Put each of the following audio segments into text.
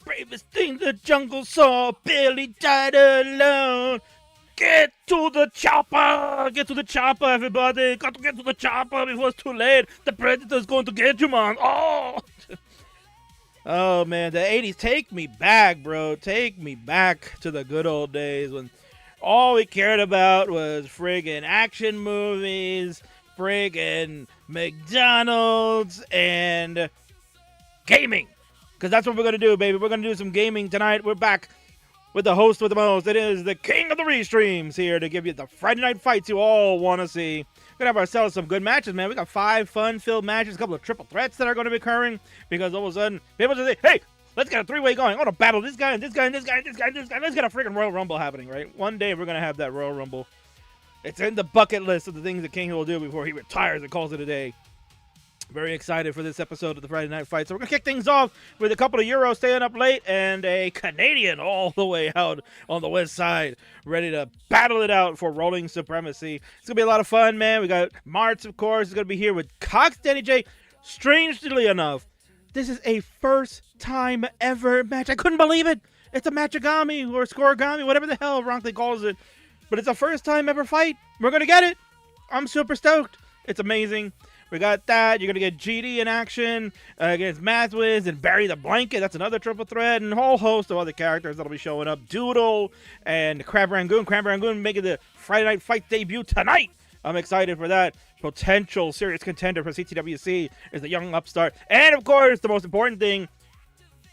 Bravest thing the jungle saw, Billy died alone. Get to the chopper! Get to the chopper, everybody! Got to get to the chopper before it's too late. The predator's going to get you, man. Oh! Oh man, the 80s, take me back, bro. Take me back to the good old days when all we cared about was friggin' action movies, friggin' McDonald's, and gaming. Because that's what we're going to do, baby. We're going to do some gaming tonight. We're back with the host with the most. It is the king of the restreams here to give you the Friday night fights you all want to see. We're going to have ourselves some good matches, man. We got 5 fun-filled matches, a couple of triple threats that are going to be occurring because all of a sudden, people just say, hey, let's get a 3-way going. I want to battle this guy and this guy and this guy and this guy and this guy. Let's get a freaking Royal Rumble happening, right? One day we're going to have that Royal Rumble. It's in the bucket list of the things that King will do before he retires and calls it a day. Very excited for this episode of the Friday Night Fight. So we're going to kick things off with a couple of Euros staying up late and a Canadian all the way out on the west side, ready to battle it out for rolling supremacy. It's going to be a lot of fun, man. We got Martz, of course, is going to be here with Cox, Danny J. Strangely enough, this is a first time ever match. I couldn't believe it. It's a matchagami or scoregami, whatever the hell Ronkley calls it. But it's a first time ever fight. We're going to get it. I'm super stoked. It's amazing. We got that. You're going to get GD in action against Mathwiz and Barry the Blanket. That's another triple threat. And a whole host of other characters that'll be showing up. Doodle and Crab Rangoon. Crab Rangoon making the Friday Night Fight debut tonight. I'm excited for that. Potential serious contender for CTWC is the young upstart. And, of course, the most important thing,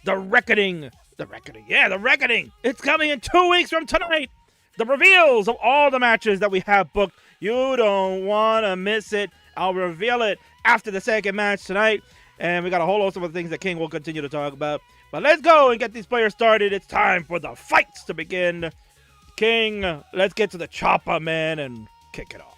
the Reckoning. The Reckoning. Yeah, the Reckoning. It's coming in 2 weeks from tonight. The reveals of all the matches that we have booked. You don't want to miss it. I'll reveal it after the second match tonight. And we got a whole host of other things that King will continue to talk about. But let's go and get these players started. It's time for the fights to begin. King, let's get to the chopper, man, and kick it off.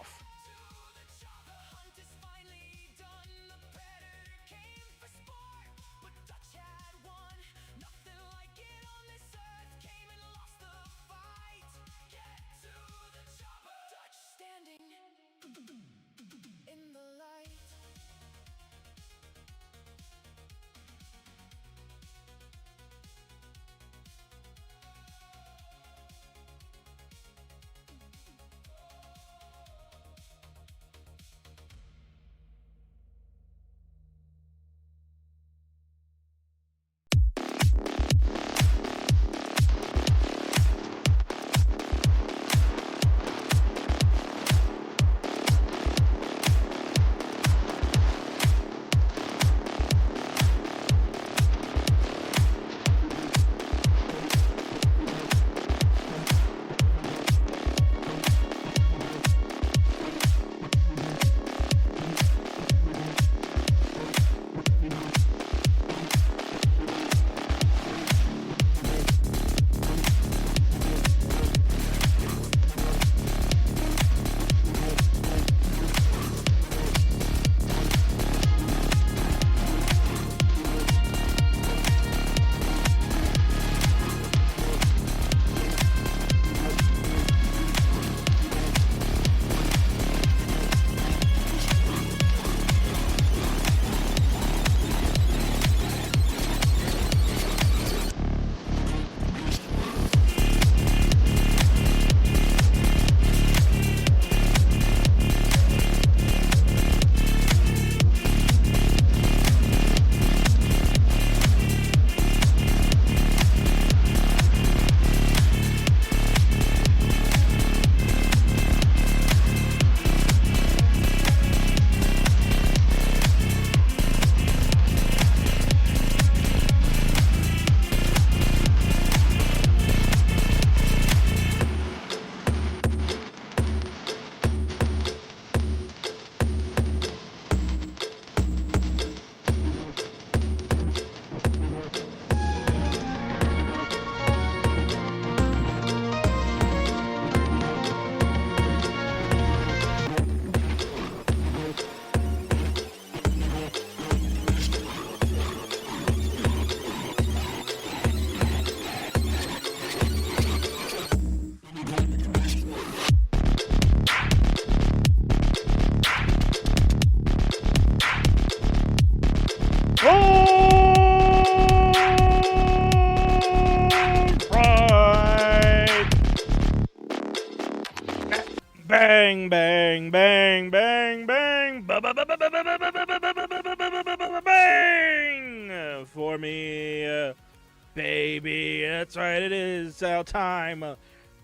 Bang, bang, bang, bang, bang, bang for me, baby. That's right, it is time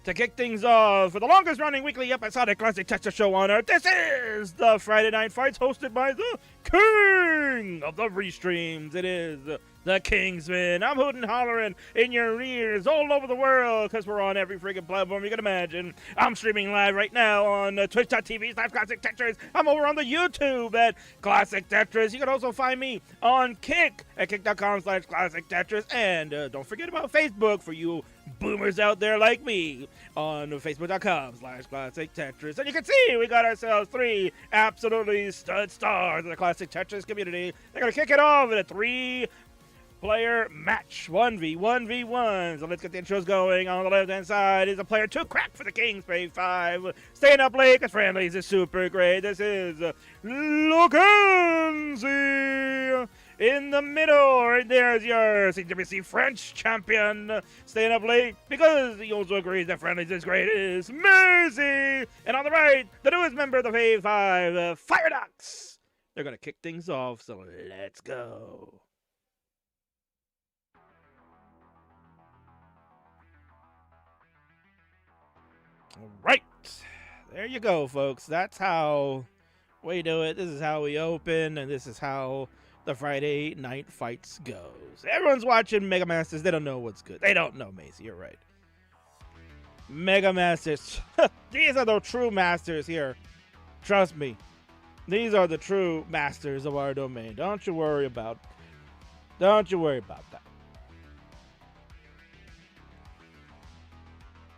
to kick things off for the longest running weekly episodic classic Texas show on earth. This is the Friday Night Fights hosted by the king of the restreams. It is the Kingsman. I'm hooting and hollering in your ears all over the world because we're on every freaking platform you can imagine. I'm streaming live right now on twitch.tv/Classic Tetris. I'm over on the YouTube at Classic Tetris. You can also find me on Kick at kick.com/Classic Tetris. And don't forget about Facebook for you boomers out there like me on facebook.com/Classic Tetris. And you can see we got ourselves 3 absolutely stud stars of the Classic Tetris community. They're going to kick it off in a 3-player match, 1v1v1. So let's get the intros going. On the left-hand side is a player 2 crack for the Kings, Pay 5. Staying up late because friendlies is super great. This is Lokenzie. In the middle, right there is your CWC French champion. Staying up late because he also agrees that friendlies is great is Mersey. And on the right, the newest member of the Pay 5, Fire Ducks. They're going to kick things off, so let's go. All right, there you go, folks. That's how we do it. This is how we open, and this is how the Friday Night Fights goes. Everyone's watching Mega Masters. They don't know what's good. They don't know, Macy. You're right. Mega Masters. These are the true masters here. Trust me. These are the true masters of our domain. Don't you worry about that.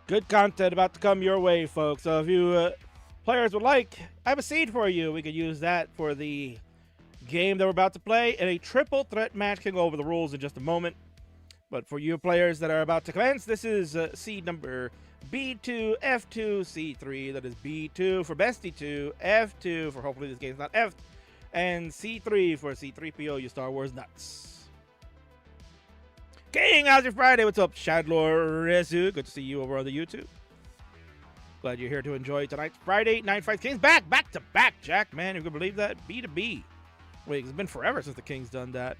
Good content about to come your way, folks. So if you players would like, I have a seed for you. We could use that for the game that we're about to play. And a triple threat match. Can go over the rules in just a moment. But for you players that are about to commence, this is seed number B2, F2, C3. That is B2 for Bestie 2, F2 for hopefully this game's not F, and C3 for C3PO, you Star Wars nuts. King, how's your Friday? What's up, Shadlor Rezu? Good to see you over on the YouTube. Glad you're here to enjoy tonight's Friday Night Fights. Kings back to back, Jack, man. You can believe that? B to B. Wait, it's been forever since the King's done that.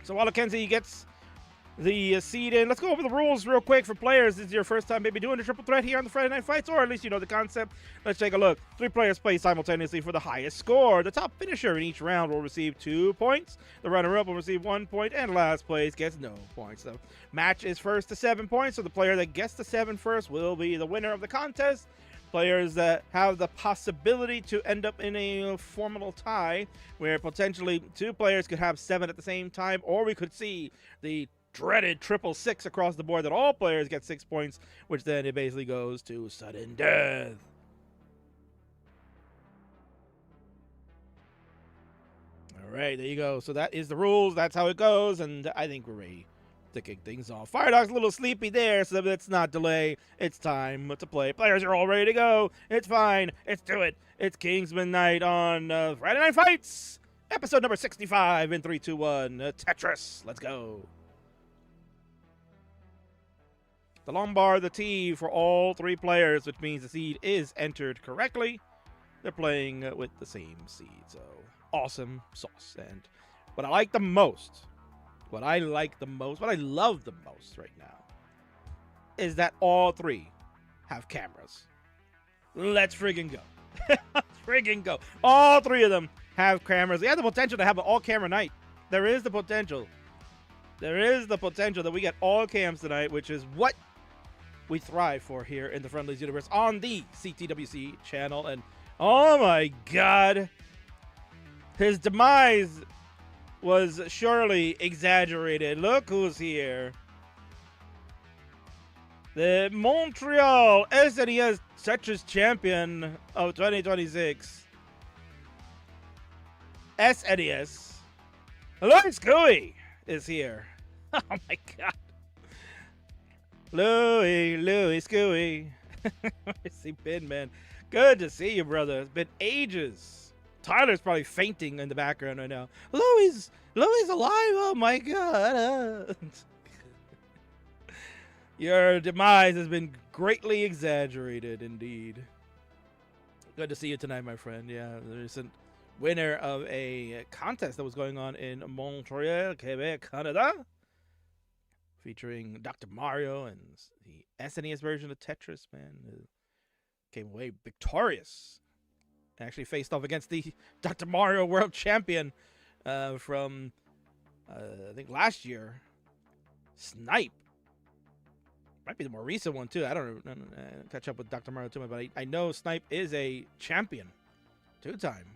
So while Kenzie gets the seed in, let's go over the rules real quick for players. This is your first time maybe doing a triple threat here on the Friday Night Fights, or at least you know the concept. Let's take a look. 3 players play simultaneously for the highest score. The top finisher in each round will receive 2 points. The runner-up will receive 1 point, and last place gets no points. The match is first to 7 points, so the player that gets to 7 first will be the winner of the contest. Players that have the possibility to end up in a formal tie, where potentially 2 players could have 7 at the same time, or we could see the dreaded triple 6 across the board that all players get 6 points, which then it basically goes to sudden death. All right, there you go. So that is the rules. That's how it goes, and I think we're ready to kick things off. Fire Dog's a little sleepy there, so let's not delay. It's time to play. Players are all ready to go. It's fine. Let's do it. It's Kingsman night on Friday Night Fights, episode number 65 in 3, 2, 1. Tetris. Let's go. The Lombard, the T for all 3 players, which means the seed is entered correctly. They're playing with the same seed, so awesome sauce. And what I like the most, what I love the most right now, is that all 3 have cameras. Let's friggin' go. Friggin' go. All 3 of them have cameras. They have the potential to have an all-camera night. There is the potential. There is the potential that we get all cams tonight, which is what we thrive for here in the Friendlies universe on the CTWC channel. And oh my god, his demise was surely exaggerated. Look who's here. The Montreal SNES Tetris champion of 2026. SNES. Louis Gooey is here. Oh my god. Louis Scooey. See Ben, man. Good to see you, brother. It's been ages. Tyler's probably fainting in the background right now. Louis alive. Oh my god. Your demise has been greatly exaggerated indeed. Good to see you tonight, my friend. Yeah, the recent winner of a contest that was going on in Montreal, Quebec, Canada, featuring Dr. Mario and the SNES version of Tetris, man. Came away victorious. Actually faced off against the Dr. Mario World Champion from, I think, last year. Snipe. Might be the more recent one, too. I don't catch up with Dr. Mario too much, but I know Snipe is a champion. 2-time.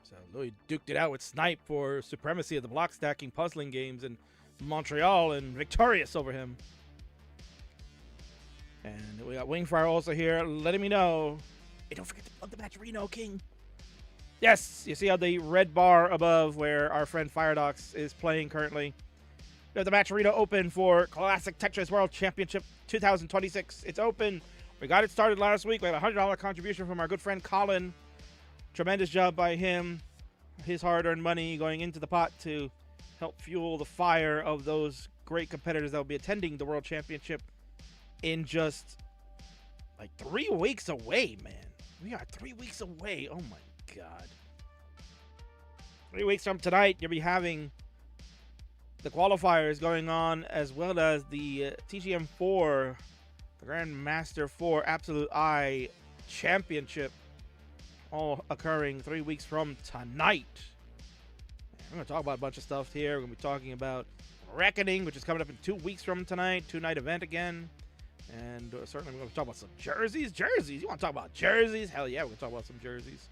So Louis duked it out with Snipe for supremacy of the block stacking puzzling games in Montreal and victorious over him. And we got Wingfire also here letting me know. Hey, don't forget to plug the match, Reno King. Yes, you see how the red bar above where our friend Firedox is playing currently. We have the match arena open for Classic Tetris World Championship 2026. It's open. We got it started last week. We had a $100 contribution from our good friend Colin. Tremendous job by him. His hard-earned money going into the pot to help fuel the fire of those great competitors that will be attending the World Championship in just like 3 weeks away, man. We are 3 weeks away. Oh my God. 3 weeks from tonight, you'll be having the qualifiers going on, as well as the TGM4, the Grandmaster 4 Absolute Eye Championship, all occurring 3 weeks from tonight. I'm going to talk about a bunch of stuff here. We're going to be talking about Reckoning, which is coming up in 2 weeks from tonight, 2-night event again. And certainly we're going to talk about some jerseys. Jerseys? You want to talk about jerseys? Hell yeah, we're going to talk about some jerseys.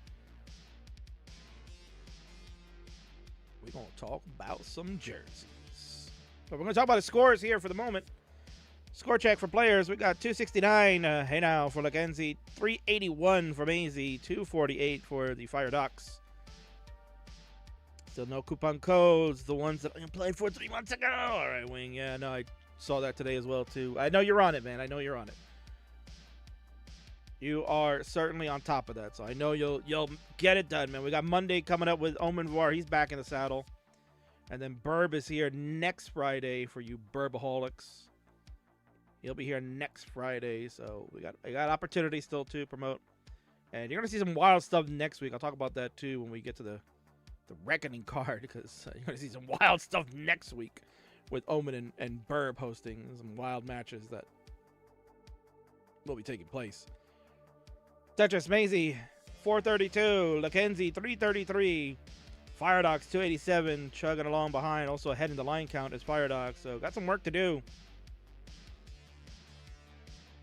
We're going to talk about some jerseys. But we're going to talk about the scores here for the moment. Score check for players. We got 269, hey now, for Lakenzi. 381 for Maisie. 248 for the Fire Ducks. Still no coupon codes. The ones that I applied for 3 months ago. All right, Wing. Yeah, no, I saw that today as well, too. I know you're on it, man. I know you're on it. You are certainly on top of that, so I know you'll get it done, man. We got Monday coming up with Omen Var. He's back in the saddle. And then Burb is here next Friday for you Burbaholics. He'll be here next Friday, so I got opportunity still to promote. And you're going to see some wild stuff next week. I'll talk about that, too, when we get to the Reckoning card, because you're going to see some wild stuff next week with Omen and Burb hosting some wild matches that will be taking place. Tetris Maisie, 432. Lakenzi, 333. Firedox, 287. Chugging along behind. Also ahead in the line count is Firedox. So got some work to do.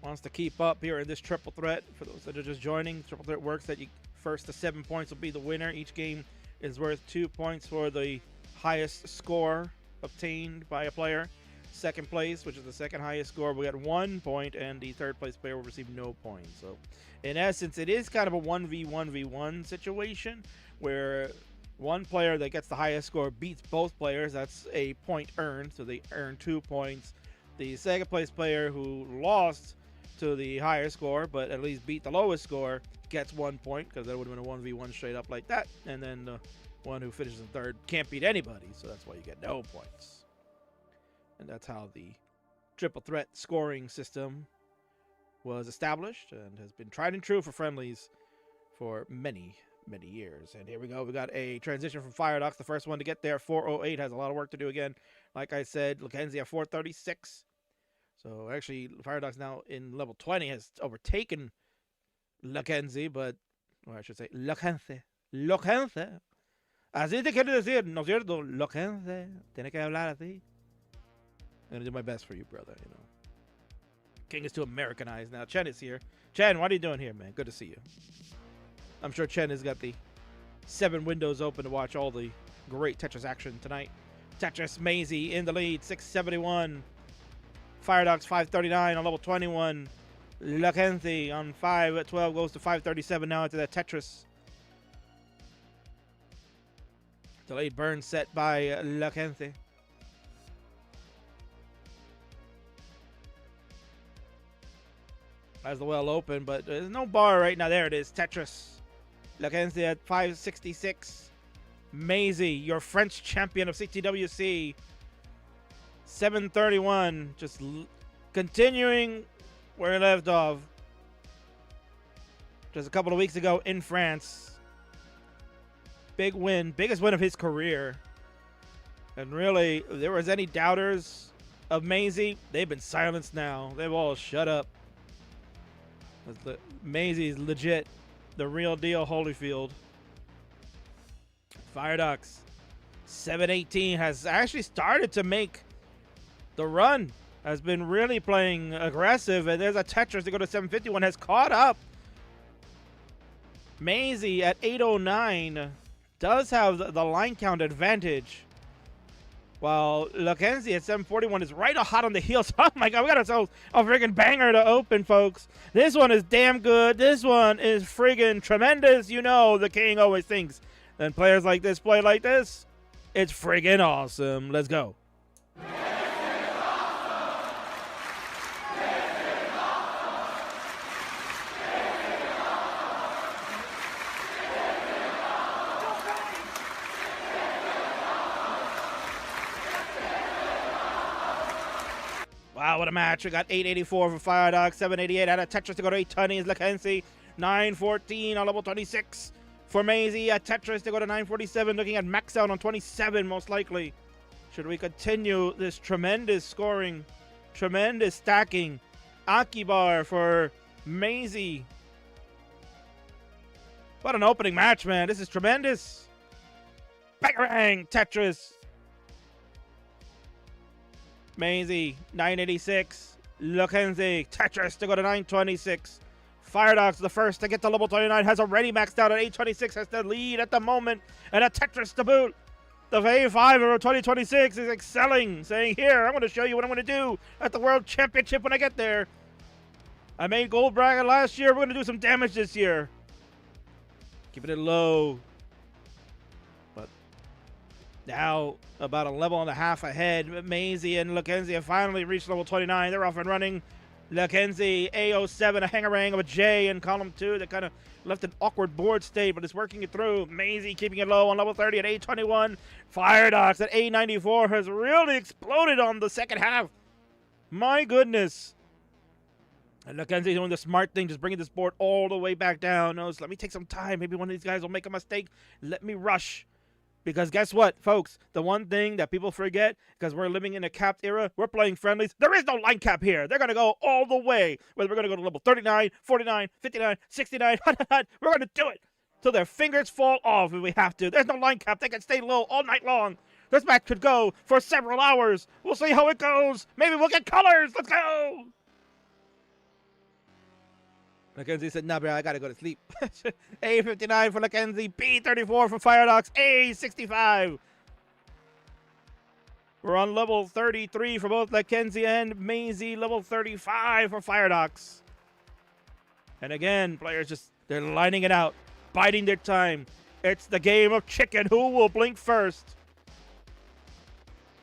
Wants to keep up here in this triple threat. For those that are just joining, triple threat works that you first to 7 points will be the winner. Each game is worth 2 points for the highest score obtained by a player. Second place, which is the second highest score, we got 1 point, and the third place player will receive no points. So, in essence, it is kind of a 1v1v1 situation where one player that gets the highest score beats both players. That's a point earned, so they earn 2 points. The second place player who lost to the higher score, but at least beat the lowest score, gets 1 point, because that would have been a 1v1 straight up like that. And then the one who finishes in third can't beat anybody, so that's why you get no points. And that's how the triple threat scoring system was established and has been tried and true for friendlies for many, many years. And here we go. We got a transition from Firedox, the first one to get there. 408 has a lot of work to do again. Like I said, Lakenzi at 436. So actually, Firedox now in level 20 has overtaken Lakenzi, but, or I should say, Lakenzi. Lakenzi. Así te quiero decir, ¿no es cierto? Lakenzi. Tiene que hablar así. I'm going to do my best for you, brother, you know. King is too Americanized now. Chen is here. Chen, what are you doing here, man? Good to see you. I'm sure Chen has got the 7 windows open to watch all the great Tetris action tonight. Tetris Maisie in the lead, 671. Firedox 539 on level 21. Lakenthi on 5 at 12 goes to 537 now into that Tetris. Delayed burn set by Lakenthi. Has the well open, but there's no bar right now. There it is. Tetris. Lakenthi at 566. Maisie, your French champion of CTWC. 731. Just continuing where he left off. just a couple of weeks ago in France. Big win, biggest win of his career. And really, if there was any doubters of Maisie, they've been silenced now. They've all shut up. Maisie's legit, the real deal Holyfield. Firedox 718 has actually started to make the run. Has been really playing aggressive, and there's a Tetris to go to 751, has caught up. Maisie at 809 does have the line count advantage, while Lackenzie at 741 is right hot on the heels. Oh my god, we got ourselves a friggin' banger to open, folks. This one is damn good. This one is friggin' tremendous. You know the king always thinks when players like this play like this, it's friggin' awesome. Let's go. Wow, what a match. We got 884 for Firedox, 788 out of Tetris to go to 820 is Lackenzie, 914 on level 26 for Maisie. At Tetris to go to 947, looking at max out on 27 most likely. Should we continue this tremendous scoring, tremendous stacking? Akibar for Maisie. What an opening match, man. This is tremendous. Bangarang, Tetris. Maisie, 986. Lackenzie, Tetris to go to 926. Firedox, the first to get to level 29, has already maxed out at 826, has the lead at the moment, and a Tetris to boot. The V5 of 2026 is excelling, saying, here, I'm going to show you what I'm going to do at the World Championship when I get there. I made gold bracket last year. We're going to do some damage this year. Keeping it low. But now about a level and a half ahead. Maisie and Lackenzie have finally reached level 29. They're off and running. Lackenzie, A07, a hangarang of a J in column 2 that kind of left an awkward board state, but is working it through. Maisie keeping it low on level 30 at A21. Firedox at A94 has really exploded on the second half. My goodness. And Lackenzie doing the smart thing, just bringing this board all the way back down. Knows, let me take some time. Maybe one of these guys will make a mistake. Let me rush. Because guess what, folks? The one thing that people forget, because we're living in a capped era, we're playing friendlies. There is no line cap here. They're going to go all the way. Whether we're going to go to level 39, 49, 59, 69, we're going to do it till their fingers fall off if we have to. There's no line cap. They can stay low all night long. This match could go for several hours. We'll see how it goes. Maybe we'll get colors. Let's go. Lackenzie said, nah, bro, I gotta go to sleep. A59 for Lackenzie, B34 for Firedox, A65. We're on level 33 for both Lackenzie and Maisie, level 35 for Firedox. And again, players just, they're lining it out, biding their time. It's the game of chicken. Who will blink first?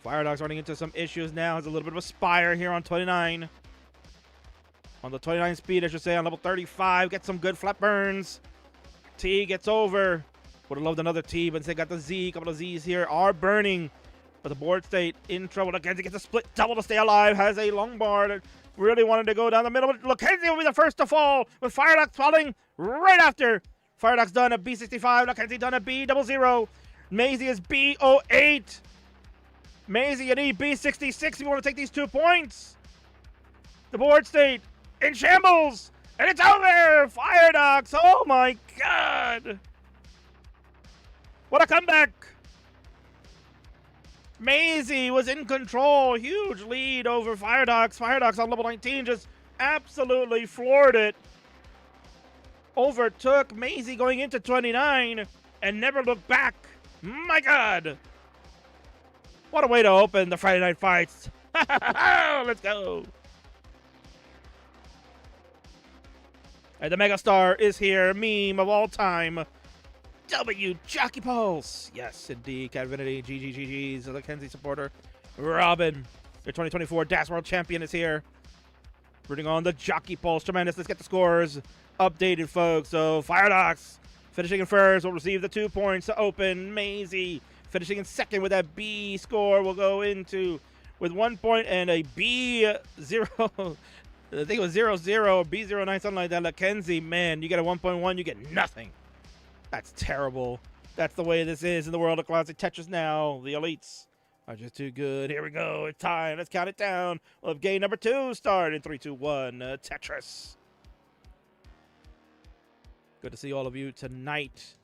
Firedox running into some issues now. Has a little bit of a spire here on 29. On the 29 speed, I should say, on level 35. Get some good flat burns. T gets over. Would have loved another T, but instead got the Z. A couple of Zs here are burning. But the board state in trouble. Lackenzie gets a split double to stay alive. Has a long bar that really wanted to go down the middle. But Lackenzie will be the first to fall, with Firedox falling right after. Firedox done at B65. Lackenzie done at B00. Maisie is B08. Maisie, you need B66 if you want to take these 2 points. The board state in shambles, and it's over. Firedox, oh my god, what a comeback. Maisie was in control, huge lead over Firedox. Firedox on level 19 just absolutely floored it. Overtook Maisie going into 29 and never looked back. My god, what a way to open the Friday Night Fights. Let's go. And the megastar is here, meme of all time, W. Jockey Pulse. Yes, indeed, Catvinity, GGGG's, the Lackenzie supporter. Robin, your 2024 DAS World Champion is here. Rooting on the Jockey Pulse, tremendous. Let's get the scores updated, folks. So, Firedox, finishing in first, will receive the 2 points to open. Maisie, finishing in second with that B score, will go into with 1 point and a B0. I think it was 0-0 or B09, something like that. Mackenzie, man, you get a 1.1, you get nothing. That's terrible. That's the way this is in the world of classic Tetris now. The elites are just too good. Here we go. It's time. Let's count it down. We'll have game number 2 start in 3, 2, 1. Tetris. Good to see all of you tonight.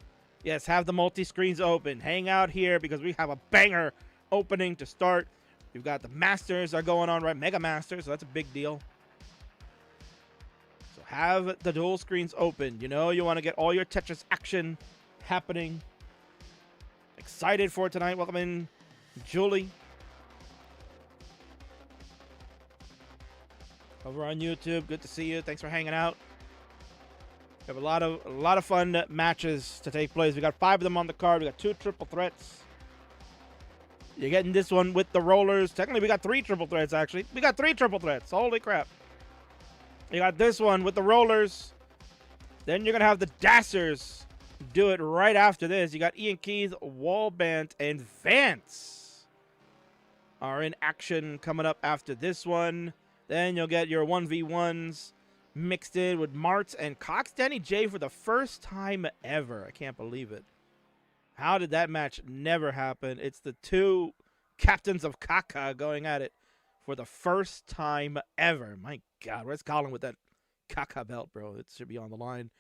Yes, have the multi-screens open. Hang out here because we have a banger opening to start. We've got the Masters are going on, right? Mega Masters, so that's a big deal. So have the dual screens open. You know you want to get all your Tetris action happening. Excited for tonight. Welcome in, Julie. Over on YouTube, good to see you. Thanks for hanging out. We have a lot of fun matches to take place. We got 5 of them on the card. We got 2 triple threats. You're getting this one with the rollers. Technically, we got 3 triple threats, actually. We got 3 triple threats. Holy crap. You got this one with the rollers. Then you're going to have the Dassers do it right after this. You got Ian Keys, Wallband, and Vance are in action coming up after this one. Then you'll get your 1v1s mixed in with Martz and Cox. Danny J for the first time ever. I can't believe it. How did that match never happen? It's the 2 captains of Kaka going at it for the first time ever. My God, where's Colin with that Kaka belt, bro? It should be on the line.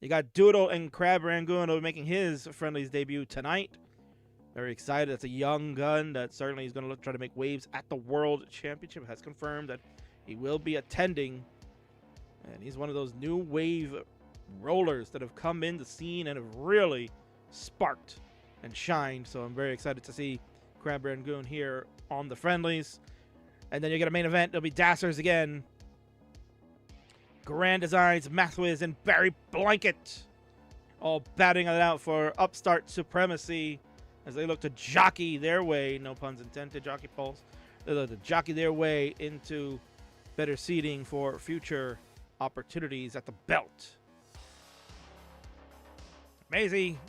You got Doodle and Crab Rangoon making his friendlies debut tonight. Very excited. That's a young gun that certainly is going to try to make waves at the World Championship. Has confirmed that he will be attending. And he's one of those new wave rollers that have come in the scene and have really sparked and shined. So I'm very excited to see Crab Rangoon here on the friendlies. And then you get a main event. It'll be Dassers again. Grand Designs, Mathwiz, and Barry Blanket all batting it out for upstart supremacy as they look to jockey their way, no puns intended, jockey pulse. They look to jockey their way into better seating for future opportunities at the belt. Maisie,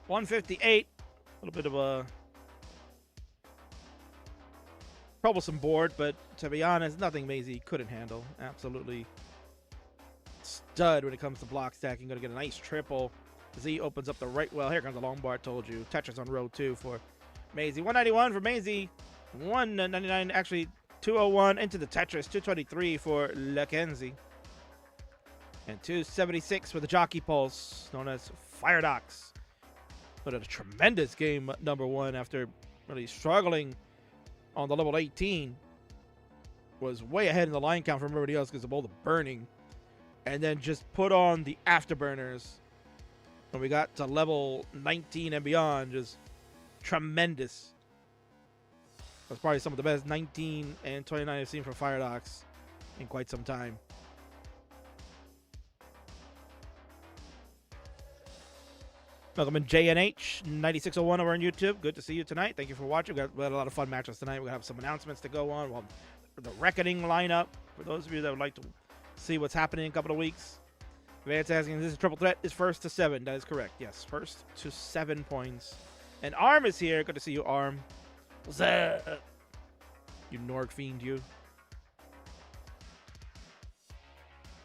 158. A little bit of a troublesome board, but to be honest, nothing Maisie couldn't handle. Absolutely stud when it comes to block stacking. Going to get a nice triple. Z opens up the right. Well, here comes the long bar. I told you. Tetris on row 2 for Maisie. 191 for Maisie. 199, actually 201 into the Tetris. 223 for Mackenzie. And 276 for the Jockey Pulse, known as Firedox. But a tremendous game, number 1, after really struggling on the level 18. Was way ahead in the line count from everybody else because of all the burning. And then just put on the afterburners. When we got to level 19 and beyond, just tremendous. That's probably some of the best 19 and 29 I've seen from Firedox in quite some time. Welcome in JNH 9601 over on YouTube. Good to see you tonight. Thank you for watching. We had a lot of fun matches tonight. We have some announcements to go on. We'll have the Reckoning lineup for those of you that would like to see what's happening in a couple of weeks. Vance asking, this is triple threat is 1st to 7. That is correct. Yes, 1st to 7 points. And Arm is here. Good to see you, Arm. What's up? You Norg fiend, you.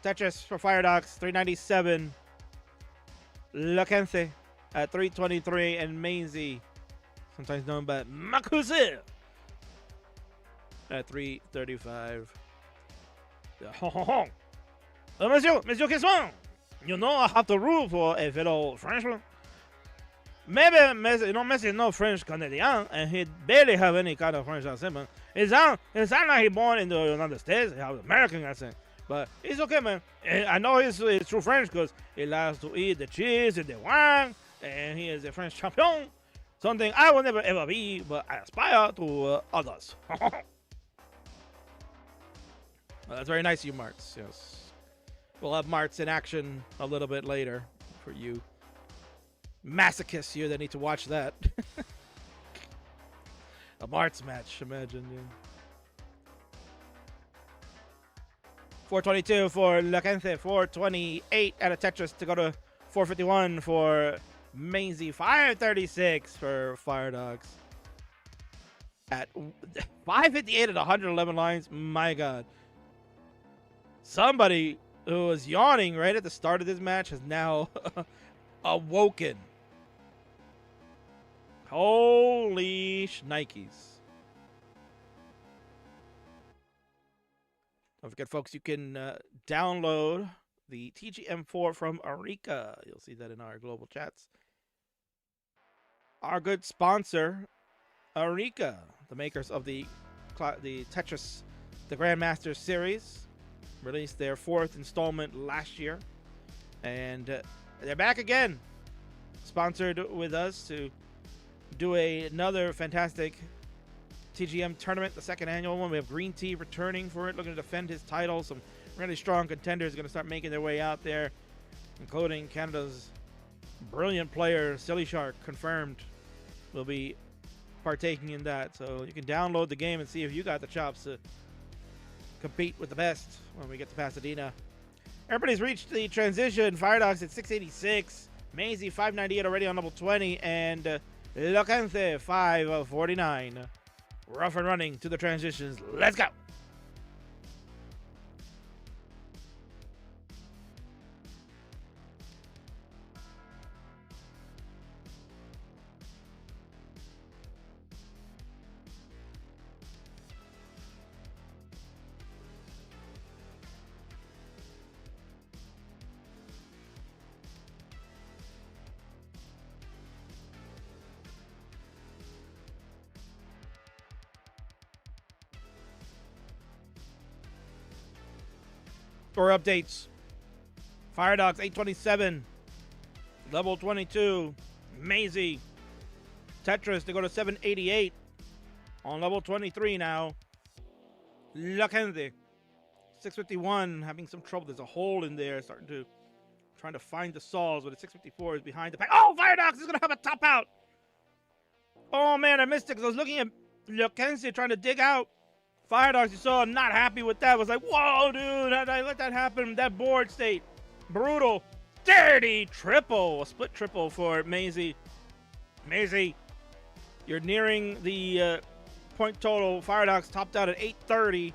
Tetris for Firedox, 397. Lacente at 323. And Maisie, sometimes known by Makuze, at 335. Monsieur Kingsman, you know I have to rule for a fellow Frenchman. Maybe Messi no French Canadian, and he barely have any kind of French accent. It sounds like he born in the United States. He has an American accent, but it's okay, man. I know he's true French because he likes to eat the cheese and the wine, and he is a French champion. Something I will never ever be, but I aspire to others. Well, that's very nice of you, Martz. Yes. We'll have Martz in action a little bit later for you masochists here that need to watch that. A Martz match, imagine. Yeah. 422 for Lacente, 428 out of Tetris to go to 451 for Maisie, 536 for Firedox. At 558 at 111 lines, my God. Somebody who was yawning right at the start of this match has now awoken. Holy shnikes. Don't forget, folks, you can download the TGM4 from Arika. You'll see that in our global chats. Our good sponsor, Arika, the makers of the Tetris, the Grandmaster series, released their 4th installment last year. And they're back again, sponsored with us to do another fantastic TGM tournament, the 2nd annual one. We have Green Tea returning for it, looking to defend his title. Some really strong contenders are going to start making their way out there, including Canada's brilliant player, Silly Shark, confirmed, will be partaking in that. So you can download the game and see if you got the chops to compete with the best when we get to Pasadena. Everybody's reached the transition. Firedogs at 686. Maisie 598 already on level 20. And Locanthe 549. Rough and running to the transitions. Let's go. Score updates. Firedogs 827. Level 22. Maisie. Tetris to go to 788. On level 23 now. Lacande. 651 having some trouble. There's a hole in there trying to find the saws, but the 654 is behind the pack. Oh, Firedogs is going to have a top out. Oh man, I missed it because I was looking at Lacande trying to dig out. Firedogs, you saw, not happy with that. Was like, whoa, dude, how'd I let that happen? That board state. Brutal. Dirty triple. A split triple for Maisie. Maisie, you're nearing the point total. Firedogs topped out at 830.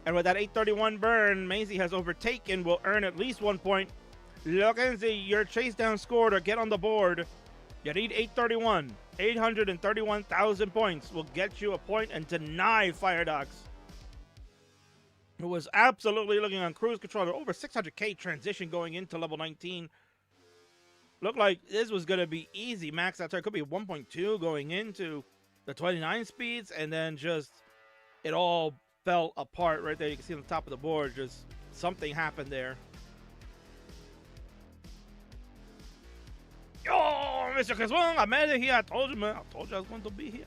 And with that 831 burn, Maisie has overtaken, will earn at least 1 point. Lockenzie, your chase down score to get on the board. You need 831. 831,000 points will get you a point and deny Firedogs, who was absolutely looking on cruise control. Over 600k transition going into level 19. Looked like this was going to be easy. Max out there could be 1.2 going into the 29 speeds, and then just it all fell apart right there. You can see on the top of the board, just something happened there. Oh, Mr. Kazwang, I made it here. I told you, man. I told you I was going to be here.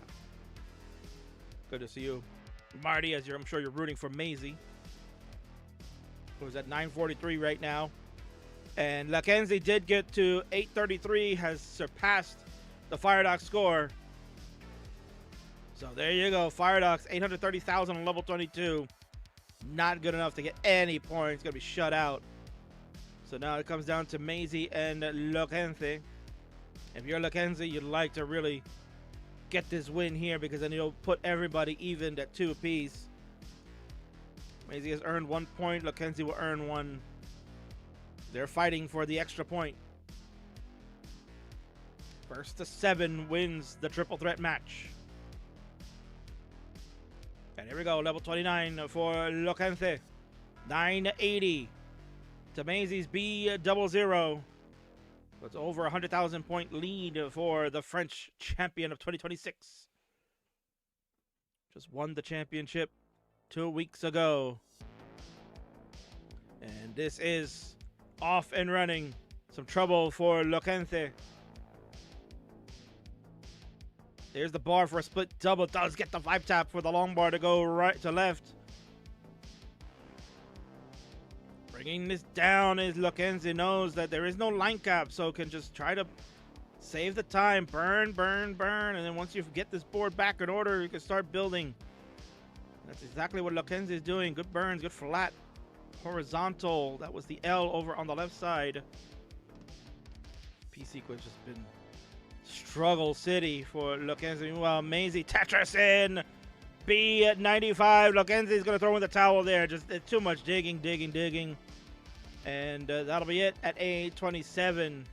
Good to see you, Marty, as I'm sure you're rooting for Maisie, who's at 943 right now. And Lackenzie did get to 833, has surpassed the Firedogs score. So there you go. Firedogs, 830,000 on level 22. Not good enough to get any points. Going to be shut out. So now it comes down to Maisie and Lackenzie. If you're Lackenzie, you'd like to really get this win here, because then you'll put everybody even at 2 apiece. Maisie has earned 1 point. Lackenzie will earn 1. They're fighting for the extra point. First to 7 wins the triple threat match. And here we go. Level 29 for Lackenzie. 980 to Maisie's B00. It's over 100,000 point lead for the French champion of 2026. Just won the championship 2 weeks ago. And this is off and running. Some trouble for Lackenzie. There's the bar for a split double. Does get the 5 tap for the long bar to go right to left. Bringing this down is Lackenzie. Knows that there is no line cap, so can just try to save the time. Burn, burn, burn. And then once you get this board back in order, you can start building. That's exactly what Lackenzie is doing. Good burns, good flat. Horizontal. That was the L over on the left side. P sequence has been struggle city for Lackenzie. Meanwhile, Maisie Tetris in. B95. Lokenzi's going to throw in the towel there. Just too much digging. And that'll be it at A27.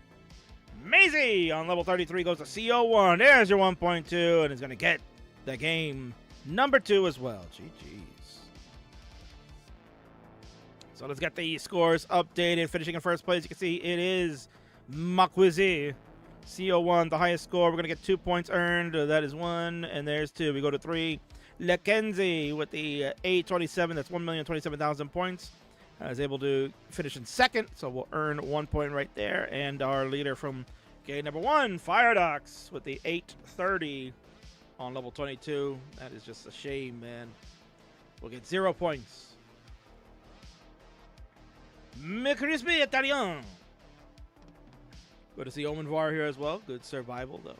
Maisie on level 33 goes to CO1. There's your 1.2, and is going to get the game number 2 as well. GG's. So let's get the scores updated. Finishing in first place, you can see it is Makwizi. CO1, the highest score. We're going to get 2 points earned. That is 1, and there's 2. We go to 3. Lekenzi with the A27. That's 1,027,000 points. Is able to finish in second, so we'll earn 1 point right there. And our leader from game number 1, Firedox, with the 830 on level 22. That is just a shame, man. We'll get 0 points. Me crispy Italian. Good to see Omenvar here as well. Good survival, though.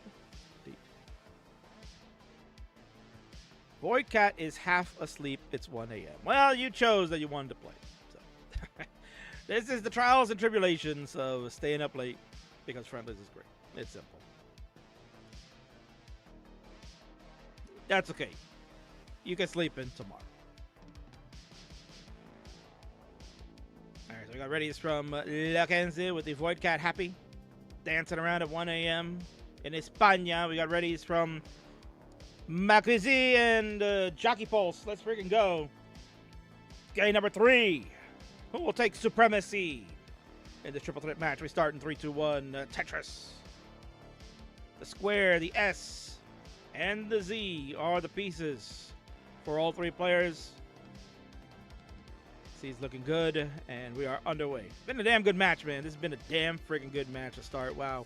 Voidcat is half asleep. It's 1 a.m. Well, you chose that you wanted to play. This is the trials and tribulations of staying up late because Friendlies is great. It's simple. That's okay. You can sleep in tomorrow. Alright, so we got readies from Lakenzi with the Void Cat happy. Dancing around at 1 a.m. In España, we got readies from Makwizi and Jockey Pulse. Let's freaking go. Game number 3. Who will take supremacy in this triple threat match? We start in 3, 2, 1. Tetris. The square, the S, and the Z are the pieces for all 3 players. C's looking good, and we are underway. Been a damn good match, man. This has been a damn freaking good match to start. Wow.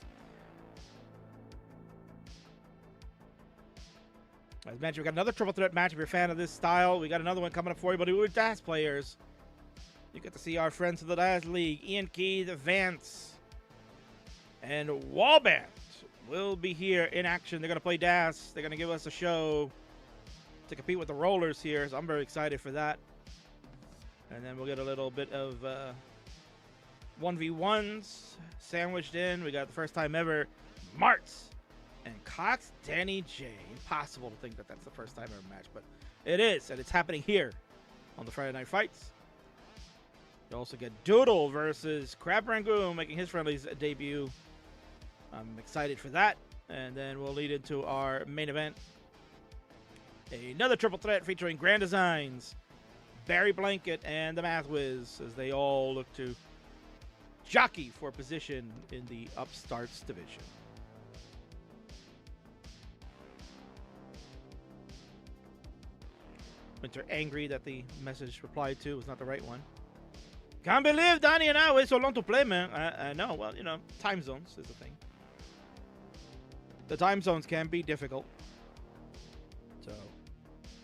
As mentioned, we got another triple threat match. If you're a fan of this style, we got another one coming up for you, but we're DAS players. You get to see our friends of the DAS League, Ian Keith, Vance, and Wallband will be here in action. They're going to play DAS. They're going to give us a show to compete with the Rollers here, so I'm very excited for that. And then we'll get a little bit of 1v1s sandwiched in. We got the first time ever Martz and Cox Danny J. Impossible to think that that's the first time ever match, but it is, and it's happening here on the Friday Night Fights. You also get Doodle versus Crab Rangoon making his Friendlies debut. I'm excited for that. And then we'll lead into our main event. Another triple threat featuring Grand Designs, Barry Blanket, and the Math Wiz as they all look to jockey for position in the Upstarts division. Winter angry that the message replied to was not the right one. Can't believe Danny and I wait so long to play, man. I know. Well, you know, time zones is the thing. The time zones can be difficult. So,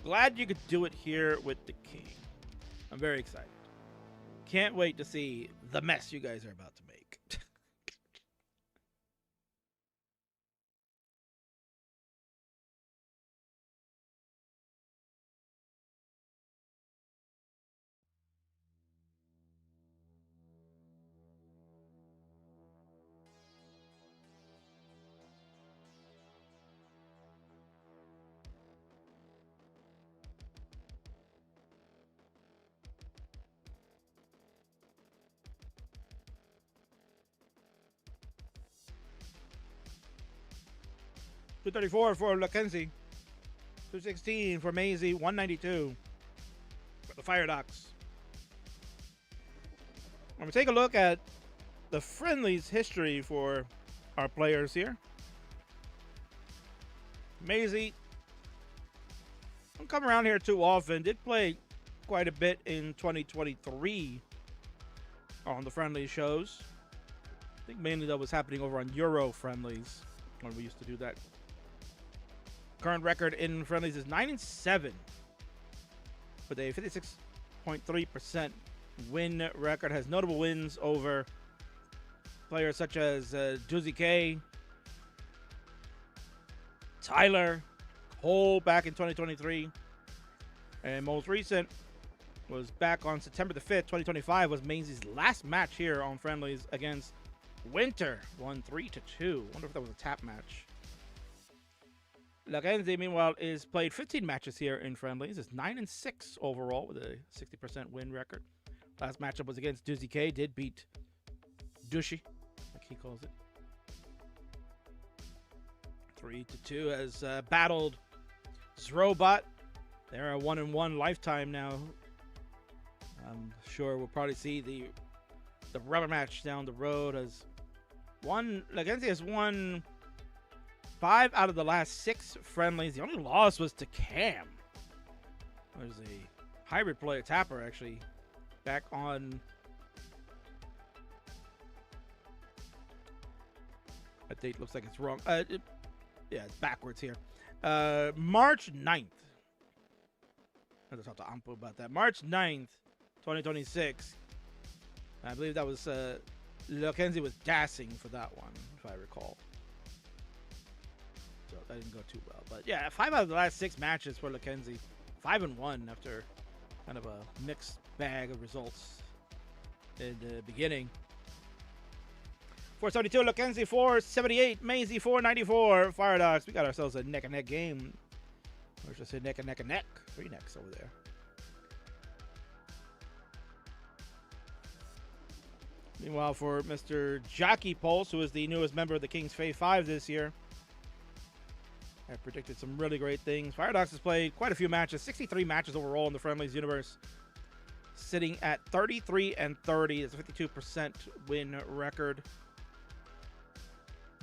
glad you could do it here with the King. I'm very excited. Can't wait to see the mess you guys are about to make. 234 for Lakenzi. 216 for Maisie. 192 for the Firedox. I'm going to take a look at the Friendlies history for our players here. Maisie don't come around here too often. Did play quite a bit in 2023 on the Friendly shows. I think mainly that was happening over on Euro Friendlies when we used to do that. Current record in Friendlies is 9-7 with a 56.3% win record. Has notable wins over players such as Juicy K, Tyler, Cole back in 2023, and most recent was back on September the 5th, 2025, was Maisie's last match here on Friendlies against Winter. Won 3-2. Wonder if that was a tap match. Lackenzie, meanwhile, is played 15 matches here in friendlies. Is 9-6 overall with a 60% win record. Last matchup was against Doozy K. Did beat Dushi, like he calls it. 3-2 has battled Zrobot. They're a 1-1 lifetime now. I'm sure we'll probably see the rubber match down the road as Lackenzie has won 5 out of the last 6 friendlies. The only loss was to Cam. There's a hybrid player, Tapper, actually, back on. That date looks like it's wrong. Yeah, it's backwards here. March 9th. I have to talk to Ampo about that. March 9th, 2026. I believe that was Lackenzie was dancing for that one, if I recall. So that didn't go too well. But yeah, 5 out of the last 6 matches for Lackenzie. 5-1 after kind of a mixed bag of results in the beginning. 472 Lackenzie, 478 Maisie, 494 Firedogs. We got ourselves a neck and neck game. Or should I say neck and neck and neck? 3 necks over there. Meanwhile, for Mr. Jockey Pulse, who is the newest member of the Kings Fae 5 this year, I predicted some really great things. Firedogs has played quite a few matches, 63 matches overall in the Friendlies universe, sitting at 33-30. That's a 52% win record.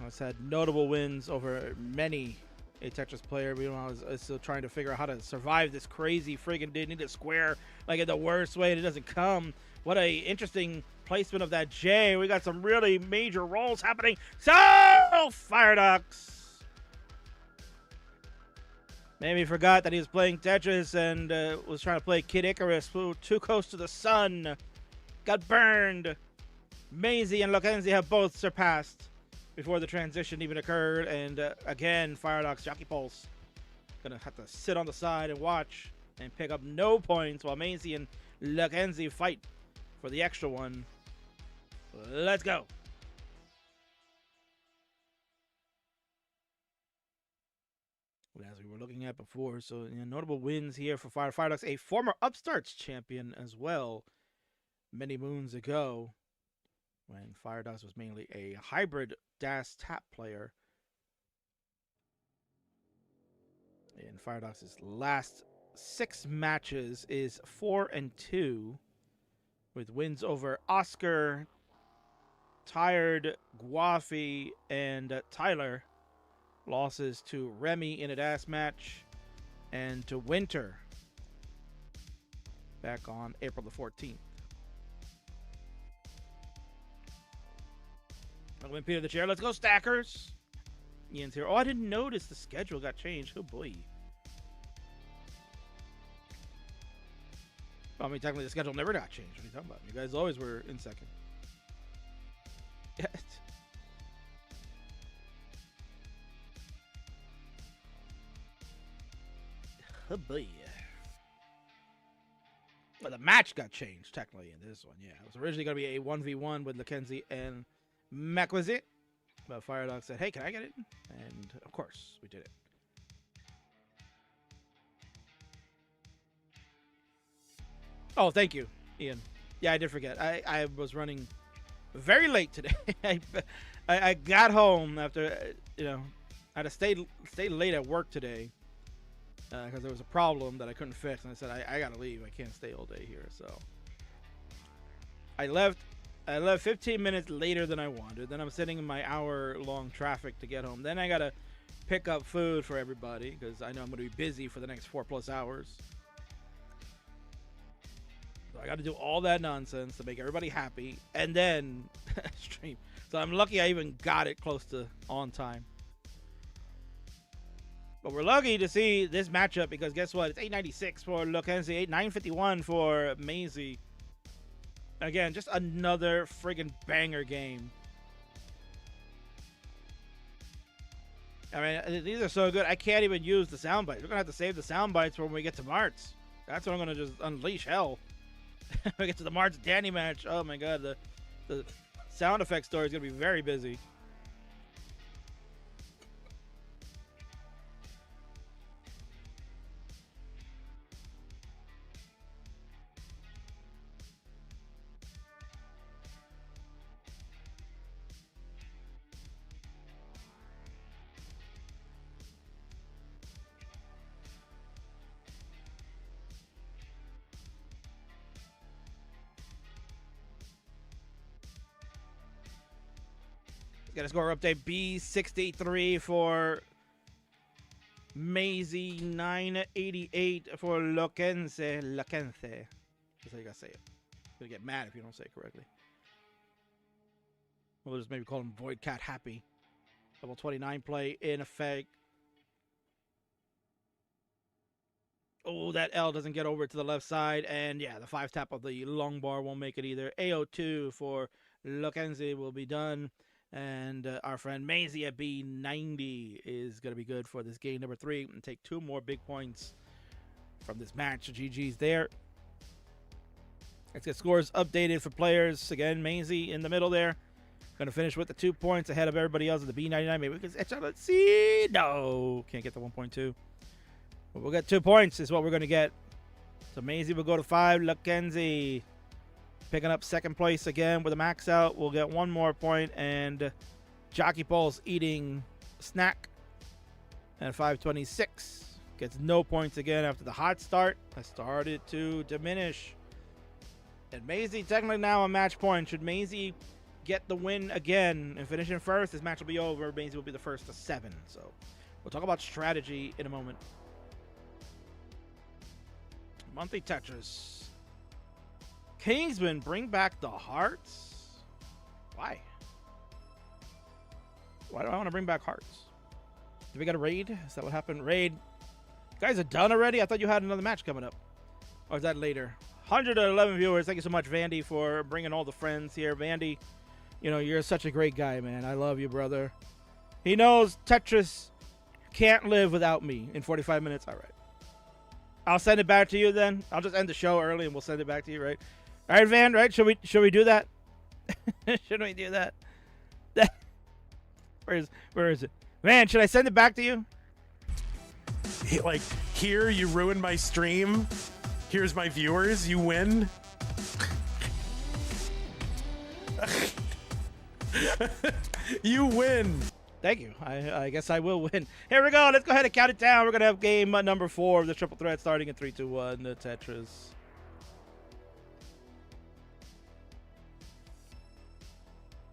It's had notable wins over many a Tetris player. Meanwhile, is still trying to figure out how to survive this crazy friggin' didn't need a square like in the worst way, and it doesn't come. What a interesting placement of that J. We got some really major rolls happening. So, Firedogs. Maybe forgot that he was playing Tetris and was trying to play Kid Icarus, who too close to the sun. Got burned. Maisie and Lackenzie have both surpassed before the transition even occurred. And again, Firedogs Jockey Pulse gonna have to sit on the side and watch and pick up no points while Maisie and Lackenzie fight for the extra one. Let's go. As we were looking at before, so notable wins here for Firedogs, a former Upstarts champion as well, many moons ago, when Firedogs was mainly a hybrid DAS tap player. And Firedogs' last 6 matches is 4-2, with wins over Oscar, Tired, Guafi, and Tyler. Losses to Remy in a DAS match and to Winter back on April the 14th. I'll win Peter the chair. Let's go, Stackers. Ian's here. Oh, I didn't notice the schedule got changed. Oh, boy. I mean, technically, the schedule never got changed. What are you talking about? You guys always were in second. Yes. Oh boy. Well, the match got changed technically in this one. Yeah, it was originally going to be a 1v1 with Lackenzie and Macquizit, but Firedogs said, "Hey, can I get it?" And of course, we did it. Oh, thank you, Ian. Yeah, I did forget. I was running very late today. I got home after I had to stay late at work today. Because there was a problem that I couldn't fix, and I said I gotta leave. I can't stay all day here. So I left 15 minutes later than I wanted. Then I'm sitting in my hour-long traffic to get home. Then I gotta pick up food for everybody because I know I'm gonna be busy for the next 4+ hours. So I gotta do all that nonsense to make everybody happy, and then stream. So I'm lucky I even got it close to on time. But we're lucky to see this matchup because guess what? It's 896 for Lackenzie, 951 for Maisie. Again, just another friggin' banger game. I mean, these are so good. I can't even use the sound bites. We're going to have to save the sound bites for when we get to March. That's when I'm going to just unleash hell. When we get to the March Danny match. Oh my god, the sound effect story is going to be very busy. Got a score update. B63 for Maisie. 988 for Loquense. Loquense. That's how you gotta say it. You're gonna get mad if you don't say it correctly. We'll just maybe call him Void Cat Happy. Level 29 play in effect. Oh, that L doesn't get over to the left side. And yeah, the 5-tap of the long bar won't make it either. AO2 for Loquense will be done. And our friend Maisie at B90 is going to be good for this game number 3 and take 2 more big points from this match. GG's there. Let's get scores updated for players. Again, Maisie in the middle there. Going to finish with the 2 points ahead of everybody else at the B99. Maybe we can etch out. Let's see. No, can't get the 1.2. But we'll get 2 points is what we're going to get. So Maisie will go to 5. Loquense picking up second place again with a max out. We'll get 1 more point. And Jockey Paul's eating a snack. And 526 gets no points again after the hot start. I started to diminish. And Maisie technically now on match point. Should Maisie get the win again and finish in first, this match will be over. Maisie will be the first to 7. So we'll talk about strategy in a moment. Monthly Tetris. Kingsman, bring back the hearts? Why? Why do I want to bring back hearts? Did we get a raid? Is that what happened? Raid. You guys are done already? I thought you had another match coming up. Or is that later? 111 viewers. Thank you so much, Vandy, for bringing all the friends here. Vandy, you know, you're such a great guy, man. I love you, brother. He knows Tetris can't live without me in 45 minutes. All right. I'll send it back to you then. I'll just end the show early and we'll send it back to you, right? All right, Van, right? Should we do that? Should we do that? Where is it? Van, should I send it back to you? Like, here, you ruined my stream. Here's my viewers. You win. You win. Thank you. I guess I will win. Here we go. Let's go ahead and count it down. We're going to have game number 4 of the triple threat starting in 3, 2, 1. The Tetris.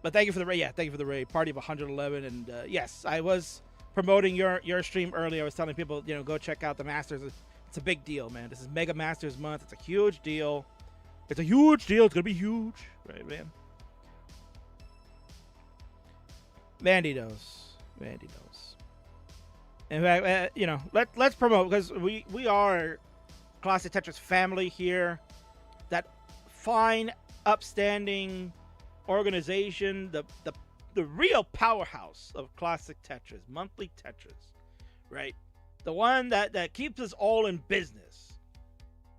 But thank you for the raid. Yeah, thank you for the raid. Party of 111. And yes, I was promoting your stream earlier. I was telling people, you know, go check out the Masters. It's a big deal, man. This is Mega Masters month. It's a huge deal. It's a huge deal. It's going to be huge. Right, man? Vandy knows. Vandy knows. In fact, you know, let's promote, because we are Classic Tetris family here. That fine, upstanding organization, the real powerhouse of Classic Tetris, Monthly Tetris, right? The one that keeps us all in business.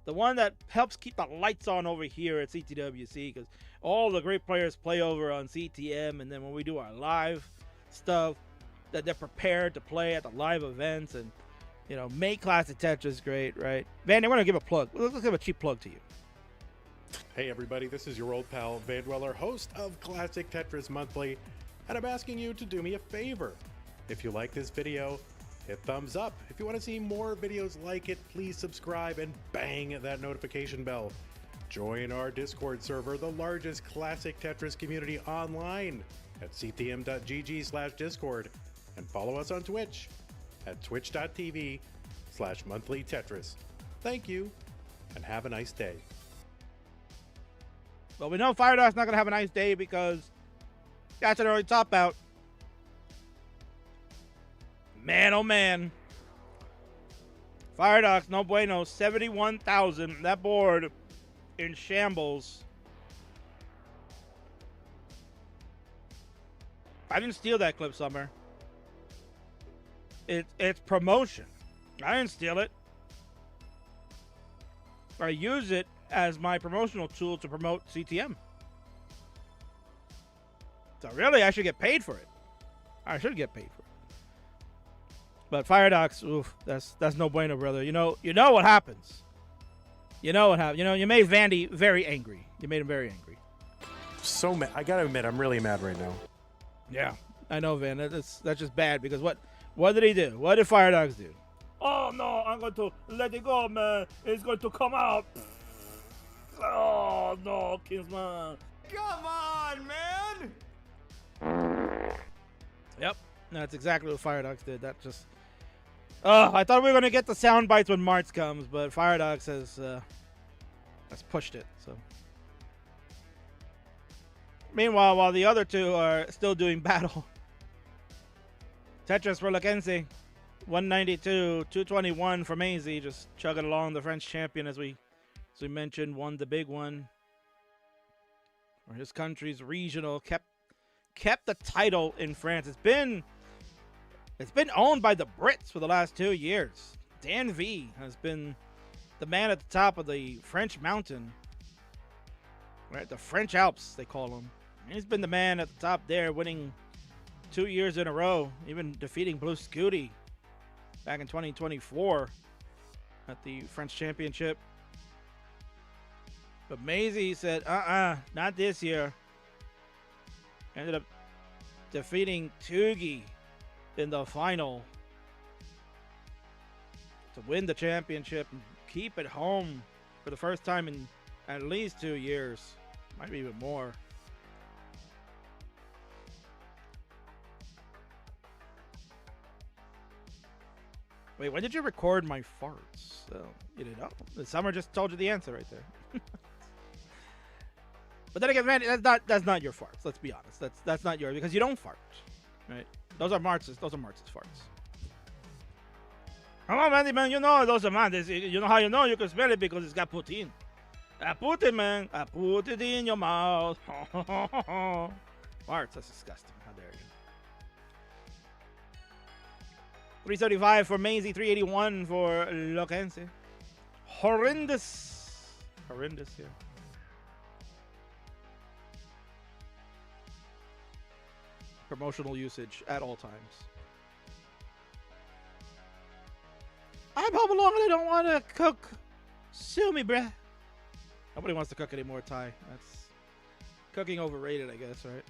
The one that helps keep the lights on over here at CTWC, because all the great players play over on CTM, and then when we do our live stuff, that they're prepared to play at the live events and, you know, make Classic Tetris great, right? Van, I want to give a plug. Let's give a cheap plug to you. Hey everybody, this is your old pal Van Dweller, host of Classic Tetris Monthly, and I'm asking you to do me a favor. If you like this video, hit thumbs up. If you want to see more videos like it, please subscribe and bang that notification bell. Join our Discord server, the largest Classic Tetris community online, at ctm.gg/discord, and follow us on Twitch at twitch.tv/monthlytetris. Thank you, and have a nice day. Well, we know Firedog's not going to have a nice day because that's an early top out. Man, oh man. Firedog's no bueno. 71,000. That board in shambles. I didn't steal that clip, Summer. It's promotion. I didn't steal it. I use it as my promotional tool to promote CTM. So really, I should get paid for it. I should get paid for it. But Firedox, oof, that's no bueno, brother. You know what happens. You know what happens. You know, you made Vandy very angry. You made him very angry. So mad. I gotta admit, I'm really mad right now. Yeah, I know, Van. That's just bad, because what did he do? What did Firedogs do? Oh no, I'm going to let it go, man. It's going to come out. Oh no, Kingsman. Come on, man! Yep, that's exactly what Firedox did. That just... I thought we were going to get the sound bites when Martz comes, but Firedox has pushed it, so... Meanwhile, while the other two are still doing battle, Tetris for Lakense, 192, 221 for Maisie, just chugging along. The French champion, as we mentioned, won the big one. For his country's regional, kept the title in France. It's been owned by the Brits for the last 2 years. Dan V has been the man at the top of the French mountain, right? The French Alps, they call him. He's been the man at the top there, winning 2 years in a row, even defeating Blue Scooty back in 2024 at the French Championship. But Maisie said, not this year. Ended up defeating Tugi in the final to win the championship and keep it home for the first time in at least 2 years. Might be even more. Wait, when did you record my farts? You didn't know. The summer just told you the answer right there. But then again, man, that's not your farts. Let's be honest. That's not yours because you don't fart, right? Those are Martz's farts. Come on, Mandy, man. You know those are mine. You know how you know? You can smell it because it's got poutine. I put it, man. I put it in your mouth. Farts. That's disgusting. How dare you? 375 for Maisie, 381 for Lokense. Horrendous here. Promotional usage at all times. I'm home alone and I don't want to cook. Sue me, bruh. Nobody wants to cook anymore, Ty. That's cooking overrated, I guess, right?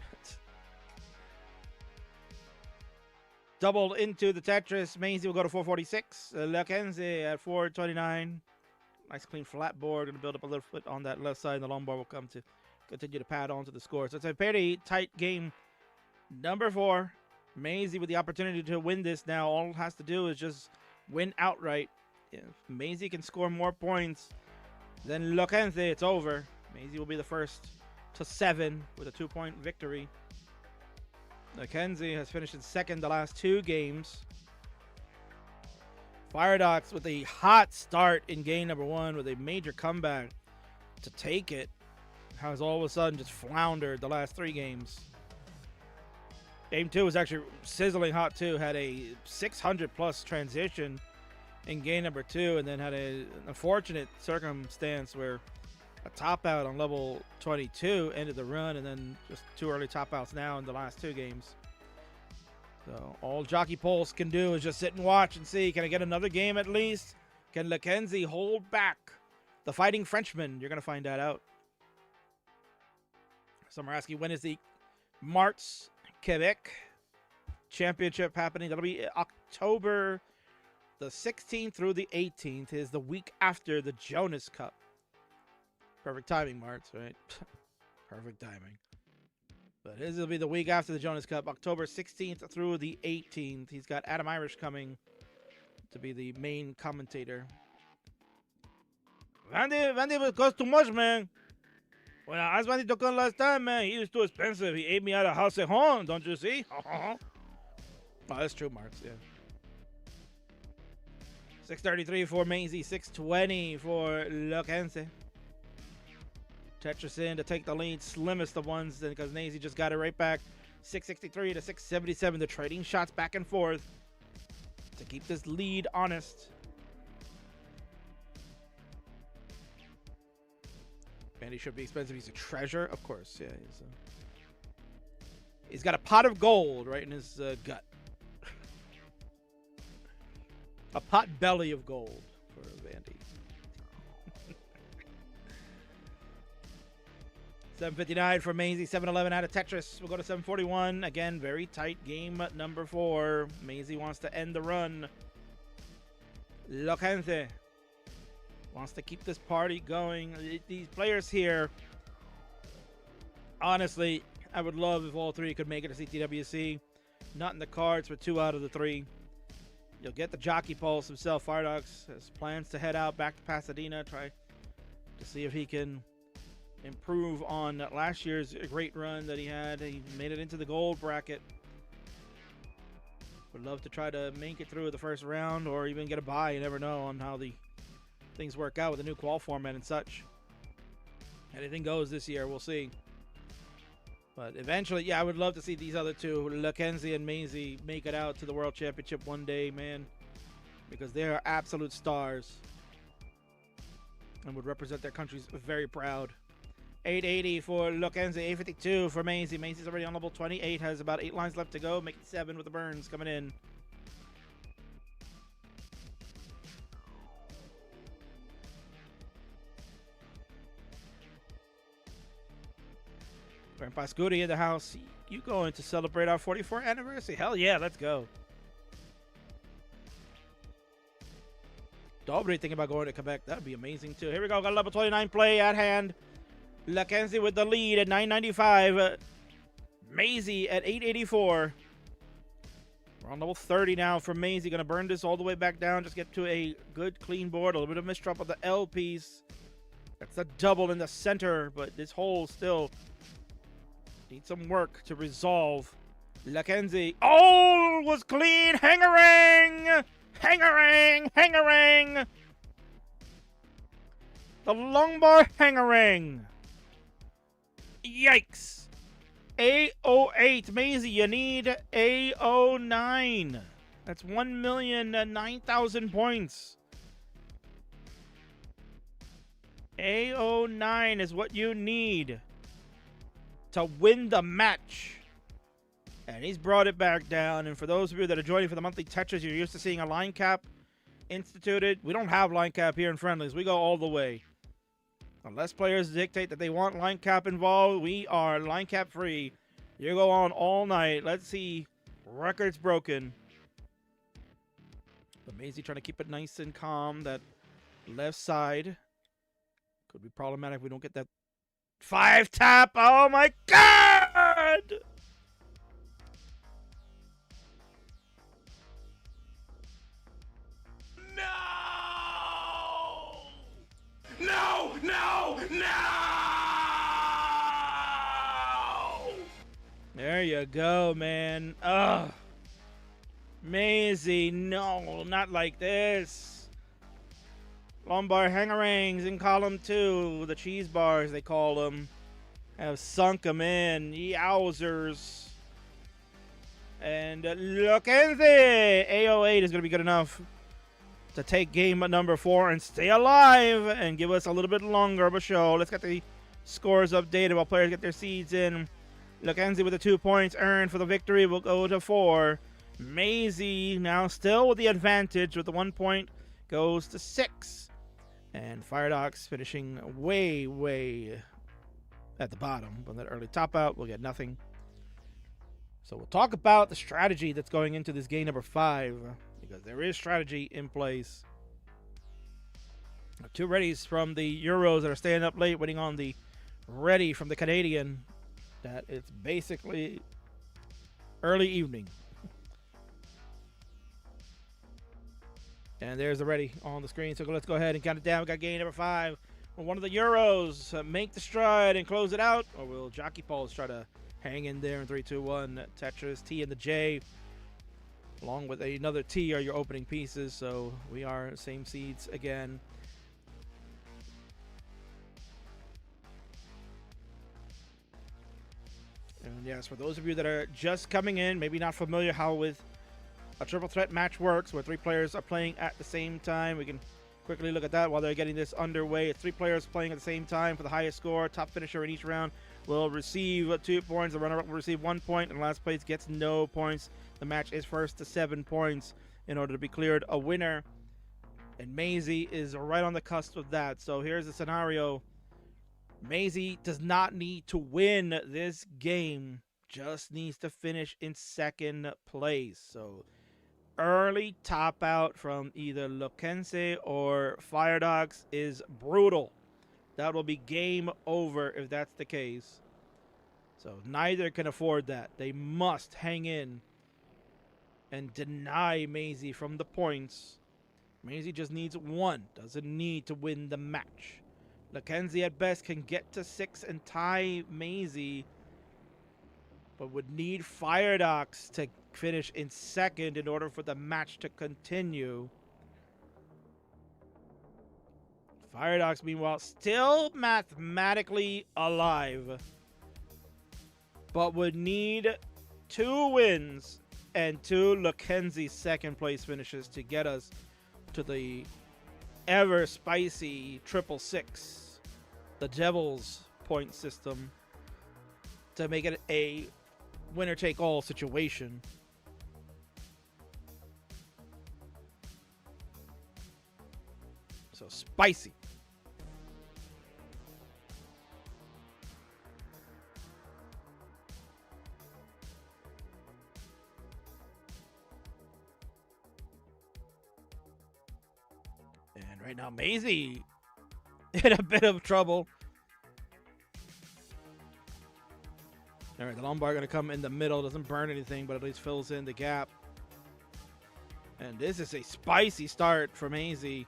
Doubled into the Tetris. Maisie will go to 446. Lakense at 429. Nice clean flat board. Going to build up a little foot on that left side. And the long bar will come to continue to pad on to the score. So it's a very tight game. Number 4. Maisie with the opportunity to win this now. All it has to do is just win outright. If Maisie can score more points than Lakense, it's over. Maisie will be the first to 7 with a 2-point victory. Lakense has finished in second the last 2 games. Firedox with a hot start in game number 1 with a major comeback to take it. Has all of a sudden just floundered the last 3 games. Game 2 was actually sizzling hot too. Had a 600 plus transition in game number 2 and then had an unfortunate circumstance where a top out on level 22 ended the run, and then just 2 early top outs now in the last 2 games. So all Jockey Pulse can do is just sit and watch and see, can I get another game at least? Can Lakense hold back the Fighting Frenchman? You're going to find that out. Some are asking, when is the Martz Quebec Championship happening? That'll be October the 16th through the 18th. Is the week after the Jonas Cup. Perfect timing, Martz, right? Perfect timing. But his will be the week after the Jonas Cup, October 16th through the 18th. He's got Adam Irish coming to be the main commentator. Vandy would cost too much, man. When I asked Vandy to come last time, man, he was too expensive. He ate me out of house at home, don't you see? Oh, that's true, Martz, yeah. 633 for Maisie, 620 for Lakense. Tetris in to take the lead, slimmest of ones, because Maisie just got it right back. 663 to 677. They're trading shots back and forth to keep this lead honest. Bandy should be expensive. He's a treasure, of course. Yeah, he's got a pot of gold right in his gut. A pot belly of gold for Vandy. 759 for Maisie, 711 out of Tetris. We'll go to 741. Again, very tight game number 4. Maisie wants to end the run. Lakense wants to keep this party going. These players here, honestly, I would love if all 3 could make it to CTWC. not in the cards for 2 out of the 3. You'll get the jockey pulse himself. Firedox has plans to head out back to Pasadena, try to see if he can improve on last year's great run that he had. He made it into the gold bracket. Would love to try to make it through the first round or even get a bye. You never know on how the things work out with the new qual format and such. Anything goes this year, we'll see. But eventually, yeah, I would love to see these other two, Lackenzie and Maisie, make it out to the World Championship one day, man. Because they are absolute stars. And would represent their countries very proud. 880 for Lackenzie, 852 for Maisie. Maisie's already on level 28, has about 8 lines left to go, making 7 with the burns coming in. Grandpa Scooty in the house. You going to celebrate our 44th anniversary? Hell yeah, let's go. Dobry thinking about going to Quebec. That'd be amazing too. Here we go. Got a level 29 play at hand. Lackenzie with the lead at 995. Maisie at 884. We're on level 30 now for Maisie. Going to burn this all the way back down. Just get to a good clean board. A little bit of misdrop of the L piece. That's a double in the center. But this hole still needs some work to resolve. Lackenzie. Oh, was clean. Hangarang. Hangarang. Hangarang. The long bar hangarang. Yikes. A08. Maisie, you need A09. That's 1,009,000 points. A09 is what you need to win the match. And he's brought it back down. And for those of you that are joining for the monthly Tetris, you're used to seeing a line cap instituted. We don't have line cap here in Friendlies. We go all the way. Unless players dictate that they want line cap involved, we are line cap free. You go on all night. Let's see records broken. But Maisie trying to keep it nice and calm. That left side could be problematic if we don't get that 5 tap. Oh my God! No! No! No! There you go, man. Ugh. Maisie, no, not like this. Lombard hangarangs in column 2, the cheese bars they call them, have sunk them in. Yowzers. And Lackenzie, A08 is going to be good enough to take game number 4 and stay alive and give us a little bit longer of a show. Let's get the scores updated while players get their seeds in. Lackenzie with the 2 points earned for the victory will go to 4. Maisie now still with the advantage with the 1 point goes to 6. And Firedox finishing way, way at the bottom. But that early top out will get nothing. So we'll talk about the strategy that's going into this game number 5. Because there is strategy in place. 2 readies from the Euros that are staying up late waiting on the ready from the Canadian. That it's basically early evening. And there's the ready on the screen. So let's go ahead and count it down. We got game number 5. Will one of the Euros make the stride and close it out? Or will Jockey Pauls try to hang in there in 3, 2, 1? Tetris, T and the J. Along with another T are your opening pieces. So we are same seeds again. And yes, for those of you that are just coming in, maybe not familiar how with a triple threat match works, where 3 players are playing at the same time. We can quickly look at that while they're getting this underway. It's 3 players playing at the same time for the highest score. Top finisher in each round will receive 2 points. The runner-up will receive 1 point, and last place gets no points. The match is first to 7 points in order to be cleared a winner. And Maisie is right on the cusp of that. So here's the scenario. Maisie does not need to win this game, just needs to finish in 2nd place. So early top out from either Lackenzie or Firedox is brutal. That will be game over if that's the case. So neither can afford that. They must hang in and deny Maisie from the points. Maisie just needs 1. Doesn't need to win the match. Mackenzie at best can get to 6 and tie Maisie, but would need Firedox to finish in 2nd in order for the match to continue. Firedox, meanwhile, still mathematically alive, but would need 2 wins and 2 Mackenzie 2nd place finishes to get us to the ever spicy 666, the Devil's point system, to make it a winner take all situation. So spicy. And right now, Maisie in a bit of trouble. All right, the Lombard going to come in the middle. Doesn't burn anything, but at least fills in the gap. And this is a spicy start for Maisie.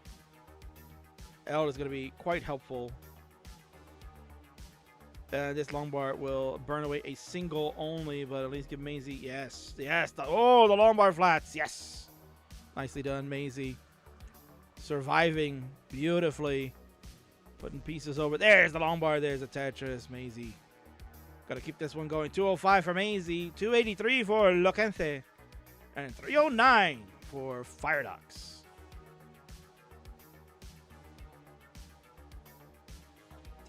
L is going to be quite helpful. And this Lombard will burn away a single only, but at least give Maisie, yes. The Lombard flats, yes. Nicely done, Maisie. Surviving beautifully. Putting pieces over. There's the Lombard. There's the Tetris. Maisie. Got to keep this one going. 205 for Maisie. 283 for Locente. And 309 for Firedox.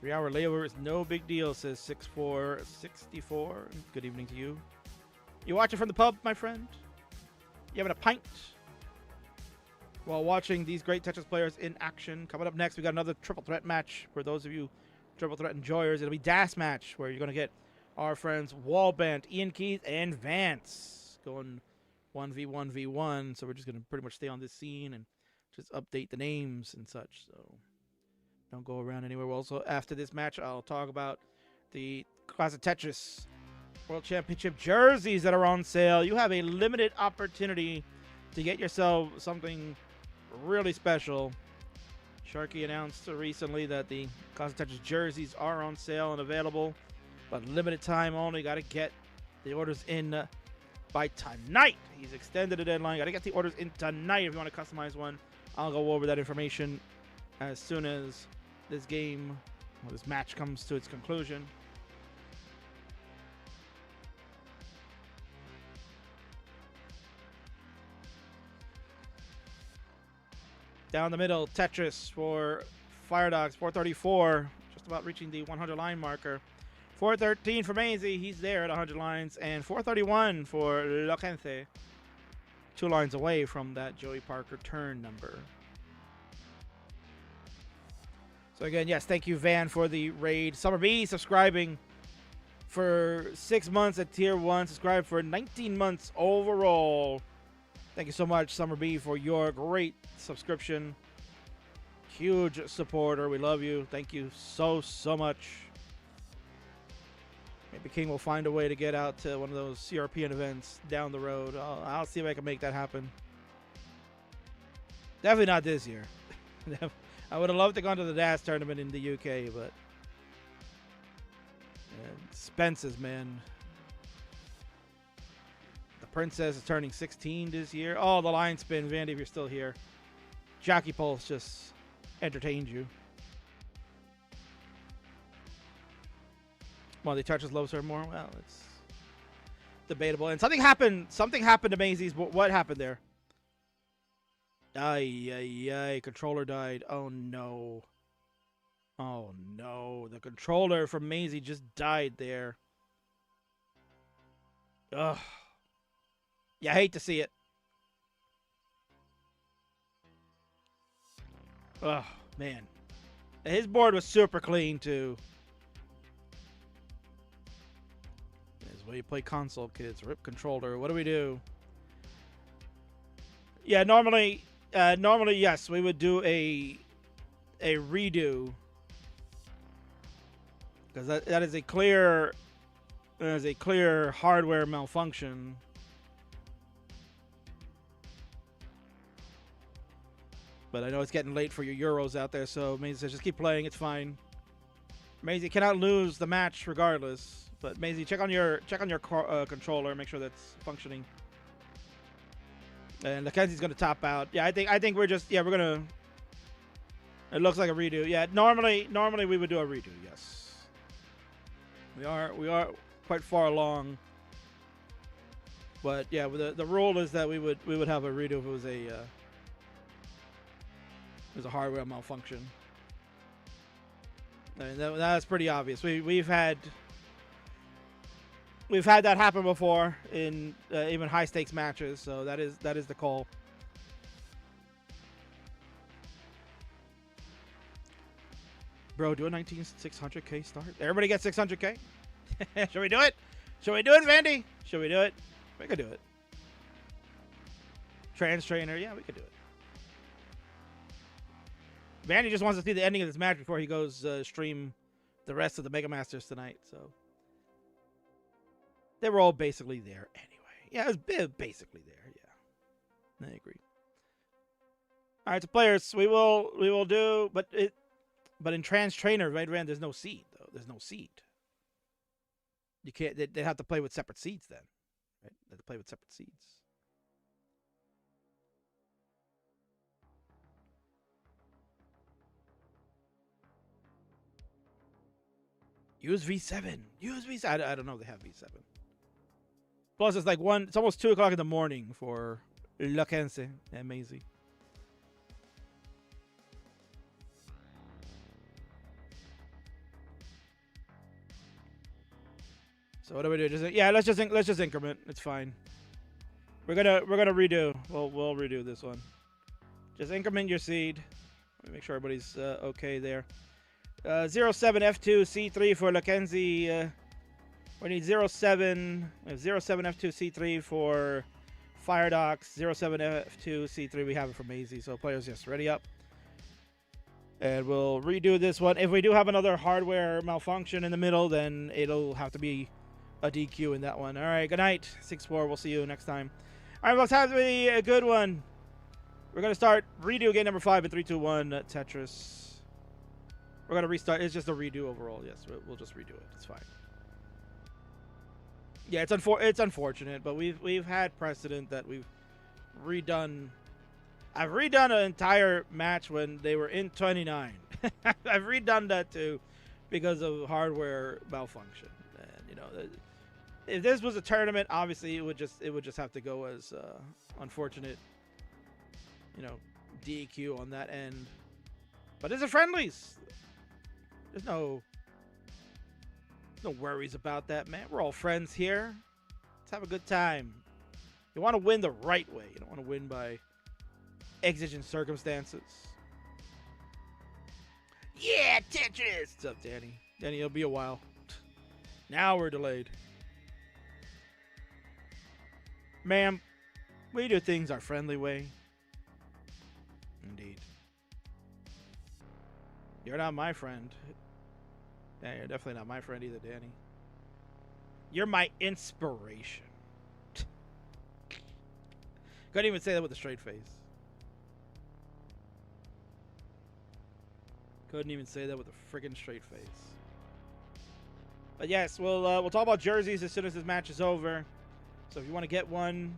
Three-hour layover is no big deal, says 6464. Good evening to you. You watching from the pub, my friend? You having a pint? While watching these great Tetris players in action. Coming up next, we got another triple threat match. For those of you triple threat enjoyers, it'll be Das match, where you're going to get our friends Wallband, Ian Keith, and Vance going 1v1v1. So we're just going to pretty much stay on this scene and just update the names and such. So don't go around anywhere. Also, after this match, I'll talk about the Classic Tetris World Championship jerseys that are on sale. You have a limited opportunity to get yourself something really special. Sharky announced recently that the Classic Tetris jerseys are on sale and available, but limited time only. Got to get the orders in by tonight. He's extended the deadline. Got to get the orders in tonight if you want to customize one. I'll go over that information as soon as this game, or this match, comes to its conclusion. Down the middle, Tetris for Firedox, 434, just about reaching the 100 line marker. 413 for Maisie, he's there at 100 lines, and 431 for Locente, 2 lines away from that Joey Parker turn number. So again, yes, thank you, Van, for the raid. Summer B subscribing for 6 months at Tier 1. Subscribe for 19 months overall. Thank you so much, Summer B, for your great subscription. Huge supporter. We love you. Thank you so much. Maybe King will find a way to get out to one of those CRPN events down the road. I'll see if I can make that happen. Definitely not this year. I would have loved to go to the DAS tournament in the UK, but expenses, man. The princess is turning 16 this year. Oh, the line spin, Vandy, if you're still here. Jockey Pulse just entertained you. Well, the Tetris loves her more. Well, it's debatable. And something happened. Something happened to Maisie's. What happened there? Ay. Controller died. Oh, no. Oh, no. The controller from Maisie just died there. Ugh. Yeah, I hate to see it. Oh, man. His board was super clean, too. That's why you play console, kids. Rip controller. What do we do? Yeah, normally, yes, we would do a redo. Because that is a clear hardware malfunction. But I know it's getting late for your Euros out there, so Maisie says just keep playing. It's fine. Maisie cannot lose the match regardless. But Maisie, check on your controller, make sure that's functioning. And Mackenzie's gonna top out. Yeah, I think we're just we're gonna. It looks like a redo. Yeah, normally we would do a redo. Yes, we are quite far along. But yeah, the rule is that we would have a redo if it was a hardware malfunction. And that's pretty obvious. We've had that happen before in even high stakes matches, so that is the call. Bro, do a 19600K start. Everybody get 600K. Should we do it? Should we do it, Vandy? Should we do it? We could do it. Trans trainer, yeah, we could do it. Vandy just wants to see the ending of this match before he goes stream the rest of the Mega Masters tonight. So they were all basically there anyway. Yeah, it was basically there. Yeah, I agree. All right, so players, we will do, but in Trans Trainer, right, Rand, there's no seed though. There's no seed. You can't. They have to play with separate seeds then, right? They have to play with separate seeds. Use V7. Use V7. I don't know if they have V7. Plus, it's like it's almost 2 o'clock in the morning for Lakense and Maisie. So what do we do? Let's just increment. It's fine. We're gonna redo. We'll redo this one. Just increment your seed. Let me make sure everybody's okay there. 07 F2 C3 for Lakenzie. We need 07 F2 C3 for Firedox. 07 F2 C3 we have it for Maisie. So players, just ready up. And we'll redo this one. If we do have another hardware malfunction in the middle, then it'll have to be a DQ in that one. All right, good night. 6-4. We'll see you next time. All right, folks, have a good one. We're going to start redo game number 5 in 3, 2, 1 Tetris. We're going to restart. It's just a redo overall. Yes, we'll just redo it. It's fine. Yeah, it's unfortunate, but we've had precedent that we've redone. I've redone an entire match when they were in 29. I've redone that too because of hardware malfunction. And you know, if this was a tournament, obviously it would just have to go as unfortunate, you know, DQ on that end. But it's a friendlies. There's no worries about that, man. We're all friends here. Let's have a good time. You want to win the right way. You don't want to win by exigent circumstances. Yeah, Tetris! What's up, Danny? Danny, it'll be a while. Now we're delayed. Ma'am, we do things our friendly way. Indeed. You're not my friend. Yeah, you're definitely not my friend either, Danny. You're my inspiration. Couldn't even say that with a straight face. Couldn't even say that with a friggin' straight face. But yes, we'll talk about jerseys as soon as this match is over. So if you want to get one,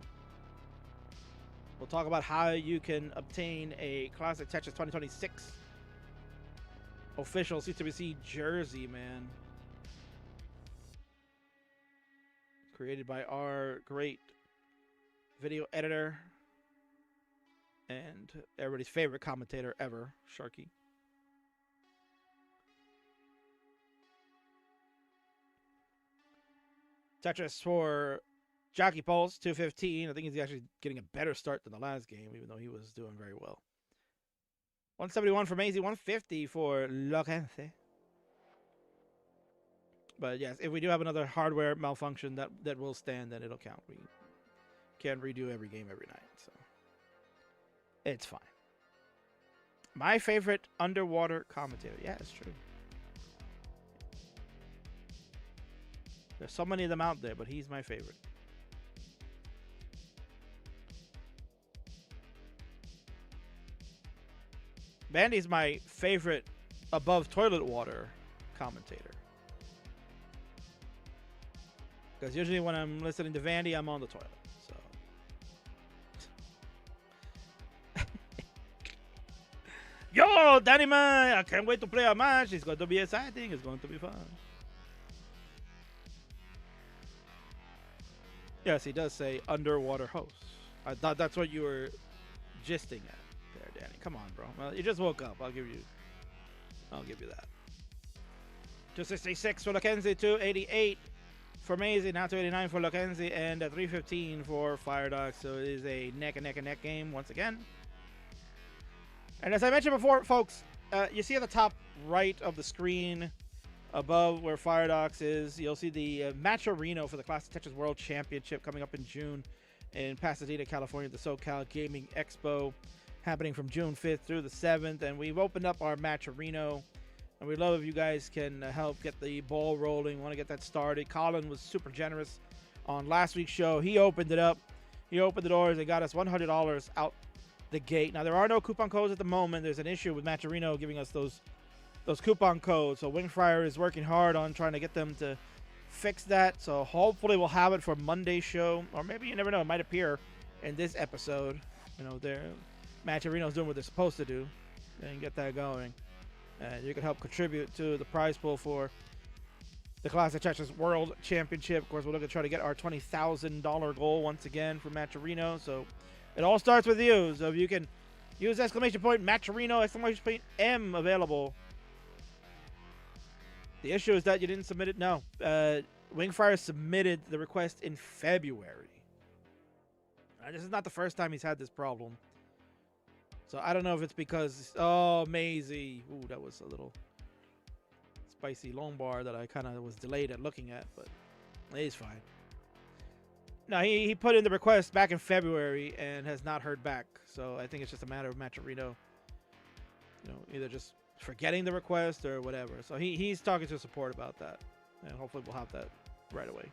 we'll talk about how you can obtain a Classic Tetris 2026 official CWC jersey, man. Created by our great video editor and everybody's favorite commentator ever, Sharky. Tetris for Jockey Pulse, 215. I think he's actually getting a better start than the last game, even though he was doing very well. 171 for Maisie, 150 for Lakense. But yes, if we do have another hardware malfunction that will stand, then it'll count. We can't redo every game every night, so it's fine. My favorite underwater commentator. Yeah, it's true. There's so many of them out there, but he's my favorite. Vandy's my favorite above toilet water commentator. Because usually when I'm listening to Vandy, I'm on the toilet. So. Yo, Danny man, I can't wait to play a match. It's going to be exciting. It's going to be fun. Yes, he does say underwater host. I thought that's what you were gisting at there, Danny. Come on, bro. Well, you just woke up. I'll give you that. 266 for Mackenzie, 288 for Maisie, now 289 for Mackenzie, and 315 for Firedogs. So it is a neck and neck game once again. And as I mentioned before, folks, you see at the top right of the screen above where Firedogs is, you'll see the Match Arena for the Classic Tetris World Championship coming up in June in Pasadena, California, the SoCal Gaming Expo, happening from June 5th through the 7th. And we've opened up our Match Arena, and we'd love if you guys can help get the ball rolling. Want to get that started. Colin was super generous on last week's show. He opened it up. He opened the doors and got us $100 out the gate. Now, there are no coupon codes at the moment. There's an issue with Match Arena giving us those coupon codes. So Wingfire is working hard on trying to get them to fix that. So hopefully we'll have it for Monday's show, or maybe you never know, it might appear in this episode. You know, Match Arena's doing what they're supposed to do and get that going. And you can help contribute to the prize pool for the Classic Tetris World Championship. Of course, we're looking to try to get our $20,000 goal once again for Match Arena. So it all starts with you. So if you can use exclamation point Match Arena, exclamation point M available. The issue is that you didn't submit it. No. Wingfire submitted the request in February. This is not the first time he's had this problem. So I don't know if it's because... Oh, Maisie. Ooh, that was a little spicy long bar that I kind of was delayed at looking at, but he's fine. No, he put in the request back in February and has not heard back. So I think it's just a matter of Match Arena, either just forgetting the request or whatever. So he's talking to support about that, and hopefully we'll have that right away.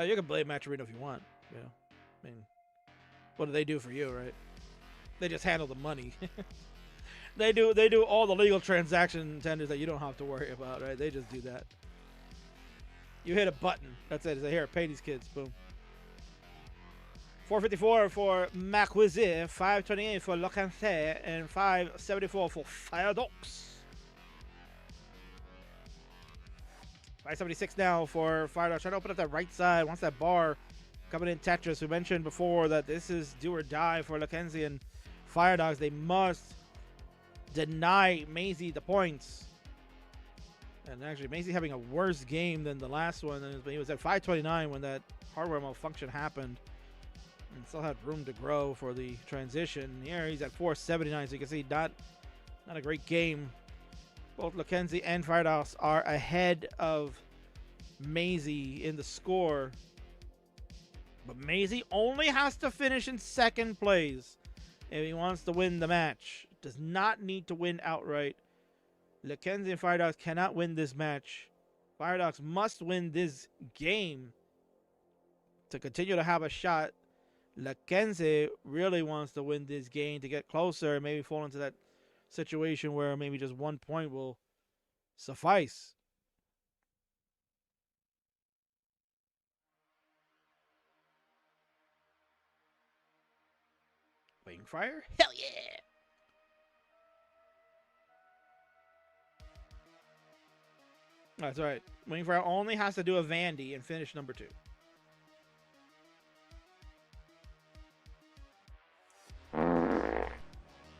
You can blame Match Arena if you want. I mean, what do they do for you, right? They just handle the money. They do all the legal transaction tenders that you don't have to worry about, right? They just do that. You hit a button. That's it. It's here, pay these kids. Boom. 454 for Macquizet, 528 for Locante, and 574 for Firedogs. 576 now for Firedogs. Trying to open up that right side. Wants that bar coming in Tetris. We mentioned before that this is do or die for Lackenzie and Firedogs. They must deny Maisie the points. And actually, Maisie having a worse game than the last one. He was at 529 when that hardware malfunction happened. And still had room to grow for the transition. Here he's at 479, so you can see not a great game. Both Lackenzie and Firedogs are ahead of Maisie in the score. But Maisie only has to finish in second place if he wants to win the match. Does not need to win outright. Lackenzie and Firedogs cannot win this match. Firedogs must win this game to continue to have a shot. Lackenzie really wants to win this game to get closer and maybe fall into that situation where maybe just 1 point will suffice. Wingfire? Hell yeah! That's right. Wingfire only has to do a Vandy and finish number 2.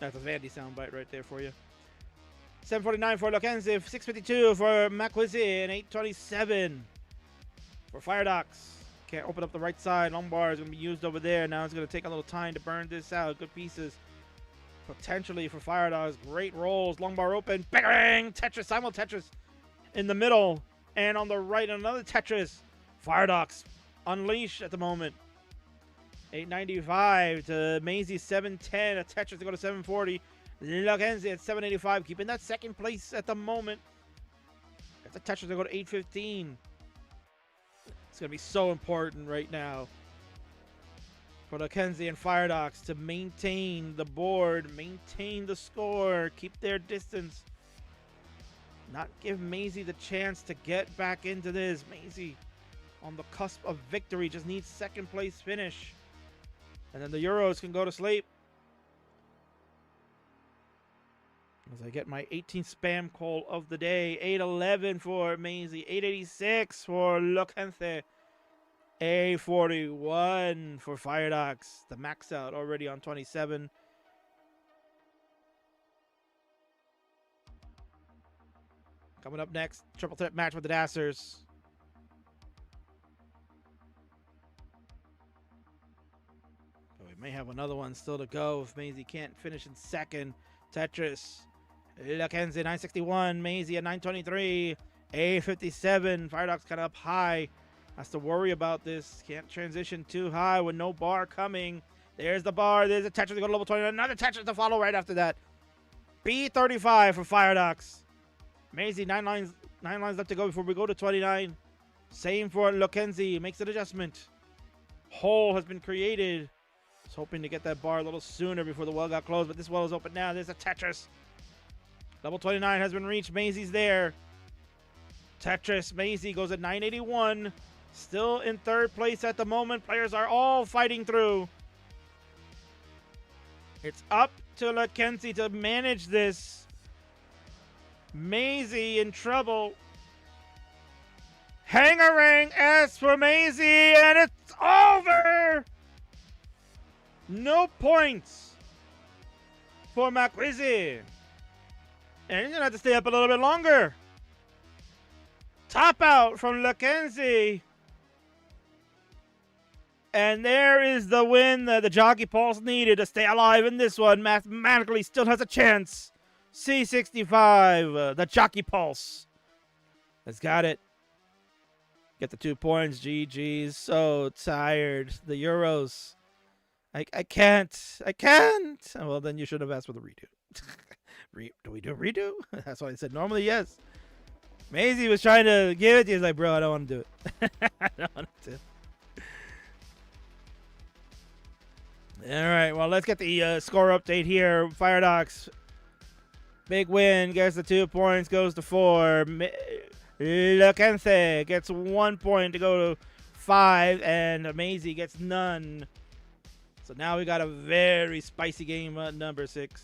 That's a Vandy soundbite right there for you. 749 for Lackenzie, 652 for Macquizet, and 827 for Firedogs. Can't open up the right side. Long bar is going to be used over there. Now it's going to take a little time to burn this out. Good pieces potentially for Firedogs. Great rolls. Long bar open. Bang! Tetris. Simul Tetris in the middle. And on the right, another Tetris. Firedogs unleashed at the moment. 895 to Maisie, 710. A Tetris to go to 740. Lackenzie at 785. Keeping that second place at the moment. That's a Tetris to go to 815. It's going to be so important right now. for Mackenzie and Firedox to maintain the board, maintain the score, keep their distance. Not give Maisie the chance to get back into this. Maisie on the cusp of victory, just needs second place finish. And then the Euros can go to sleep. As I get my 18th spam call of the day. 811 for Maisie. 886 for Locente. A41 for Firedox. The max out already on 27. Coming up next, triple threat match with the Dassers. But we may have another one still to go if Maisie can't finish in second. Tetris. Lackenzie 961. Maisie at 923. A57. Firedox kind of up high. Has to worry about this. Can't transition too high with no bar coming. There's the bar. There's a Tetris to go to level 20. Another Tetris to follow right after that. B35 for Firedox. Maisie, 9 lines left to go before we go to 29. Same for Lockenzie. Makes an adjustment. Hole has been created. Was hoping to get that bar a little sooner before the well got closed, but this well is open now. There's a Tetris. Level 29 has been reached. Maisie's there. Tetris. Maisie goes at 981. Still in third place at the moment. Players are all fighting through. It's up to Lockenzie to manage this. Maisie in trouble. Hang-a-ring S for Maisie, and it's over! No points for Macquizzi. And he's going to have to stay up a little bit longer. Top out from Lockenzie. And there is the win that the Jockey Pulse needed to stay alive in this one. Mathematically still has a chance. C65, the Jockey Pulse has got it. Get the 2 points. GG's. So tired. The Euros. I can't. Well, then you should have asked for the redo. Do we do a redo? That's why I said normally yes. Maisie was trying to give it to you. He's like, bro, I don't want to do it. I don't want to. All right, well, let's get the score update here. Firedox, big win, gets the 2 points, goes to 4. Lockenzie gets 1 point to go to 5, and Maisie gets none. So now we got a very spicy game at number 6.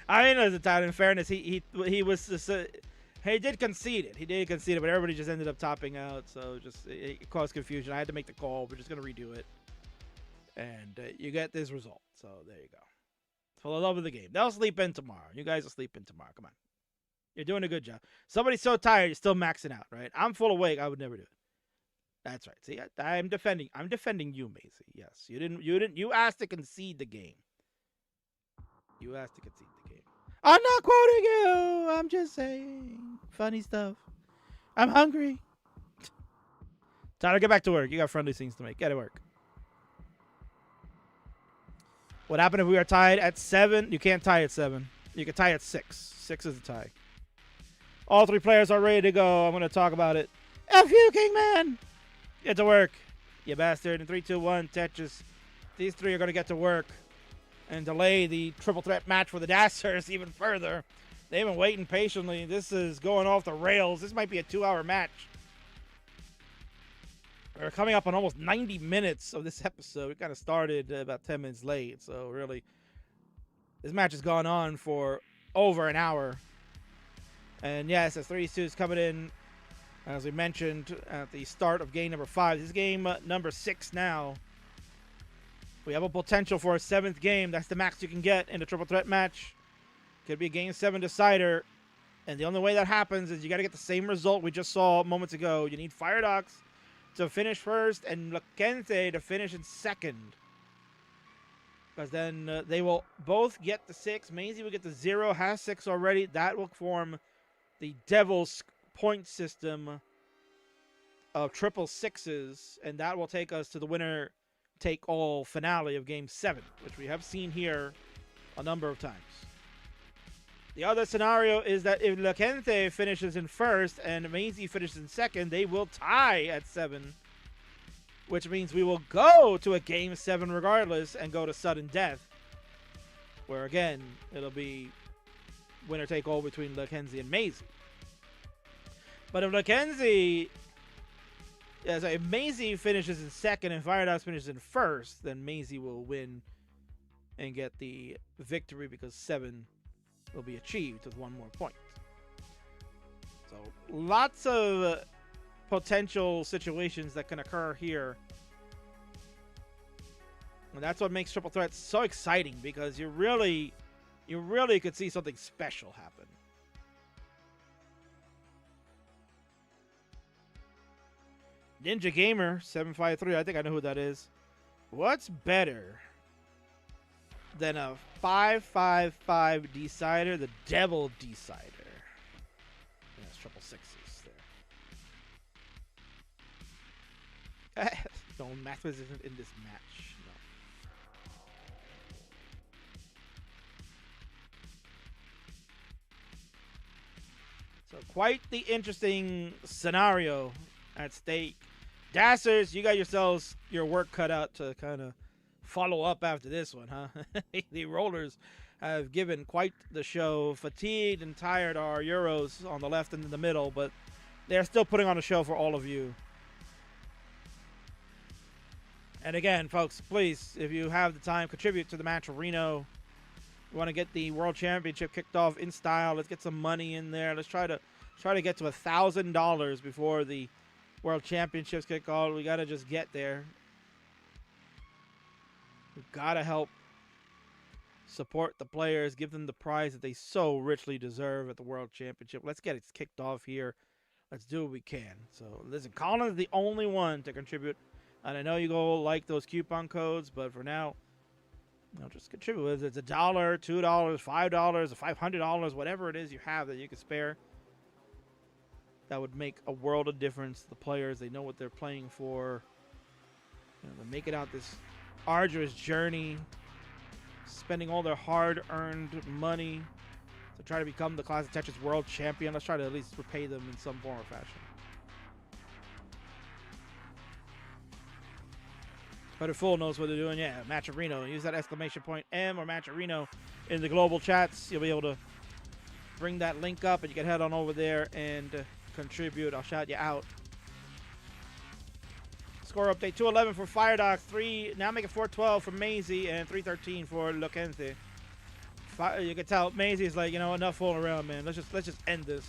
I mean, at the time, in fairness, he was just, he did concede it, but everybody just ended up topping out, so just it caused confusion. I had to make the call. We're just gonna redo it, and you get this result. So there you go. For the love of the game, they'll sleep in tomorrow. You guys will sleep in tomorrow. Come on, you're doing a good job. Somebody's so tired, you're still maxing out, right? I'm full awake. I would never do it. That's right. See, I'm defending you, Maisie. Yes, you asked to concede the game. You asked to concede the game. I'm not quoting you. I'm just saying funny stuff. I'm hungry. Tyler, get back to work. You got friendly things to make. Get to work. What happened if we are tied at 7? You can't tie at 7. You can tie at 6. 6 is a tie. All 3 players are ready to go. I'm going to talk about it. F you, Kingman. Get to work, you bastard. In 3, 2, 1, Tetris. These 3 are going to get to work and delay the triple threat match for the Dassers even further. They've been waiting patiently. This is going off the rails. This might be a 2-hour match. We're coming up on almost 90 minutes of this episode. We kind of started about 10 minutes late, so really, this match has gone on for over an hour. And yes, as 3-2 is coming in, as we mentioned at the start of game number 5. This is game number 6 now. We have a potential for a 7th game. That's the max you can get in a triple threat match. Could be a game 7 decider. And the only way that happens is you got to get the same result we just saw moments ago. You need Firedox to finish first and Lockenzie to finish in second. Because then they will both get the 6. Maisie will get the 0, has 6 already. That will form the Devil's point system of triple 6s. And that will take us to the winner take all finale of game 7, which we have seen here a number of times. The other scenario is that if Lockenzie finishes in first and Maisie finishes in second, they will tie at 7. which means we will go to a Game 7 regardless and go to sudden death, where again, it'll be winner take all between Mackenzie and Maisie. But if Mackenzie, if Maisie finishes in second and Firedogs finishes in first, then Maisie will win and get the victory because 7 will be achieved with 1 more point. So lots of potential situations that can occur here. And that's what makes Triple Threat so exciting, because you really could see something special happen. Ninja Gamer 753, I think I know who that is. What's better than a 555 decider? The Devil Decider. That's triple sixes there. No, Maximus isn't in this match. No. So quite the interesting scenario at stake. Dassers, you got yourselves your work cut out to kind of follow up after this one, huh? The Rollers have given quite the show. Fatigued and tired are Euros on the left and in the middle, but they're still putting on a show for all of you. And again, folks, please, if you have the time, contribute to the match of Reno. We want to get the World Championship kicked off in style. Let's get some money in there. Let's try to get to $1,000 before the World Championships kick off. We got to just get there. We've got to help support the players, give them the prize that they so richly deserve at the World Championship. Let's get it kicked off here. Let's do what we can. So, listen, Colin's the only one to contribute. And I know you go like those coupon codes, but for now, just contribute. It's $1, $2, $5, $500, whatever it is you have that you can spare. That would make a world of difference to the players. They know what they're playing for. They make it out this arduous journey, spending all their hard-earned money to try to become the Classic Tetris World Champion. Let's try to at least repay them in some form or fashion. But if Full knows what they're doing, yeah, Match Reno. Use that exclamation point M or Match Reno in the global chats. You'll be able to bring that link up, and you can head on over there and contribute. I'll shout you out. Score update: 211 for Firedogs, 3 now make it 412 for Maisie, and 313 for Locente. You can tell Maisie's like, enough fooling around, man. Let's just end this.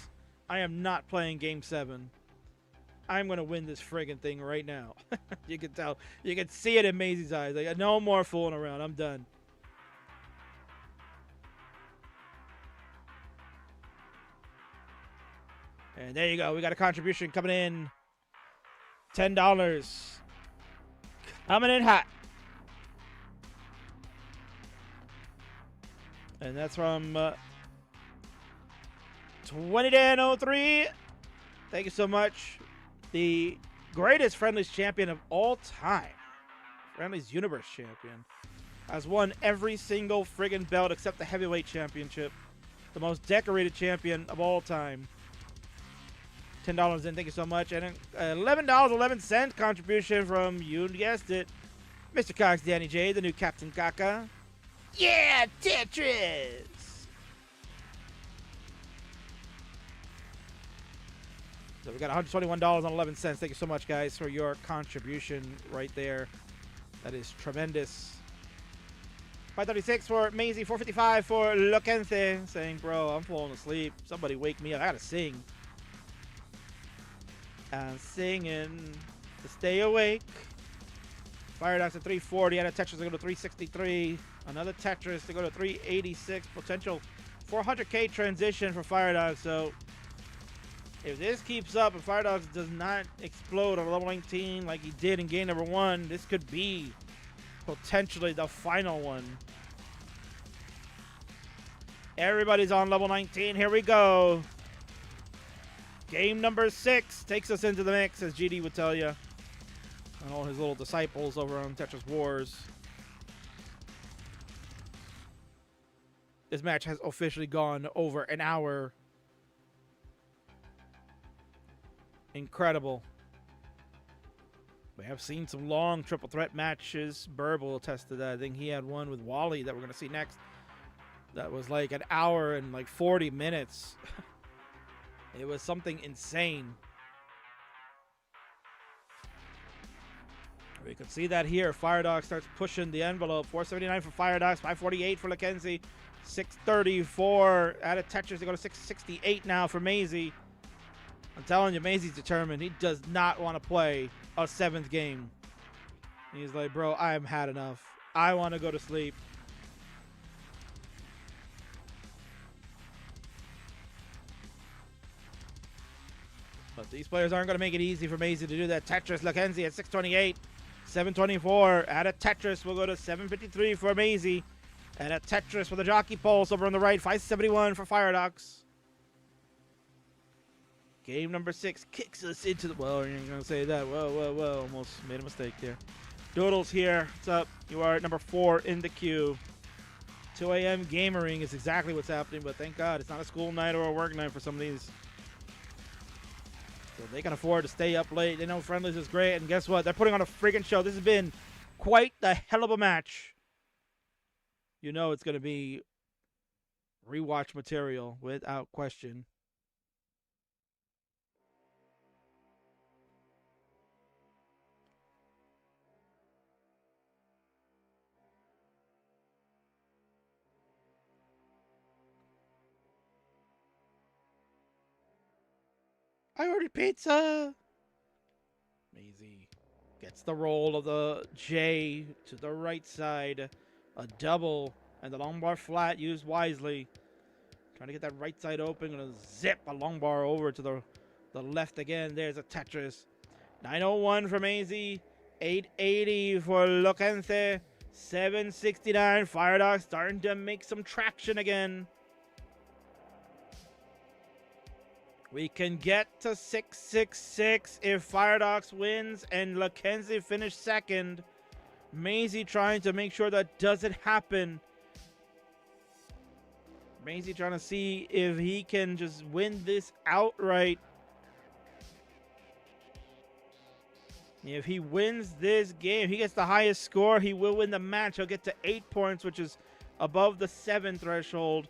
I am not playing Game 7. I'm gonna win this friggin' thing right now. You can tell. You can see it in Maisie's eyes. Like, no more fooling around. I'm done. And there you go. We got a contribution coming in. $10. Coming in hot. And that's from 20Dan03. Thank you so much. The greatest Friendlies champion of all time. Friendlies Universe champion. Has won every single friggin' belt except the heavyweight championship. The most decorated champion of all time. $10 in, thank you so much. And $11.11 contribution from, you guessed it, Mr. Cox Danny J, the new Captain Kaka. Yeah, Tetris! So we got $121.11. Thank you so much, guys, for your contribution right there. That is tremendous. 536 for Maisie, 455 for Locente, saying, bro, I'm falling asleep. Somebody wake me up. I gotta sing. I'm singing to stay awake. Firedogs at 340. And a Tetris to go to 363. Another Tetris to go to 386. Potential 400k transition for Firedogs. So if this keeps up and Firedogs does not explode on level 19 like he did in game number 1, this could be potentially the final one. Everybody's on level 19. Here we go. Game number 6 takes us into the mix, as GD would tell you. And all his little disciples over on Tetris Wars. This match has officially gone over an hour. Incredible. We have seen some long triple threat matches. Burb will attest to that. I think he had one with Wally that we're going to see next. That was like an hour and like 40 minutes. It was something insane. We can see that here. Firedog starts pushing the envelope. 479 for Firedogs, 548 for Mackenzie, 634 out of Tetris. They go to 668 now for Maisie. I'm telling you, Maisie's determined. He does not want to play a 7th game. He's like, bro, I have had enough. I want to go to sleep. But these players aren't going to make it easy for Maisie to do that. Tetris, Mackenzie at 628. 724 at a Tetris. We'll go to 753 for Maisie. And a Tetris with a jockey pulse over on the right. 571 for Firedogs. Game number 6 kicks us into the... Well, you're going to say that. Whoa. Almost made a mistake there. Doodles here. What's up? You are at number 4 in the queue. 2 a.m. gamering is exactly what's happening. But thank God it's not a school night or a work night for some of these. So they can afford to stay up late. They know Friendlies is great. And guess what? They're putting on a freaking show. This has been quite the hell of a match. You know it's going to be rewatch material without question. I ordered pizza. Maisie gets the roll of the J to the right side. A double and the long bar flat used wisely. Trying to get that right side open. Gonna zip a long bar over to the left again. There's a Tetris. 901 for Maisie. 880 for Locente. 769. Firedog starting to make some traction again. We can get to 666 if Firedogs wins and Lackenzie finish second. Maisie trying to make sure that doesn't happen. Maisie trying to see if he can just win this outright. If he wins this game, he gets the highest score, he will win the match. He'll get to 8 points, which is above the 7 threshold.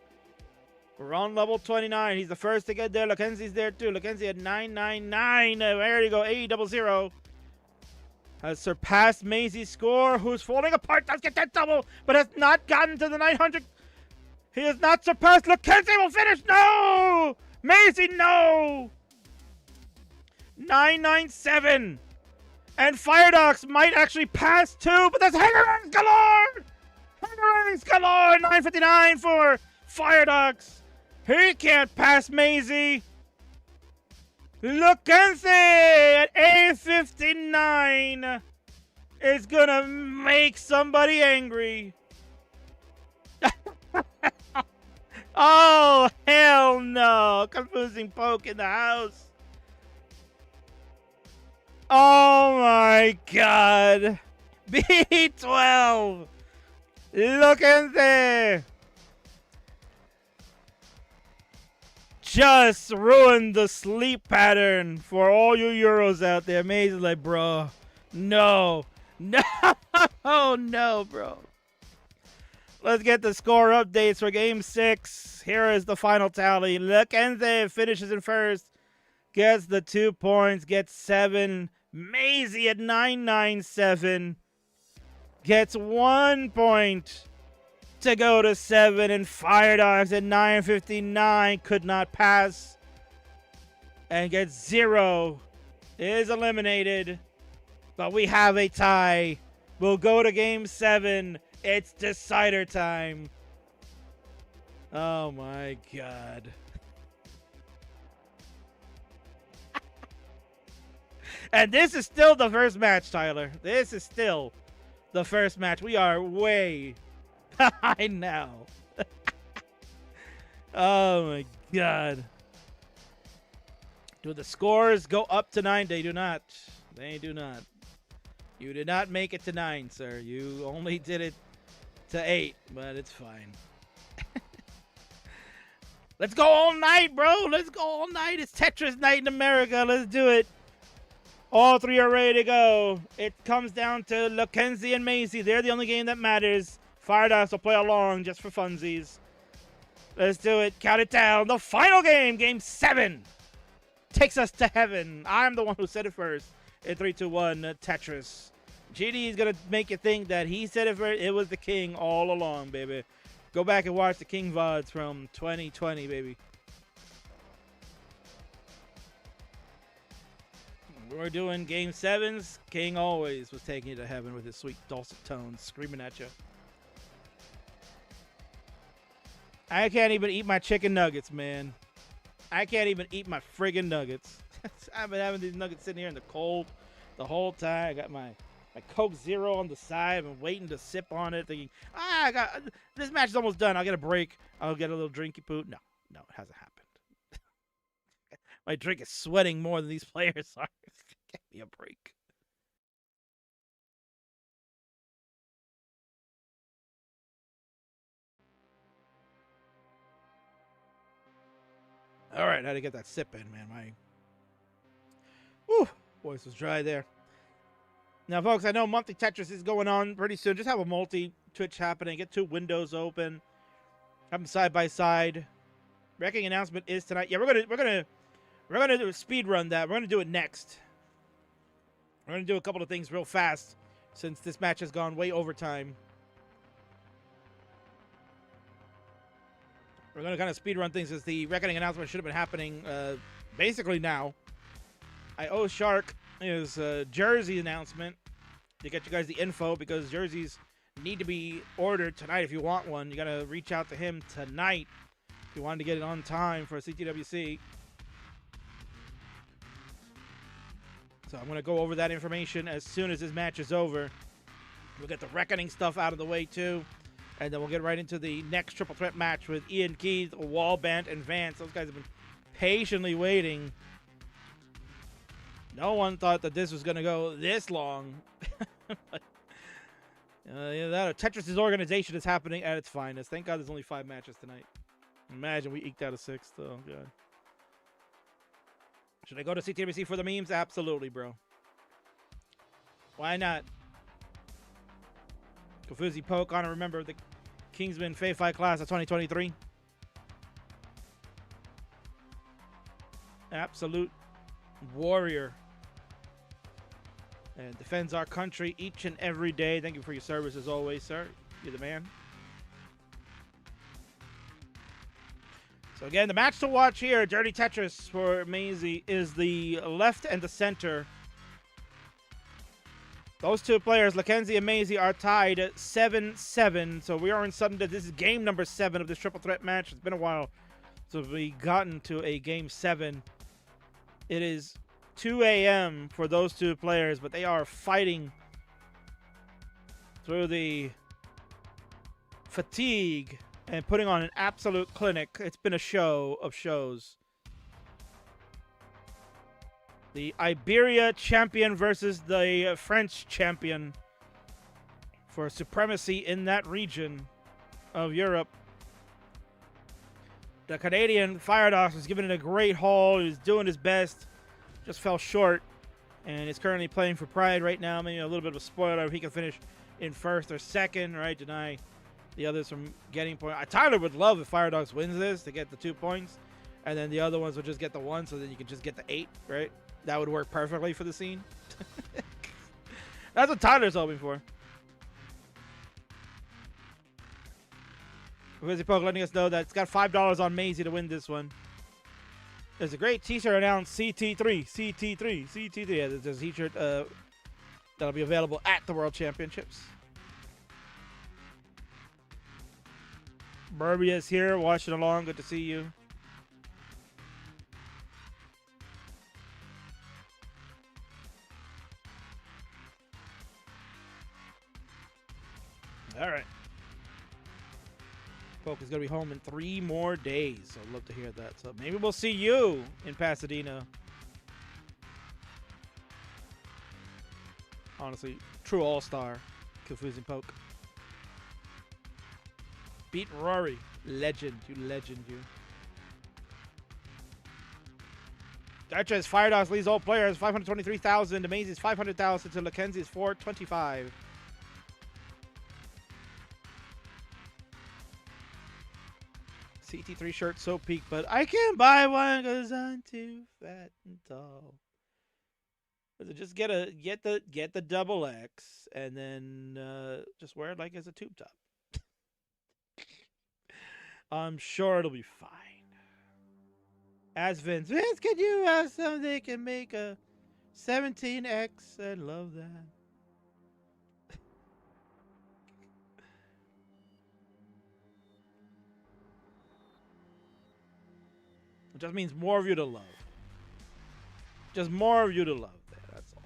We're on level 29. He's the first to get there. Lackenzie's there too. Lackenzie at 999. There you go. 800. Has surpassed Maisie's score, who's falling apart. Does get that double, but has not gotten to the 900. He has not surpassed. Lackenzie will finish. No! Maisie, no! 997. And Firedogs might actually pass too, but that's Hangerings galore! Hangerings galore! 959 for Firedogs. He can't pass Maisie. Lackenzie at 859 is gonna make somebody angry. Oh, hell no. Confusing poke in the house. Oh my God. B12. Lackenzie. Just ruined the sleep pattern for all you Euros out there. Amazing, like, bro. No. Oh, no, bro. Let's get the score updates for Game 6. Here is the final tally. Lackenzie finishes in first. Gets the 2 points. Gets 7. Maisie at 997. Gets 1 point to go to 7, and Firedogs at 959 could not pass and gets 0. Is eliminated, but we have a tie. We'll go to Game 7. It's decider time. Oh my God. And this is still the first match, Tyler. This is still the first match. We are way behind now. Oh my God. Do the scores go up to 9? They do not. They do not. You did not make it to 9, sir. You only did it to 8, but it's fine. Let's go all night, bro. Let's go all night. It's Tetris night in America. Let's do it. All three are ready to go. It comes down to Mackenzie and Maisie. They're the only game that matters. Firedogs will play along just for funsies. Let's do it. Count it down. The final game, game 7, takes us to heaven. I'm the one who said it first. In 3, 2, 1, Tetris. GD is going to make you think that he said it first. It was the king all along, baby. Go back and watch the King VODs from 2020, baby. We're doing game 7s. King always was taking you to heaven with his sweet dulcet tones, screaming at you. I can't even eat my chicken nuggets, man. I can't even eat my friggin' nuggets. I've been having these nuggets sitting here in the cold the whole time. I got my Coke Zero on the side. I've been waiting to sip on it, thinking, this match is almost done. I'll get a break. I'll get a little drinky poo. No, it hasn't happened. My drink is sweating more than these players are. Get me a break. All right, how to get that sip in, man. My voice was dry there. Now, folks, I know monthly Tetris is going on pretty soon. Just have a multi-Twitch happening. Get 2 windows open. Have them side by side. Wrecking announcement is tonight. Yeah, we're gonna do a speed run that. We're gonna do it next. We're gonna do a couple of things real fast since this match has gone way overtime. We're going to kind of speed run things as the reckoning announcement should have been happening basically now. I owe Shark his jersey announcement to get you guys the info because jerseys need to be ordered tonight if you want one. You got to reach out to him tonight if you wanted to get it on time for a CTWC. So I'm going to go over that information as soon as this match is over. We'll get the reckoning stuff out of the way too. And then we'll get right into the next triple threat match with Ian Keith, Wallband, and Vance. Those guys have been patiently waiting. No one thought that this was going to go this long. But, Tetris' organization is happening at its finest. Thank God there's only 5 matches tonight. Imagine we eked out a 6th. Oh, God. Should I go to CTWC for the memes? Absolutely, bro. Why not? Kofuzi Poke on to remember the Kingsman Fei Fight class of 2023. Absolute warrior. And defends our country each and every day. Thank you for your service as always, sir. You're the man. So again, the match to watch here, Dirty Tetris for Maisie, is the left and the center. Those 2 players, Mackenzie and Maisie, are tied at 7-7. So we are in sudden death. This is game number 7 of this triple threat match. It's been a while since we've gotten to a game 7. It is 2 a.m. for those 2 players, but they are fighting through the fatigue and putting on an absolute clinic. It's been a show of shows. The Iberia champion versus the French champion for supremacy in that region of Europe. The Canadian Firedogs was giving it a great haul. He was doing his best. Just fell short. And is currently playing for Pride right now. Maybe a little bit of a spoiler if he can finish in 1st or 2nd, right? Deny the others from getting points. Tyler would love if Firedogs wins this to get the 2 points. And then the other ones would just get the 1, so then you can just get the 8, right? That would work perfectly for the scene. That's what Tyler's hoping for. Wizzy Poke letting us know that it's got $5 on Maisie to win this one. There's a great t-shirt announced, CT3, CT3, CT3. Yeah, there's a t-shirt that'll be available at the World Championships. Burbia is here, watching along. Good to see you. All right. Poke is going to be home in 3 more days, so I'd love to hear that. So maybe we'll see you in Pasadena. Honestly, true all-star, Confusing Poke. Beat Rory. Legend, you legend, you. Tetris, Fire Dogs leads all players, 523,000. Amazy's 500,000 to Lackenzie's 425. CT3 shirt so peak, but I can't buy one because I'm too fat and tall. Just get the double X and then just wear it like as a tube top. I'm sure it'll be fine. As Vince, can you have something that can make a 17X? I love that. It just means more of you to love. Just more of you to love. That's all.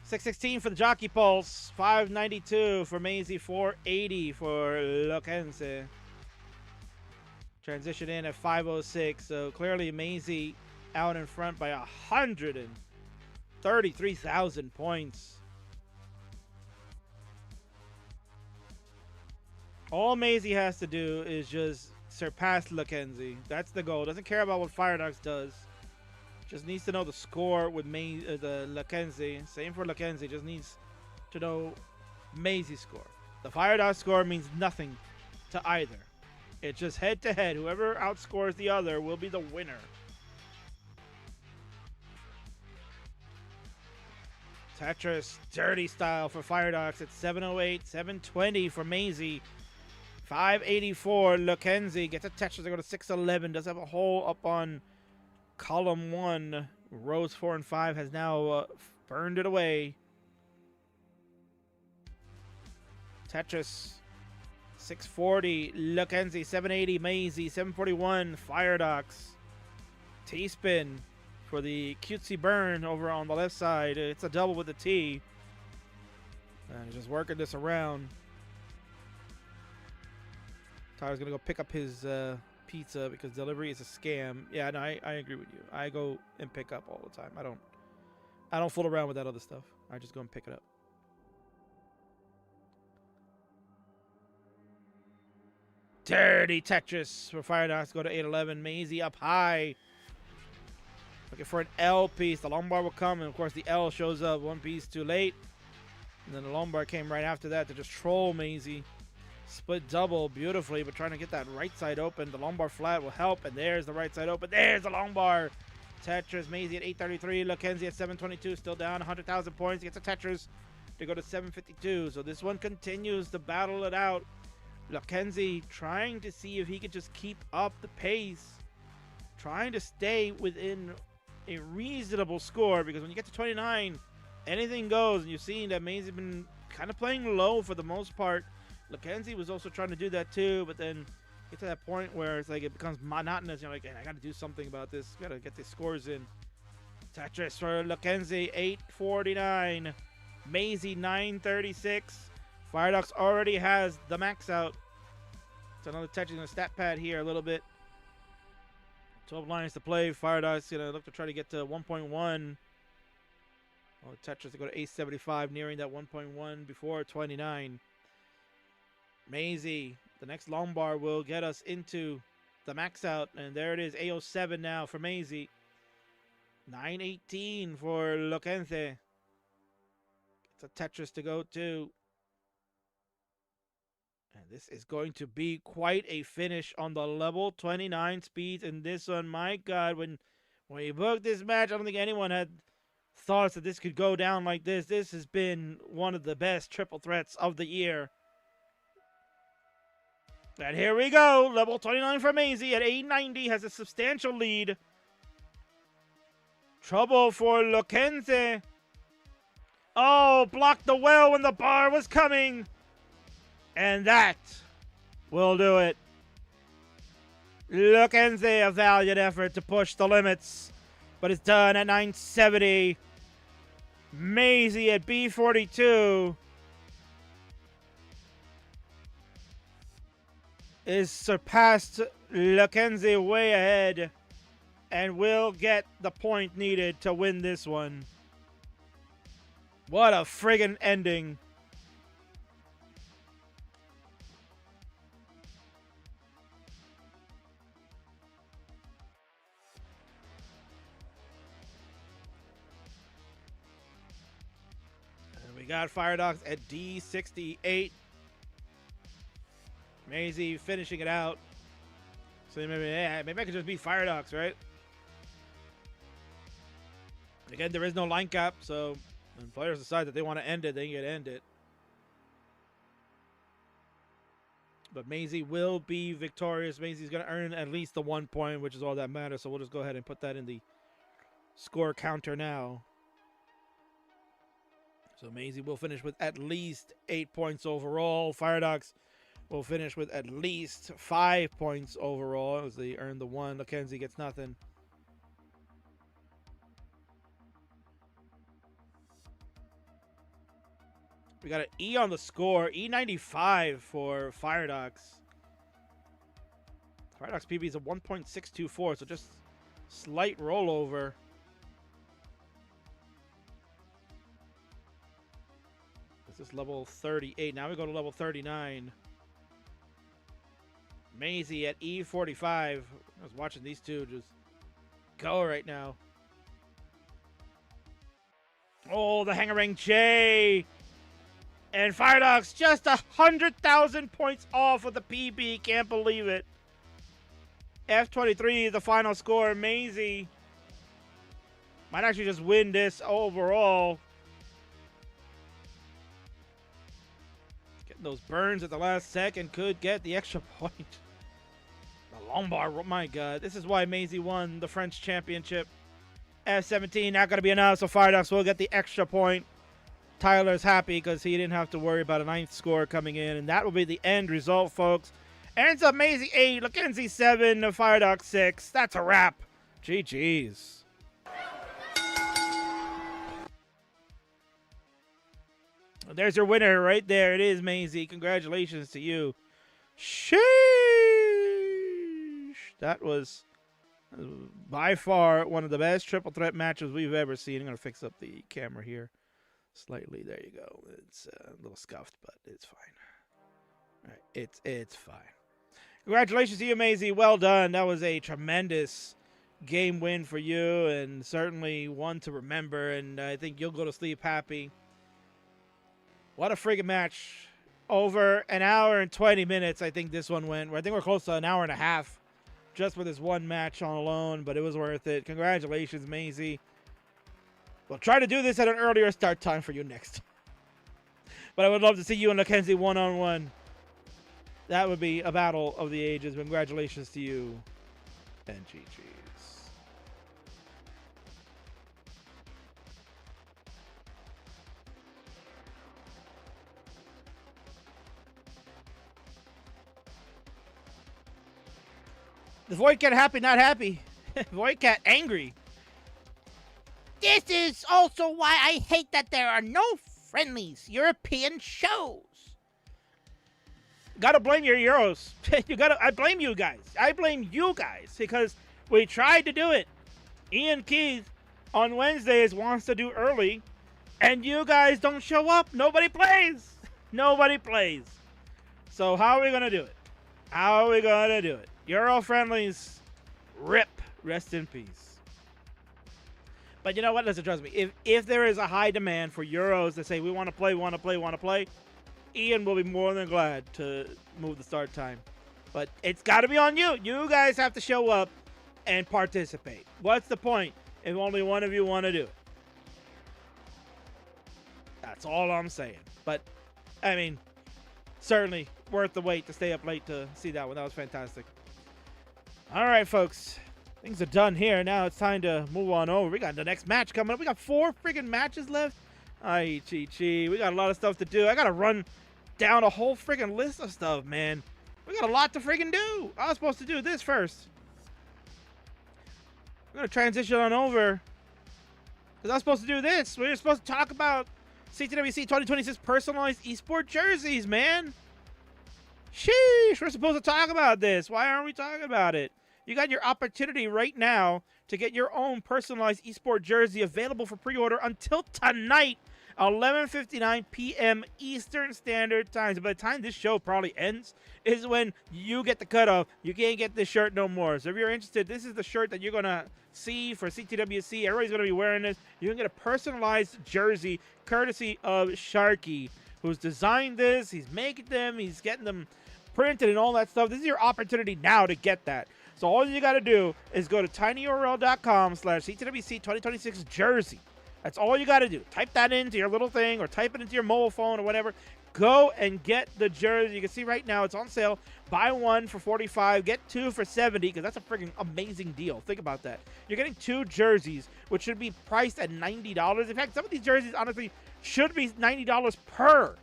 616 for the Jockey Pulse. 592 for Maisie. 480 for Lokense. Transition in at 506. So clearly Maisie out in front by 133,000 points. All Maisie has to do is just surpass Lakenzie. That's the goal. Doesn't care about what Fire Dogs does. Just needs to know the score with the Lakenzie. Same for Lakenzie. Just needs to know Maisie's score. The Fire Dogs score means nothing to either. It's just head to head. Whoever outscores the other will be the winner. Tetris dirty style for Fire Dogs at 708, 720 for Maisie. 584 Lakenzie gets a Tetris to go to 611. Does have a hole up on column 1. Rows 4 and 5 has now burned it away. Tetris 640 Lakenzie, 780 Maisie, 741 Fire Dogs. T-spin for the cutesy burn over on the left side. It's a double with the T. And just working this around. Tyler's gonna go pick up his pizza because delivery is a scam. Yeah, no, I agree with you. I go and pick up all the time. I don't fool around with that other stuff. I just go and pick it up. Dirty Tetris for Fire Dogs. Go to 811. Maisie up high. Looking for an L piece. The Lombard will come, and of course the L shows up one piece too late. And then the Lombard came right after that to just troll Maisie. Split double beautifully, but trying to get that right side open. The Lombard flat will help, and there's the right side open. There's the Lombard. Tetris, Maisie at 833. Lakenzie at 722, still down 100,000 points. Gets a Tetris to go to 752. So this one continues to battle it out. Lakenzie trying to see if he could just keep up the pace. Trying to stay within a reasonable score, because when you get to 29, anything goes. And you've seen that Maisie's been kind of playing low for the most part. Lakenzie was also trying to do that too, but then get to that point where it's like it becomes monotonous. You're like, hey, I got to do something about this. Got to get the scores in. Tetris for Lakenzie, 849. Maisie, 936. Fire Dogs already has the max out. So another Tetris in the stat pad here a little bit. 12 lines to play. Fire Dogs going to look to try to get to 1.1. Oh, Tetris to go to 875, nearing that 1.1 before 29. Maisie, the next Lombard will get us into the max out, and there it is, 807 now for Maisie. 918 for Lakenzie. It's a Tetris to go to. And this is going to be quite a finish on the level 29 speeds in this one. My God, when you booked this match, I don't think anyone had thoughts that this could go down like this. This has been one of the best triple threats of the year. And here we go. Level 29 for Maisie at 890 has a substantial lead. Trouble for Lakenzie. Oh, blocked the well when the bar was coming. And that will do it. Lakenzie, a valiant effort to push the limits. But it's done at 970. Maisie at B42 is surpassed Lakenzie way ahead and will get the point needed to win this one. What a friggin' ending. We got Firedox at D68. Maisie finishing it out. So maybe I could just beat Firedox, right? Again, there is no line cap, so when players decide that they want to end it, they can end it. But Maisie will be victorious. Maisie's going to earn at least the 1 point, which is all that matters. So we'll just go ahead and put that in the score counter now. So Maisie will finish with at least 8 points overall. Firedox will finish with at least 5 points overall as they earn the 1. Mackenzie gets nothing. We got an E on the score. E95 for Firedox. Firedox PB is a 1.624, so just slight rollover. This is level 38. Now we go to level 39. Maisie at E45. I was watching these two just go right now. Oh, the Hangarang J. And Firedox just 100,000 points off of the PB. Can't believe it. F23 the final score. Maisie might actually just win this overall. Getting those burns at the last second could get the extra point. The Lombard, oh my god. This is why Maisie won the French Championship. F17 not going to be enough, so Firedox will get the extra point. Tyler's happy because he didn't have to worry about a 9th score coming in, and that will be the end result, folks. Ends up Maisie 8, Mackenzie 7, Firedox 6. That's a wrap. GG's. There's your winner right there. It is Maisie. Congratulations to you. Sheesh. That was by far one of the best triple threat matches we've ever seen. I'm going to fix up the camera here slightly. There you go. It's a little scuffed, but it's fine. All right, it's fine. Congratulations to you, Maisie. Well done. That was a tremendous game win for you, and certainly one to remember. And I think you'll go to sleep happy. What a friggin' match! Over an hour and 20 minutes. I think this one went. I think we're close to an hour and a half just for this one match on alone, but it was worth it. Congratulations, Maisie. We'll try to do this at an earlier start time for you next. But I would love to see you and Mackenzie one-on-one. That would be a battle of the ages. Congratulations to you. And GG's. The Void Cat happy, not happy. Void Cat angry. This is also why I hate that there are no friendlies European shows. Gotta blame your Euros. I blame you guys. I blame you guys because we tried to do it. Ian Keith on Wednesdays wants to do early, and you guys don't show up. Nobody plays. Nobody plays. So how are we gonna do it? How are we gonna do it? Euro friendlies, rip. Rest in peace. But you know what? Listen, trust me. If there is a high demand for Euros that say we want to play, Ian will be more than glad to move the start time. But it's got to be on you. You guys have to show up and participate. What's the point if only one of you want to do it? That's all I'm saying. But, I mean, certainly worth the wait to stay up late to see that one. That was fantastic. All right, folks. Things are done here. Now it's time to move on over. We got the next match coming up. We got 4 freaking matches left. Ay, chi. We got a lot of stuff to do. I got to run down a whole freaking list of stuff, man. We got a lot to freaking do. I was supposed to do this first. I'm going to transition on over. Because I was supposed to do this. We were supposed to talk about CTWC 2026 personalized esport jerseys, man. Sheesh. We're supposed to talk about this. Why aren't we talking about it? you got your opportunity right now to get your own personalized esport jersey available for pre-order until tonight, 11:59 p.m. Eastern Standard Time. So by the time this show probably ends is when you get the cutoff. You can't get this shirt no more. So if you're interested, this is the shirt that you're going to see for CTWC. Everybody's going to be wearing this. You can get a personalized jersey courtesy of Sharky, who's designed this. He's making them. He's getting them printed and all that stuff. This is your opportunity now to get that. So all you got to do is go to tinyurl.com/CTWC2026 jersey. That's all you got to do. Type that into your little thing or type it into your mobile phone or whatever. Go and get the jersey. You can see right now it's on sale. Buy one for $45, get two for $70, because that's a freaking amazing deal. Think about that. You're getting two jerseys, which should be priced at $90. In fact, some of these jerseys, honestly, should be $90 per.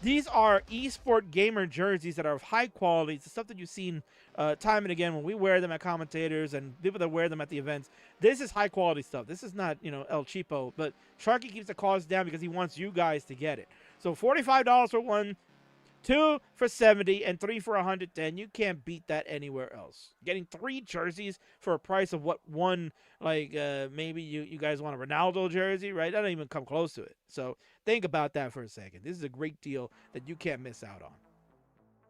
These are esport gamer jerseys that are of high quality. It's stuff that you've seen time and again when we wear them at commentators and people that wear them at the events. This is high quality stuff. This is not, El Cheapo, but Sharky keeps the cost down because he wants you guys to get it. So $45 for one, two for $70, and three for $110. You can't beat that anywhere else. Getting three jerseys for a price of what one, maybe you guys want a Ronaldo jersey, right? That don't even come close to it. So think about that for a second. This is a great deal that you can't miss out on.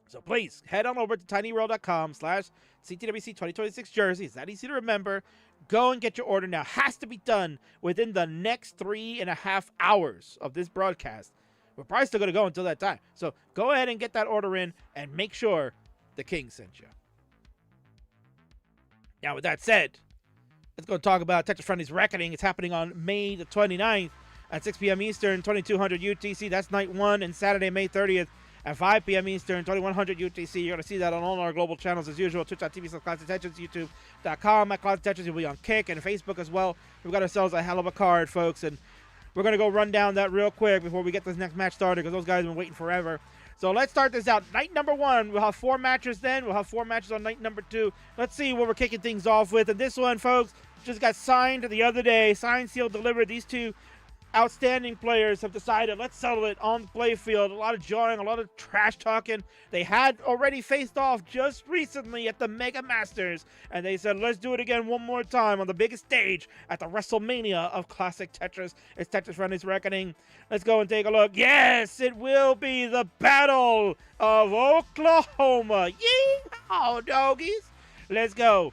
So please head on over to tinyurl.com/CTWC2026 jersey. It's that easy to remember. Go and get your order now. Has to be done within the next 3.5 hours of this broadcast. We're probably still going to go until that time. So go ahead and get that order in and make sure the King sent you. Now, with that said, let's go talk about Tetris Friendly's Reckoning. It's happening on May the 29th at 6 p.m. Eastern, 2200 UTC. That's night one. And Saturday, May 30th at 5 p.m. Eastern, 2100 UTC. You're going to see that on all our global channels as usual. Twitch.tv/ClosetTetris, YouTube.com at ClosetTetris. You'll be on Kick and Facebook as well. We've got ourselves a hell of a card, folks. And we're going to go run down that real quick before we get this next match started because those guys have been waiting forever. So let's start this out. Night number one, we'll have 4 matches then. We'll have 4 matches on night number 2. Let's see what we're kicking things off with. And this one, folks, just got signed the other day. Signed, sealed, delivered. These two outstanding players have decided, let's settle it on the playfield. A lot of jawing, a lot of trash talking. They had already faced off just recently at the Mega Masters, and they said, let's do it again one more time on the biggest stage at the WrestleMania of Classic Tetris. It's Tetris Friendly's Reckoning. Let's go and take a look. Yes, it will be the Battle of Oklahoma. Yeehaw, doggies. Let's go.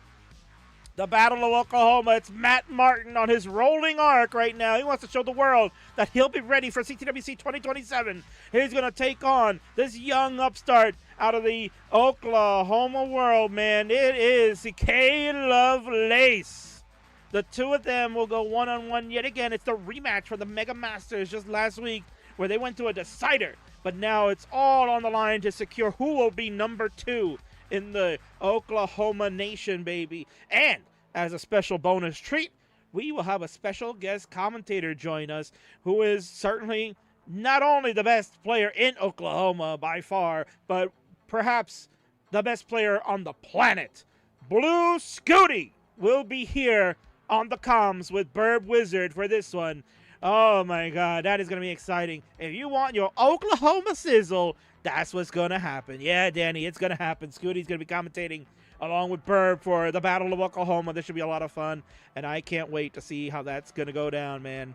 The Battle of Oklahoma. It's Matt Martin on his rolling arc right now. He wants to show the world that he'll be ready for CTWC 2027. He's going to take on this young upstart out of the Oklahoma world, man. It is K Lovelace. The two of them will go one-on-one yet again. It's the rematch from the Mega Masters just last week where they went to a decider. But now it's all on the line to secure who will be number 2 in the Oklahoma nation, baby. And as a special bonus treat, we will have a special guest commentator join us who is certainly not only the best player in Oklahoma by far, but perhaps the best player on the planet. Blue Scooty will be here on the comms with Burb Wizard for this one. Oh my God, that is going to be exciting. If you want your Oklahoma sizzle, that's what's going to happen. Yeah, Danny, it's going to happen. Scooty's going to be commentating along with Burb for the Battle of Oklahoma. This should be a lot of fun, and I can't wait to see how that's going to go down, man.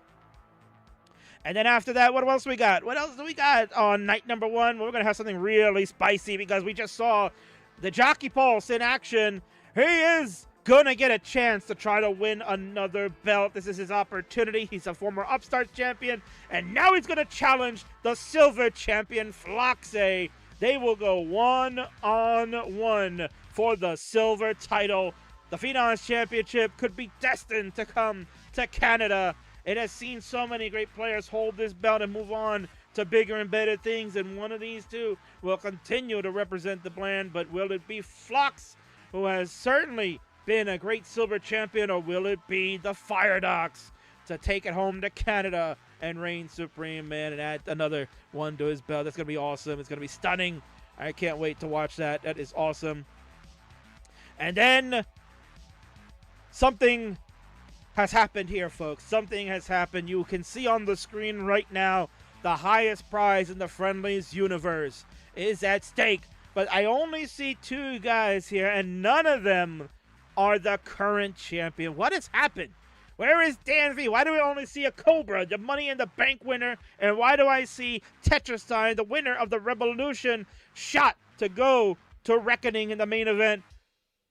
And then after that, what else we got? What else do we got on night number 1? Well, we're going to have something really spicy because we just saw the Jockey Pulse in action. He is going to get a chance to try to win another belt. This is his opportunity. He's a former Upstart champion, and now he's going to challenge the silver champion, Floxe. They will go one-on-one for the silver title. The Phenoms Championship could be destined to come to Canada. It has seen so many great players hold this belt and move on to bigger and better things, and one of these two will continue to represent the brand. But will it be Flox, who has certainly been a great silver champion, or will it be the Fire Docs to take it home to Canada and reign supreme, man, and add another one to his belt? That's going to be awesome. It's going to be stunning. I can't wait to watch that. That is awesome. And then something has happened here, folks. Something has happened. You can see on the screen right now the highest prize in the Friendlies universe is at stake But I only see 2 guys here, and none of them are the current champion. What has happened? Where is Dan V? Why do we only see a Cobra, the Money in the Bank winner? And why do I see Tetris Time, the winner of the Revolution, shot to go to Reckoning in the main event?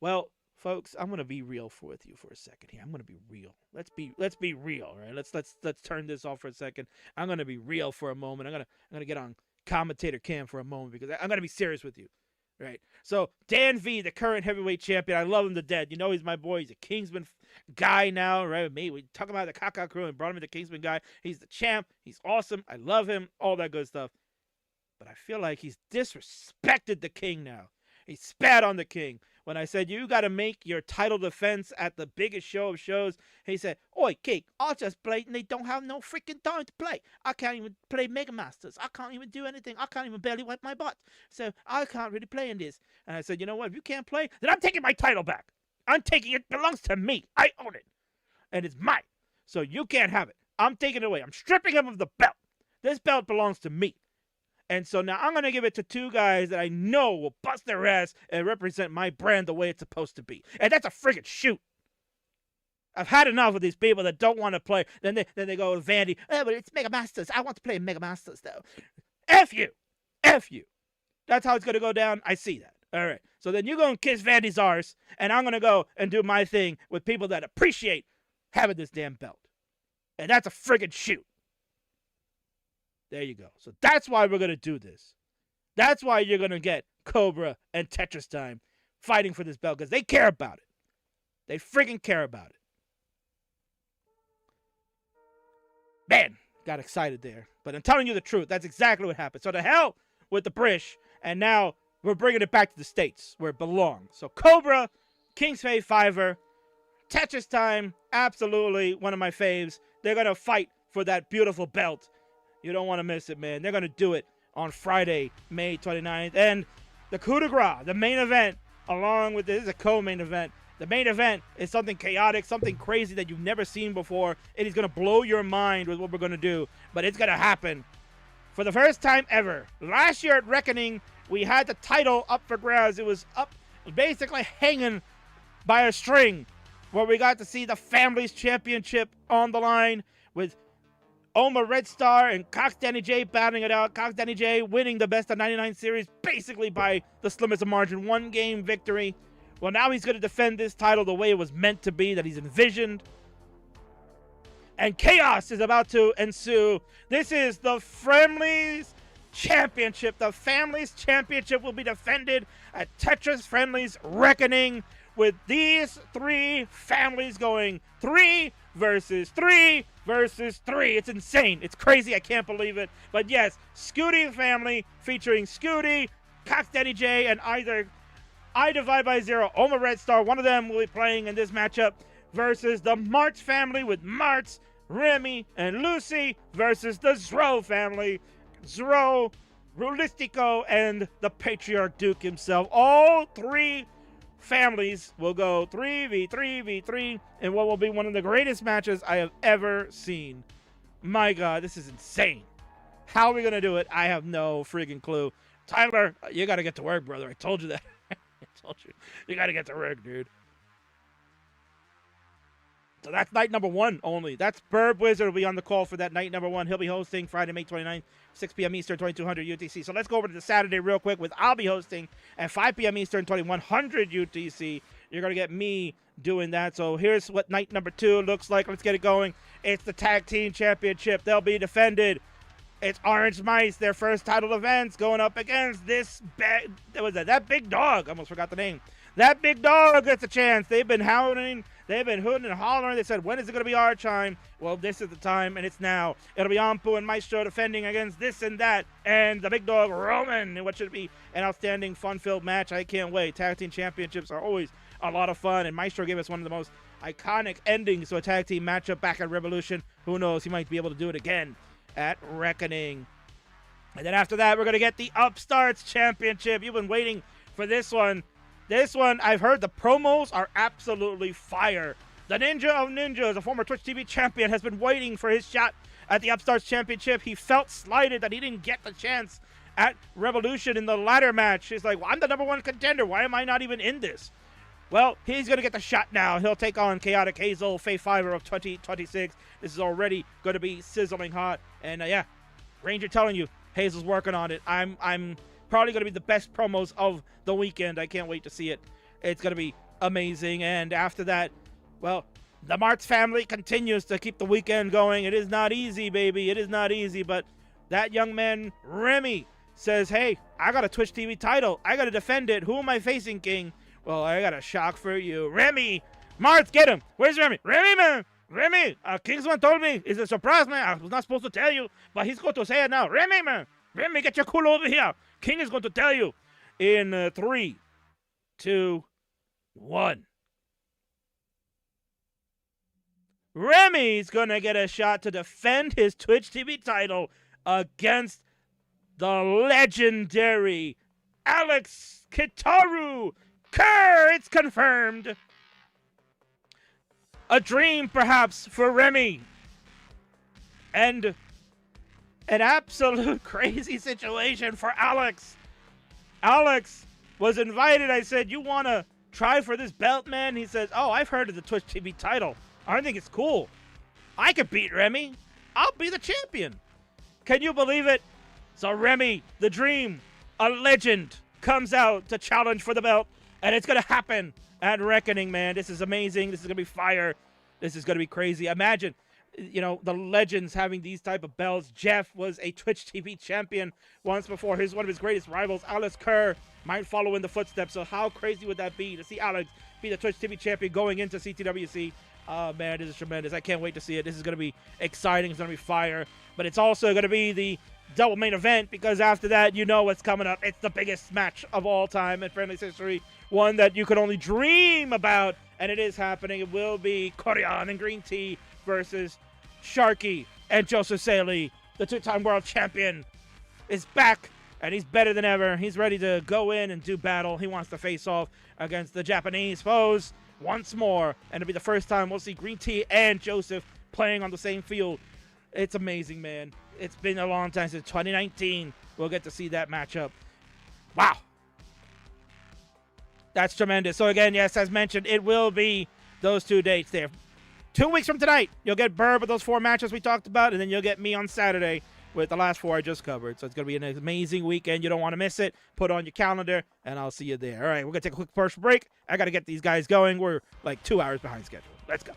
Well, folks, I'm gonna be real with you for a second here. I'm gonna be real. Let's be real, right? Let's turn this off for a second. I'm gonna be real for a moment. I'm gonna get on commentator cam for a moment because I'm gonna be serious with you. Right. So Dan V, the current heavyweight champion, I love him to death. You know he's my boy. He's a Kingsman guy now, right? Me, we talk about the Kaka crew and brought him into Kingsman guy. He's the champ. He's awesome. I love him. All that good stuff. But I feel like he's disrespected the king now. He spat on the king. When I said, you got to make your title defense at the biggest show of shows, he said, oi, King, I'll just play, and they don't have no freaking time to play. I can't even play Mega Masters. I can't even do anything. I can't even barely wipe my butt. So I can't really play in this. And I said, you know what? If you can't play, then I'm taking my title back. I'm taking it. It belongs to me. I own it. And it's mine. So you can't have it. I'm taking it away. I'm stripping him of the belt. This belt belongs to me. And so now I'm going to give it to 2 guys that I know will bust their ass and represent my brand the way it's supposed to be. And that's a friggin' shoot. I've had enough of these people that don't want to play. Then they go to Vandy. Oh, but it's Mega Masters. I want to play Mega Masters, though. F you. F you. That's how it's going to go down. I see that. All right. So then you go and kiss Vandy's arse, and I'm going to go and do my thing with people that appreciate having this damn belt. And that's a friggin' shoot. There you go. So that's why we're going to do this. That's why you're going to get Cobra and Tetris Time fighting for this belt, because they care about it. They friggin' care about it. Man, got excited there. But I'm telling you the truth. That's exactly what happened. So to hell with the British, and now we're bringing it back to the States where it belongs. So Cobra, Kingsman Fiver, Tetris Time, absolutely one of my faves. They're going to fight for that beautiful belt. You don't want to miss it, man. They're going to do it on Friday, May 29th. And the coup de grace, the main event, along with this is a co-main event. The main event is something chaotic, something crazy that you've never seen before. It is going to blow your mind with what we're going to do. But it's going to happen for the first time ever. Last year at Reckoning, we had the title up for grabs. It was up, basically hanging by a string, where we got to see the Family's Championship on the line with Omar Red Star and Cox Danny J battling it out. Cox Danny J winning the best of 99 series basically by the slimmest of margin. 1-game victory. Well, now he's going to defend this title the way it was meant to be, that he's envisioned. And chaos is about to ensue. This is the Friendlies Championship. The Families Championship will be defended at Tetris Friendlies Reckoning, with these 3 families going 3 versus 3 versus 3. It's insane. It's crazy. I can't believe it. But yes, Scooty family featuring Scooty, Cox Danny J, and either I Divide by Zero, Omar Red Star. One of them will be playing in this matchup versus the Martz family with Martz, Remy, and Lucy versus the Zro family, Zro, Rulistico, and the Patriarch Duke himself. All 3 families will go 3v3v3 in what will be one of the greatest matches I have ever seen. My God, this is insane. How are we going to do it? I have no freaking clue. Tyler, you got to get to work, brother. I told you that. I told you. You got to get to work, dude. So that's night number 1 only. That's Burb Wizard will be on the call for that night number 1. He'll be hosting Friday, May 29th, 6 p.m. Eastern, 2200 UTC. So let's go over to the Saturday real quick with I'll be hosting at 5 p.m. Eastern, 2100 UTC. You're going to get me doing that. So here's what night number 2 looks like. Let's get it going. It's the Tag Team Championship. They'll be defended. It's Orange Mice, their first title defense, going up against this that big dog. I almost forgot the name. That big dog gets a chance. They've been howling. They've been hooting and hollering. They said, when is it going to be our time? Well, this is the time, and it's now. It'll be Ampu and Maestro defending against this and that, and the big dog Roman. And what should be an outstanding, fun-filled match. I can't wait. Tag team championships are always a lot of fun, and Maestro gave us one of the most iconic endings to a tag team matchup back at Revolution. Who knows? He might be able to do it again at Reckoning. And then after that, we're going to get the Upstarts Championship. You've been waiting for this one. This one, I've heard the promos are absolutely fire. The Ninja of Ninjas, a former Twitch TV champion, has been waiting for his shot at the Upstarts Championship. He felt slighted that he didn't get the chance at Revolution in the ladder match. He's like, well, I'm the #1 contender. Why am I not even in this? Well, he's going to get the shot now. He'll take on Chaotic Hazel, Faye Fiverr of 2026. This is already going to be sizzling hot. And yeah, Ranger telling you, Hazel's working on it. I'm probably going to be the best promos of the weekend. I can't wait to see it. It's going to be amazing. And after that, well, the Martz family continues to keep the weekend going. It is not easy, baby. It is not easy. But that young man, Remy, says, hey, I got a Twitch TV title. I got to defend it. Who am I facing, King? Well, I got a shock for you. Remy! Martz, get him! Where's Remy? Remy, man! Remy! Kingsman told me. It's a surprise, man. I was not supposed to tell you, but he's going to say it now. Remy, man! Remy, get your cool over here. King is going to tell you. In 3, 2, 1. Remy's going to get a shot to defend his Twitch TV title against the legendary Alex Kitaru Kerr. It's confirmed. A dream, perhaps, for Remy. And an absolute crazy situation for Alex. Alex was invited. I said, you want to try for this belt, man? He says, oh, I've heard of the Twitch TV title. I think it's cool. I could beat Remy. I'll be the champion. Can you believe it? So Remy, the dream, a legend, comes out to challenge for the belt. And it's going to happen at Reckoning, man. This is amazing. This is going to be fire. This is going to be crazy. Imagine, you know, the legends having these type of belts. Jeff was a Twitch TV champion once before. One of his greatest rivals, Alex Kerr, might follow in the footsteps. So how crazy would that be to see Alex be the Twitch TV champion going into CTWC? Oh, man, this is tremendous. I can't wait to see it. This is going to be exciting. It's going to be fire. But it's also going to be the double main event because after that, you know what's coming up. It's the biggest match of all time in Friendly's history. One that you could only dream about. And it is happening. It will be Corian and Green Tea versus Sharky and Joseph Saley. The two-time world champion is back. And he's better than ever. He's ready to go in and do battle. He wants to face off against the Japanese foes once more. And it'll be the first time we'll see Green Tea and Joseph playing on the same field. It's amazing, man. It's been a long time since 2019. We'll get to see that matchup. Wow. That's tremendous. So again, yes, as mentioned, it will be those 2 dates there. 2 weeks from tonight, you'll get Burb with those 4 matches we talked about, and then you'll get me on Saturday with the last 4 I just covered. So it's going to be an amazing weekend. You don't want to miss it. Put it on your calendar, and I'll see you there. All right, we're going to take a quick commercial break. I got to get these guys going. We're like 2 hours behind schedule. Let's go.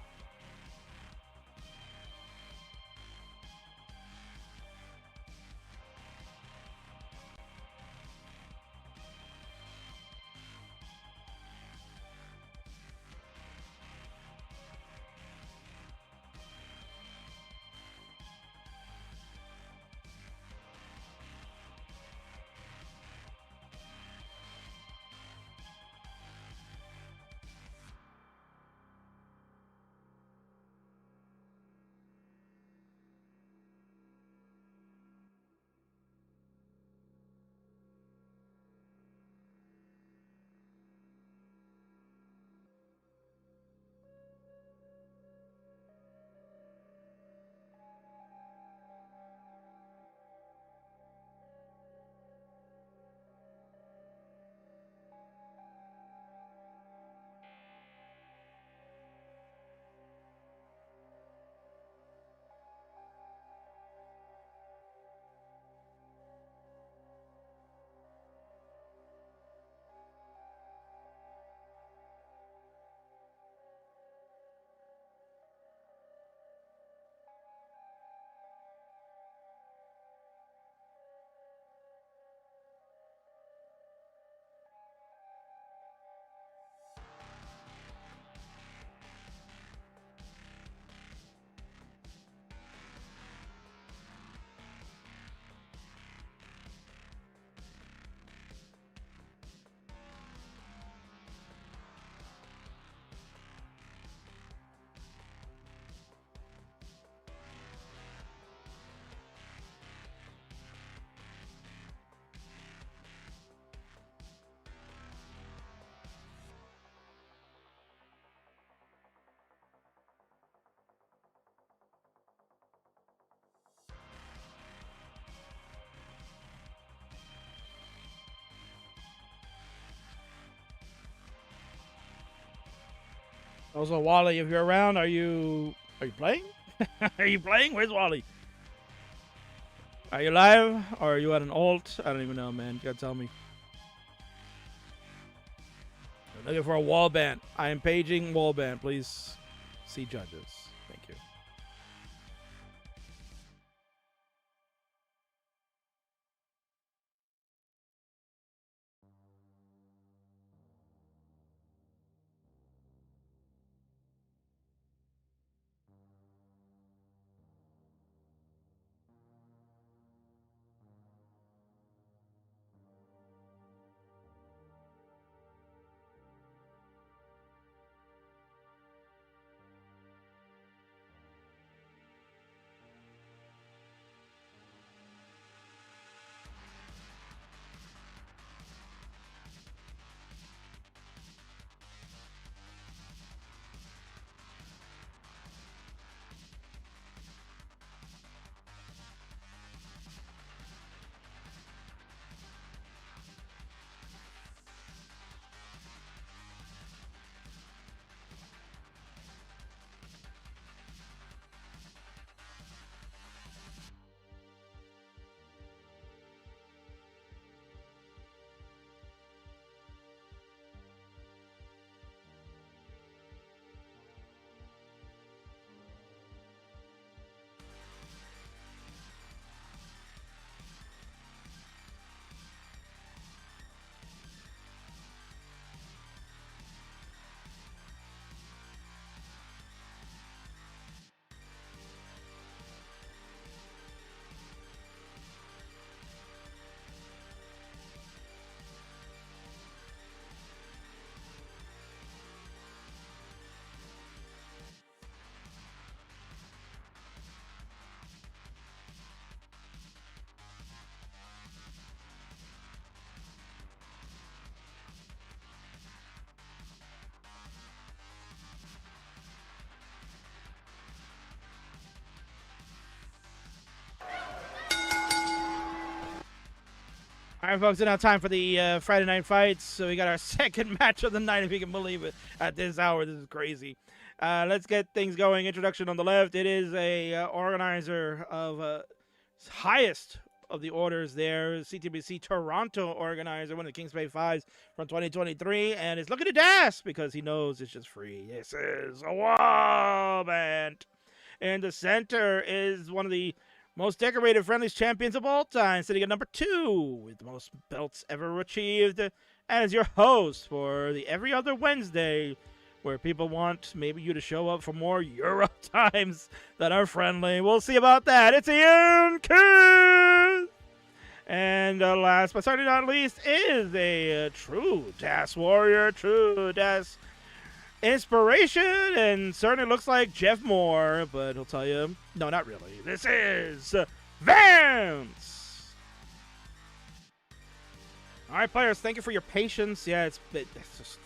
Also, Wally, if you're around, are you playing? Are you playing? Where's Wally? Are you live or are you at an alt? I don't even know, man. You gotta tell me. I'm looking for a wall ban. I am paging wall ban. Please see judges. Thank you. All right, folks, it's now time for the Friday Night Fights. So we got our second match of the night, if you can believe it, at this hour. This is crazy. Let's get things going. Introduction on the left. It is a organizer of highest of the orders there, CTBC Toronto organizer, one of the Kingsman 5s from 2023, and is looking to dance because he knows it's just free. This is a wall band. In the center is one of the most decorated friendlies champions of all time, sitting at number 2 with the most belts ever achieved, and is your host for the Every Other Wednesday, where people want maybe you to show up for more Euro times that are friendly. We'll see about that. It's Ian Keith! And last but certainly not least is a true DAS warrior, true DAS inspiration, and certainly looks like Jeff Moore, but he'll tell you, no, not really. This is Vance! All right, players, thank you for your patience. Yeah, it's just...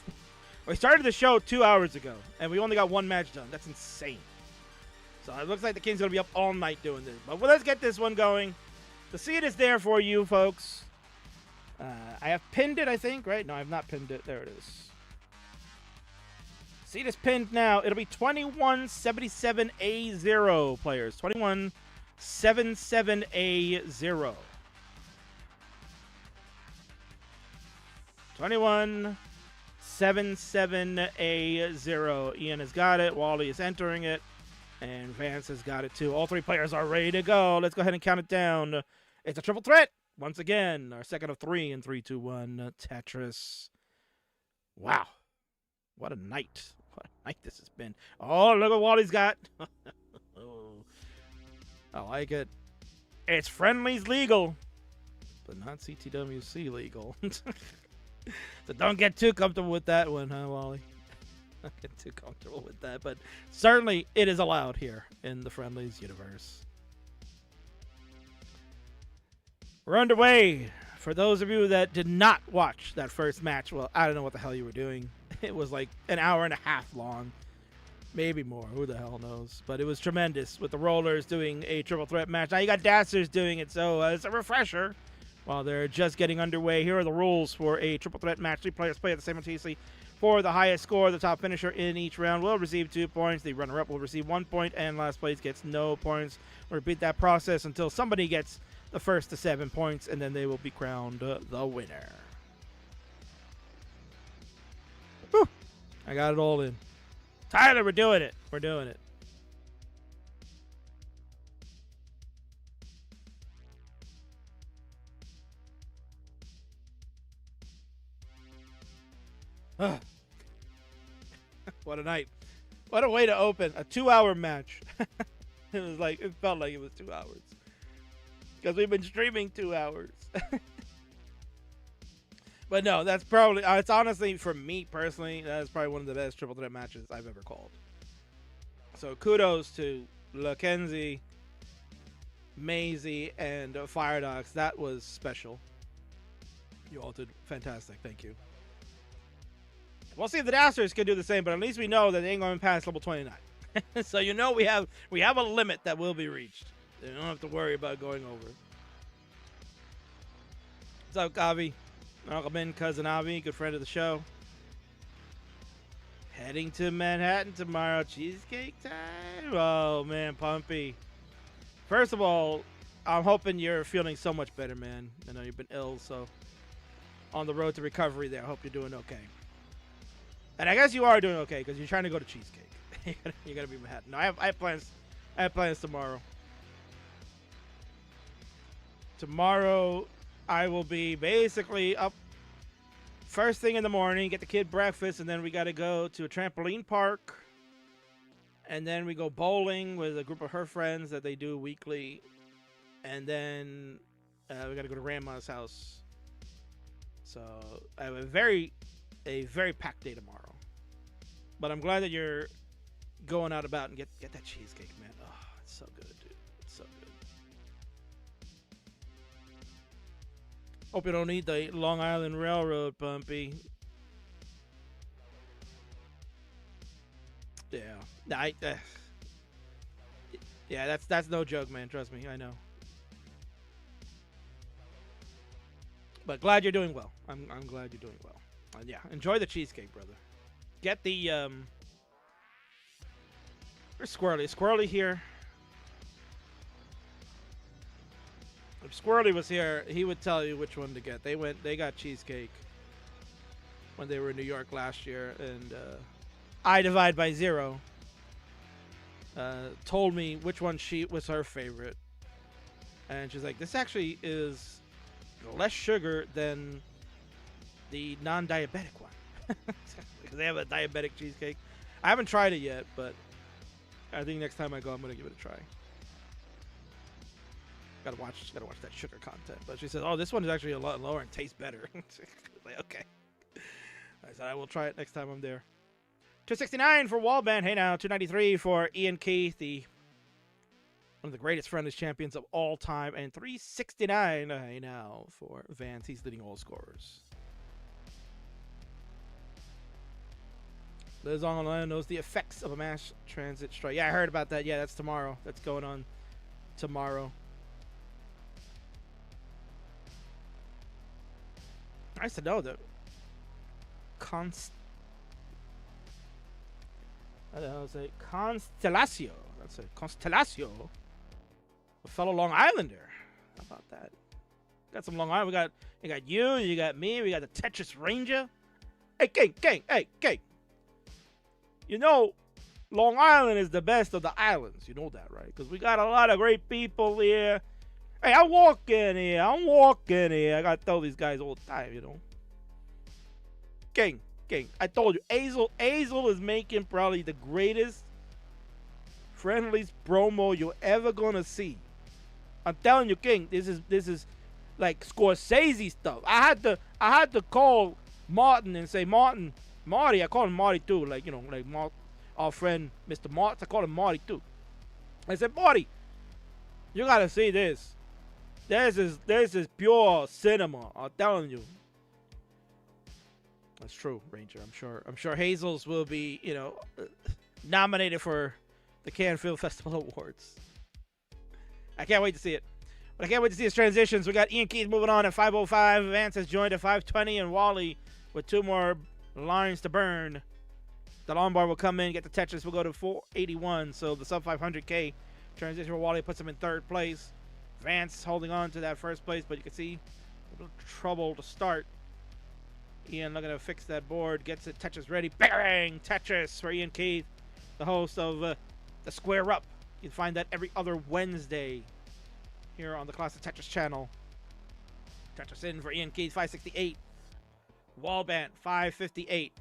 We started the show 2 hours ago, and we only got one match done. That's insane. So it looks like the King's going to be up all night doing this. But let's get this one going. The seed is there for you, folks. I have pinned it, I think, right? No, I have not pinned it. There it is. Seed is pinned now. It'll be 2177A0, players. 2177A0. 2177A0. Ian has got it. Wally is entering it. And Vance has got it too. All three players are ready to go. Let's go ahead and count it down. It's a triple threat. Once again, our second of 3 in 3, 2, 1. Tetris. Wow. What a night. What a night this has been. Oh, look what Wally's got. Oh, I like it. It's friendlies legal, but not CTWC legal. So don't get too comfortable with that one, huh, Wally? Don't get too comfortable with that, but certainly it is allowed here in the friendlies universe. We're underway. For those of you that did not watch that first match, well, I don't know what the hell you were doing. It was like an hour and a half long. Maybe more. Who the hell knows? But it was tremendous with the Rollers doing a triple threat match. Now you got Dassers doing it, so it's a refresher. While they're just getting underway, here are the rules for a triple threat match. 3 players play at the simultaneously For the highest score, the top finisher in each round will receive 2 points. The runner-up will receive 1 point, and last place gets no points. We'll repeat that process until somebody gets the first to 7 points, and then they will be crowned the winner. Whew. I got it all in. Tyler, we're doing it. We're doing it. What a night. What a way to open a 2-hour match. It felt like it was 2 hours. Because we've been streaming 2 hours. But no, that's probably, it's honestly, for me personally, that's probably one of the best triple threat matches I've ever called. So kudos to Mackenzie, Maisie, and Firedox. That was special. You all did fantastic. Thank you. We'll see if the Dasters can do the same, but at least we know that they ain't going to pass level 29. So you know we have a limit that will be reached. You don't have to worry about going over. What's up, Avi? Welcome in, cousin Avi, good friend of the show. Heading to Manhattan tomorrow. Cheesecake time? Oh, man, Pumpy. First of all, I'm hoping you're feeling so much better, man. I know you've been ill, so on the road to recovery there. I hope you're doing okay. And I guess you are doing okay because you're trying to go to Cheesecake. You gotta be in Manhattan. No, I have plans. I have plans tomorrow. Tomorrow, I will be basically up first thing in the morning, get the kid breakfast, and then we gotta go to a trampoline park. And then we go bowling with a group of her friends that they do weekly. And then we gotta go to Grandma's house. So I have a very packed day tomorrow. But I'm glad that you're going out about and get that cheesecake, man. Oh, it's so good, dude. It's so good. Hope you don't need the Long Island Railroad, Pumpy. Yeah. Yeah, that's no joke, man. Trust me, I know. But glad you're doing well. I'm glad you're doing well. And yeah, enjoy the cheesecake, brother. Get the where's Squirrely? Squirrely here. If Squirrely was here, he would tell you which one to get. They got cheesecake when they were in New York last year, and I divide by 0. Told me which one she was her favorite, and she's like, this actually is less sugar than the non-diabetic one. Because they have a diabetic cheesecake. I haven't tried it yet, but I think next time I go, I'm gonna give it a try. Gotta watch that sugar content. But she says, "Oh, this one is actually a lot lower and tastes better." Like, okay. I said I will try it next time I'm there. 269 for Wallband. Hey now, 293 for Ian Keith, one of the greatest friendless champions of all time, and 369 hey now for Vance. He's leading all scorers. Liz Online knows the effects of a mass transit strike. Yeah, I heard about that. Yeah, that's tomorrow. That's going on tomorrow. Nice to know that. I don't know, say Constellatio. That's a Constellatio. A fellow Long Islander. How about that? Got some Long Island. You got you got me, we got the Tetris Ranger. Hey, King, hey, King. You know, Long Island is the best of the islands. You know that, right? Because we got a lot of great people here. Hey, I'm walking here. I got to tell these guys all the time, you know. King. I told you, Azel is making probably the greatest friendlies promo you're ever going to see. I'm telling you, King, this is like Scorsese stuff. I had to call Martin and say, Marty, I call him Marty too, like, you know, like our friend Mr. Martz, I call him Marty too. I said, Marty, you gotta see this. This is pure cinema. I'm telling you. That's true, Ranger. I'm sure Hazel's will be, you know, nominated for the Cannes Film Festival Awards. I can't wait to see it. But I can't wait to see his transitions. We got Ian Keith moving on at 5:05. Vance has joined at 5:20, and Wally with 2 more lines to burn. The Lombard will come in, get the Tetris. We'll go to 481. So the sub 500K transition for Wally puts him in third place. Vance holding on to that first place, but you can see a little trouble to start. Ian looking to fix that board, gets it. Tetris ready. Bang! Tetris for Ian Keith, the host of the Square Up. You can find that every other Wednesday here on the Classic Tetris channel. Tetris in for Ian Keith, 568. Wallbant, 558.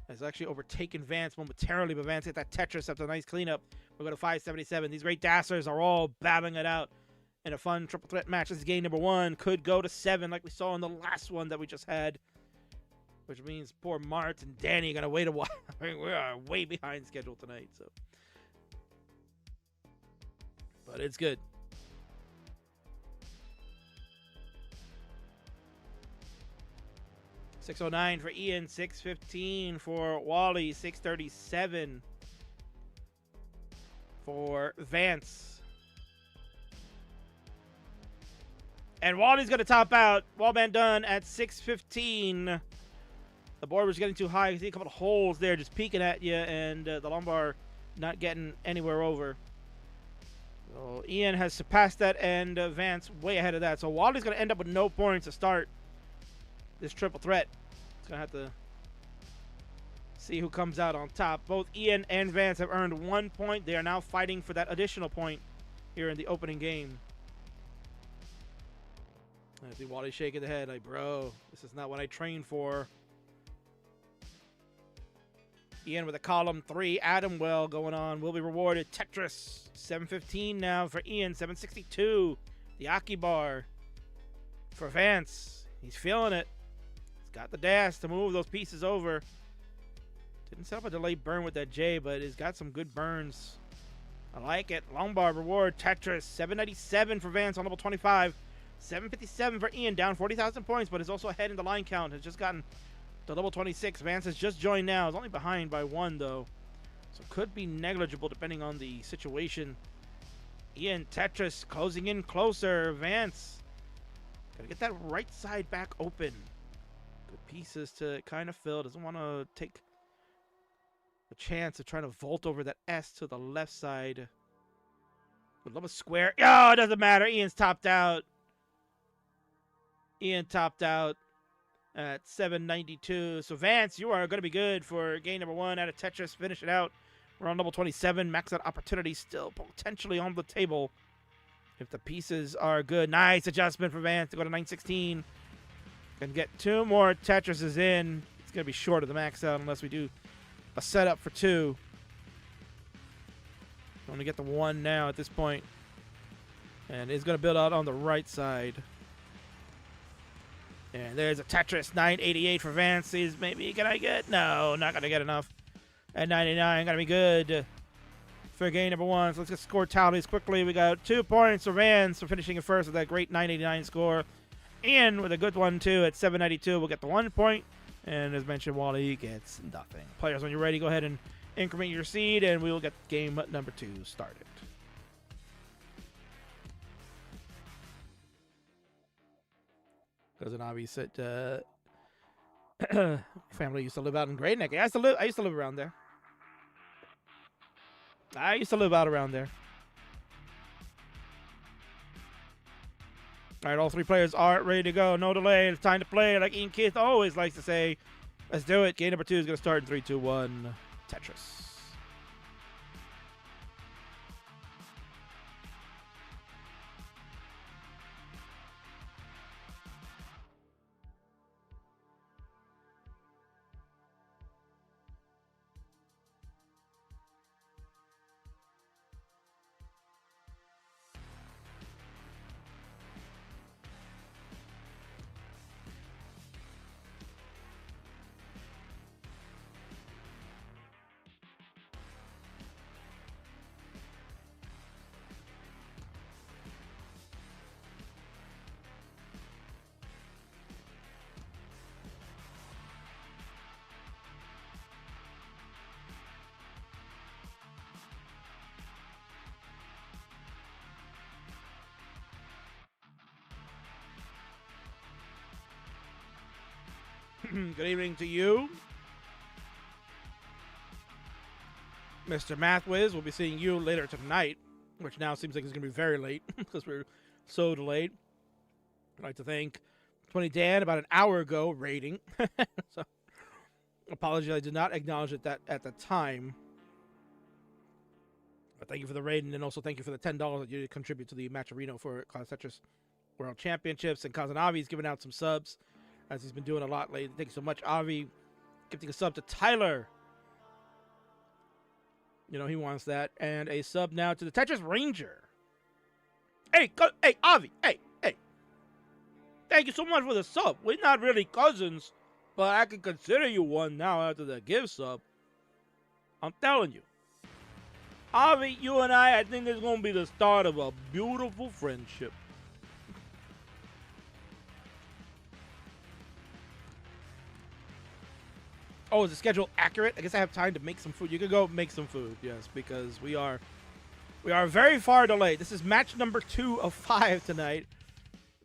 Has actually overtaken Vance momentarily, but Vance hit that Tetris after a nice cleanup. We'll go to 577. These great dancers are all battling it out in a fun triple threat match. This is game number 1. Could go to 7 like we saw in the last one that we just had. Which means poor Mart and Danny are going to wait a while. I mean, we are way behind schedule tonight. So, but it's good. $609 for Ian, $615 for Wally, $637 for Vance. And Wally's going to top out. Wallband done at $615. The board was getting too high. You see a couple of holes there just peeking at you, and the Lombard not getting anywhere over. So Ian has surpassed that, and Vance way ahead of that. So Wally's going to end up with no points to start this triple threat. It's going to have to see who comes out on top. Both Ian and Vance have earned 1 point. They are now fighting for that additional point here in the opening game. I see Wally shaking the head like, bro, this is not what I trained for. Ian with a column 3. Adam Well going on. Will be rewarded. Tetris. 715 now for Ian. 762. The Aki bar for Vance. He's feeling it. He's got the dash to move those pieces over. Didn't set up a delayed burn with that J, but he's got some good burns. I like it. Lombard reward. Tetris. 797 for Vance on level 25. 757 for Ian. Down 40,000 points, but is also ahead in the line count. Has just gotten to level 26. Vance has just joined now. Is only behind by 1, though. So could be negligible depending on the situation. Ian, Tetris closing in closer. Vance. Gotta get that right side back open. Good pieces to kind of fill. Doesn't want to take the chance of trying to vault over that S to the left side. Would love a square. Oh, it doesn't matter. Ian's topped out. Ian topped out at 792. So Vance, you are going to be good for game number 1 out of Tetris. Finish it out. We're on level 27. Max out opportunity still potentially on the table if the pieces are good. Nice adjustment for Vance to go to 916. Can get 2 more Tetrises in. It's going to be short of the max out unless we do a setup for 2. Only get the 1 now at this point. And it's going to build out on the right side. And there's a Tetris. 988 for Vance. Maybe can I get? No, not going to get enough. At 99, going to be good for game number 1. So let's get score tallies quickly. We got 2 points for Vance for finishing in first with that great 989 score. Ian with a good one, too, at 792. We'll get the 1 point. And as mentioned, Wally gets nothing. Players, when you're ready, go ahead and increment your seed, and we will get game number 2 started. Because an obvious said, family used to live out in Great Neck. I used to live around there. I used to live out around there. All right, all 3 players are ready to go. No delay. It's time to play. Like Ian Keith always likes to say, let's do it. Game number 2 is going to start in 3, 2, 1. Tetris. Good evening to you. Mr. Mathwiz, we'll be seeing you later tonight, which now seems like it's going to be very late because we're so delayed. I'd like to thank 20 Dan about an hour ago rating. So, apologies, I did not acknowledge it that at the time. But thank you for the rating, and also thank you for the $10 that you did contribute to the Matcherino for Classic Tetris World Championships. And Kazanavi's giving out some subs, as he's been doing a lot lately. Thank you so much, Avi. Giving a sub to Tyler. You know, he wants that. And a sub now to the Tetris Ranger. Hey, Avi. Hey. Thank you so much for the sub. We're not really cousins, but I can consider you one now after the give sub. I'm telling you. Avi, you and I think it's going to be the start of a beautiful friendship. Oh, is the schedule accurate? I guess I have time to make some food. You can go make some food, yes, because we are very far delayed. This is match number 2 of 5 tonight.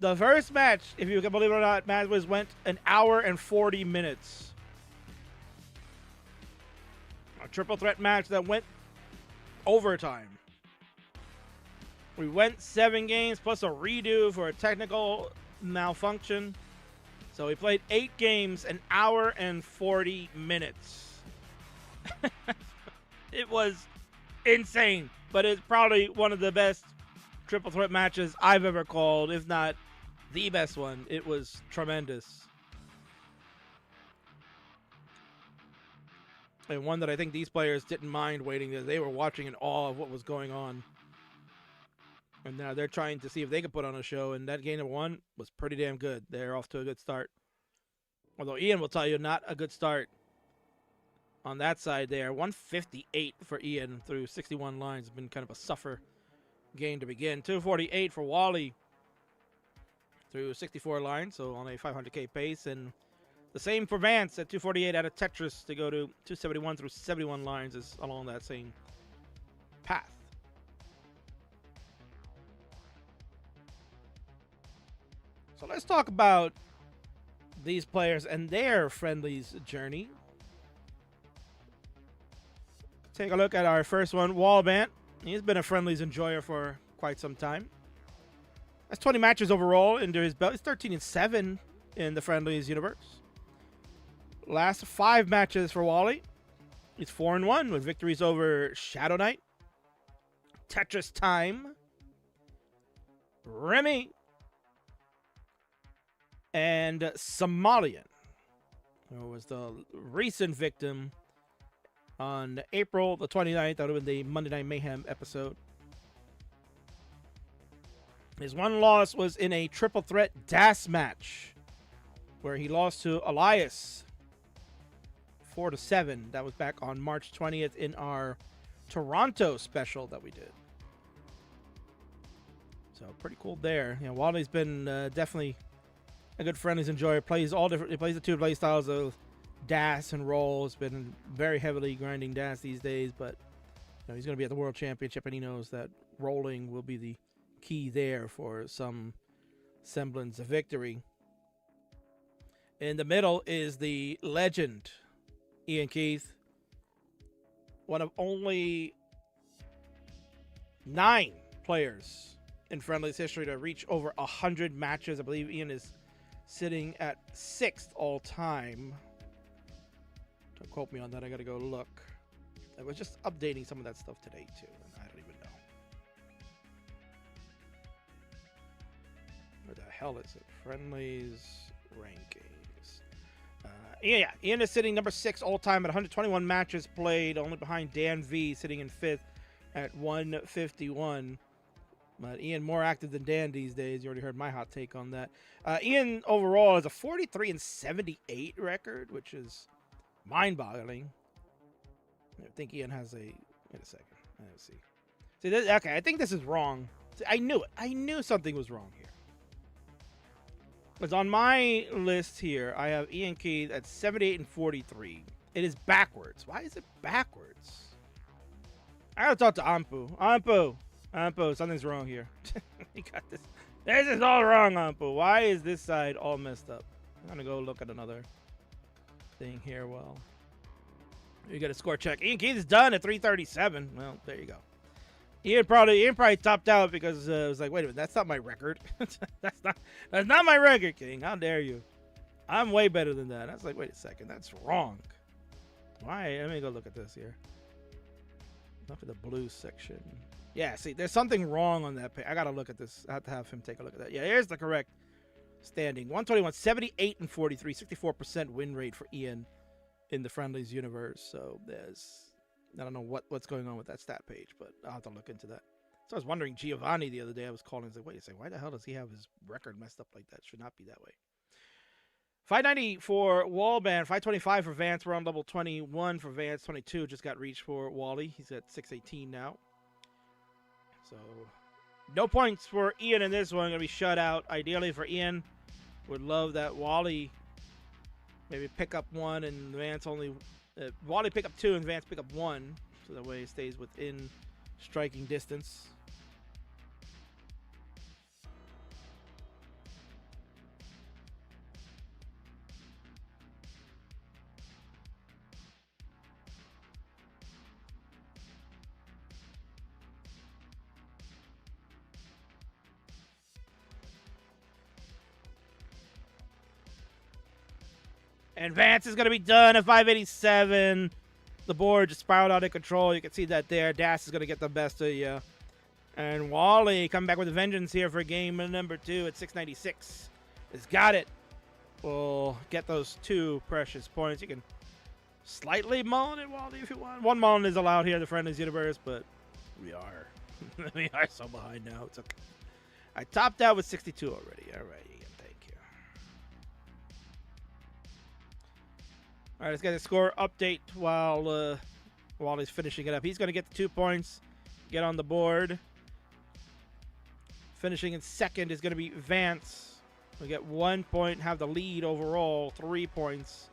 The first match, if you can believe it or not, Mazwiz went an hour and 40 minutes. A triple threat match that went overtime. We went 7 games plus a redo for a technical malfunction. So we played 8 games, an hour and 40 minutes. It was insane, but it's probably one of the best triple threat matches I've ever called, if not the best one. It was tremendous. And one that I think these players didn't mind waiting. They were watching in awe of what was going on. And now they're trying to see if they could put on a show. And that game of 1 was pretty damn good. They're off to a good start. Although Ian will tell you, not a good start on that side there. 158 for Ian through 61 lines. It's been kind of a suffer game to begin. 248 for Wally through 64 lines, so on a 500k pace. And the same for Vance at 248 out of Tetris to go to 271 through 71 lines is along that same path. So let's talk about these players and their friendlies journey. Take a look at our first one, Wallbant. He's been a friendlies enjoyer for quite some time. That's 20 matches overall under his belt. He's 13-7 in the friendlies universe. Last 5 matches for Wally. He's 4-1 with victories over Shadow Knight, Tetris Time, Remy, and Somalian, who was the recent victim on April the 29th. That would have been the Monday Night Mayhem episode. His one loss was in a triple threat DAS match where he lost to Elias 4-7. That was back on March 20th in our Toronto special that we did. So pretty cool there. You know, Wally's been definitely a good friendlies enjoyer. Plays all different. He plays the 2 play styles of DAS and roll. Has been very heavily grinding DAS these days, but you know, he's going to be at the World Championship, and he knows that rolling will be the key there for some semblance of victory. In the middle is the legend, Ian Keith, one of only 9 players in friendlies history to reach over 100 matches. I believe Ian is sitting at 6th all time. Don't quote me on that. I gotta go look. I was just updating some of that stuff today too. I don't even know. Where the hell is it? Friendlies rankings. Ian is sitting number 6 all time at 121 matches played, only behind Dan V sitting in 5th at 151. But Ian more active than Dan these days. You already heard my hot take on that. Ian overall has a 43-78 record, which is mind-boggling. I think Ian has a... Wait a second. Let's see. Okay, I think this is wrong. See, I knew it. I knew something was wrong here. Because on my list here, I have Ian Keith at 78-43. It is backwards. Why is it backwards? I gotta talk to Ampu. Ampu, something's wrong here. You got this. This is all wrong, Ampu. Why is this side all messed up? I'm gonna go look at another thing here. Well, You get a score check. Ian Keith is done at 337. Well, there you go. Ian probably topped out because it was like, wait a minute, that's not my record. that's not my record, King. How dare you? I'm way better than that. I was like, wait a second, that's wrong. Why? Let me go look at this here. Look at the blue section. Yeah, see, there's something wrong on that page. I gotta look at this. I have to have him take a look at that. Yeah, here's the correct standing. 121, 78 and 43, 64% win rate for Ian in the friendlies universe. So I don't know what's going on with that stat page, but I'll have to look into that. So I was wondering, Giovanni the other day, I was calling, I was like, wait a second, why the hell does he have his record messed up like that? Should not be that way. 590 for Wallband, 525 for Vance. We're on level 21 for Vance. 22 just got reached for Wally. He's at 618 now. So no points for Ian in this one. Going to be shut out. Ideally for Ian, would love that Wally maybe pick up one and Vance only. Wally pick up two and Vance pick up one. So that way he stays within striking distance. And Vance is going to be done at 587. The board just spiraled out of control. You can see that there. Das is going to get the best of you. And Wally coming back with a vengeance here for game number 2 at 696. Has got it. We'll get those 2 precious points. You can slightly mullen it, Wally, if you want. 1 mullen is allowed here in the Friendlies universe, but we are so behind now. It's okay. I topped out with 62 already. All right. All right, let's get a score update while he's finishing it up. He's going to get the 2 points, get on the board. Finishing in second is going to be Vance. We get 1 point, have the lead overall, 3 points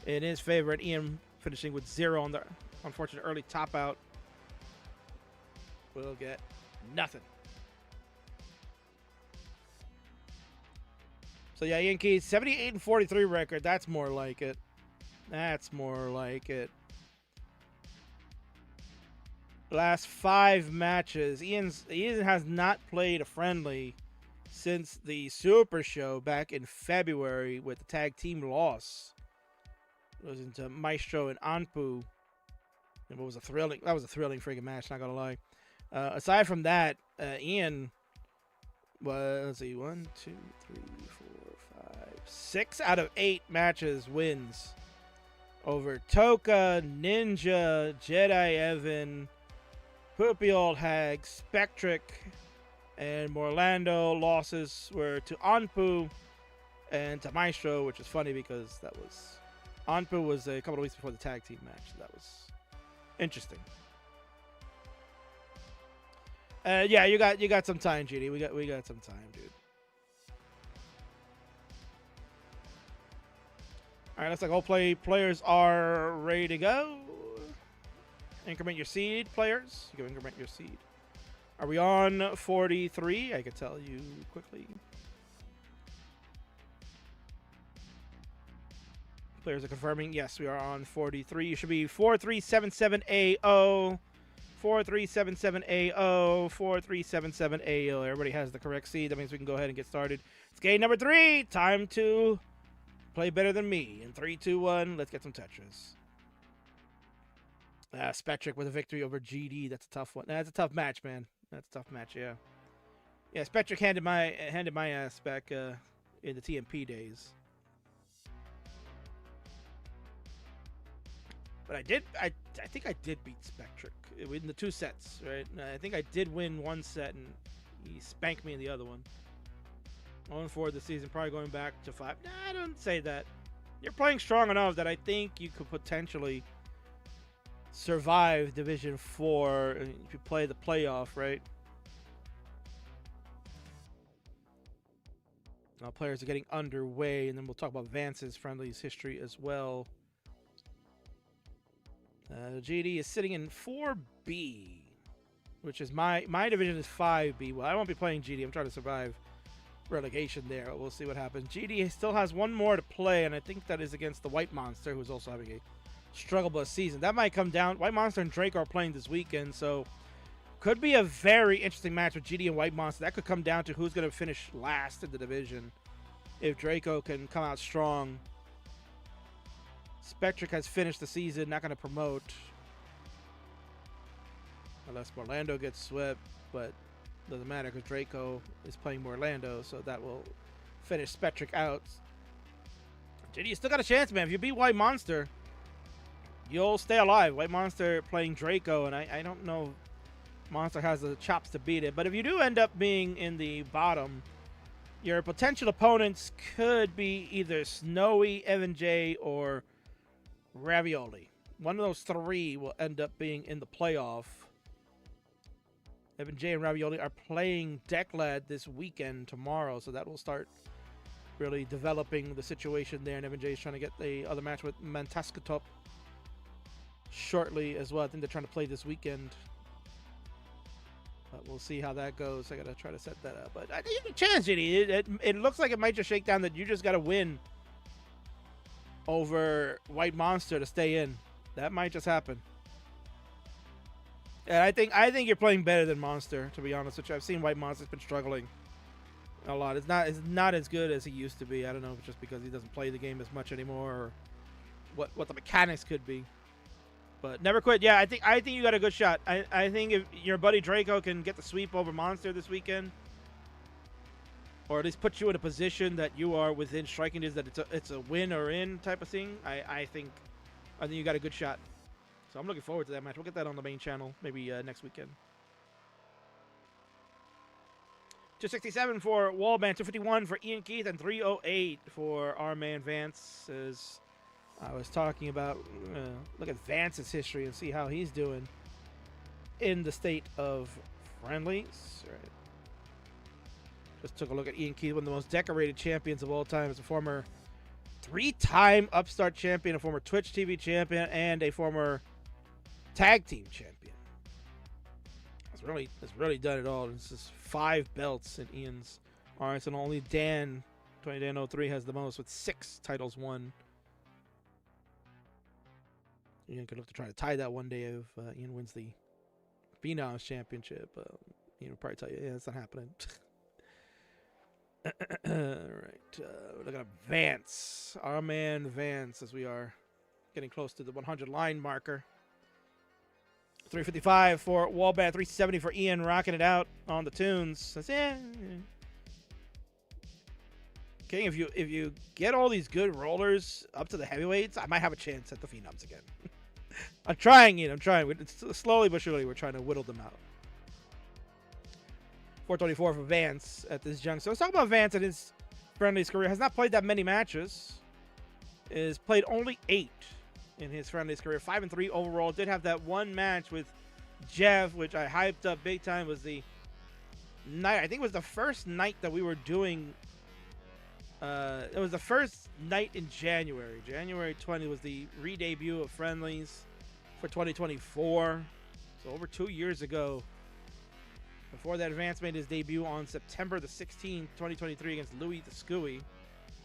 in his favor. And Ian finishing with 0 on the unfortunate early top out. We'll get nothing. So yeah, Ian Keys, 78 and 43 record. That's more like it. That's more like it. Last 5 matches. Ian has not played a friendly since the Super Show back in February with the tag team loss. It was into Maestro and Anpu. And that was a thrilling freaking match, not gonna lie. Aside from that, Ian was, let's see, 1, 2, 3, 4, 5, 6 out of 8 matches wins over Toka, Ninja, Jedi Evan, Poopy Old Hag, Spectric, and Morlando. Losses were to Anpu and to Maestro, which is funny because that was Anpu was a couple of weeks before the tag team match. So that was interesting. Yeah, you got some time, GD. We got some time, dude. All right, looks like all players are ready to go. Increment your seed, players. You can increment your seed. Are we on 43? I could tell you quickly. Players are confirming. Yes, we are on 43. You should be 4377AO. 4377AO. 4377AO. Everybody has the correct seed. That means we can go ahead and get started. It's game number 3. Time to play better than me. In 3, 2, 1, let's get some Tetris. Spectric with a victory over GD. That's a tough one. That's a tough match, man. That's a tough match, yeah. Yeah, Spectric handed my ass back in the TMP days. But I think I did beat Spectric in the 2 sets, right? I think I did win 1 set and he spanked me in the other one. 1-4 this season, probably going back to 5. Nah, I don't say that. You're playing strong enough that I think you could potentially survive Division 4 if you play the playoff, right? Now players are getting underway, and then we'll talk about Vance's friendlies history as well. GD is sitting in 4B, which is my division is 5B. Well, I won't be playing GD. I'm trying to survive relegation there. We'll see what happens. GD still has 1 more to play, and I think that is against the White Monster, who's also having a struggle bus season. That might come down. White Monster and Drake are playing this weekend, so could be a very interesting match with GD and White Monster. That could come down to who's going to finish last in the division. If Draco can come out strong. Spectric has finished the season, not going to promote. Unless Orlando gets swept, but doesn't matter because Draco is playing Orlando, so that will finish Spectric out. JD, you still got a chance, man. If you beat White Monster, you'll stay alive. White Monster playing Draco, and I don't know if Monster has the chops to beat it. But if you do end up being in the bottom, your potential opponents could be either Snowy, Evan J, or Ravioli. One of those three will end up being in the playoff. Evan J and Ravioli are playing Declad this weekend tomorrow, so that will start really developing the situation there. And Evan J is trying to get the other match with Mantaskatop shortly as well. I think they're trying to play this weekend. But we'll see how that goes. I got to try to set that up. But I think you have a chance, JD. It looks like it might just shake down that you just got to win over White Monster to stay in. That might just happen. And I think you're playing better than Monster, to be honest with you. I've seen White Monster's been struggling a lot. It's not as good as he used to be. I don't know if it's just because he doesn't play the game as much anymore, or what the mechanics could be. But never quit. Yeah, I think you got a good shot. I think if your buddy Draco can get the sweep over Monster this weekend, or at least put you in a position that you are within striking distance, that it's a win or in type of thing, I think you got a good shot. So I'm looking forward to that match. We'll get that on the main channel maybe next weekend. 267 for Wallband, 251 for Ian Keith, and 308 for our man Vance. As I was talking about, look at Vance's history and see how he's doing in the state of friendlies. Right. Just took a look at Ian Keith, one of the most decorated champions of all time. As a former 3-time Upstart champion, a former Twitch TV champion, and a former tag team champion. It's really done it all. This is 5 belts in Ian's arsenal. Only Dan, 20Dan03, has the most with 6 titles won. Ian could look to try to tie that one day if Ian wins the Phenoms Championship. Ian will probably tell you, yeah, it's not happening. Alright, we're looking at Vance. Our man Vance, as we are getting close to the 100 line marker. 355 for Wallbat, 370 for Ian, rocking it out on the tunes. Says, yeah. King, if you get all these good rollers up to the heavyweights, I might have a chance at the Phenoms again. I'm trying. It's slowly but surely, we're trying to whittle them out. 424 for Vance at this junction. So let's talk about Vance in his friendlies career. Has not played that many matches. Is played only 8 in his friendlies career. 5-3 overall. Did have that one match with Jeff, which I hyped up big time. Was the night, I think it was the first night that we were doing. It was the first night in January. January 20 was the re-debut of friendlies for 2024. So over 2 years ago. Before that, Vance made his debut on September the 16th, 2023 against Louis the Scooey,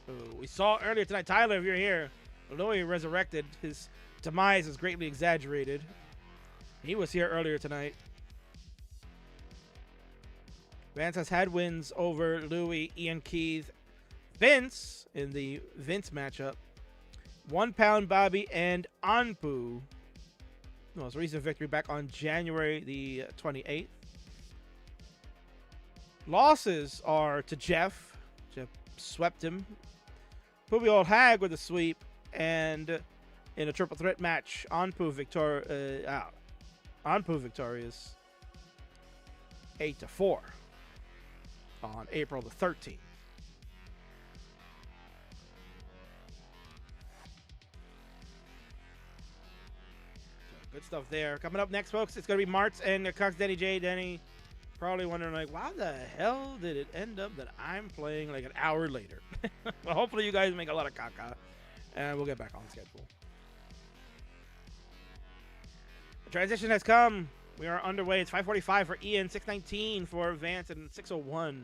who we saw earlier tonight. Tyler, if you're here, Louis resurrected. His demise is greatly exaggerated. He was here earlier tonight. Vance has had wins over Louis, Ian Keith, Vince in the Vince matchup, 1 Pound Bobby, and Anpu. Most recent victory back on January the 28th. Losses are to Jeff. Jeff swept him. Poopy Old Hag with a sweep. And in a triple threat match, Anpu victorious 8-4 on April the 13th. Good stuff there. Coming up next, folks, it's going to be Martz and Cox Denny J. Denny probably wondering, like, why the hell did it end up that I'm playing like an hour later? Well, hopefully you guys make a lot of caca, and we'll get back on schedule. The transition has come. We are underway. It's 5:45 for Ian, 6:19 for Vance, and 6:01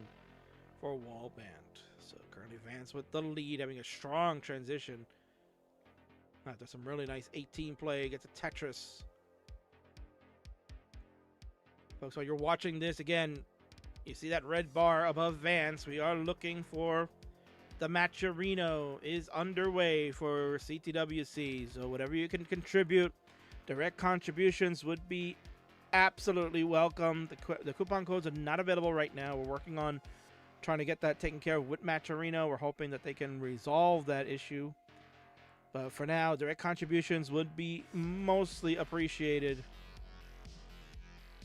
for Wallband. So currently Vance with the lead, having a strong transition. After some really nice 18 play, gets a Tetris. Folks, while you're watching this again, you see that red bar above Vance. We are looking for the Matcherino is underway for CTWC. So whatever you can contribute, direct contributions would be absolutely welcome. The coupon codes are not available right now. We're working on trying to get that taken care of with Matcherino. We're hoping that they can resolve that issue. But for now, direct contributions would be mostly appreciated.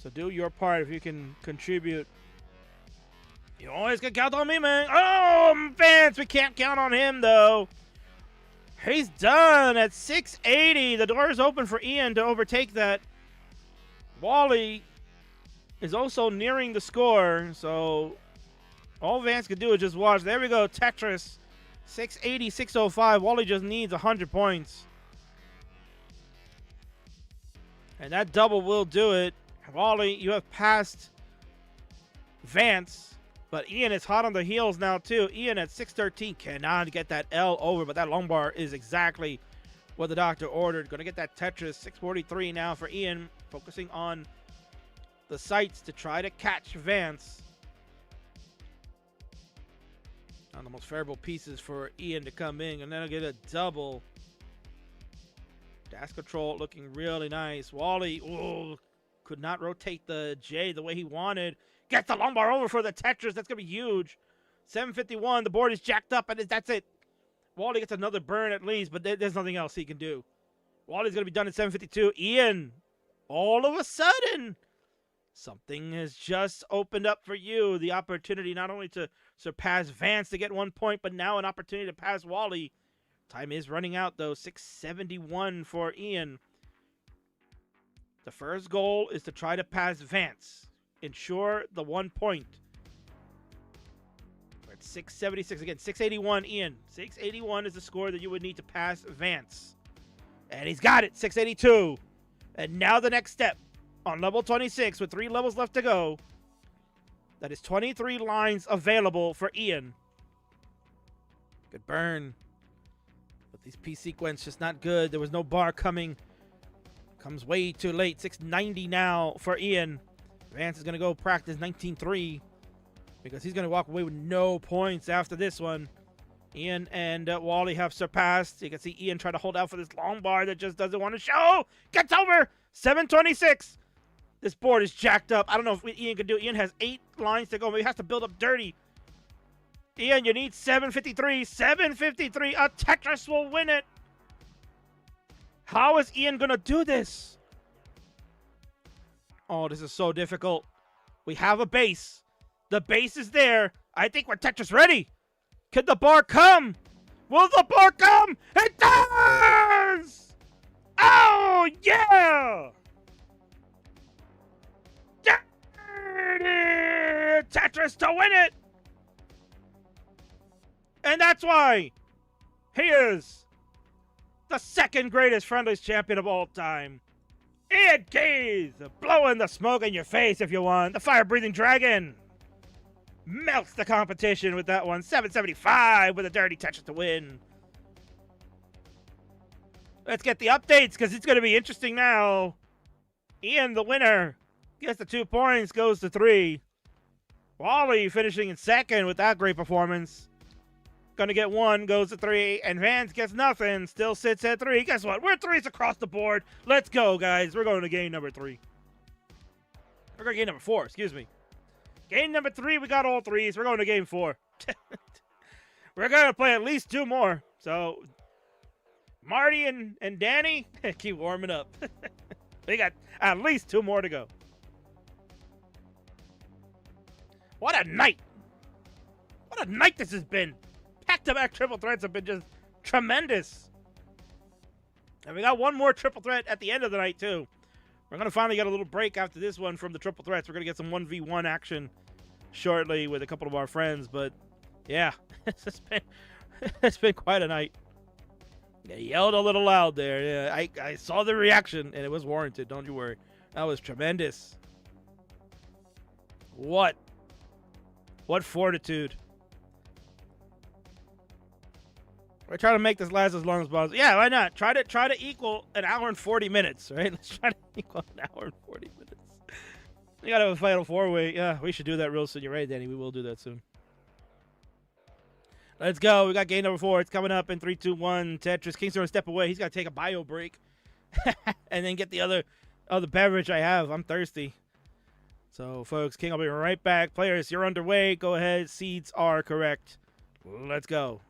So do your part if you can contribute. You always can count on me, man. Oh, Vance, we can't count on him, though. He's done at 680. The door is open for Ian to overtake that. Wally is also nearing the score, so all Vance could do is just watch. There we go, Tetris. 680, 605. Wally just needs 100 points. And that double will do it. Wally, you have passed Vance. But Ian is hot on the heels now, too. Ian at 613 cannot get that L over, but that long bar is exactly what the doctor ordered. Going to get that Tetris. 643 now for Ian, focusing on the sights to try to catch Vance. On the most favorable pieces for Ian to come in, and then he'll get a double. Dash control looking really nice. Wally, could not rotate the J the way he wanted. Gets the lumbar over for the Tetris. That's going to be huge. 751. The board is jacked up, and that's it. Wally gets another burn at least, but there's nothing else he can do. Wally's going to be done at 752. Ian, all of a sudden, something has just opened up for you. The opportunity not only to surpass Vance to get 1 point, but now an opportunity to pass Wally. Time is running out, though. 671 for Ian. The first goal is to try to pass Vance. Ensure the 1 point. We're at 676 again. 681, Ian. 681 is the score that you would need to pass Vance. And he's got it. 682. And now the next step. On level 26 with 3 levels left to go. That is 23 lines available for Ian. Good burn. But these P sequence just not good. There was no bar coming. Comes way too late. 690 now for Ian. Vance is going to go practice 19-3 because he's going to walk away with no points after this one. Ian and Wally have surpassed. You can see Ian try to hold out for this long bar that just doesn't want to show. Gets over. 726. This board is jacked up. I don't know if Ian can do it. Ian has 8 lines to go. Maybe he has to build up dirty. Ian, you need 753. 753. A Tetris will win it. How is Ian going to do this? Oh, this is so difficult. We have a base. The base is there. I think we're Tetris ready. Can the bar come? Will the bar come? It does! Oh, yeah! Tetris to win it! And that's why he is the second greatest friendlies champion of all time. Ian Keys, blowing the smoke in your face if you want. The fire-breathing dragon melts the competition with that one. 775 with a dirty Tetris to win. Let's get the updates because it's going to be interesting now. Ian, the winner, gets the 2 points, goes to 3. Wally finishing in second with that great performance. Going to get 1, goes to 3, and Vance gets nothing, still sits at 3. Guess what? We're 3s across the board. Let's go, guys. We're going to game number 3. We're going to game number 4, excuse me. Game number 3, we got all 3s. We're going to game 4. We're going to play at least 2 more. So, Marty and Danny, keep warming up. We got at least 2 more to go. What a night. What a night this has been. Back-to-back triple threats have been just tremendous. And we got 1 more triple threat at the end of the night, too. We're going to finally get a little break after this one from the triple threats. We're going to get some 1v1 action shortly with a couple of our friends. But, yeah, it's been quite a night. Yeah, yelled a little loud there. Yeah, I saw the reaction, and it was warranted. Don't you worry. That was tremendous. What fortitude. We're trying to make this last as long as possible. Yeah, why not? Try to equal an hour and 40 minutes, right? Let's try to equal an hour and 40 minutes. We gotta have a Final Four-way. Yeah, we should do that real soon. You're right, Danny. We will do that soon. Let's go. We got game number 4. It's coming up in 3, 2, 1. Tetris. Kingsman a step away. He's got to take a bio break. And then get the other beverage I have. I'm thirsty. So, folks, King, I'll be right back. Players, you're underway. Go ahead. Seeds are correct. Let's go.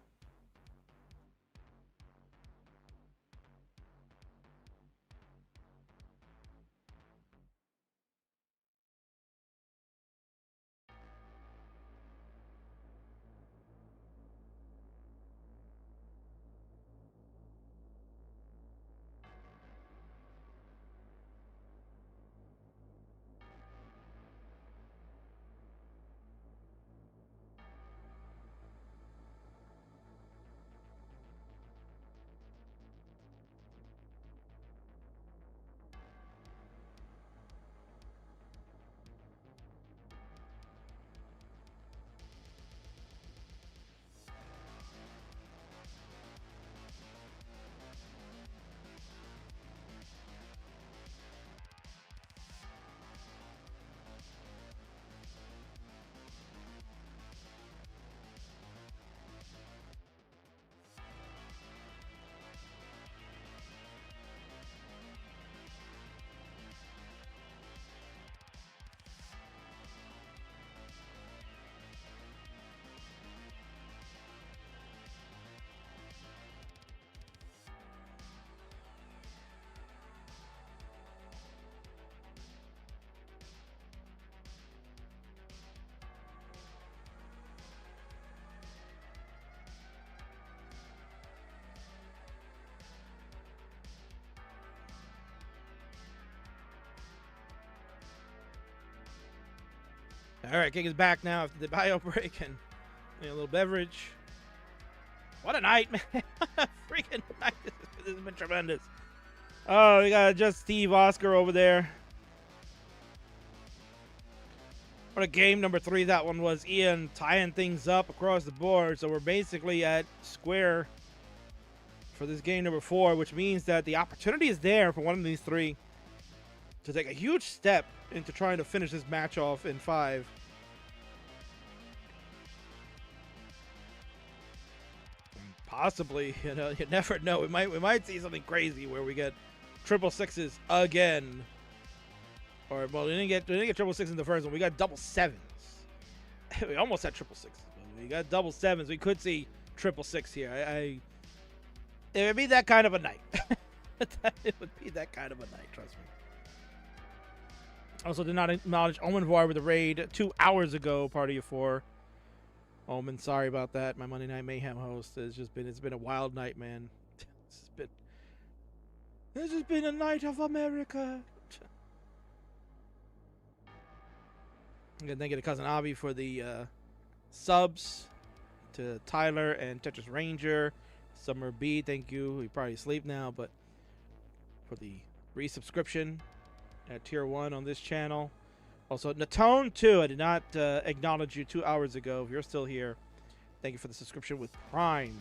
All right, King is back now after the bio break and a little beverage. What a night, man. Freaking night. This has been tremendous. Oh, we got just Steve Oscar over there. What a game number 3 that one was. Ian tying things up across the board. So we're basically at square for this game number 4, which means that the opportunity is there for one of these 3 to take a huge step into trying to finish this match off in 5. Possibly, you never know. We might see something crazy where we get triple sixes again. Or well, we didn't get triple sixes in the first one. We got double sevens. We almost had triple sixes. We got double sevens. We could see triple six here. It would be that kind of a night. It would be that kind of a night. Trust me. Also, did not acknowledge Omen Var with the raid 2 hours ago. Party of 4. Omen, sorry about that. My Monday Night Mayhem host. It's been a wild night, man. This has been a night of America. Again, thank you to Cousin Avi for the subs. To Tyler and Tetris Ranger. Summer B, thank you. We probably asleep now, but for the resubscription at tier 1 on this channel. Also, Natone too. I did not acknowledge you 2 hours ago. If you're still here, thank you for the subscription with Prime.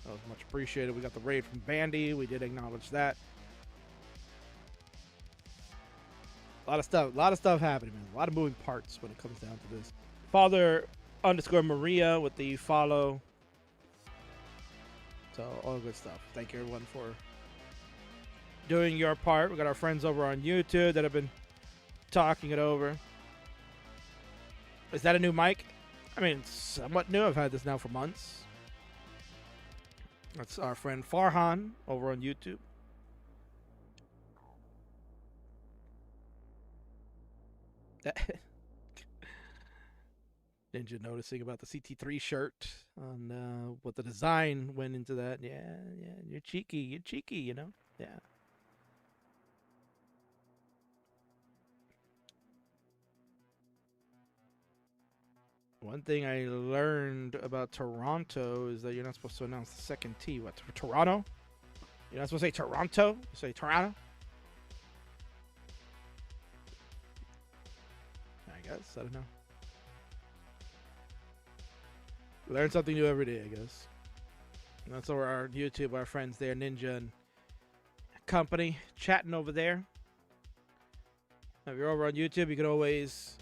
That was much appreciated. We got the raid from Bandy. We did acknowledge that. A lot of stuff happening, man. A lot of moving parts when it comes down to this. Father_Maria with the follow. So all good stuff. Thank you everyone for doing your part. We got our friends over on YouTube that have been talking it over. Is that a new mic? I mean, it's somewhat new. I've had this now for months. That's our friend Farhan over on YouTube. Ninja noticing about the CT3 shirt on what the design went into that. Yeah, you're cheeky, you know? Yeah. One thing I learned about Toronto is that you're not supposed to announce the second T. What, Toronto? You're not supposed to say Toronto? You say Toronto? I guess. I don't know. Learn something new every day, I guess. And that's over our YouTube, our friends there, Ninja and company, chatting over there. If you're over on YouTube, you can always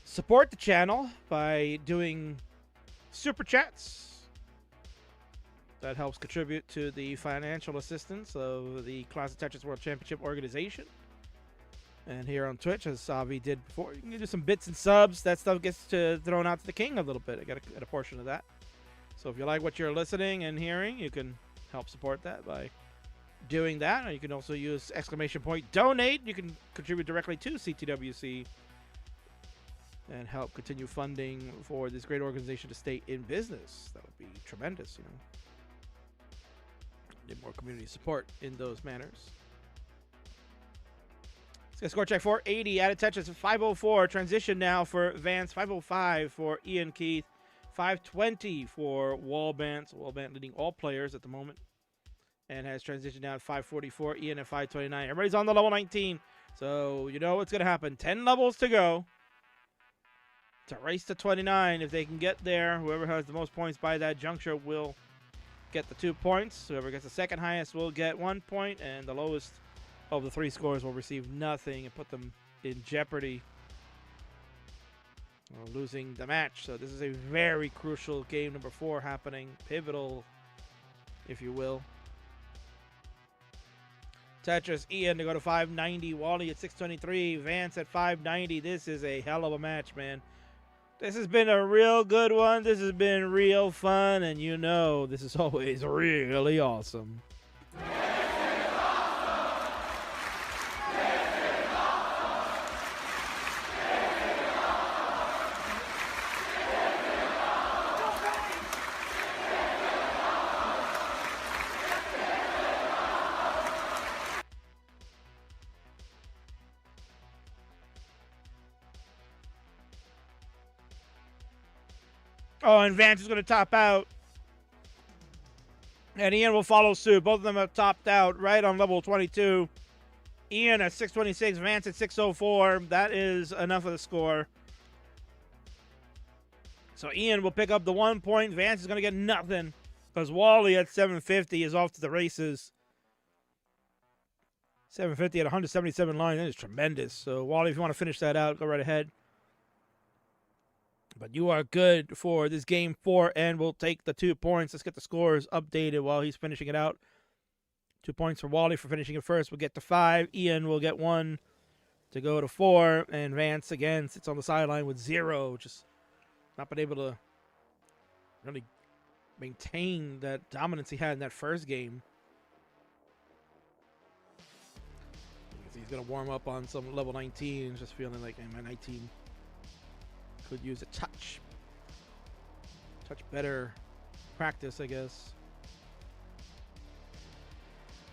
support the channel by doing super chats. That helps contribute to the financial assistance of the Classic Tetris World Championship organization. And here on Twitch, as Savi did before, you can do some bits and subs. That stuff gets thrown out to the king a little bit. I got a portion of that. So if you like what you're listening and hearing, you can help support that by doing that. Or you can also use !donate. You can contribute directly to CTWC and help continue funding for this great organization to stay in business. That would be tremendous, you know. Need more community support in those manners. Let's get score check 480. Added Tetris 504. Transition now for Vance. 505 for Ian Keith. 520 for Wallbant. So Wallbant leading all players at the moment. And has transitioned down 544. Ian at 529. Everybody's on the level 19. So you know what's going to happen. 10 levels to go. To race to 29. If they can get there, whoever has the most points by that juncture will get the 2 points. Whoever gets the second highest will get 1 point. And the lowest of the 3 scores will receive nothing and put them in jeopardy of losing the match. So this is a very crucial game number 4 happening. Pivotal, if you will. Tetris, Ian to go to 590. Wally at 623. Vance at 590. This is a hell of a match, man. This has been a real good one. This has been real fun. And you know this is always really awesome. Oh, and Vance is going to top out. And Ian will follow suit. Both of them have topped out right on level 22. Ian at 626, Vance at 604. That is enough of the score. So Ian will pick up the 1 point. Vance is going to get nothing because Wally at 750 is off to the races. 750 at 177 lines. That is tremendous. So Wally, if you want to finish that out, go right ahead. But you are good for this game 4, and we'll take the 2 points. Let's get the scores updated while he's finishing it out. 2 points for Wally for finishing it first. We'll get to 5. Ian will get 1 to go to 4. And Vance, again, sits on the sideline with 0. Just not been able to really maintain that dominance he had in that first game. He's going to warm up on some level 19. Just feeling like, man, my 19... could use a touch better practice, I guess.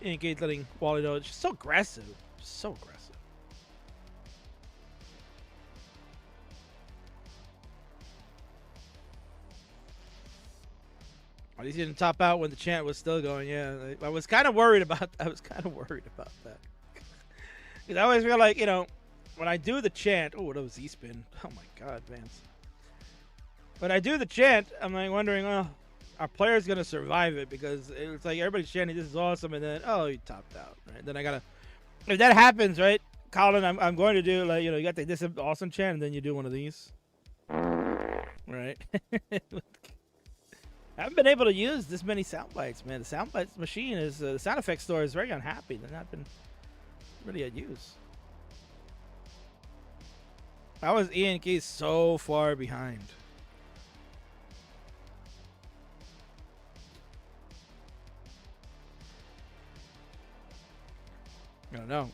Engage letting Wally know. It's just so aggressive. Just so aggressive. At least he didn't top out when the chant was still going. Yeah, I was kind of worried about. I was kind of worried about that. Because I always feel like, you know, when I do the chant, oh, that was E-spin. Oh my God, Vance. When I do the chant, I'm like wondering, oh, our player's gonna survive it, because it's like everybody's chanting, this is awesome, and then, oh, you topped out, right? Then I gotta, if that happens, right, Colin, I'm going to do, like, you know, you got this awesome chant, and then you do one of these, right? I haven't been able to use this many sound bites, man. The sound bites machine is, the sound effects store is very unhappy. They've not been really at use. How was Ian Keith so far behind? I don't know.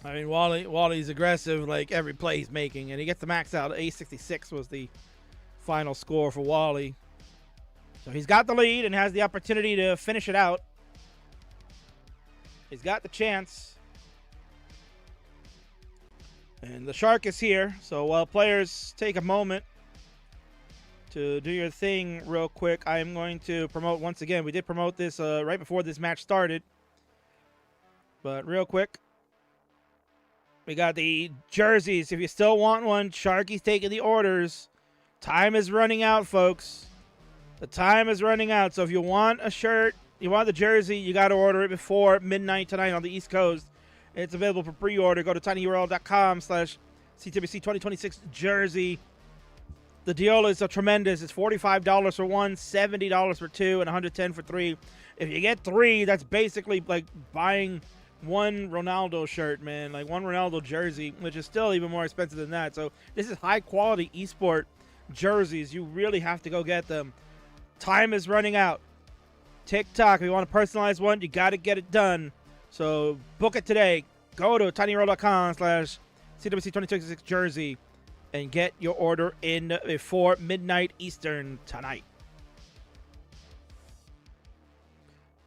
I mean, Wally's aggressive like every play he's making, and he gets the max out. 866 was the final score for Wally. So he's got the lead and has the opportunity to finish it out. He's got the chance. And the shark is here. So while players take a moment to do your thing real quick, I am going to promote once again. We did promote this right before this match started. But real quick, we got the jerseys. If you still want one, Sharky's taking the orders. Time is running out, folks. The time is running out. So if you want a shirt, you want the jersey, you got to order it before midnight tonight on the East Coast. It's available for pre-order. Go to tinyurl.com/CTBC 2026 jersey. The deal is tremendous. It's $45 for one, $70 for two, and $110 for three. If you get three, that's basically like buying one Ronaldo shirt, man. Like one Ronaldo jersey, which is still even more expensive than that. So this is high-quality esport jerseys. You really have to go get them. Time is running out. TikTok, if you want to personalize one, you got to get it done. So book it today. Go to tinyurl.com/CWC2026 jersey and get your order in before midnight Eastern tonight.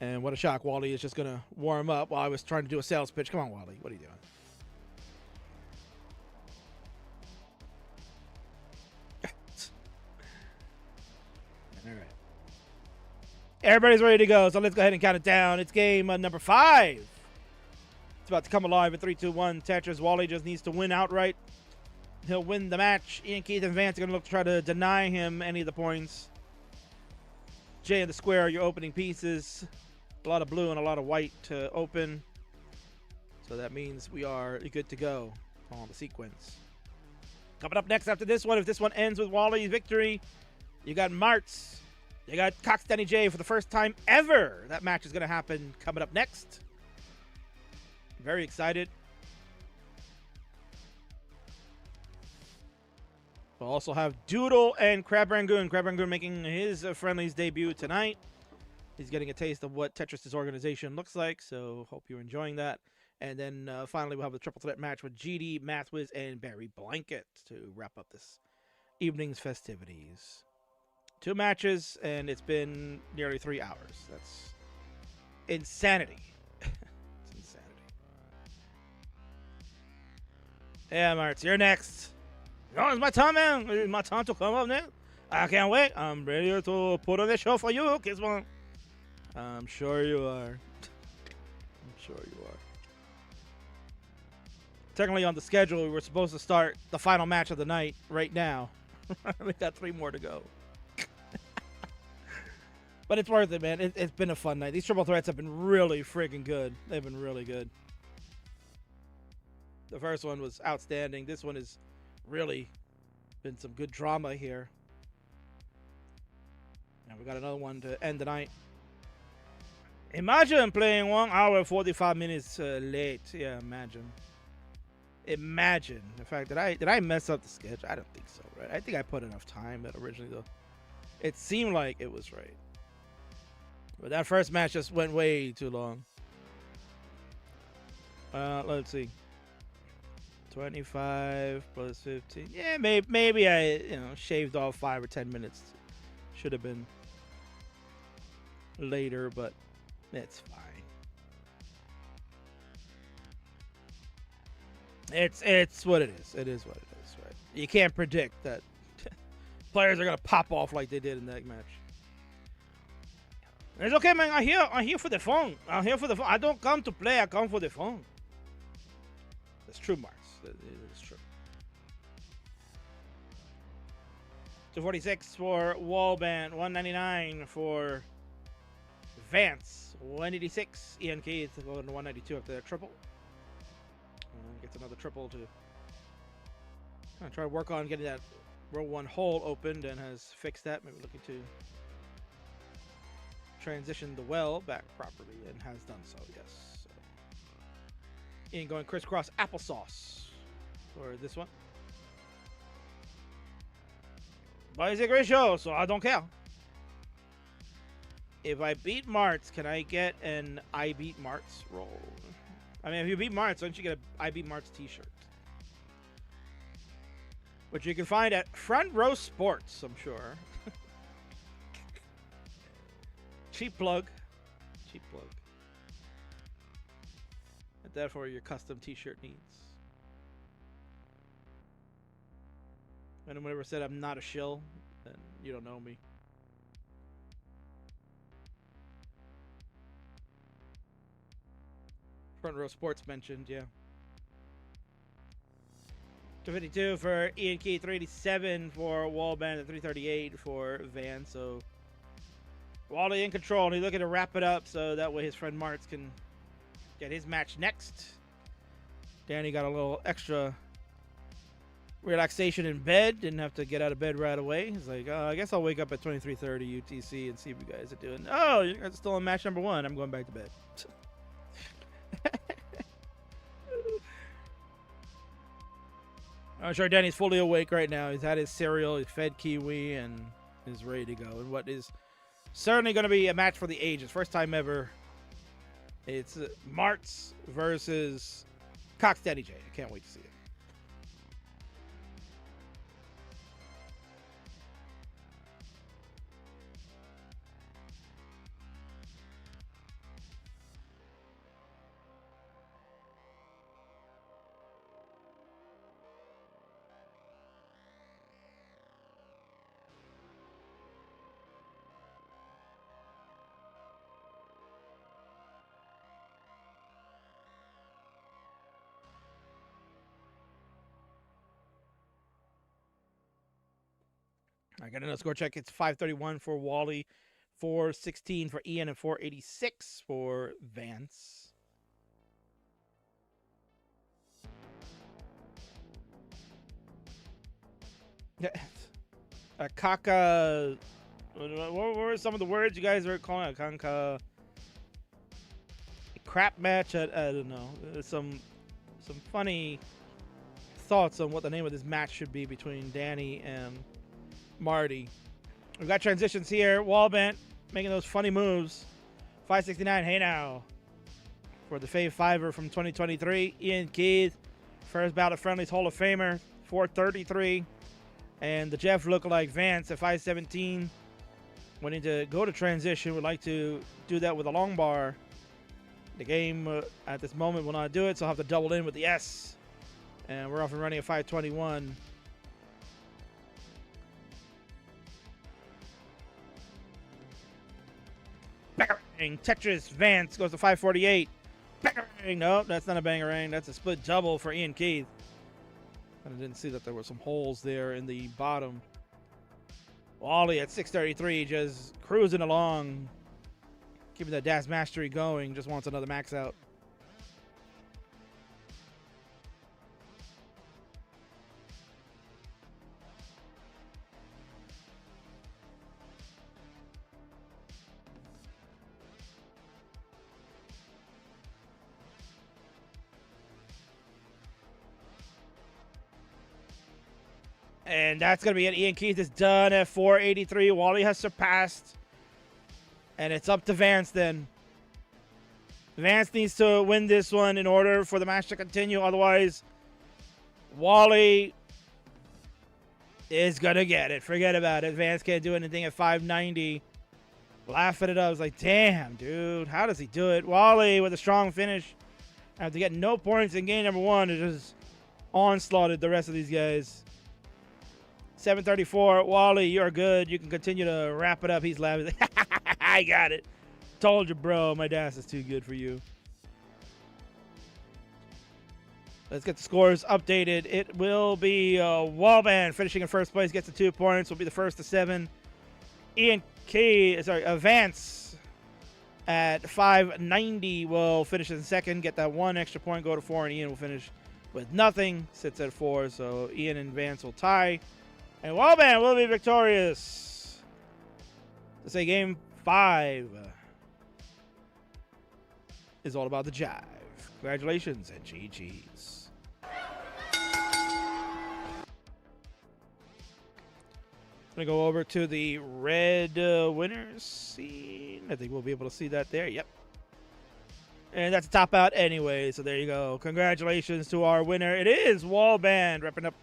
And what a shock. Wally is just going to warm up while I was trying to do a sales pitch. Come on, Wally. What are you doing? All right. Everybody's ready to go, so let's go ahead and count it down. It's game number 5. It's about to come alive in 3, 2, 1. Tetris. Wally just needs to win outright. He'll win the match. Ian, Keith, and Vance are going to look to try to deny him any of the points. Jay in the square are your opening pieces. A lot of blue and a lot of white to open. So that means we are good to go on the sequence. Coming up next after this one, if this one ends with Wally's victory, you got Martz. You got Cox Danny J for the first time ever. That match is going to happen coming up next. Very excited. We'll also have Doodle and Crab Rangoon. Crab Rangoon making his friendlies debut tonight. He's getting a taste of what Tetris' organization looks like, so hope you're enjoying that. And then finally, we'll have a triple threat match with GD, Mathwiz, and Barry Blanket to wrap up this evening's festivities. 2 matches, and it's been nearly 3 hours. That's insanity. It's insanity. Yeah, Martz, you're next. No, it's my time, man. It's my time to come up now. I can't wait. I'm ready to put on the show for you, Kingsman. I'm sure you are. I'm sure you are. Technically on the schedule, we were supposed to start the final match of the night right now. We got 3 more to go. But it's worth it, man. It's been a fun night. These triple threats have been really freaking good. They've been really good. The first one was outstanding. This one has really been some good drama here. And we got another one to end the night. Imagine playing 1 hour 45 minutes late. Yeah, imagine. Imagine. In fact, did I mess up the schedule? I don't think so, right? I think I put enough time that originally, though. It seemed like it was right. But that first match just went way too long. Let's see. 25 plus 15. Yeah, maybe I shaved off 5 or 10 minutes. Should have been later, but it's fine. It's what it is. It is what it is, right? You can't predict that players are gonna pop off like they did in that match. It's okay, man. I'm here for the fun. I'm here for the fun. I don't come to play. I come for the fun. That's true, Marks. It's true. 246 for Wallband. 199 for Vance. 186. Ian Keith going to 192 after that triple. Gets another triple to try to work on getting that row 1 hole opened and has fixed that. Maybe looking to transition the well back properly and has done so, yes. So, Ian going crisscross applesauce for this one. But it's a great show, so I don't care. If I beat Martz, can I get an I beat Martz roll? I mean, if you beat Martz, don't you get a I beat Martz t-shirt? Which you can find at Front Row Sports, I'm sure. Cheap plug. Cheap plug. And that for your custom t-shirt needs. Anyone ever said I'm not a shill, then you don't know me. Front Row Sports mentioned, yeah. 252 for Ian Key, 387 for Wallband, and 338 for Van. So Wally in control, and he's looking to wrap it up so that way his friend Martz can get his match next. Danny got a little extra relaxation in bed, didn't have to get out of bed right away. He's like, I guess I'll wake up at 23:30 UTC and see what you guys are doing. Oh, you're still in match number 1. I'm going back to bed. I'm sure Danny's fully awake right now. He's had his cereal, he's fed Kiwi, and is ready to go. And what is certainly going to be a match for the ages. First time ever. It's Martz versus Cox Danny J. I can't wait to see it. I got another score check. It's 531 for Wally, 416 for Ian, and 486 for Vance. Yeah. Kaka. What were some of the words you guys were calling it? Kanka. Crap match. I don't know. Some funny thoughts on what the name of this match should be between Danny and Marty. We've got transitions here. Wallbent making those funny moves. 569, hey now. For the Fave Fiver from 2023. Ian Keith, first bout of Friendlies Hall of Famer, 433. And the Jeff lookalike Vance at 517. Wanting to go to transition, would like to do that with a long bar. The game at this moment will not do it, so I'll have to double in with the S. And we're off and running at 521. Bang! Tetris Vance goes to 548. Bang! No, that's not a bangerang. That's a split double for Ian Keith. And I didn't see that there were some holes there in the bottom. Wally at 633, just cruising along. Keeping that dash mastery going. Just wants another max out. And that's going to be it. Ian Keith is done at 483. Wally has surpassed. And it's up to Vance then. Vance needs to win this one in order for the match to continue. Otherwise, Wally is going to get it. Forget about it. Vance can't do anything at 590. Laughing it up. I was like, damn, dude. How does he do it? Wally with a strong finish. After getting no points in game number 1, it just onslaughted the rest of these guys. 734, Wally, you're good. You can continue to wrap it up. He's laughing. I got it. Told you, bro. My dash is too good for you. Let's get the scores updated. It will be Wallband finishing in first place. Gets the 2 points. Will be the first to 7. Vance at 590 will finish in second. Get that 1 extra point. Go to 4. And Ian will finish with nothing. Sits at 4. So Ian and Vance will tie. And Wallband will be victorious. To say game 5 is all about the jive. Congratulations and GG's. Gonna go over to the red winners scene. I think we'll be able to see that there. Yep. And that's a top out anyway. So there you go. Congratulations to our winner. It is Wallband repping up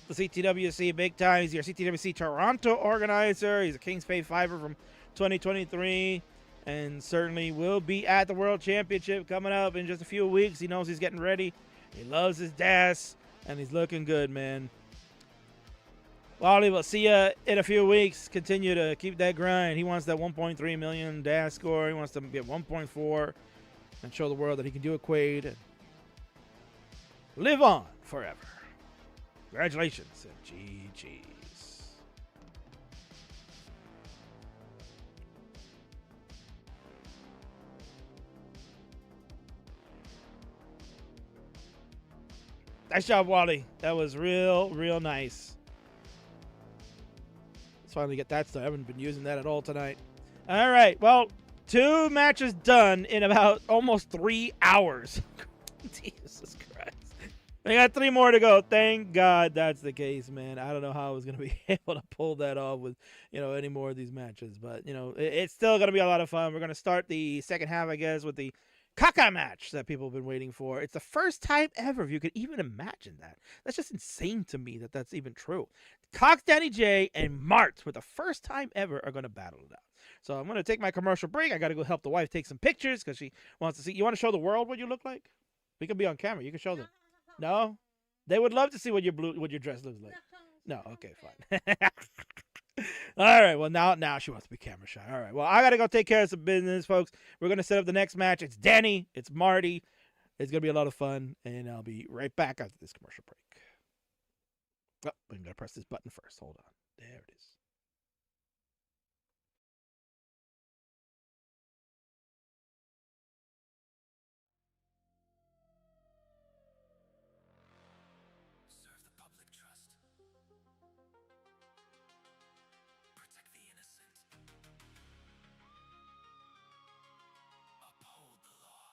the CTWC big time. He's your CTWC Toronto organizer. He's a Kings Fave Fiver from 2023 and certainly will be at the World Championship coming up in just a few weeks. He knows he's getting ready. He loves his dash and he's looking good, man. Wally, we'll see you in a few weeks. Continue to keep that grind. He wants that 1.3 million dash score. He wants to get 1.4 and show the world that he can do it, Quaid. Live on forever. Congratulations and GG's. Nice job, Wally. That was real nice. Let's finally get that started. I haven't been using that at all tonight. All right. Well, 2 matches done in about almost 3 hours. Jesus Christ. I got 3 more to go. Thank God that's the case, man. I don't know how I was going to be able to pull that off with, any more of these matches. But, it's still going to be a lot of fun. We're going to start the second half, I guess, with the Kaka match that people have been waiting for. It's the first time ever, if you could even imagine that. That's just insane to me that that's even true. Cox, Danny J, and Mart, for the first time ever, are going to battle it out. So I'm going to take my commercial break. I got to go help the wife take some pictures because she wants to see. You want to show the world what you look like? We can be on camera. You can show them. No? They would love to see what your dress looks like. No? Okay, fine. All right, well, now she wants to be camera shy. All right, well, I got to go take care of some business, folks. We're going to set up the next match. It's Danny. It's Marty. It's going to be a lot of fun, and I'll be right back after this commercial break. Oh, I'm going to press this button first. Hold on. There it is. Serve the public trust. Protect the innocent. Uphold the law.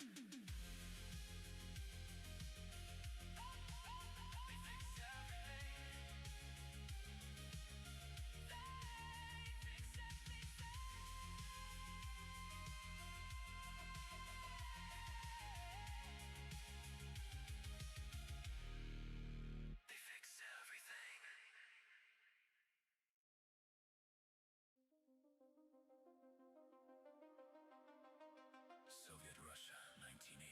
They fix everything. They fix everything. They fix everything. Soviet Russia, 1980.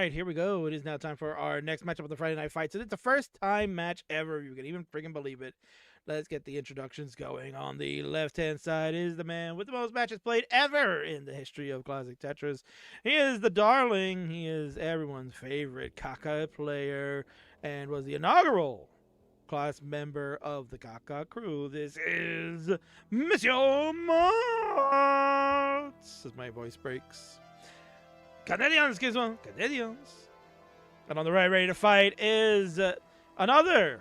right, here we go. It is now time for our next matchup of the Friday Night Fights. And it's the first time match ever. You can even freaking believe it. Let's get the introductions going. On the left-hand side is the man with the most matches played ever in the history of Classic Tetris. He is the darling. He is everyone's favorite Kaka player and was the inaugural class member of the Kaka crew. This is Monsieur Martz, as my voice breaks. Canadians, Gizmo. Canadians. And on the right, ready to fight, is another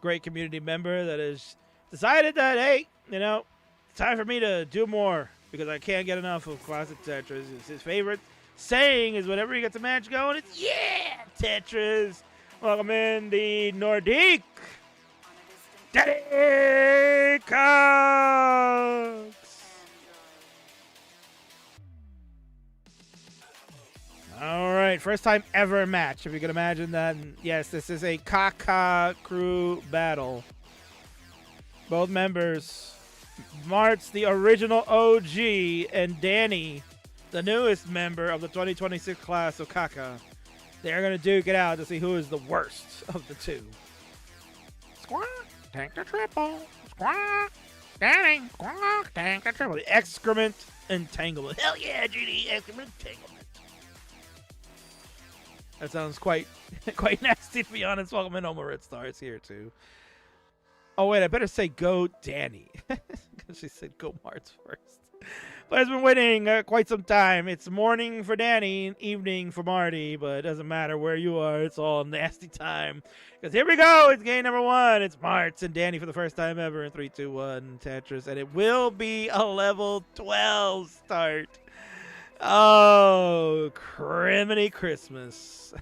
great community member that has decided that, hey, you know, it's time for me to do more because I can't get enough of Classic Tetris. It's his favorite saying is whenever he gets a match going, it's, yeah, Tetris. Welcome in the Nordique, Daddy Cox. All right, first time ever match. If you can imagine that, and yes, this is a Kaka crew battle. Both members, Martz, the original OG, and Danny, the newest member of the 2026 class of Kaka. They're going to duke it out to see who is the worst of the two. Squawk, tank the triple. Squawk, Danny, squawk, tank the triple. The excrement entanglement. Hell yeah, GD, excrement entanglement. That sounds quite nasty, to be honest. Welcome in, Omar Red Stars here, too. Oh, wait, I better say go Danny. Because she said go Martz first. But it's been waiting quite some time. It's morning for Danny, evening for Marty, but it doesn't matter where you are. It's all nasty time. Because here we go. It's game number one. It's Martz and Danny for the first time ever in 3, 2, 1 Tetris. And it will be a level 12 start. Oh, criminy Christmas.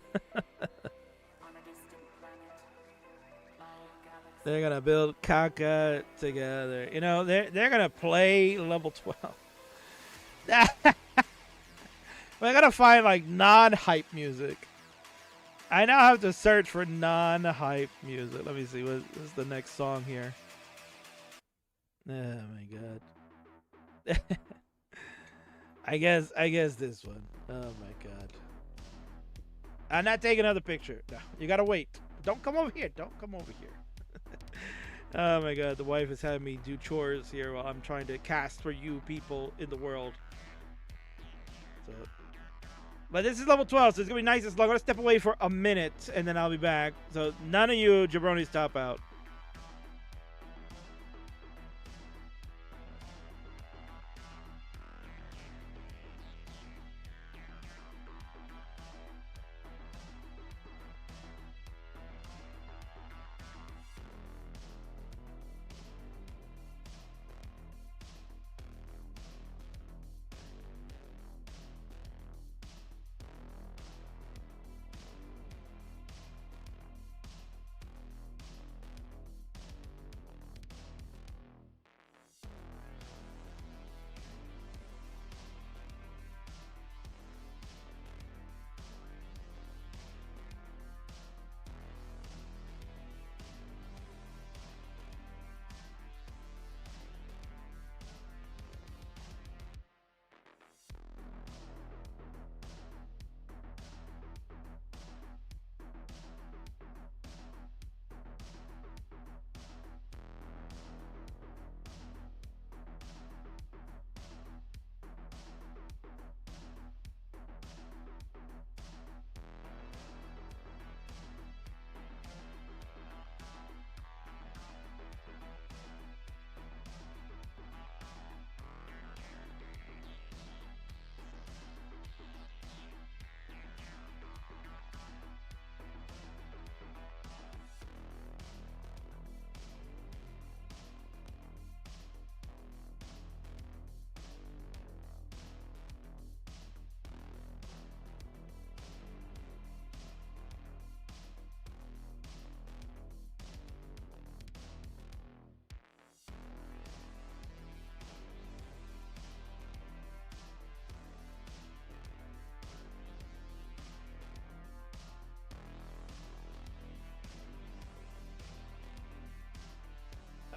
They're going to build Kaka together. You know, they're going to play level 12. Well, I got to find, like, non-hype music. I now have to search for non-hype music. Let me see. What is the next song here? Oh, my God. I guess this one. Oh my God. I'm not taking another picture. No, you gotta wait. Don't come over here. Don't come over here. Oh my God, the wife is having me do chores here while I'm trying to cast for you people in the world. So, but this is level 12, so it's gonna be nice and slow. I'm gonna step away for a minute and then I'll be back. So none of you jabronis top out.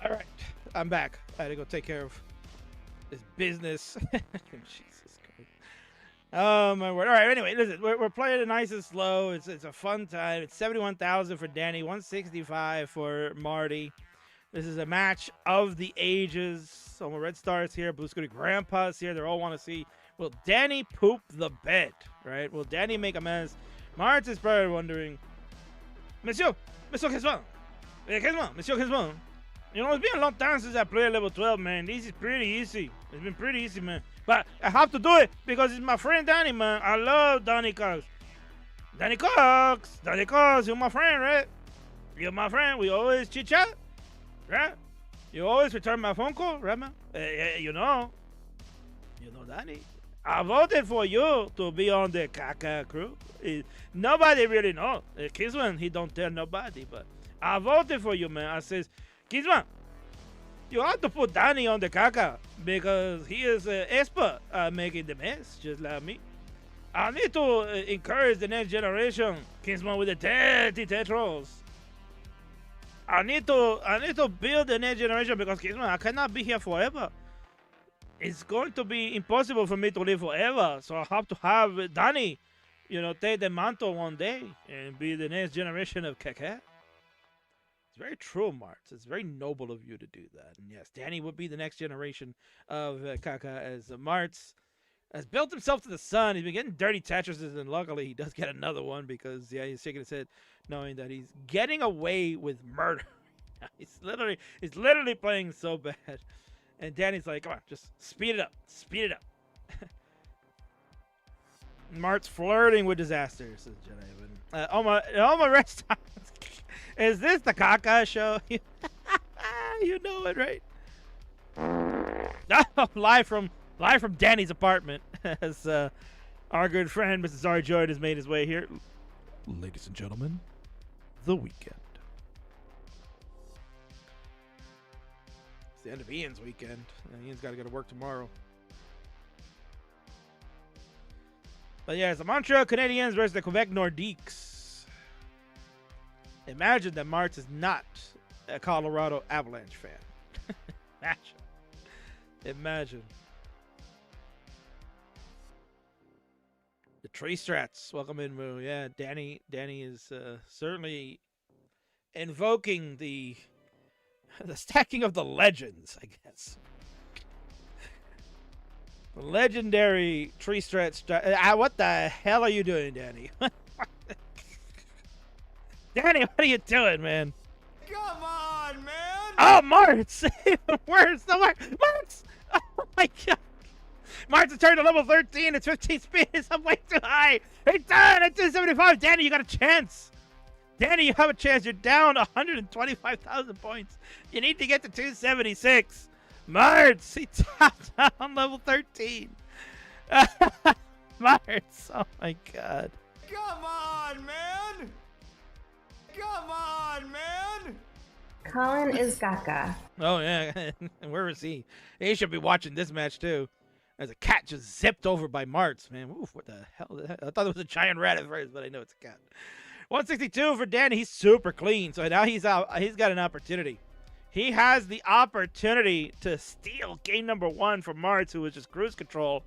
All right, I'm back. I had to go take care of this business. Jesus Christ. Oh my word! All right. Anyway, listen, we're playing it nice and slow. It's a fun time. It's 71,000 for Danny, 165 for Marty. This is a match of the ages. So my Red Stars here, Blue Scooty Grandpa's here. They all want to see, will Danny poop the bed? Right? Will Danny make a mess? Marty is probably wondering, Monsieur Kingsman, Monsieur Kingsman. You know, it's been a long time since I played level 12, man. This is pretty easy. It's been pretty easy, man. But I have to do it because it's my friend Danny, man. I love Danny Cox. Danny Cox, you're my friend, right? You're my friend. We always chit chat, right? You always return my phone call, right, man? You know, Danny. I voted for you to be on the Kaka crew. Nobody really knows. Kingsman, he don't tell nobody, but I voted for you, man. I says, Kingsman, you have to put Danny on the Kaka because he is an expert at making the mess, just like me. I need to encourage the next generation, Kingsman, with the dirty Tetros. I need to build the next generation because, Kingsman, I cannot be here forever. It's going to be impossible for me to live forever, so I have to have Danny, take the mantle one day and be the next generation of Kaka. It's very true, Martz. It's very noble of you to do that. And yes, Danny would be the next generation of Kaka, as Martz has built himself to the sun. He's been getting dirty Tetrises, and luckily he does get another one because, he's shaking his head knowing that he's getting away with murder. He's literally playing so bad. And Danny's like, come on, just speed it up. Speed it up. Mart's flirting with disaster, says Jedi. Oma rest time. Is this the Kaka show? You know it, right? live from Danny's apartment, as our good friend Mr. Zari Jordan has made his way here. Ladies and gentlemen, the weekend. It's the end of Ian's weekend. Ian's got to go to work tomorrow. But yeah, it's the Montreal Canadiens versus the Quebec Nordiques. Imagine that Martz is not a Colorado Avalanche fan. Imagine. The Tree Strats, welcome in, Moo. Yeah, Danny is certainly invoking the stacking of the legends, I guess. The legendary Tree Strats. What the hell are you doing, Danny? Danny, what are you doing, man? Come on, man! Oh, Martz! Even worse! Martz! Oh my god! Martz has turned to level 13. It's 15 speed. It's up way too high. It's done at 275. Danny, you got a chance. Danny, you have a chance. You're down 125,000 points. You need to get to 276. Martz, he tapped out on level 13. Martz, oh my god. Come on, man! Come on, man! Colin is Gaga. Oh, yeah. Where is he? He should be watching this match, too. As a cat just zipped over by Martz, man. Oof, what the hell? I thought it was a giant rat at first, but I know it's a cat. 162 for Danny. He's super clean, so now he's out. He's got an opportunity. He has the opportunity to steal game number 1 from Martz, who was just cruise control,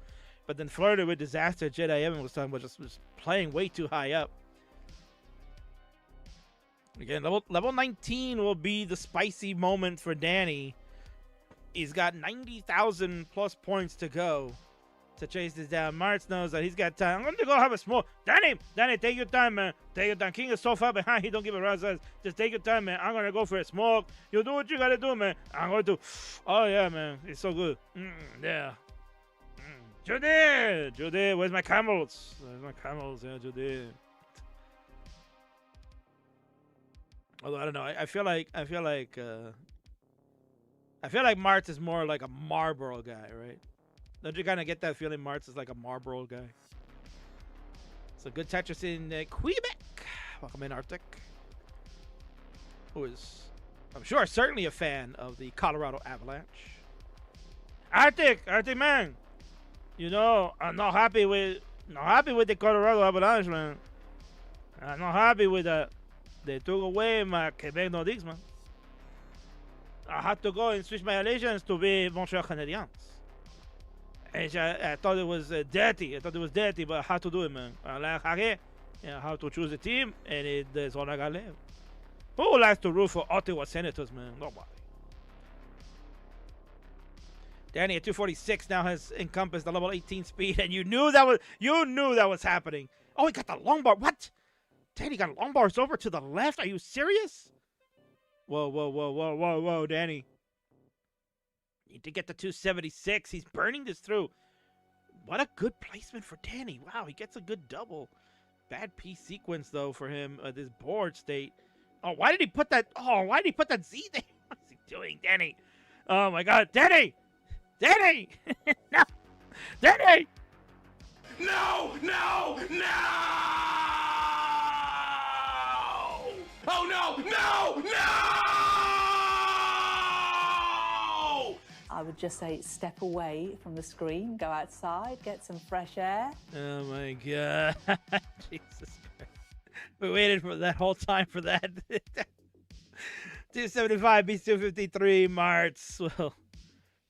but then flirted with disaster. Jedi Evan was talking about just playing way too high up. Again, level 19 will be the spicy moment for Danny. He's got 90,000 plus points to go to chase this down. Martz knows that he's got time. I'm going to go have a smoke. Danny, take your time, man. Take your time. King is so far behind, he don't give a rat's ass. Just take your time, man. I'm going to go for a smoke. You do what you got to do, man. I'm going to... Oh, yeah, man. It's so good. Yeah. Judy, where's my camels? Yeah, Judy. Although I don't know, I feel like Martz is more like a Marlboro guy, right? Don't you kind of get that feeling Martz is like a Marlboro guy? So good Tetris in Quebec. Welcome in, Arctic. Who is, I'm sure, certainly a fan of the Colorado Avalanche. Arctic man. You know, I'm not happy with the Colorado Avalanche, man. I'm not happy with that. They took away my Quebec Nordiques, man. I had to go and switch my allegiance to be Montreal Canadiens. I thought it was dirty. I thought it was dirty, but how to do it, man? Yeah, how to choose a team, and that's all I got left. Who likes to root for Ottawa Senators, man? Nobody. Danny at 246 now has encompassed the level 18 speed, and you knew that was happening. Oh, he got the long bar. What? Danny got long bars over to the left. Are you serious? Whoa, whoa, whoa, whoa, whoa, whoa, Danny. Need to get to 276. He's burning this through. What a good placement for Danny. Wow, he gets a good double. Bad piece sequence, though, for him. This board state. Oh, why did he put that? Oh, why did he put that Z there? What's he doing, Danny? Oh, my God. Danny! Danny! No! Danny! No! No! No! Oh no! No! No! I would just say step away from the screen, go outside, get some fresh air. Oh my God. Jesus Christ. We waited for that whole time for that. 275 beats 253. Martz will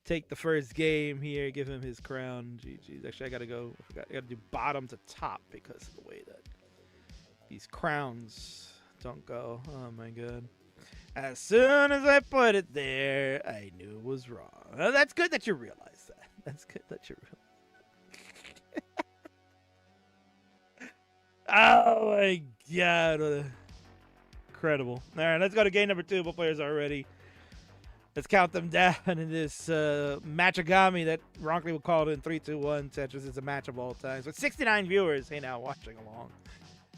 take the first game here, give him his crown. GG's. Actually, I gotta go. I gotta do bottom to top because of the way that these crowns don't go. Oh my God. As soon as I put it there, I knew it was wrong. Well, that's good that you realize that. That's good that you realize. Oh my God. Incredible. All right, let's go to game number 2. Both players are ready. Let's count them down in this matchagami that wrongly will call it in 3-2-1 Tetris. It's a match of all times. With 69 viewers, hey now, watching along.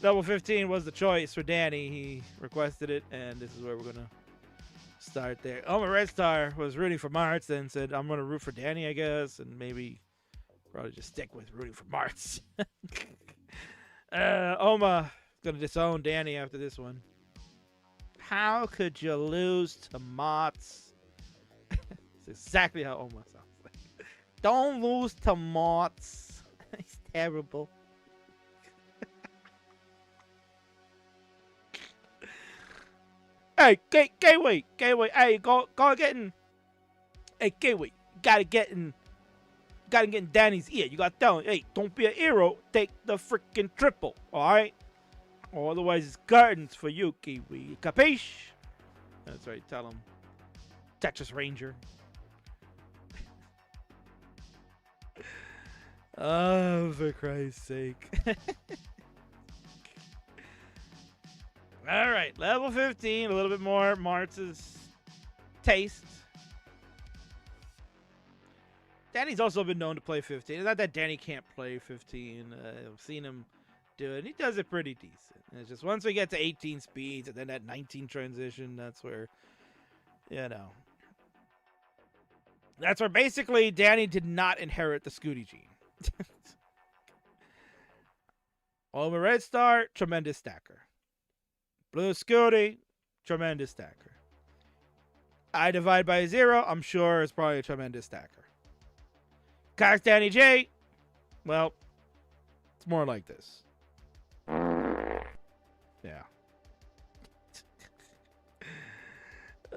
Level 15 was the choice for Danny. He requested it, and this is where we're going to start there. Oma Red Star was rooting for Martz, then said, I'm going to root for Danny, I guess, and maybe probably just stick with rooting for Martz. Oma is going to disown Danny after this one. How could you lose to Martz? It's exactly how Oma sounds like. Don't lose to Martz. He's terrible. Hey, Gateway. Hey, go getting. Hey, Gateway, gotta get in Danny's ear. You gotta tell him, hey, don't be a hero. Take the freaking triple, all right? Or otherwise, it's gardens for you, Kiwi. Capiche? That's right. Tell him. Tetris Ranger. Oh, for Christ's sake. All right, level 15, a little bit more Martz's taste. Danny's also been known to play 15. It's not that Danny can't play 15. I've seen him do it, and he does it pretty decent. It's just once we get to 18 speeds and then that 19 transition, that's where, you know. That's where basically Danny did not inherit the Scooty gene. Over Red Star, tremendous stacker. Blue Scooty, tremendous stacker. I divide by 0, I'm sure it's probably a tremendous stacker. Cox Danny J, well, it's more like this. Yeah.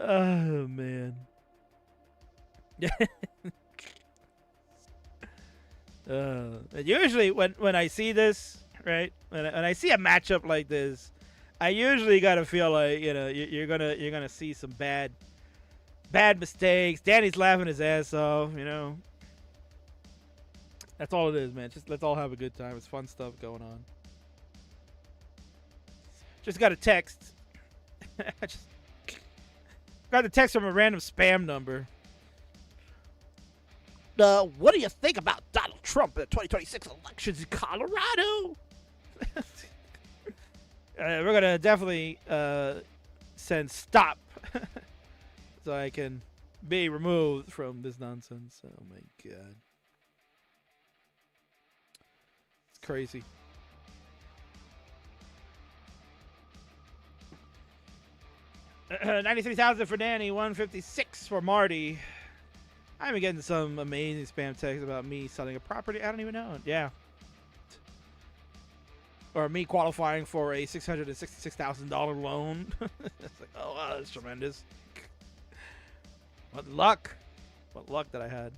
Oh, man. Usually when I see this, right, when I see a matchup like this, I usually gotta feel like, you know, you're gonna see some bad mistakes. Danny's laughing his ass off, you know. That's all it is, man. Just let's all have a good time. It's fun stuff going on. Just got a text. Just got a text from a random spam number. What do you think about Donald Trump in the 2026 elections in Colorado? We're going to definitely send stop so I can be removed from this nonsense. Oh, my God. It's crazy. $93,000 for Danny, 156 for Marty. I'm getting some amazing spam text about me selling a property. I don't even know. Yeah. Or me qualifying for a $666,000 loan. It's like, oh, wow, that's tremendous. What luck. What luck that I had.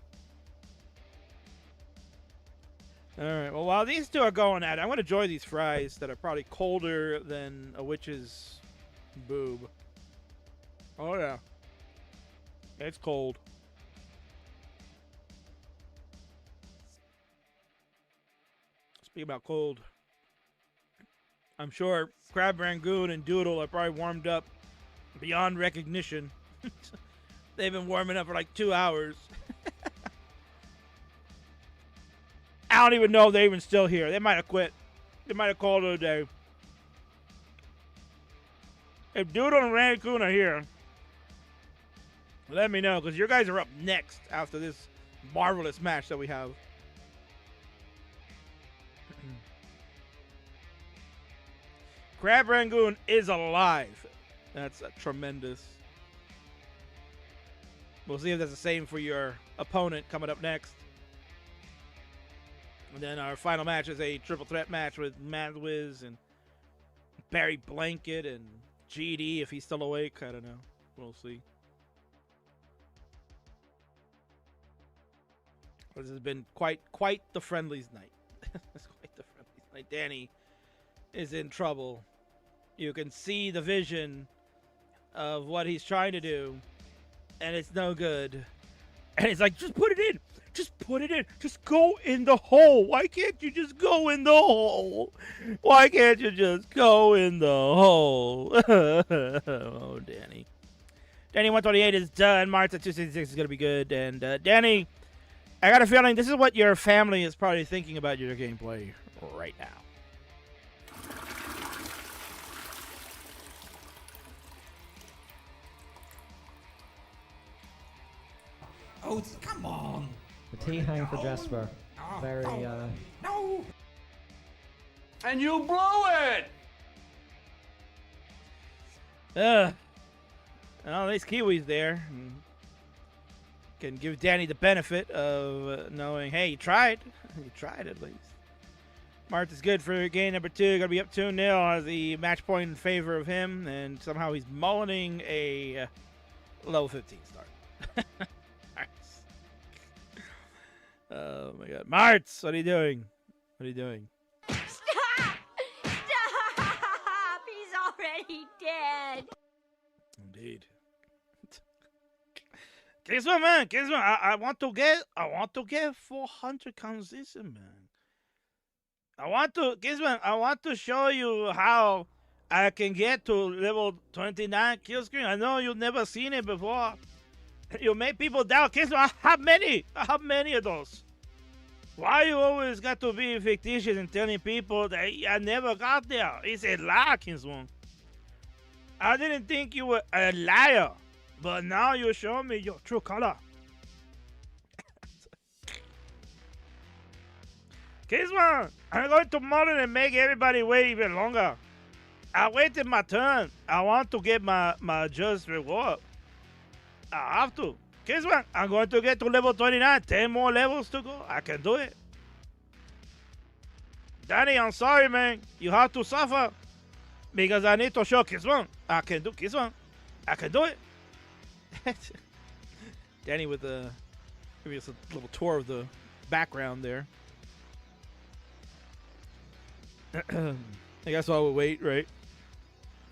All right. Well, while these two are going at it, I'm going to enjoy these fries that are probably colder than a witch's boob. Oh, yeah. It's cold. Speaking about cold, I'm sure Crab Rangoon and Doodle are probably warmed up beyond recognition. They've been warming up for like 2 hours. I don't even know if they're even still here. They might have quit. They might have called it a day. If Doodle and Rangoon are here, let me know, because your guys are up next after this marvelous match that we have. Crab Rangoon is alive. That's tremendous. We'll see if that's the same for your opponent coming up next. And then our final match is a triple threat match with Mad Wiz and Barry Blanket and GD if he's still awake. I don't know. We'll see. This has been quite the friendlies night. It's quite the friendlies night. Danny is in trouble. You can see the vision of what he's trying to do, and it's no good. And it's like, just put it in. Just put it in. Just go in the hole. Why can't you just go in the hole? Why can't you just go in the hole? Oh, Danny. Danny 128 is done. Martha 266 is going to be good. And Danny, I got a feeling this is what your family is probably thinking about your gameplay right now. Oh, come on. The tea hang for Jesper. Very, No. And you blew it. Well, these Kiwis there can give Danny the benefit of knowing, hey, you tried. You tried at least. Martha's good for game number 2. Going to be up 2-0 as the match point in favor of him. And somehow he's mullining a low 15 start. Oh, my God. Martz, what are you doing? What are you doing? Stop! Stop! He's already dead. Indeed. Kingsman, man, Kingsman, I want to get 400 transition, man. Kingsman, I want to show you how I can get to level 29 kill screen. I know you've never seen it before. You make people doubt. Kingsman, I have many of those. Why you always got to be fictitious and telling people that I never got there? It's a lie, Kingsman. I didn't think you were a liar, but now you show me your true color. Kingsman, I'm going to modern and make everybody wait even longer. I waited my turn. I want to get my just reward. I have to. Kingsman, I'm going to get to level 29. 10 more levels to go. I can do it. Danny, I'm sorry, man. You have to suffer. Because I need to show Kingsman. I can do Kingsman. I can do it. Danny with maybe it's a little tour of the background there. I guess I will wait, right?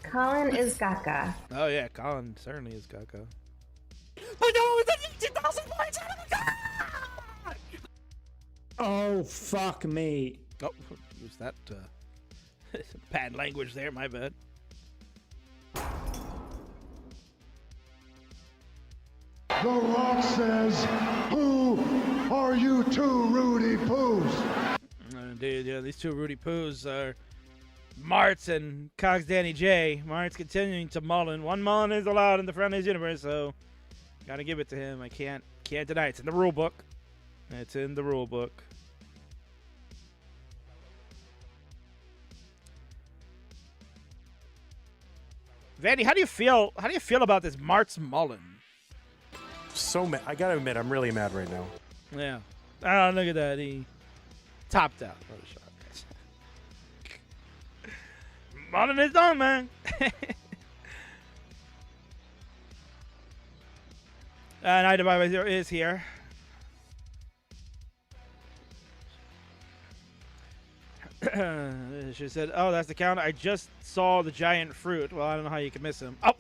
Colin is Gaga. Oh, yeah. Colin certainly is Gaga. oh, fuck me. Oh, use that bad language there. My bad. The Rock says, "Who are you two Rudy Poos?" Indeed, yeah, these two Rudy Poos are Martz and Cox Danny J. Martz continuing to mullen. One mullen is allowed in the Friendlies universe, so gotta give it to him. I can't deny it. It's in the rule book. It's in the rule book. Vandy, how do you feel about this Martz mullen? So mad. I gotta admit, I'm really mad right now. Yeah. Oh, look at that. He topped out. What a shot. Mullen is done, man. Night Divided by Zero is here. She said, "Oh, that's the count. I just saw the giant fruit. Well, I don't know how you can miss him." Oh,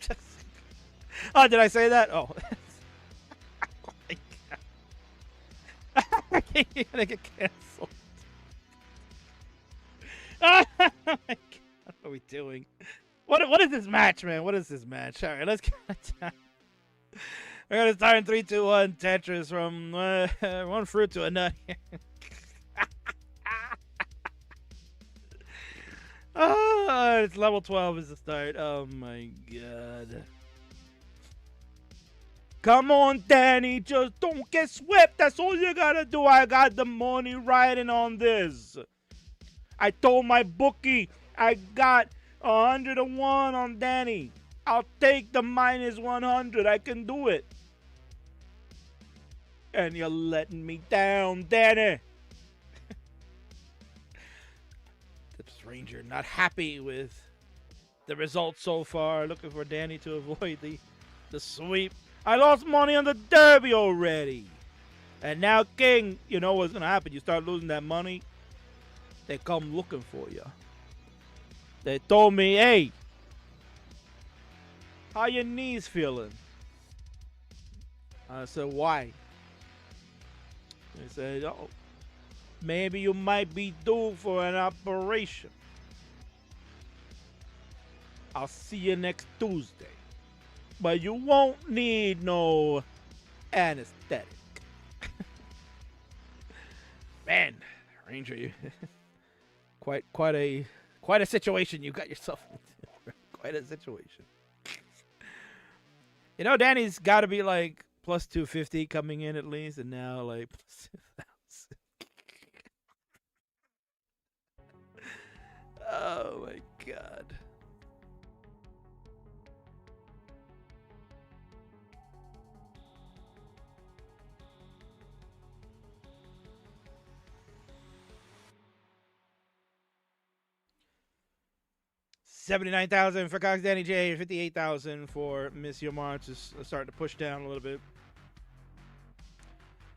oh, did I say that? Oh, oh my God. I can't even get canceled. Oh my God, what are we doing? What is this match, man? What is this match? All right, let's count it down. We're gonna start in 3, 2, 1. Tetris from one fruit to another. Oh, it's level 12 is the start. Oh my God. Come on, Danny. Just don't get swept. That's all you gotta do. I got the money riding on this. I told my bookie I got 101 on Danny. I'll take the minus 100. I can do it. And you're letting me down, Danny. The Ranger not happy with the results so far. Looking for Danny to avoid the sweep. I lost money on the Derby already. And now, King, you know what's going to happen. You start losing that money, they come looking for you. They told me, hey, how your knees feeling? I said, why? They said, oh, maybe you might be due for an operation. I'll see you next Tuesday. But you won't need no anesthetic. Man, Ranger, you quite a situation you got yourself into. Quite a situation. You know, Danny's got to be like plus 250 coming in at least, and now like plus 2,000. Oh my God. $79,000 for Cox Danny J, $58,000 for Miss Yomar to start to push down a little bit.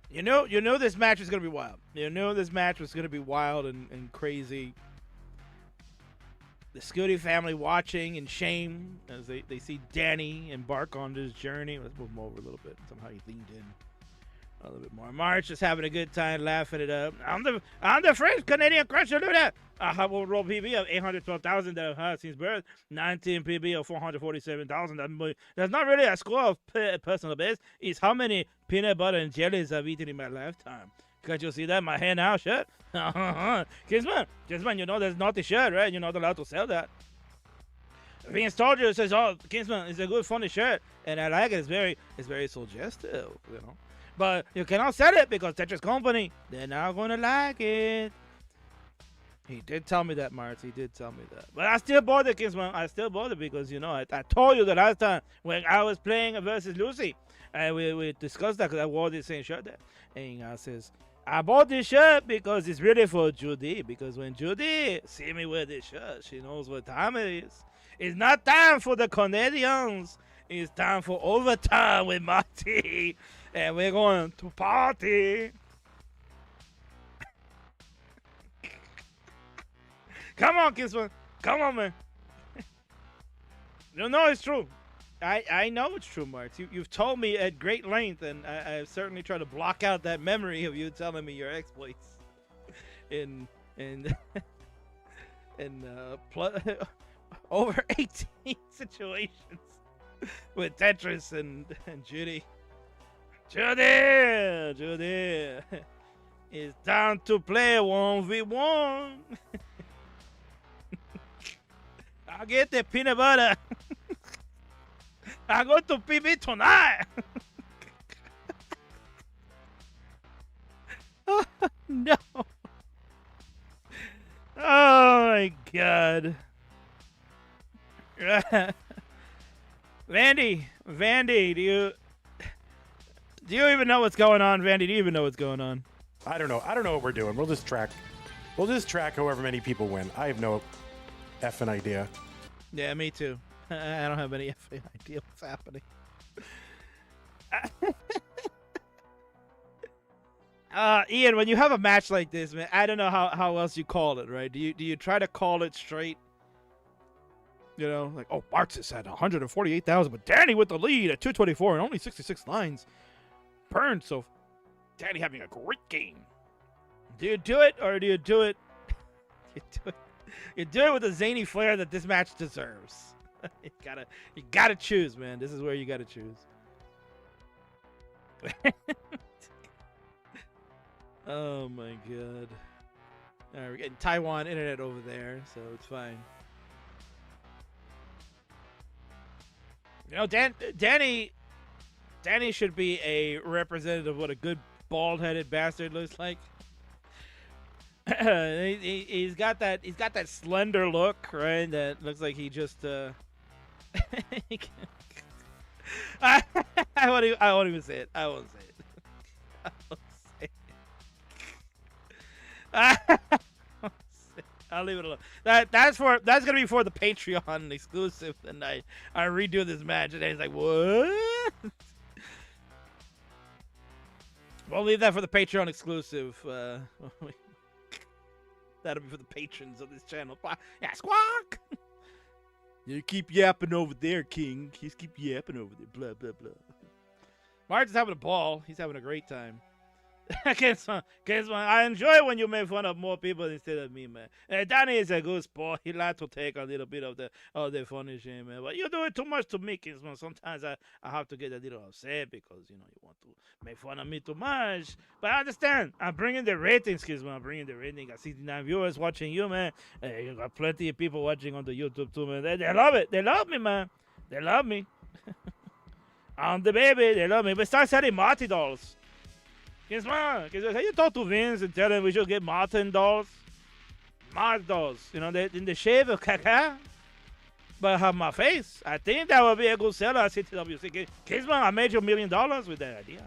You know this match is gonna be wild. You know this match was gonna be wild and crazy. The Scooty family watching in shame as they see Danny embark on this journey. Let's move him over a little bit. Somehow he leaned in a little bit more. March is having a good time, laughing it up. I'm the French Canadian crusher. Look at that. I will roll PB of 812,000 since birth. 19 PB of 447,000. That's not really a score of personal best. It's how many peanut butter and jellies I've eaten in my lifetime. Can't you see that? My hand out shirt. Kingsman, you know that's not the shirt, right? You're not allowed to sell that. Vince told you, says, "Oh, Kingsman, it's a good, funny shirt, and I like it. It's very suggestive, you know." But you cannot sell it because Tetris Company, they're not going to like it. He did tell me that, Mars. He did tell me that. But I still bought it, Kingsman. I still bought it because, you know, I told you the last time when I was playing versus Lucy. And we discussed that because I wore the same shirt there. And I says, I bought this shirt because it's really for Judy. Because when Judy see me wear this shirt, she knows what time it is. It's not time for the Canadians. It's time for overtime with Marty. And we're going to party. Come on, Kingsman. Come on, man. You know it's true. I know it's true, Mark. You've told me at great length, and I've certainly tried to block out that memory of you telling me your exploits in over 18 situations with Tetris and Judy. Judy, it's time to play 1v1. I'll get the peanut butter. I go to PB tonight. Oh, no. Oh my God. Vandy, do you even know what's going on, Vandy? Do you even know what's going on? I don't know what we're doing. We'll just track however many people win. I have no effing idea. Yeah, me too. I don't have any effing idea what's happening. Ian, when you have a match like this, man, I don't know how else you call it, right? Do you try to call it straight? You know, like, oh, Martis had 148,000, but Danny with the lead at 224 and only 66 lines. Burned, so Danny having a great game. Do you do it, or do you do it? You do it with the zany flair that this match deserves. you gotta choose, man. This is where you gotta choose. Oh my god. Alright, we're getting Taiwan internet over there, so it's fine. You know, Danny should be a representative of what a good bald-headed bastard looks like. he's got that slender look, right? That looks like he just I won't even say it. I won't say it. I'll leave it alone. That's gonna be for the Patreon exclusive, and I redo this match, and he's like, what? We'll leave that for the Patreon exclusive. That'll be for the patrons of this channel. Yeah, squawk. You keep yapping over there, King. Just keep yapping over there. Blah blah blah. Martin's having a ball. He's having a great time. Kingsman, I enjoy when you make fun of more people instead of me, man. Danny is a good sport. He likes to take a little bit of the funny shit, man. But you do it too much to me, Kingsman. Sometimes I have to get a little upset because, you want to make fun of me too much. But I understand. I'm bringing the ratings, Kingsman. I'm bringing the ratings. I got 69 viewers watching you, man. You got plenty of people watching on the YouTube too, man. They love it. They love me, man. They love me. I'm the baby. They love me. But start selling Marty dolls. Kingsman, how you talk to Vince and tell him we should get Martin dolls? Mars dolls. They in the shape of caca, but have my face. I think that would be a good seller at CTWC. Kingsman, I made you $1 million with that idea.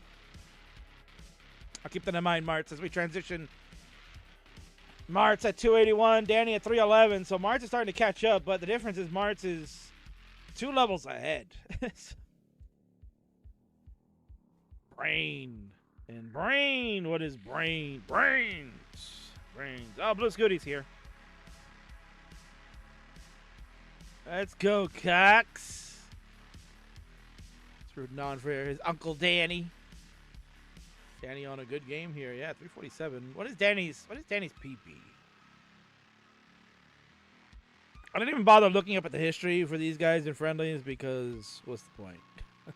I'll keep that in mind, Marts, as we transition. Marts at 281, Danny at 311. So Marts is starting to catch up, but the difference is Marts is 2 levels ahead. Brain. And brain, what is brain? Brains. Oh, Blue Scooty's here. Let's go, Cox. It's rooting on for his Uncle Danny. Danny on a good game here. Yeah, 347. What is Danny's PB? I didn't even bother looking up at the history for these guys in friendlies because what's the point?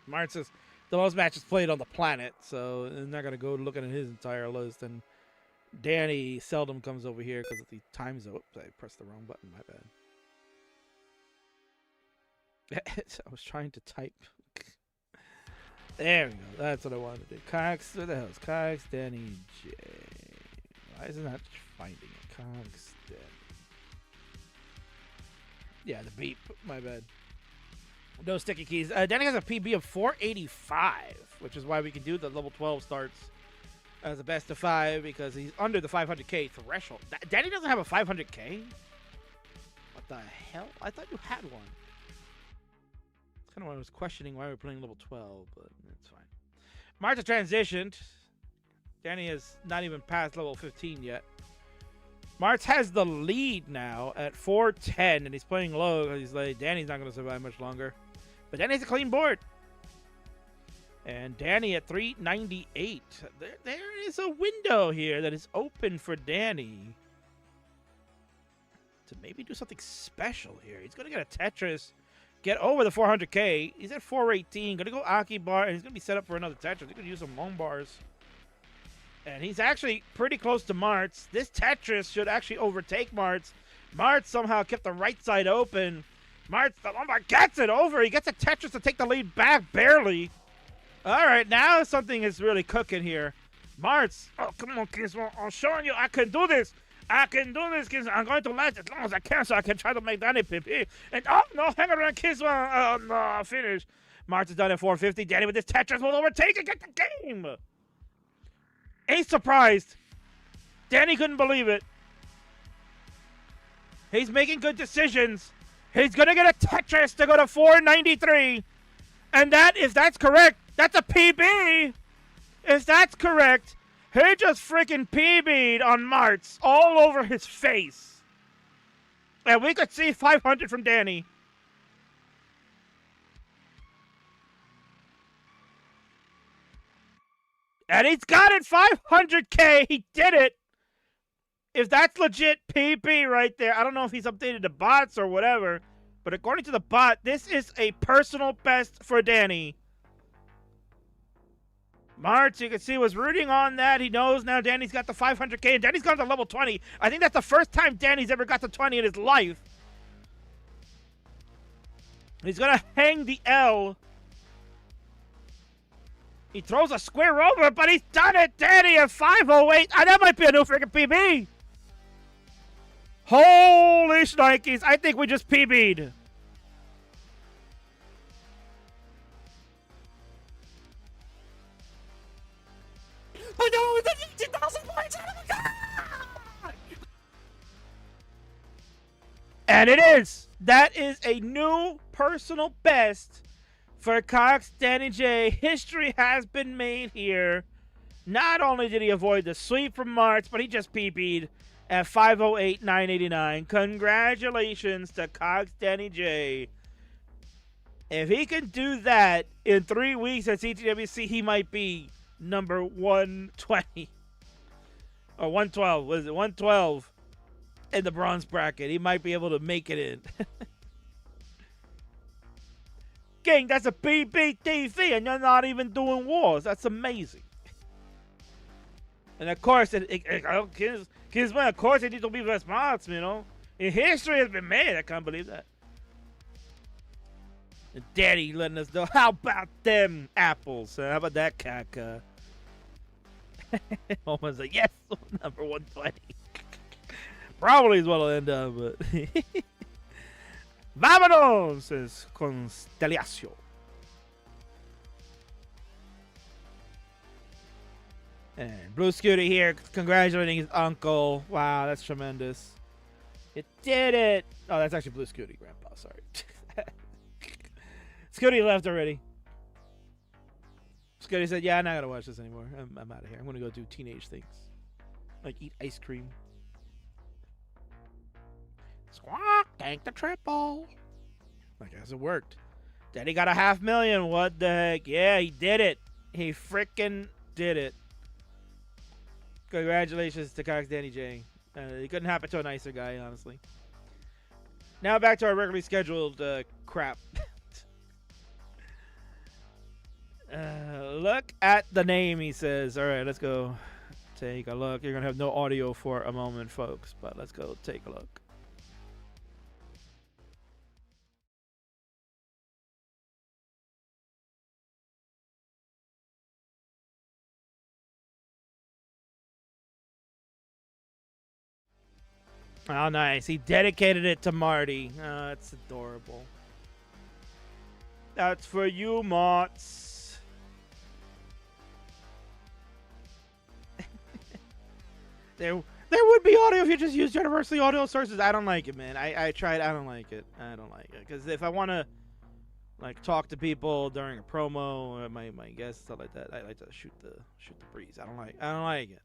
Martin says the most matches played on the planet, so I'm not gonna go looking at his entire list. And Danny seldom comes over here because of the time zone. Oops, I pressed the wrong button. My bad. I was trying to type. There we go. That's what I wanted to do. Cox, where the hell is Cox? Danny J. Why is it not finding it? Cox, Danny. Yeah, the beep. My bad. No sticky keys. Danny has a PB of 485, which is why we can do the level 12 starts as a best of 5 because he's under the 500k threshold. Danny doesn't have a 500k? What the hell? I thought you had one. That's kind of why I was questioning why we're playing level 12, but it's fine. Marta transitioned. Danny is not even past level 15 yet. Martz has the lead now at 410, and he's playing low because he's like, Danny's not going to survive much longer. But Danny's a clean board. And Danny at 398. There is a window here that is open for Danny to maybe do something special here. He's going to get a Tetris, get over the 400k. He's at 418. Going to go Aki bar, and he's going to be set up for another Tetris. He's going to use some long bars. And he's actually pretty close to Martz. This Tetris should actually overtake Martz. Martz somehow kept the right side open. Martz, the lumbar gets it over. He gets a Tetris to take the lead back, barely. All right, now something is really cooking here. Martz, oh, come on, kids. I'm showing you I can do this. I can do this, kids. I'm going to last as long as I can so I can try to make Danny PP. And, oh, no, hang around, kids. No, finish. Martz is done at 450. Danny with this Tetris will overtake and get the game. Ain't surprised. Danny couldn't believe it. He's making good decisions. He's going to get a Tetris to go to 493. And that, if that's correct, that's a PB. If that's correct, He just freaking PB'd on Martz all over his face. And we could see 500 from Danny. And he's got it, 500K. He did it. If that's legit PB right there, I don't know if he's updated the bots or whatever, but according to the bot, this is a personal best for Danny. Martz, you can see, was rooting on that. He knows now Danny's got the 500K, and Danny's gone to level 20. I think that's the first time Danny's ever got to 20 in his life. He's going to hang the L. He throws a square over, but he's done it. Danny at 508. That might be a new freaking PB. Holy shnikes. I think we just PB'd. Oh no, that's 18,000 points. Oh my God. And it is. That is a new personal best for Cox Danny J. History has been made here. Not only did he avoid the sweep from Martz, but he just PB'd at 508,989. Congratulations to Cox Danny J. If he can do that in 3 weeks at CTWC, he might be number 120. Or 112. What is it? 112 in the bronze bracket. He might be able to make it in. King, that's a BBTV, and you're not even doing wars. That's amazing. And of course, Kingsman, of course, it needs to be best mods, you know. History has been made. I can't believe that. And Daddy letting us know. How about them apples? How about that caca? Almost like, yes, number 120. Probably is what it'll end up, but. Vámonos, es Constelacio. And Blue Scooter here, congratulating his uncle. Wow, that's tremendous. It did it. Oh, that's actually Blue Scooty, Grandpa. Sorry. Scooty left already. Scooty said, yeah, I'm not going to watch this anymore. I'm out of here. I'm going to go do teenage things. Like eat ice cream. Squawk, tank the triple. I guess it worked. Daddy got a 500,000. What the heck? Yeah, he did it. He freaking did it. Congratulations to Cox Danny J. It couldn't happen to a nicer guy, honestly. Now back to our regularly scheduled crap. Look at the name, he says. All right, let's go take a look. You're going to have no audio for a moment, folks, but let's go take a look. Oh, nice. He dedicated it to Marty. Oh, that's adorable. That's for you, Mots. There would be audio if you just used universally audio sources. I don't like it, man. I tried. I don't like it. I don't like it. Because if I want to, like, talk to people during a promo, or my guests, stuff like that, I like to shoot the breeze. I don't like it. I don't like it.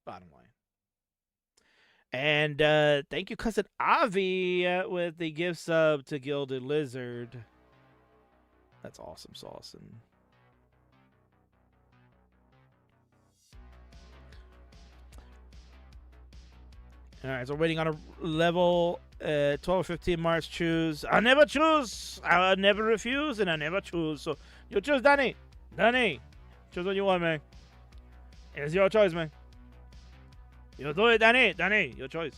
Bottom line. And thank you, Cousin Avi, with the gift sub to Gilded Lizard. That's awesome sauce. And all right, so we're waiting on a level 12 or 15 March choose. I never choose. I never refuse, and I never choose. So you choose, Danny. Danny, choose what you want, man. It's your choice, man. You do it, Danny. Danny, your choice.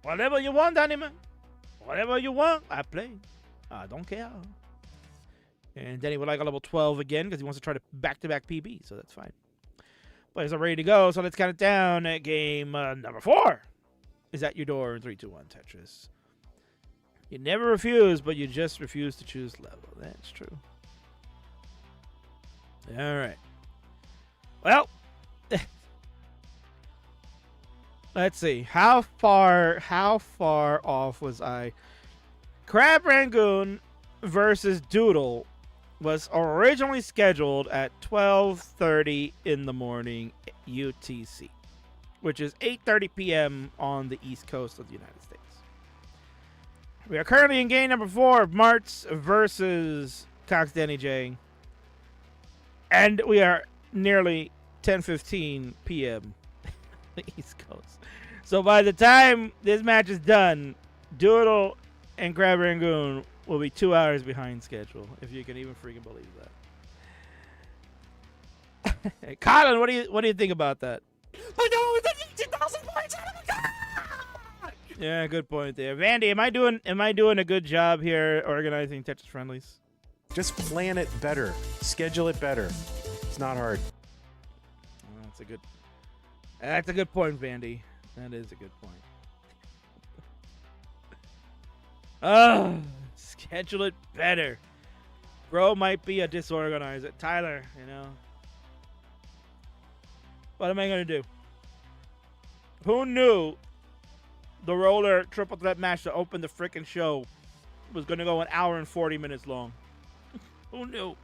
Whatever you want, Danny, man. Whatever you want, I play. I don't care. And Danny would like a level 12 again because he wants to try to back-to-back PB, so that's fine. Players are ready to go, so let's count it down at game number 4. Is at your door in 3, 2, 1, Tetris. You never refuse, but you just refuse to choose level. That's true. All right. Well, let's see. How far off was I? Crab Rangoon versus Doodle was originally scheduled at 12:30 in the morning UTC, which is 8:30 p.m. on the East Coast of the United States. We are currently in game number 4 of Martz versus Cox Danny J. And we are nearly 10:15 p.m. the East Coast. So by the time this match is done, Doodle and Crab Rangoon will be 2 hours behind schedule, if you can even freaking believe that. Hey, Colin, what do you think about that? Yeah, good point there. Vandy, am I doing a good job here organizing Tetris friendlies? Just plan it better. Schedule it better. It's not hard. That's a good point, Vandy. That is a good point. Schedule it better. Bro might be a disorganizer. Tyler, What am I going to do? Who knew the roller triple threat match to open the frickin' show was going to go an hour and 40 minutes long? Who knew?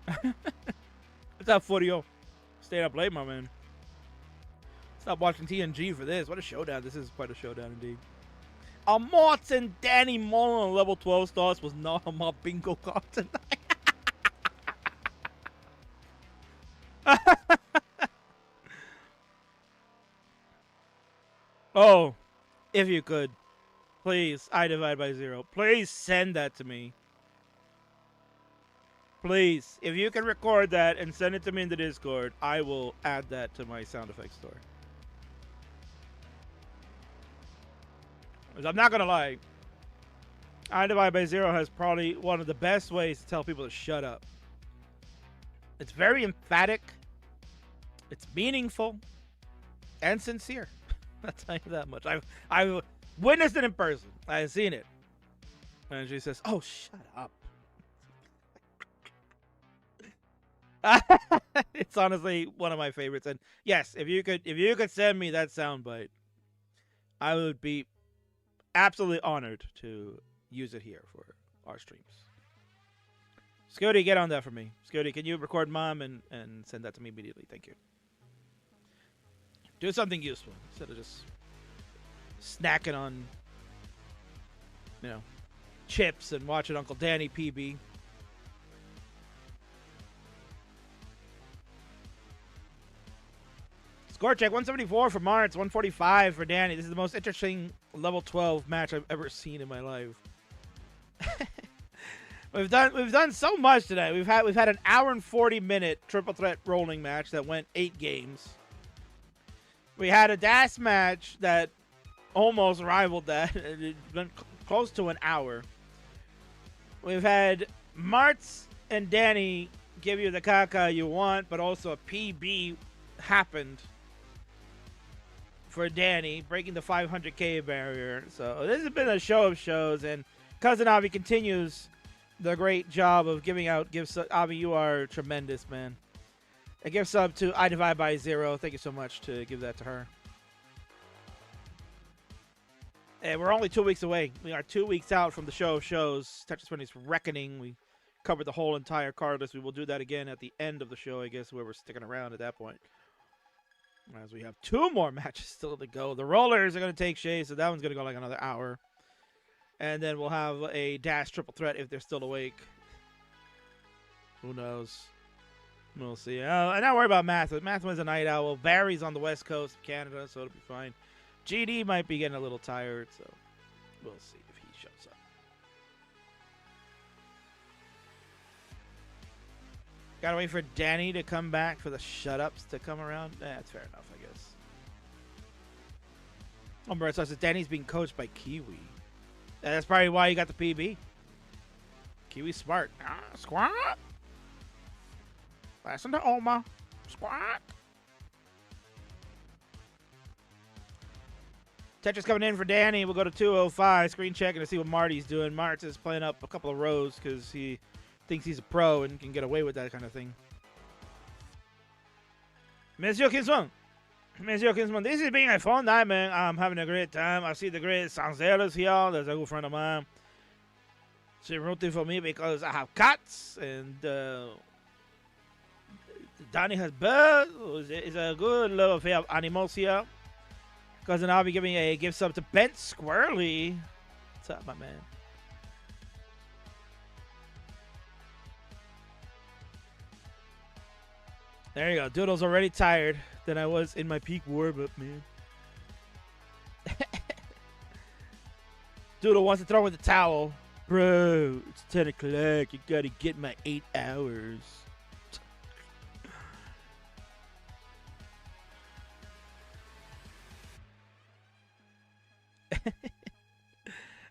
What's up, Foodio? Stayed up late, my man. Stop watching TNG for this. What a showdown. This is quite a showdown indeed. A Martin Danny Mullen on level 12 stars was not on my bingo card tonight. Oh, if you could, please, I divide by 0. Please send that to me. Please, if you can record that and send it to me in the Discord, I will add that to my sound effects store. 'Cause I'm not going to lie. I divide by 0 has probably one of the best ways to tell people to shut up. It's very emphatic. It's meaningful and sincere. I'll tell you that much. I've witnessed it in person. I've seen it. And she says, "Oh, shut up." It's honestly one of my favorites. And yes, if you could send me that soundbite, I would be absolutely honored to use it here for our streams. Scotty, get on that for me. Scotty, can you record Mom and send that to me immediately? Thank you. Do something useful instead of just snacking on, chips and watching Uncle Danny PB. Score check 174 for Martz, 145 for Danny. This is the most interesting level 12 match I've ever seen in my life. We've done so much today. We've had an hour and 40-minute triple threat rolling match that went 8 games. We had a dash match that almost rivaled that. It went close to an hour. We've had Martz and Danny give you the caca you want, but also a PB happened for Danny, breaking the 500K barrier. So this has been a show of shows, and Cousin Avi continues the great job of giving out gifts. Avi, you are tremendous, man. A gift sub to I Divide by 0. Thank you so much to give that to her. And we're only 2 weeks away. We are 2 weeks out from the show of shows. Tetris Friendly's Reckoning. We covered the whole entire card list. We will do that again at the end of the show, I guess, whoever's sticking around at that point. As we have 2 more matches still to go. The rollers are going to take shade, so that one's going to go like another hour. And then we'll have a dash triple threat if they're still awake. Who knows? We'll see. And not worry about Math. Math was a night owl. Barry's on the west coast of Canada, so it'll be fine. GD might be getting a little tired, so we'll see if he shows up. Gotta wait for Danny to come back for the shut-ups to come around. That's fair enough, I guess. Umber says Danny's being coached by Kiwi. That's probably why you got the PB. Kiwi's smart. Squat. Listen to Oma. Squat. Tetris coming in for Danny. We'll go to 205. Screen checking to see what Marty's doing. Martz is playing up a couple of rows because he thinks he's a pro and can get away with that kind of thing. Monsieur Kingsman. Monsieur Kingsman, this is being a fun night, man. I'm having a great time. I see the great Sanzeros here. There's a good friend of mine. She's rooting for me because I have cats, and Danny has birds. It's a good love affair of animals here. Cousin, I'll be giving a gift sub to Bent Squirrely. What's up, my man? There you go. Doodle's already tired than I was in my peak warm-up, man. Doodle wants to throw in the towel. Bro, it's 10 o'clock. You gotta get my 8 hours.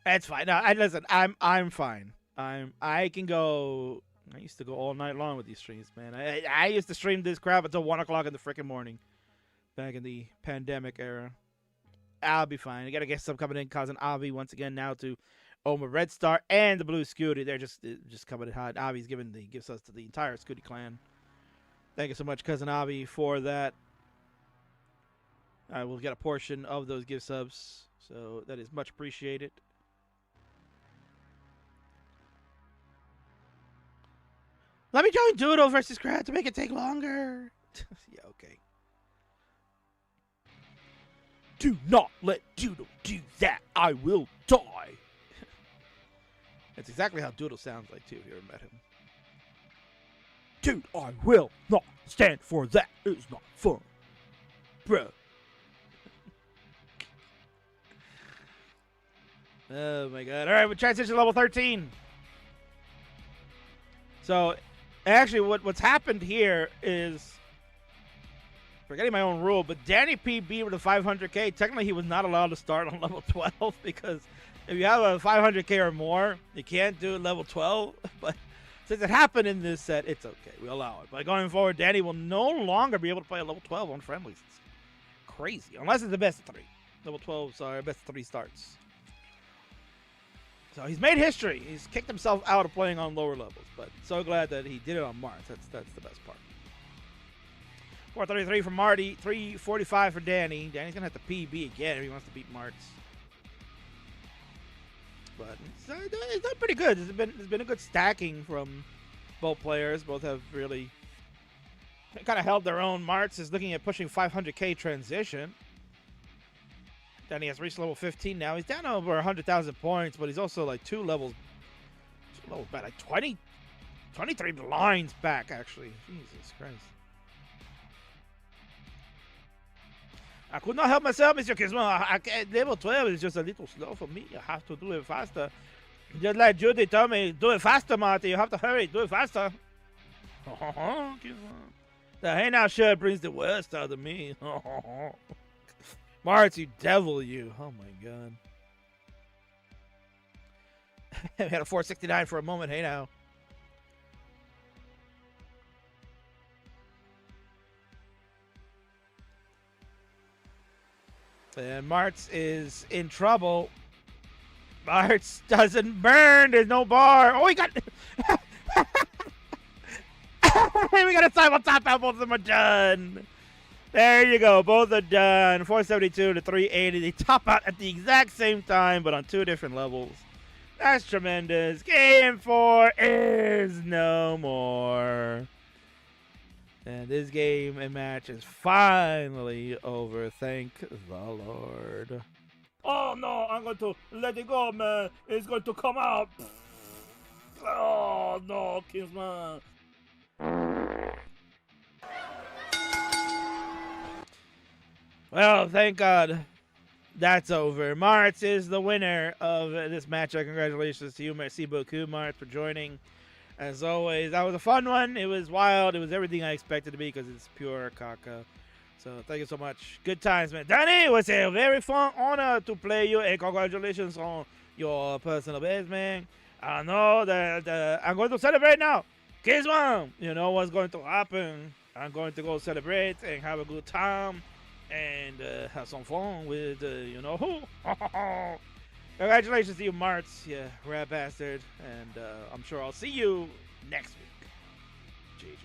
That's fine. No, listen. I'm fine. I can go. I used to go all night long with these streams, man. I used to stream this crap until 1 o'clock in the freaking morning, back in the pandemic era. I'll be fine. I gotta get some coming in, causing Avi once again now to Oma Red Star and the Blue Scooty. They're just coming in hot. Avi's giving the gifts us to the entire Scooty clan. Thank you so much, cousin Avi, for that. I will get a portion of those gift subs, so that is much appreciated. Let me join Doodle versus Crab to make it take longer. Yeah, okay. Do not let Doodle do that. I will die. That's exactly how Doodle sounds like, too, if you ever met him. Dude, I will not stand for that. It's not fun. Bruh. Oh, my God. All right, we transition to level 13. So, actually, what's happened here is, forgetting my own rule, but Danny P beat with a 500k. Technically, he was not allowed to start on level 12 because if you have a 500k or more, you can't do level 12. But since it happened in this set, it's okay. We allow it. But going forward, Danny will no longer be able to play a level 12 on friendlies. It's crazy. Unless it's the best of 3. Level 12s are best of 3 starts. So he's made history. He's kicked himself out of playing on lower levels. But so glad that he did it on Mars. That's the best part. 433 for Marty. 345 for Danny. Danny's going to have to PB again if he wants to beat Martz. But it's done pretty good. There's been a good stacking from both players. Both have really kind of held their own. Martz is looking at pushing 500k transition. Danny has reached level 15 now. He's down over 100,000 points, but he's also like two levels back, like 23 lines back, actually. Jesus Christ. I could not help myself, Mr. Kingsman. Level 12 is just a little slow for me. I have to do it faster. Just like Judy told me, do it faster, Marty. You have to hurry. Do it faster. The hey now shirt brings the worst out of me. Marty, devil you. Oh my God. We had a 469 for a moment. Hey now. And Martz is in trouble. Martz doesn't burn. There's no bar. Oh, he got... We got a time on top out. Both of them are done. There you go. Both are done. 472 to 380. They top out at the exact same time, but on two different levels. That's tremendous. Game 4 is no more. And this game and match is finally over. Thank the Lord. Oh, no. I'm going to let it go, man. It's going to come out. Oh, no, Kingsman. Well, thank God that's over. Martz is the winner of this matchup. Congratulations to you. Merci beaucoup, Martz, for joining. As always, that was a fun one. It was wild. It was everything I expected to be because it's pure caca. So thank you so much. Good times, man. Danny, it was a very fun honor to play you, and congratulations on your personal best, man. I know that I'm going to celebrate now. Kingsman, you know what's going to happen. I'm going to go celebrate and have a good time and have some fun with you know who. Congratulations to you, Martz, you rat bastard, and I'm sure I'll see you next week. GG's.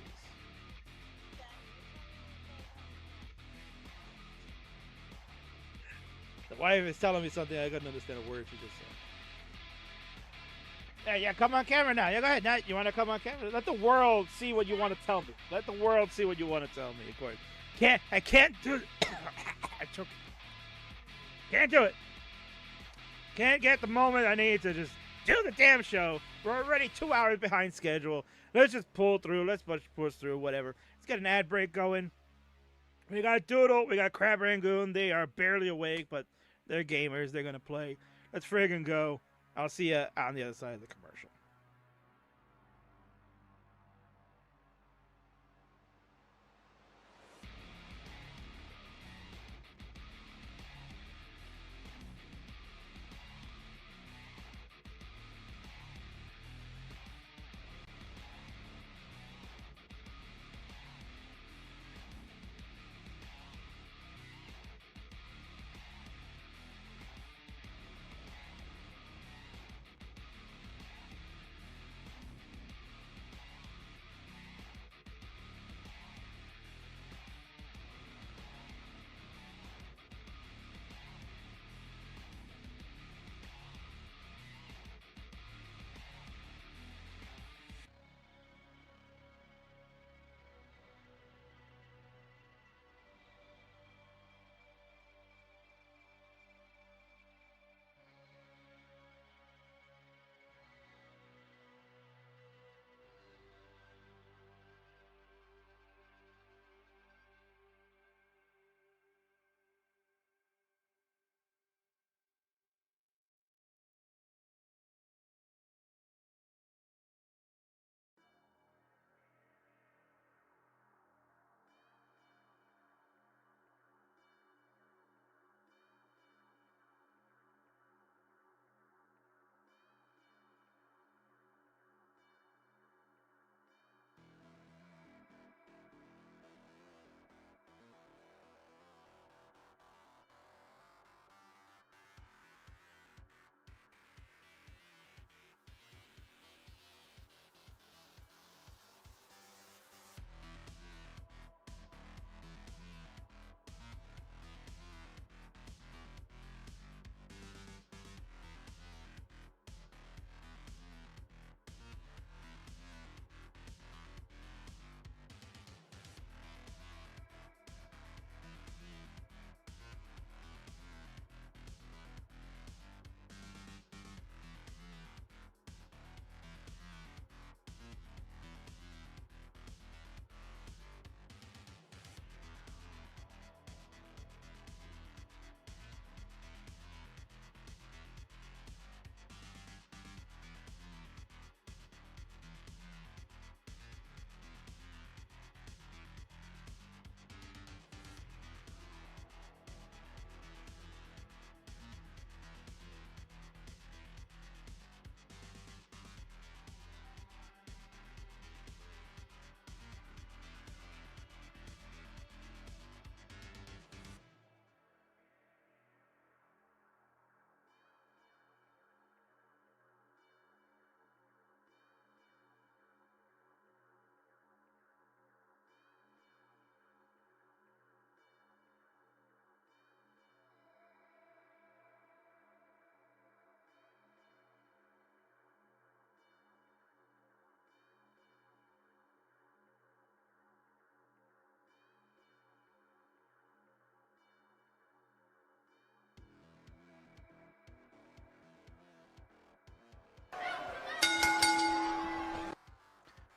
wife is telling me something I couldn't understand a word she just said. Hey, yeah, come on camera now. Yeah, go ahead. Now, you want to come on camera? Let the world see what you want to tell me. Let the world see what you want to tell me, of course. I can't do it. I took. Can't do it. Can't get the moment I need to just do the damn show. We're already 2 hours behind schedule. Let's just pull through. Let's push through, whatever. Let's get an ad break going. We got Doodle. We got Crab Rangoon. They are barely awake, but they're gamers. They're going to play. Let's friggin' go. I'll see you on the other side of the commercial.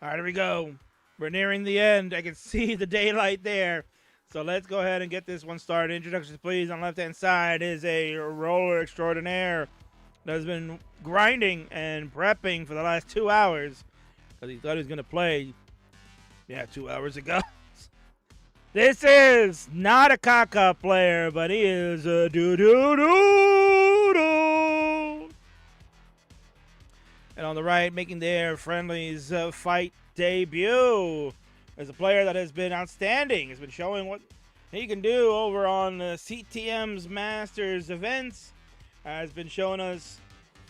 All right, here we go. We're nearing the end. I can see the daylight there. So let's go ahead and get this one started. Introductions, please. On the left-hand side is a roller extraordinaire that has been grinding and prepping for the last 2 hours because he thought he was going to play, 2 hours ago. This is not a caca player, but he is a doo-doo-doo-doo. And on the right, making their friendlies fight debut, is a player that has been outstanding. Has been showing what he can do over on CTM's Masters events. Has been showing us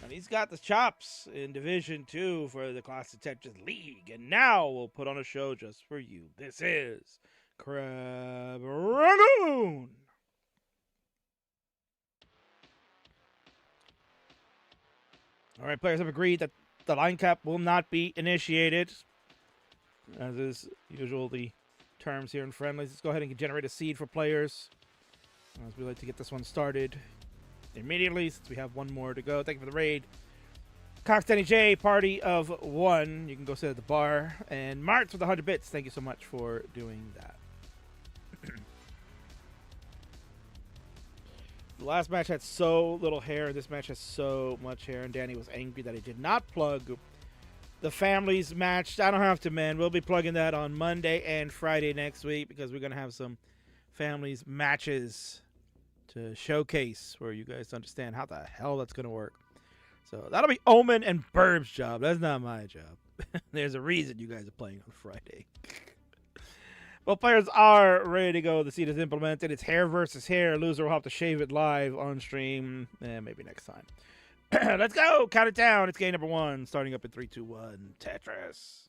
that he's got the chops in Division 2 for the Classic Tetris League. And now we'll put on a show just for you. This is Crab Rangoon. All right, players have agreed that the line cap will not be initiated. As is usual, the terms here in friendlies. Let's go ahead and generate a seed for players. As we like to get this one started immediately, since we have one more to go. Thank you for the raid. Cox Danny J, party of one. You can go sit at the bar. And Martz with 100 bits. Thank you so much for doing that. The last match had so little hair. This match has so much hair. And Danny was angry that he did not plug the families match. I don't have to, man. We'll be plugging that on Monday and Friday next week because we're going to have some families matches to showcase for you guys to understand how the hell that's going to work. So that'll be Omen and Burb's job. That's not my job. There's a reason you guys are playing on Friday. Well, players are ready to go. The seed is implemented. It's hair versus hair. Loser will have to shave it live on stream. Maybe next time. Let's go. Count it down. It's game number 1. Starting up in 3, 2, 1. Tetris.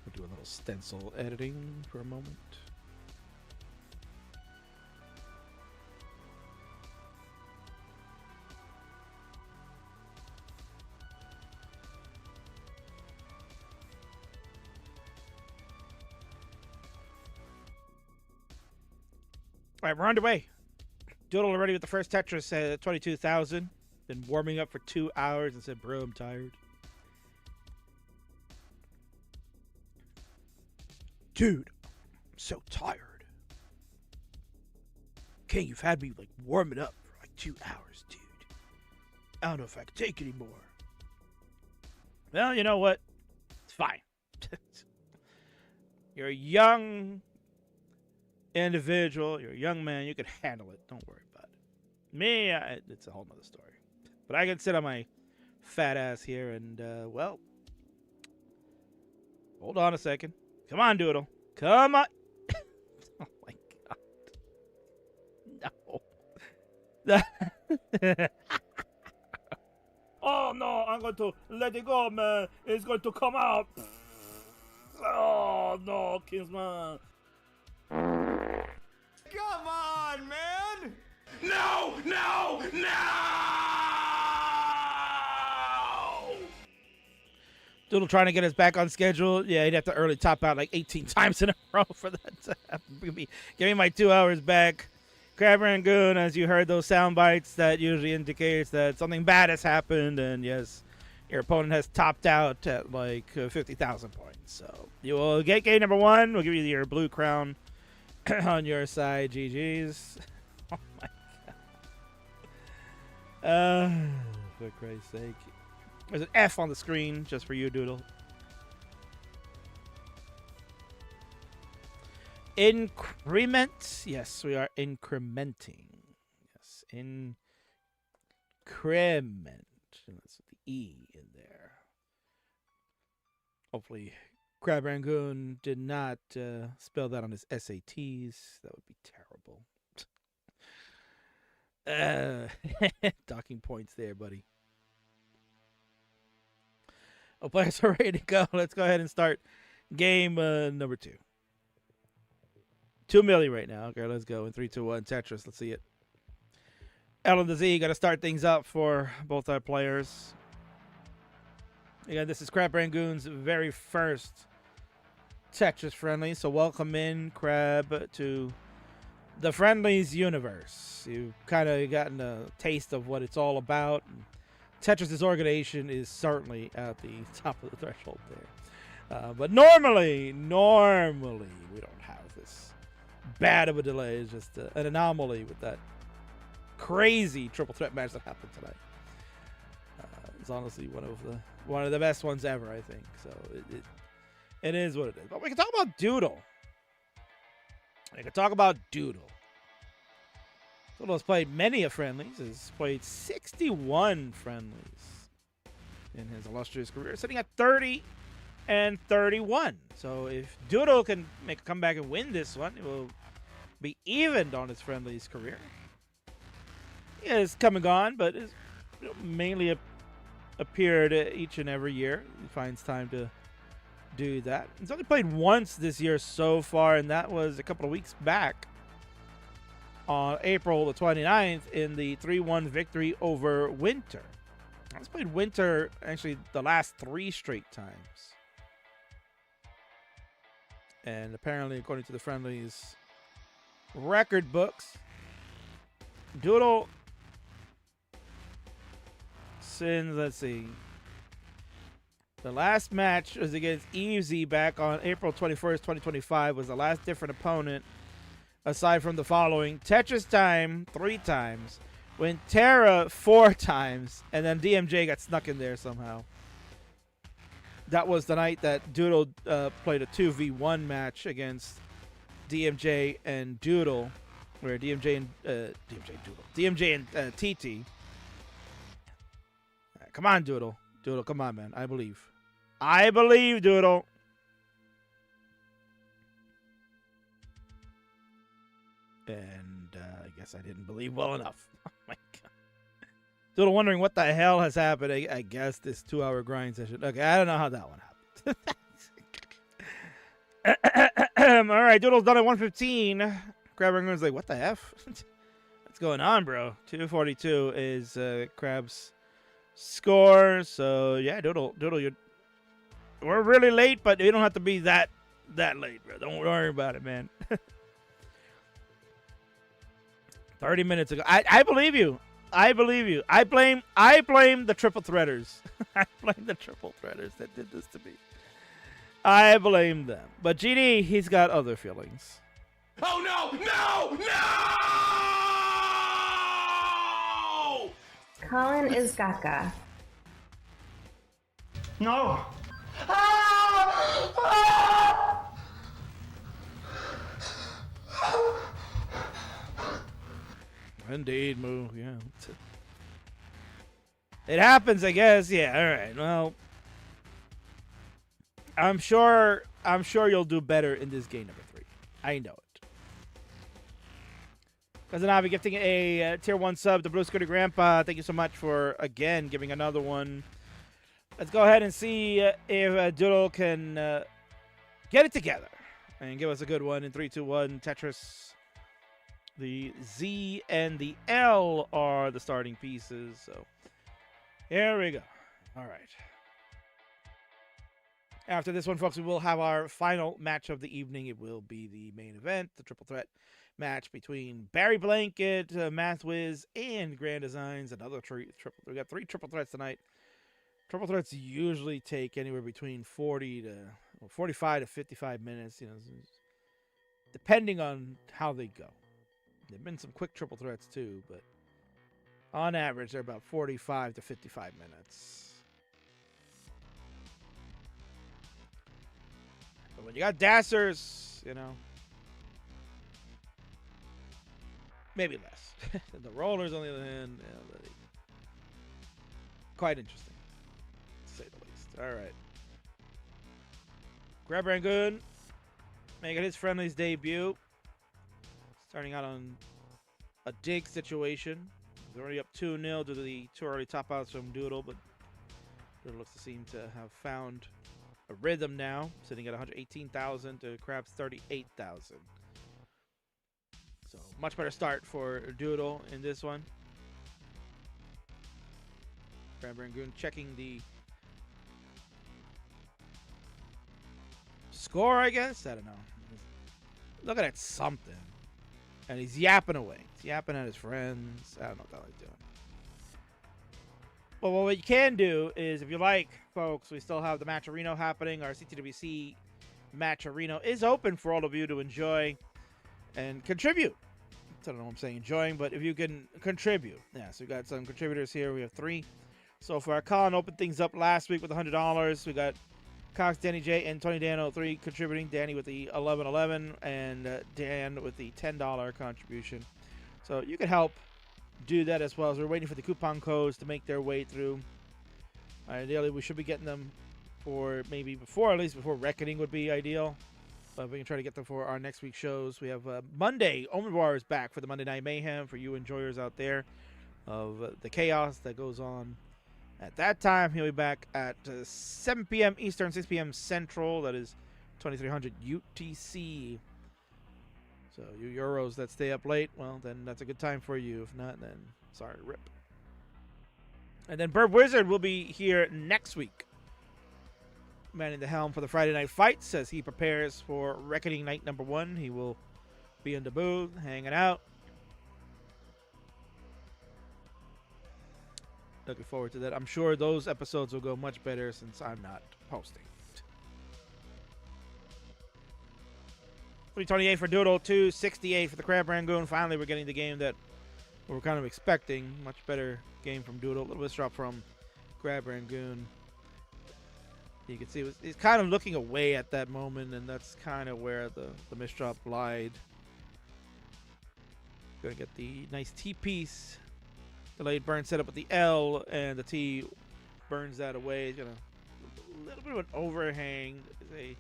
We'll do a little stencil editing for a moment. All right, we're underway. Doodle already with the first Tetris at 22,000. Been warming up for 2 hours and said, bro, I'm tired. Dude, I'm so tired. King, you've had me like warming up for like 2 hours, dude. I don't know if I can take it anymore. Well, you know what? It's fine. You're a young individual. You're a young man. You can handle it. Don't worry about it. Me, it's a whole nother story. But I can sit on my fat ass here and, well, hold on a second. Come on, Doodle. Come on. Oh, my God. No. Oh, no. I'm going to let it go, man. It's going to come out. Oh, no, Kingsman. Come on, man! No! No! No! Doodle trying to get us back on schedule. Yeah, he'd have to early top out like 18 times in a row for that to happen. Give me my 2 hours back. Crab Rangoon, as you heard those sound bites, that usually indicates that something bad has happened. And yes, your opponent has topped out at like 50,000 points. So you will get game number 1. We'll give you your blue crown on your side. GG's. Oh my God. For Christ's sake. There's an F on the screen just for you, Doodle. Increment. Yes, we are incrementing. Yes, increment. That's the E in there. Hopefully, Crab Rangoon did not spell that on his SATs. That would be terrible. Docking points there, buddy. Oh, players are ready to go. Let's go ahead and start game number 2. 2 million right now. Okay, let's go. In 3, 2, 1. Tetris. Let's see it. L and the Z. Got to start things up for both our players. Again, this is Crab Rangoon's very first Tetris friendly. So welcome in, Crab, to the friendlies universe. You've kind of gotten a taste of what it's all about. Tetris' organization is certainly at the top of the threshold there. But normally, we don't have this bad of a delay. It's just an anomaly with that crazy triple threat match that happened tonight. It's honestly one of the best ones ever, I think. So it is what it is. But we can talk about Doodle. Doodle has played many a friendlies. Has played 61 friendlies in his illustrious career, sitting at 30 and 31. So if Doodle can make a comeback and win this one, it will be evened on his friendlies career. He has come and gone, but has mainly appeared each and every year. He finds time to do that. He's only played once this year so far, and that was a couple of weeks back on April the 29th in the 3-1 victory over Winter. He's played Winter actually the last 3 straight times. And apparently, according to the friendlies record books, Doodle, since, let's see, the last match was against Easy back on April 21st, 2025, was the last different opponent, aside from the following: Tetris Time 3 times, Winterra 4 times, and then DMJ got snuck in there somehow. That was the night that Doodle played a 2v1 match against DMJ and Doodle, where DMJ and TT. Come on, Doodle. Doodle, come on, man. I believe. I believe, Doodle. And I guess I didn't believe well enough. Oh, my God. Doodle wondering what the hell has happened. I guess this 2-hour grind session. Okay, I don't know how that one happened. All right, Doodle's done at 115. Crab's like, what the F? What's going on, bro? 242 is Crab's score. So, yeah, Doodle, we're really late, but you don't have to be that late, bro. Don't worry about it, man. 30 minutes ago. I believe you. I believe you. I blame the triple threaders. I blame the triple threaders that did this to me. I blame them. But GD, he's got other feelings. Oh no! No! No! Colin is Gaga. No! Indeed, Moo. Yeah. It happens, I guess. Yeah, all right. Well, I'm sure you'll do better in this game number 3. I know it. Cousin Avi gifting a tier 1 sub to Blue Scooter Grandpa. Thank you so much for, again, giving another one. Let's go ahead and see if Doodle can get it together and give us a good one in 3, 2, 1. Tetris. The Z and the L are the starting pieces. So here we go. All right. After this one, folks, we will have our final match of the evening. It will be the main event, the triple threat match between Barry Blanket, Math Wiz, and Grand Designs. Another we got 3 triple threats tonight. Triple threats usually take anywhere between 45 to 55 minutes, depending on how they go. There have been some quick triple threats too, but on average, they're about 45 to 55 minutes. But when you got Dassers, maybe less. The Rollers, on the other hand, quite interesting, to say the least. All right. Grab Rangoon making his friendly's debut. Starting out on a dig situation. They're already up 2-0 due to the 2 early top outs from Doodle, but Doodle looks to seem to have found a rhythm now, sitting at 118,000 to Crab's 38,000. So much better start for Doodle in this one. Crab Rangoon checking the score, I guess? I don't know. Looking at something. And he's yapping away. He's yapping at his friends. I don't know what the hell he's doing. Well, what you can do is, if you like, folks, we still have the Matcherino happening. Our CTWC Matcherino is open for all of you to enjoy and contribute. I don't know what I'm saying enjoying, but if you can contribute. Yeah, so we got some contributors here. We have 3 so far. Colin opened things up last week with $100. We got Cox, Danny J, and Tony Dan 03 contributing. Danny with the $11.11 and Dan with the $10 contribution. So you can help do that as well. As we're waiting for the coupon codes to make their way through. Ideally, we should be getting them for maybe at least before Reckoning would be ideal. But we can try to get them for our next week's shows. We have Monday. Omar is back for the Monday Night Mayhem for you enjoyers out there of the chaos that goes on At that time, he'll be back at 7 p.m. Eastern, 6 p.m. Central. That is 2300 UTC. So you Euros that stay up late, well, then that's a good time for you. If not, then sorry, rip. And then Bird Wizard will be here next week, manning the helm for the Friday night fights as he prepares for Reckoning Night number 1. He will be in the booth, hanging out. Looking forward to that. I'm sure those episodes will go much better since I'm not posting. 328 for Doodle, 268 for the Crab Rangoon. Finally, we're getting the game that we were kind of expecting. Much better game from Doodle. A little bit drop from Crab Rangoon. You can see he's kind of looking away at that moment, and that's kind of where the misdrop lied. Gonna get the nice T piece. Delayed burn set up with the L, and the T burns that away. It's gonna a little bit of an overhang. It's a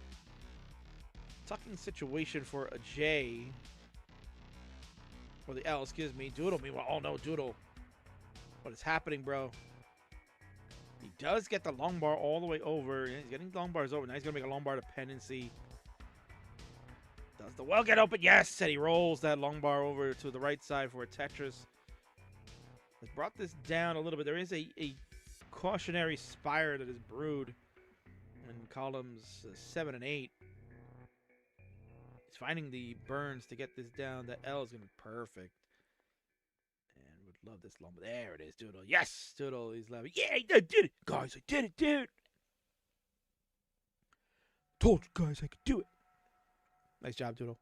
tucking situation for a J. Or the L, excuse me. Doodle, meanwhile. Oh no, Doodle. What is happening, bro? He does get the long bar all the way over. He's getting long bars over. Now he's gonna make a long bar dependency. Does the well get open? Yes! And he rolls that long bar over to the right side for a Tetris. Has brought this down a little bit. There is a cautionary spire that is brewed in columns 7 and 8. He's finding the burns to get this down. That L is going to be perfect. And would love this long. There it is, Doodle. Yes, Doodle. He's laughing. Yeah, I did it. Guys, I did it, dude. Told you guys I could do it. Nice job, Doodle.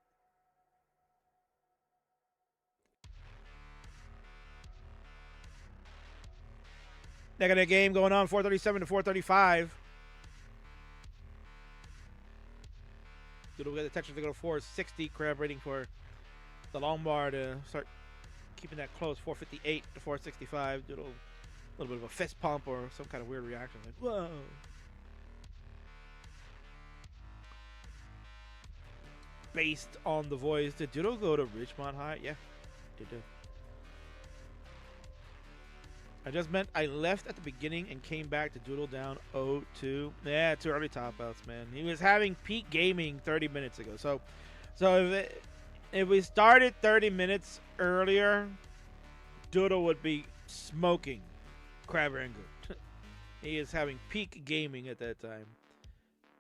Negative game going on, 437 to 435. Doodle will get the Tetris to go to 460. Crab waiting for the long bar to start keeping that close, 458 to 465. Doodle, a little bit of a fist pump or some kind of weird reaction. Like, whoa. Based on the voice, did Doodle go to Richmond High? Yeah, did. I just meant I left at the beginning and came back to Doodle down 0-2. Yeah, too early top outs, man. He was having peak gaming 30 minutes ago. So if we started 30 minutes earlier, Doodle would be smoking Crab Rangoon. He is having peak gaming at that time.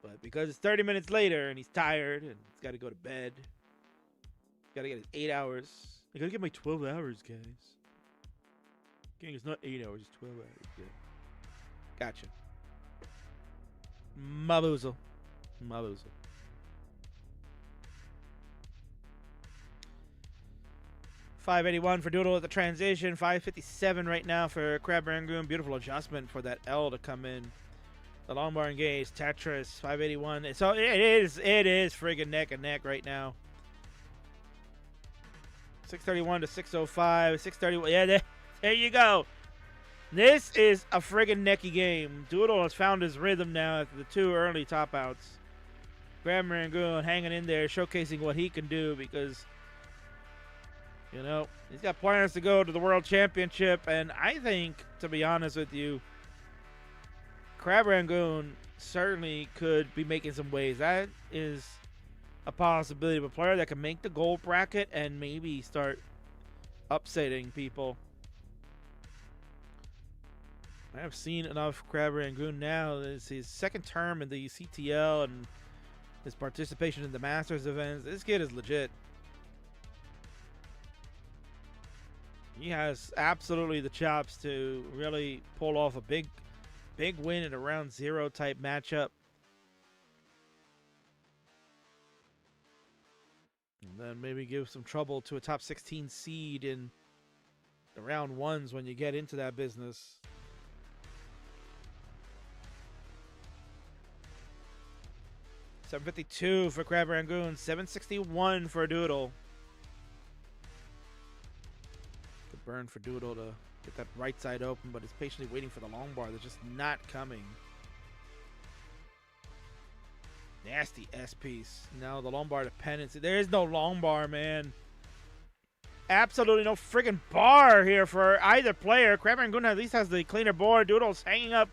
But because it's 30 minutes later and he's tired and he's got to go to bed, got to get his 8 hours. I got to get my 12 hours, guys. It's not 8 hours, it's 12 hours. Yeah. Gotcha. Maboozle. 581 for Doodle at the transition. 557 right now for Crab Rangoon. Beautiful adjustment for that L to come in. The long bar engage. Tetris. 581. So it is friggin' neck and neck right now. 631 to 605. 631. Yeah, there you go. This is a friggin' necky game. Doodle has found his rhythm now after the 2 early top outs. Crab Rangoon hanging in there, showcasing what he can do because, you know, he's got plans to go to the World Championship. And I think, to be honest with you, Crab Rangoon certainly could be making some waves. That is a possibility of a player that can make the gold bracket and maybe start upsetting people. I have seen enough Crab Rangoon now. It's his second term in the CTL and his participation in the Masters events. This kid is legit. He has absolutely the chops to really pull off a big win in a round 0 type matchup. And then maybe give some trouble to a top 16 seed in the round 1s when you get into that business. $752 for Crab Rangoon, $761 for Doodle. Good burn for Doodle to get that right side open, but he's patiently waiting for the long bar that's just not coming. Nasty S piece. Now the long bar dependency. There is no long bar, man. Absolutely no friggin' bar here for either player. Crab Rangoon at least has the cleaner board. Doodle's hanging up.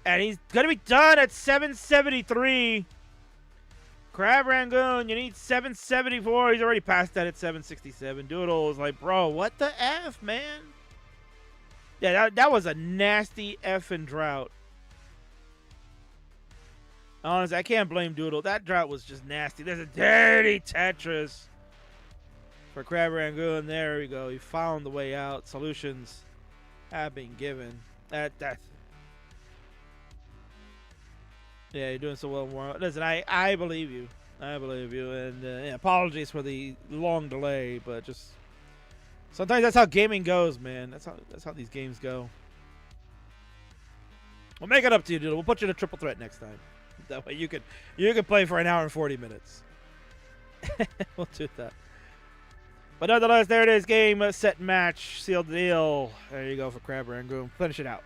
And he's going to be done at 773. Crab Rangoon, you need 774. He's already passed that at 767. Doodle's like, bro, what the F, man? Yeah, that was a nasty effing drought. Honestly, I can't blame Doodle. That drought was just nasty. There's a dirty Tetris for Crab Rangoon. There we go. He found the way out. Solutions have been given. Yeah, you're doing so well, Warren. Listen, I believe you. I believe you. And yeah, apologies for the long delay, but just sometimes that's how gaming goes, man. That's how these games go. We'll make it up to you, Doodle. We'll put you in a triple threat next time. That way you can play for an hour and 40 minutes. We'll do that. But nonetheless, there it is. Game, set, match, sealed the deal. There you go for Crab Rangoon. Finish it out.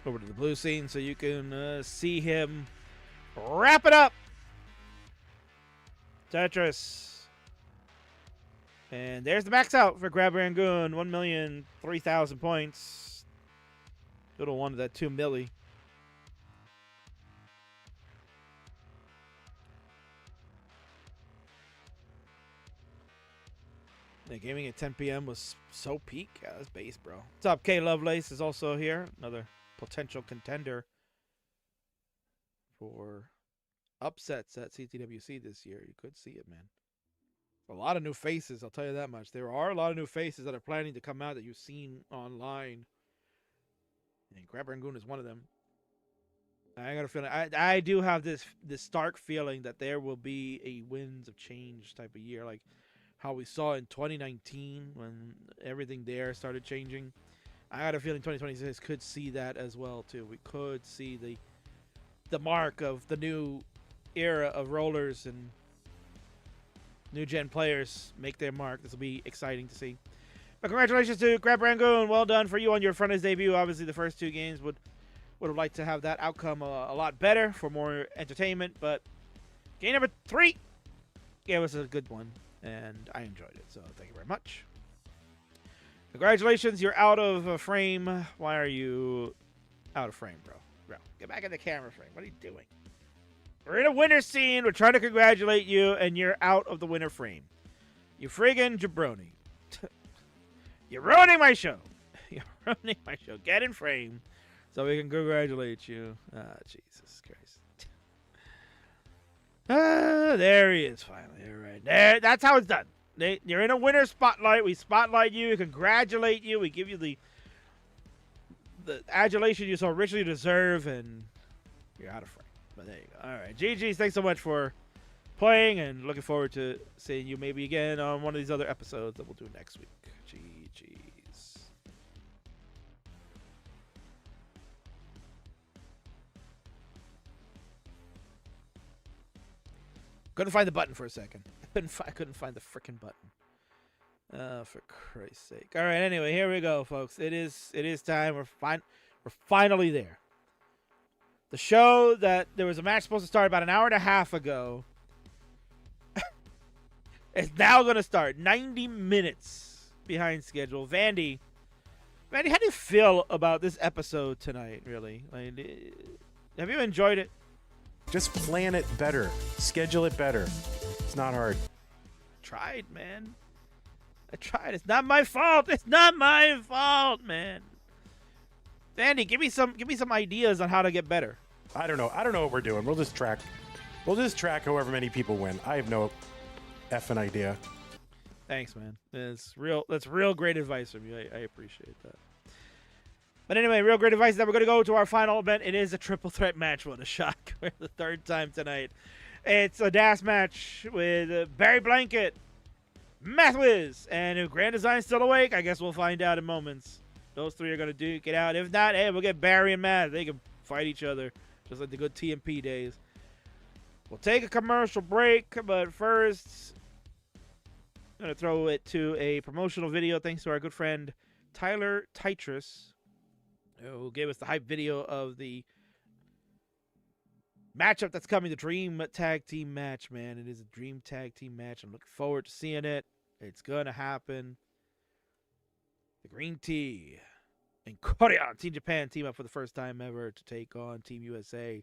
Over to the blue scene so you can see him wrap it up. Tetris. And there's the max out for Crab Rangoon. 1,003,000 points. Little one of that 2 milli. The gaming at 10 p.m. was so peak. Yeah, that's base, bro. What's up? K Lovelace is also here. Another potential contender for upsets at CTWC this year. You could see it, man. A lot of new faces, I'll tell you that much. There are a lot of new faces that are planning to come out that you've seen online. And Crab Rangoon is one of them. I got a feeling. I do have this stark feeling that there will be a winds of change type of year, like how we saw in 2019 when everything there started changing. I got a feeling 2026 could see that as well too. We could see the mark of the new era of rollers and new gen players make their mark. This will be exciting to see. But congratulations to Crab Rangoon. Well done for you on your front-end debut. Obviously, the first 2 games would have liked to have that outcome a lot better for more entertainment. But game number 3 gave us a good one, and I enjoyed it. So thank you very much. Congratulations, you're out of frame. Why are you out of frame, bro? Bro, get back in the camera frame. What are you doing? We're in a winner scene. We're trying to congratulate you, and you're out of the winner frame. You friggin' jabroni. You're ruining my show. You're ruining my show. Get in frame so we can congratulate you. Ah, Jesus Christ. There he is finally. All right. There. That's how it's done. You're in a winner spotlight. We spotlight you. We congratulate you. We give you the adulation you so richly deserve, and you're out of frame. But there you go. All right. GG's, thanks so much for playing, and looking forward to seeing you maybe again on one of these other episodes that we'll do next week. GG's. Couldn't find the button for a second. I couldn't find the frickin' button. For Christ's sake. All right. Anyway, here we go, folks. It is time. We're finally there. The show that there was a match supposed to start about an hour and a half ago is now going to start 90 minutes behind schedule. Vandy, how do you feel about this episode tonight, really? Like, have you enjoyed it? Just plan it better. Schedule it better. It's not hard. Tried, man. I tried. It's not my fault. It's not my fault, man. Vandy, give me some ideas on how to get better. I don't know what we're doing. We'll just track however many people win. I have no effing idea. Thanks, man. That's real great advice from you. I appreciate that. But anyway, real great advice. That we're going to go to our final event. It is a triple threat match. What a shock. For the 3rd time tonight. It's a DAS match with Barry Blanket, Mathwiz, and if Grand Design's still awake, I guess we'll find out in moments. Those 3 are going to duke it out. If not, hey, we'll get Barry and Matt. They can fight each other, just like the good TMP days. We'll take a commercial break, but first, I'm going to throw it to a promotional video thanks to our good friend Tyler Tetris, who gave us the hype video of the matchup that's coming, the Dream Tag Team match, man. It is a Dream Tag Team match. I'm looking forward to seeing it. It's going to happen. The Green Tea and Korea, Team Japan team up for the first time ever to take on Team USA,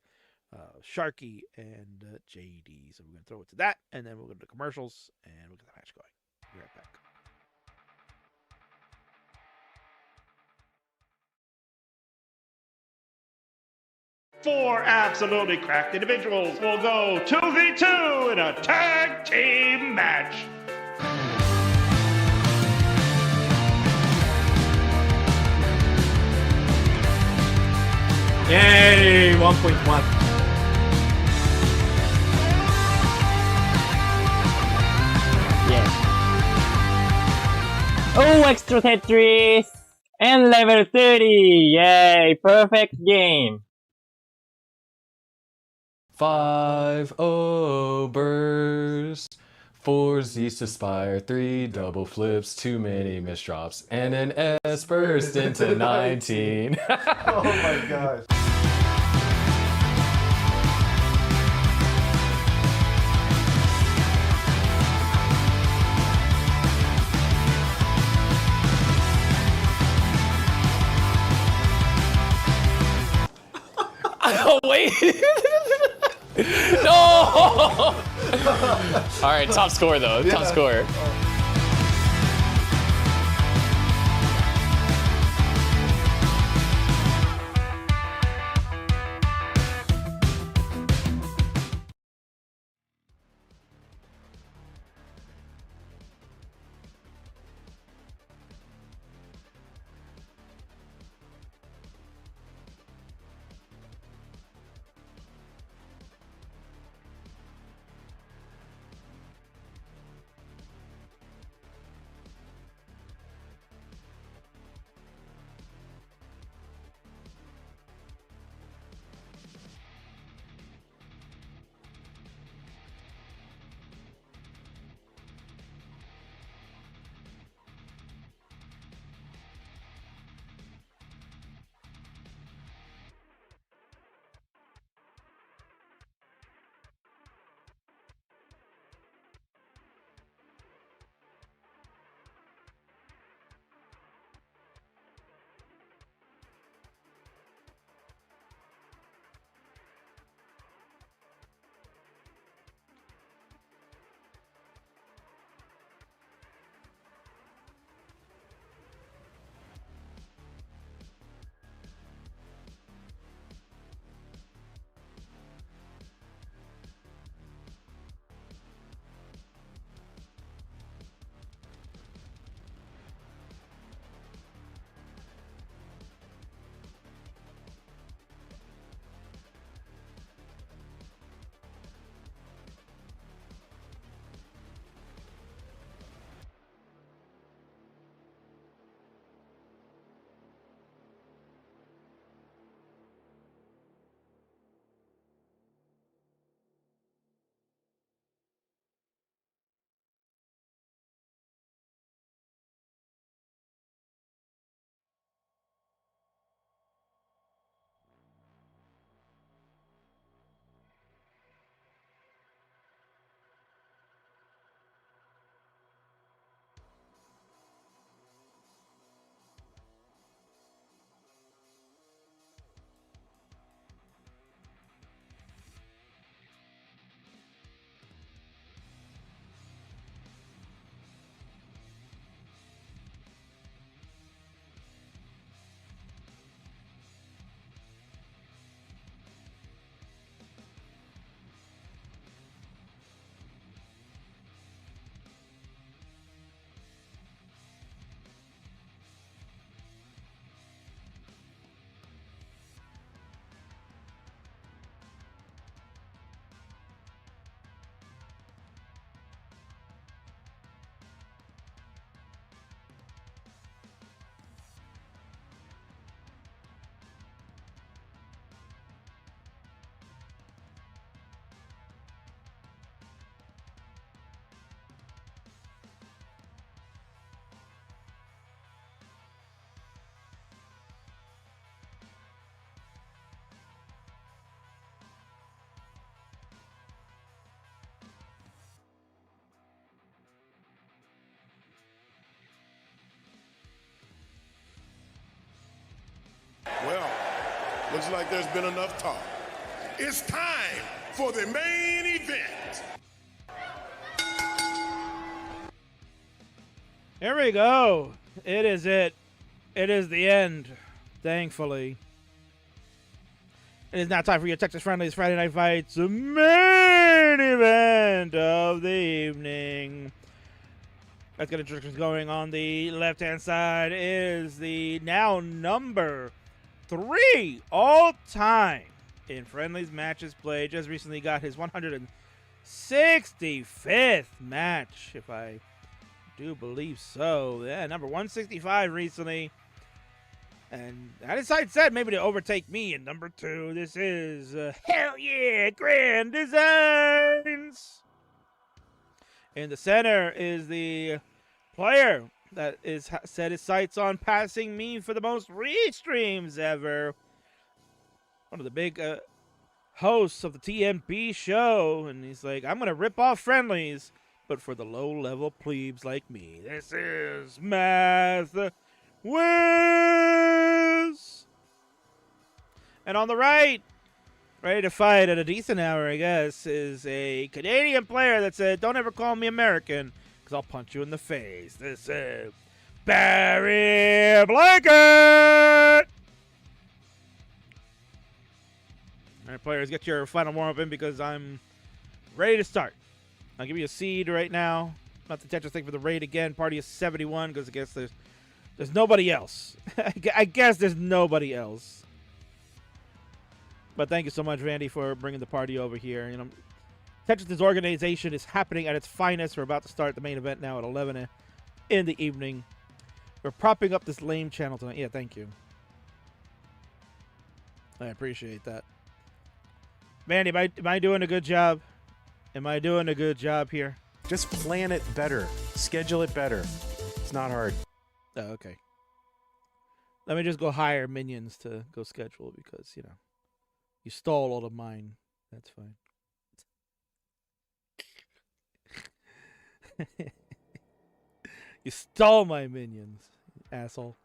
Sharky and JD. So we're going to throw it to that, and then we'll go to the commercials, and we'll get the match going. Be right back. Four absolutely cracked individuals will go 2v2 in a tag team match. Yay! 1.1. Yeah. Oh, extra Tetris! And level 30! Yay! Perfect game! 5 overs, 4 Z's to spire, 3 double flips, too many misdrops, and an S burst into 19. Oh my gosh. Oh, wait! No! Alright, top score though. Yeah. Top score. Looks like there's been enough talk. It's time for the main event. Here we go. It is it. It is the end, thankfully. It is now time for your Texas Friendlies Friday Night Fights, the main event of the evening. Let's get introductions going. On the left-hand side is the now number 3 all-time in Friendlies matches played. Just recently got his 165th match, if I do believe so. Yeah, number 165 recently. And I decided maybe to overtake me in number 2. This is Hell Yeah Grand Designs. In the center is the player that is set his sights on passing me for the most reach streams ever. One of the big hosts of the TMP show. And he's like, I'm going to rip off Friendlies, but for the low-level plebes like me. This is Math Wiz. And on the right, ready to fight at a decent hour, I guess, is a Canadian player that said, don't ever call me American, because I'll punch you in the face. This is Barry Blanket. All right, players, get your final warm-up in because I'm ready to start. I'll give you a seed right now. Not the Tetris thing for the raid again. Party is 71 because I guess there's nobody else. I guess there's nobody else. But thank you so much, Randy, for bringing the party over here. You know, Tetris' organization is happening at its finest. We're about to start the main event now at 11 in the evening. We're propping up this lame channel tonight. Yeah, thank you. I appreciate that. Mandy, am I doing a good job? Am I doing a good job here? Just plan it better. Schedule it better. It's not hard. Oh, okay. Let me just go hire minions to go schedule because, you know, you stole all of mine. That's fine. You stole my minions, asshole.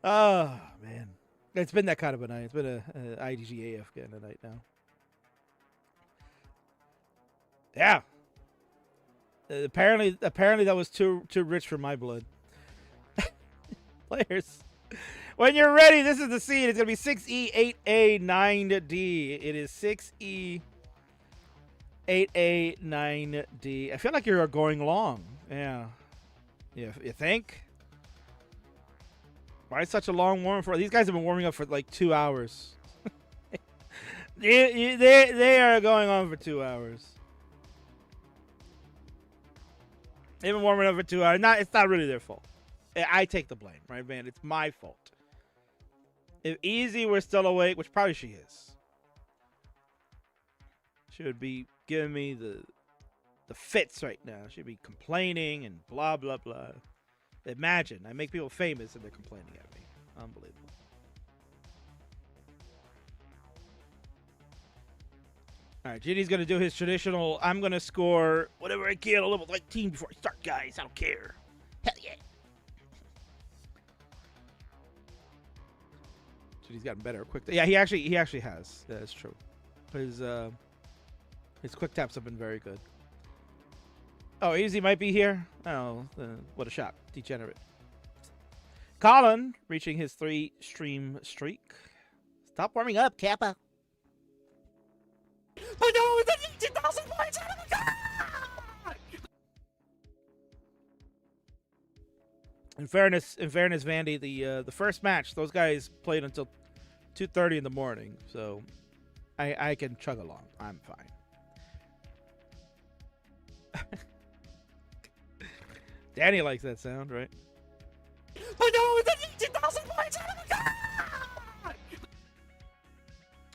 Oh, man. It's been that kind of a night. It's been a IDGAF kind of night now. Yeah. Apparently that was too rich for my blood. Players, when you're ready, this is the seed. It's gonna be 6E 8A 9D. It is 6E 8A 9D. I feel like you're going long. Yeah. You think? Why such a long warm for? These guys have been warming up for like 2 hours. They are going on for 2 hours. They've been warming up for 2 hours. It's not really their fault. I take the blame, right, man? It's my fault. If Easy were still awake, which probably she is, she would be giving me the fits right now. She'd be complaining and blah, blah, blah. Imagine, I make people famous and they're complaining at me. Unbelievable. All right, GD's going to do his traditional, I'm going to score whatever I can, a level 19 before I start, guys. I don't care. Hell yeah. GD's gotten better quick. Yeah, he actually has. Yeah, that's true. His quick taps have been very good. Oh, Easy might be here. Oh, what a shot. Degenerate. Colin reaching his 3-stream streak. Stop warming up, Kappa. But no, it's 18,000 points. Oh my God! In fairness, Vandy, the first match, those guys played until 2:30 in the morning, so I can chug along. I'm fine. Danny likes that sound, right? But no, it's 18,000 points. Oh my God!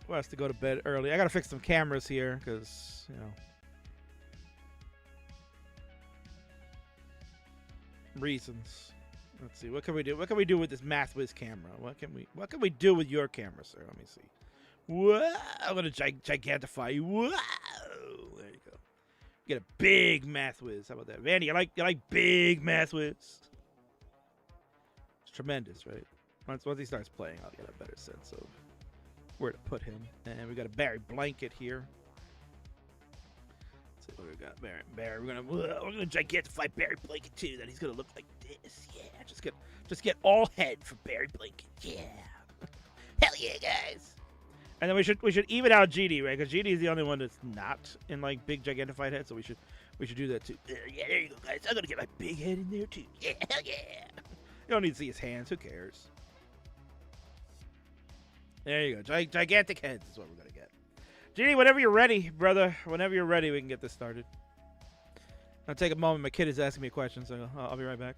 Who has to go to bed early? I gotta fix some cameras here, because, you know, reasons. Let's see. What can we do? What can we do with this Math Wiz camera? What can we do with your camera, sir? Let me see. Whoa! I'm gonna gigantify you. Whoa! There you go. Get a big Math Wiz. How about that, Vandy? You like big Math Wiz? It's tremendous, right? Once he starts playing, I'll get a better sense of where to put him. And we got a Barry Blanket here. Let's see what we got. Barry. We're gonna gigantify Barry Blanket too. That he's gonna look like this. Yeah, just get all head for Barry Blanket. Yeah, hell yeah, guys. And then we should even out GD, right? Because GD is the only one that's not in like big gigantified head, so we should do that too. Yeah, there you go, guys. I'm gonna get my big head in there too. Yeah, hell yeah. You don't need to see his hands. Who cares? There you go. Gigantic heads is what we're gonna get. GD, whenever you're ready, brother. Whenever you're ready, we can get this started. I'll take a moment. My kid is asking me a question, so I'll be right back.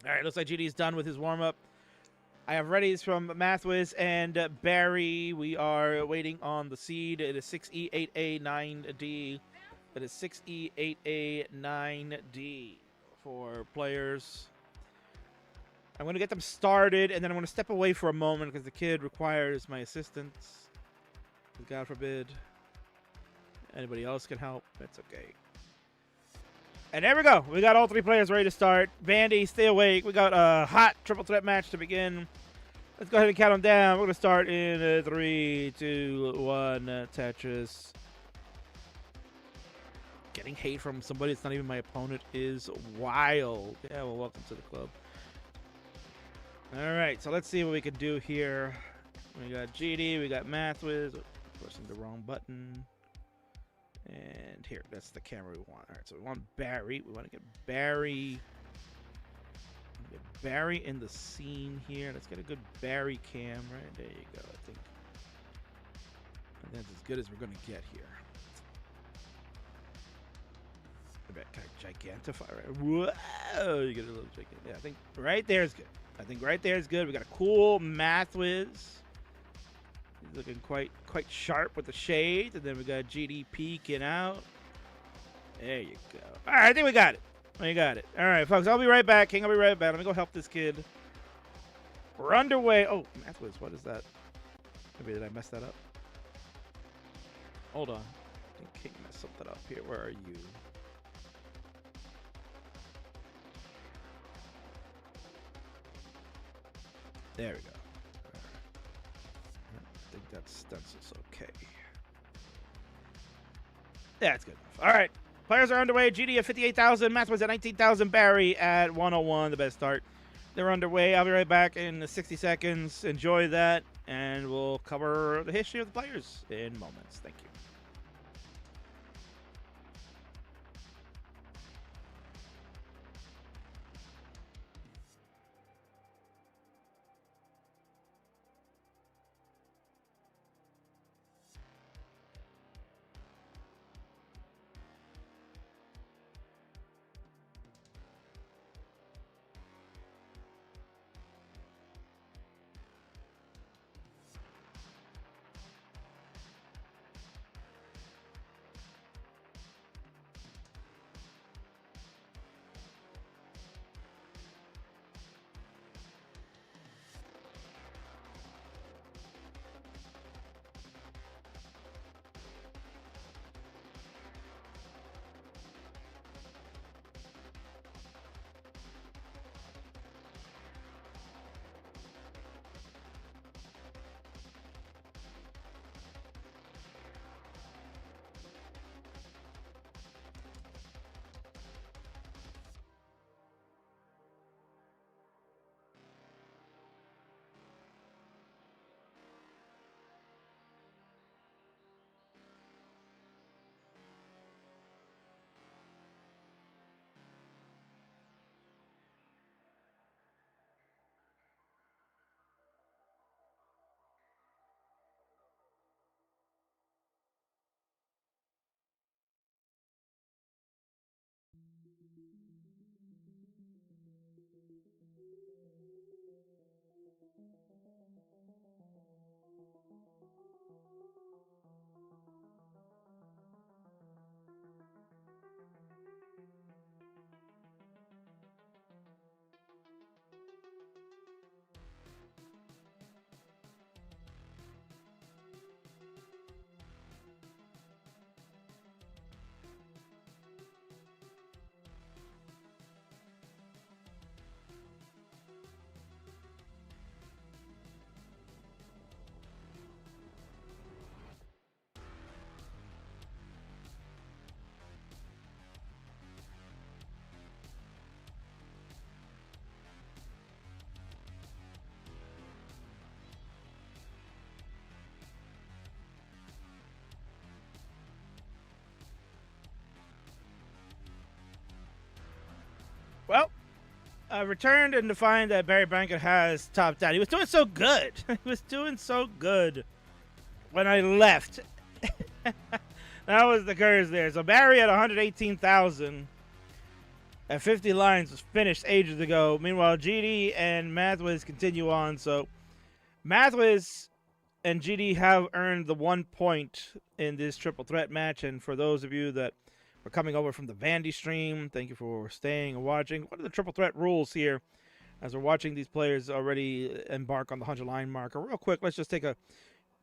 All right, looks like GD's done with his warm-up. I have readies from Mathwiz and Barry. We are waiting on the seed. It is 6E8A9D. It is 6E8A9D for players. I'm going to get them started, and then I'm going to step away for a moment because the kid requires my assistance. God forbid anybody else can help. That's okay. And there we go. We got all three players ready to start. Vandy, stay awake. We got a hot triple threat match to begin. Let's go ahead and count them down. We're going to start in 3, 2, 1. Tetris. Getting hate from somebody that's not even my opponent is wild. Yeah, well, welcome to the club. All right, so let's see what we can do here. We got GD. We got Mathwiz. Pushing the wrong button. And here, that's the camera we want. All right, so we want Barry. We want to get Barry. In the scene here. Let's get a good Barry cam. Right there, you go. I think that's as good as we're gonna get here. Gigantify. Right? Whoa! You get a little gigantic. Yeah, I think right there is good. We got a cool Mathwiz. He's looking quite sharp with the shades, and then we got GD peeking out. There you go. All right, I think we got it. All right, folks, I'll be right back. King, I'll be right back. Let me go help this kid. We're underway. Oh, Mathwiz, what is that? Maybe did I mess that up? Hold on. I think King messed something up here. Where are you? There we go. I think that's okay. Yeah, it's good enough. All right. Players are underway. GD at 58,000. Mathwiz at 19,000. Barry at 101. The best start. They're underway. I'll be right back in 60 seconds. Enjoy that. And we'll cover the history of the players in moments. Thank you. Well, I returned and to find that Barry Blanket has topped out. He was doing so good. He was doing so good when I left. That was the curse there. So Barry at 118,000 at 50 lines was finished ages ago. Meanwhile, GD and Mathwiz continue on. So Mathwiz and GD have earned the 1 point in this triple threat match. And for those of you that were coming over from the Vandy stream, thank you for staying and watching. What are the triple threat rules here as we're watching these players already embark on the 100 line marker? Real quick, let's just take a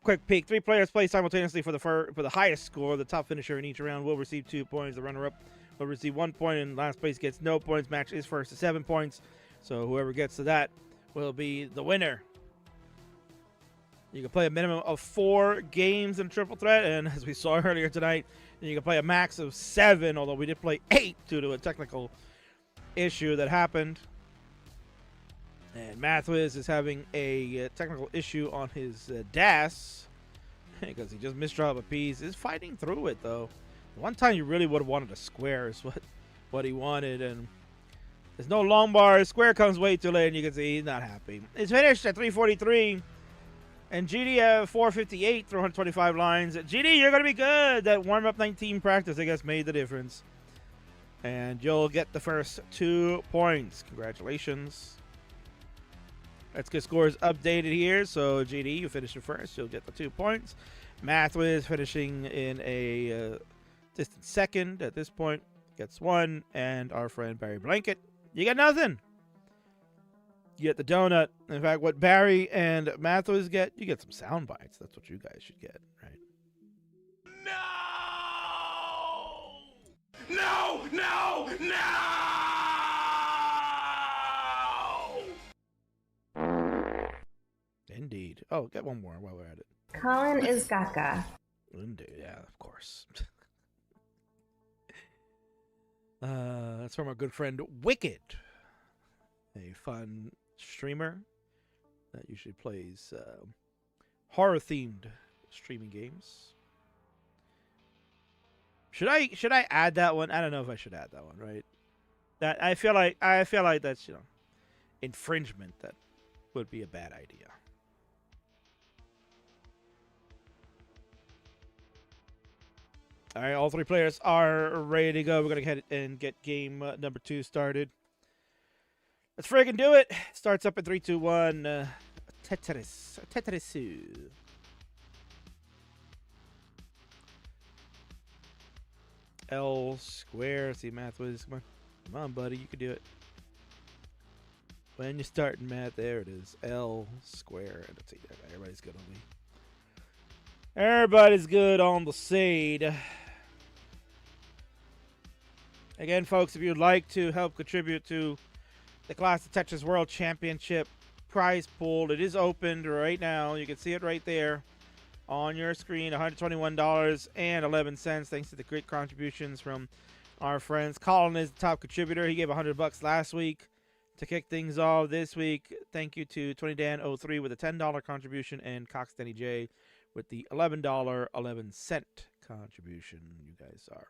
quick peek. 3 players play simultaneously for the highest score. The top finisher in each round will receive 2 points. The runner-up will receive 1 point, and last place gets no points. Match is first to 7 points. So whoever gets to that will be the winner. You can play a minimum of 4 games in triple threat, and as we saw earlier tonight, you can play a max of 7, although we did play 8 due to a technical issue that happened. And Mathwiz is having a technical issue on his DAS because he just misdropped a piece. He's fighting through it, though. One time you really would have wanted a square is what he wanted, and there's no long bar. Square comes way too late, and you can see he's not happy. It's finished at 343. And GD at 458 through 125 lines. GD, you're going to be good. That warm-up 19 practice, I guess, made the difference. And you'll get the first 2 points. Congratulations. Let's get scores updated here. So, GD, you finished it first. You'll get the 2 points. Mathwiz finishing in a distant second at this point. Gets 1. And our friend Barry Blanket, you get nothing. You get the donut. In fact, what Barry and Mathwiz get, you get some sound bites. That's what you guys should get, right? No! No! No! Indeed. Oh, get one more while we're at it. Colin is Gaga. Indeed, yeah, of course. That's from our good friend Wicked, a fun streamer that usually plays horror-themed streaming games. Should I add that one? I don't know if I should add that one, right? That I feel like that's, you know, infringement. That would be a bad idea. All right, all 3 players are ready to go. We're going to head and get game number 2 started. Let's friggin' do it. Starts up at 3, 2, 1. Tetris. L square. See, Mathwiz. Come on, buddy. You can do it. When you're starting math, there it is. L square. Let's see. Everybody's good on me. Everybody's good on the seed. Again, folks, if you'd like to help contribute to the Classic Tetris World Championship prize pool, it is opened right now. You can see it right there on your screen. $121.11. Thanks to the great contributions from our friends. Colin is the top contributor. He gave $100 last week to kick things off. This week, thank you to 20Dan03 with a $10 contribution and Cox Denny J with the $11.11 contribution. You guys are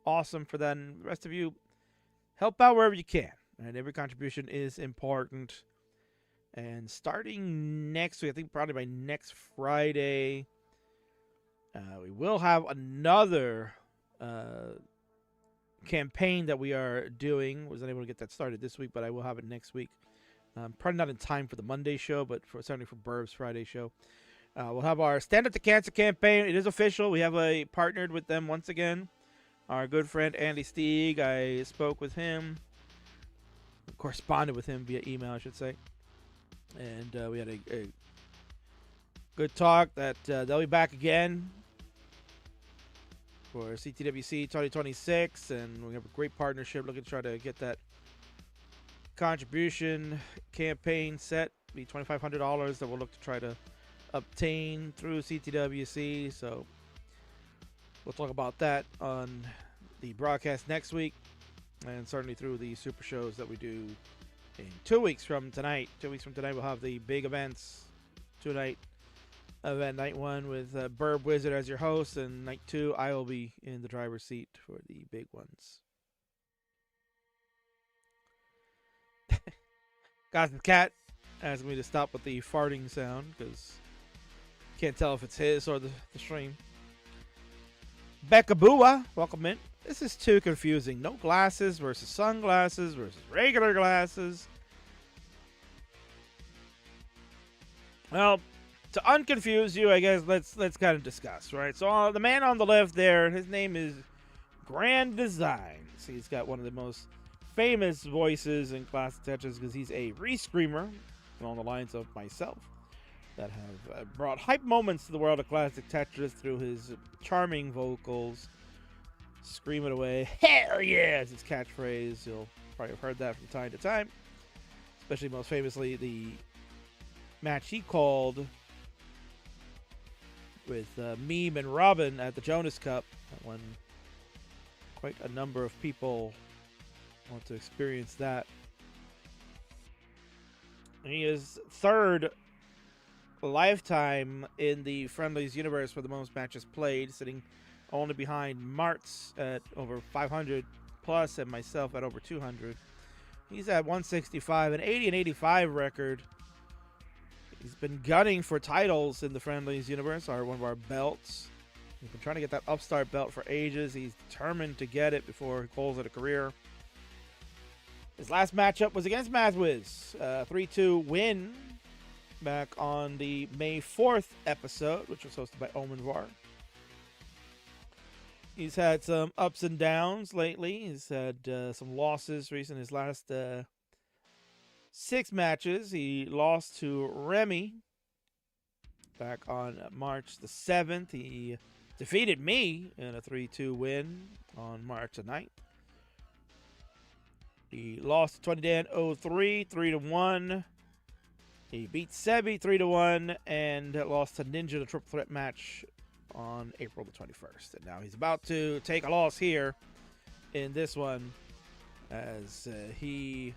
awesome for that. And the rest of you, help out wherever you can. And every contribution is important. And starting next week, I think probably by next Friday, we will have another campaign that we are doing. Wasn't able to get that started this week, but I will have it next week Probably not in time for the Monday show, but certainly for Burb's Friday show. We'll have our Stand Up to Cancer campaign. It is official. We have partnered with them once again. Our good friend Andy Steeg. I spoke with him, corresponded with him via email, I should say. And we had a good talk that they'll be back again for CTWC 2026. And we have a great partnership looking to try to get that contribution campaign set. Be $2,500 that we'll look to try to obtain through CTWC. So we'll talk about that on the broadcast next week, and certainly through the super shows that we do in 2 weeks from tonight. 2 weeks from tonight, we'll have the big events. Tonight event, night 1 with Burb Wizard as your host, and night 2 I will be in the driver's seat for the big ones. Gotham Cat asked me to stop with the farting sound because can't tell if it's his or the stream. Becca Bua, welcome in. This is too confusing. No glasses versus sunglasses versus regular glasses. Well, to unconfuse you, I guess let's kind of discuss, right? So the man on the left there, his name is Grand Designs. He's got one of the most famous voices in classic Tetris because he's a re-screamer along the lines of myself that have brought hype moments to the world of classic Tetris through his charming vocals. Scream it away. Hell yeah! Is his catchphrase. You'll probably have heard that from time to time. Especially most famously the match he called with Meme and Robin at the Jonas Cup, when quite a number of people want to experience that. He is third lifetime in the Friendlies universe for the most matches played, sitting only behind Martz at over 500 plus and myself at over 200. He's at 165, an 80 and 85 record. He's been gunning for titles in the Friendlies universe, one of our belts. He's been trying to get that Upstart belt for ages. He's determined to get it before he calls it a career. His last matchup was against Mazwiz, 3-2 win back on the May 4th episode, which was hosted by Omen Var. He's had some ups and downs lately. He's had some losses recently. His last 6 matches, he lost to Remy back on March the 7th. He defeated me in a 3-2 win on March the 9th. He lost to 20 Dan 03, 3-1. He beat Sebi 3-1 and lost to Ninja the triple threat match on April the 21st. And now he's about to take a loss here in this one as he's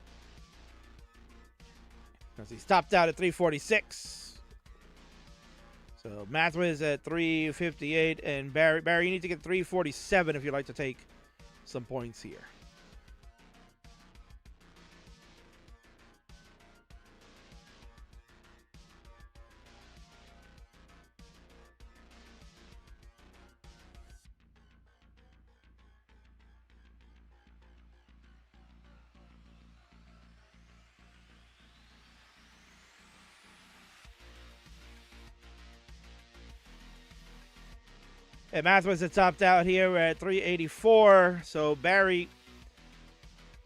topped out at 346. So Mathwiz at 358, and Barry, you need to get 347 if you'd like to take some points here. And Mathwiz is topped out here at 384. So Barry,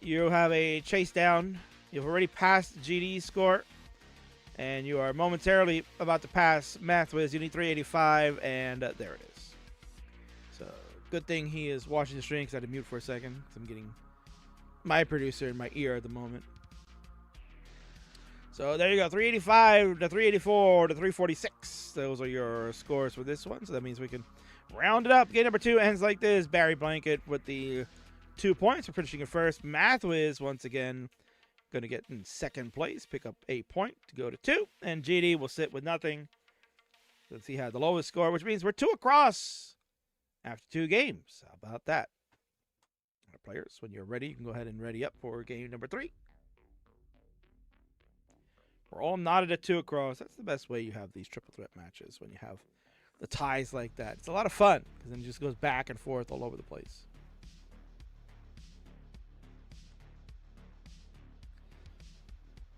you have a chase down. You've already passed GD's score, and you are momentarily about to pass Mathwiz. You need 385, and there it is. So good thing he is watching the stream because I had to mute for a second. I'm getting my producer in my ear at the moment. So there you go, 385 to 384 to 346. Those are your scores for this one. So that means we can round it up. Game number 2 ends like this. Barry Blanket with the 2 points for finishing in first. Mathwiz, once again, going to get in second place. Pick up a point to go to 2. And GD will sit with nothing since he had the lowest score, which means we're 2 across after 2 games. How about that? Our players, when you're ready, you can go ahead and ready up for game number 3. We're all knotted at 2 across. That's the best way you have these triple threat matches, when you have the ties like that. It's a lot of fun because then it just goes back and forth all over the place.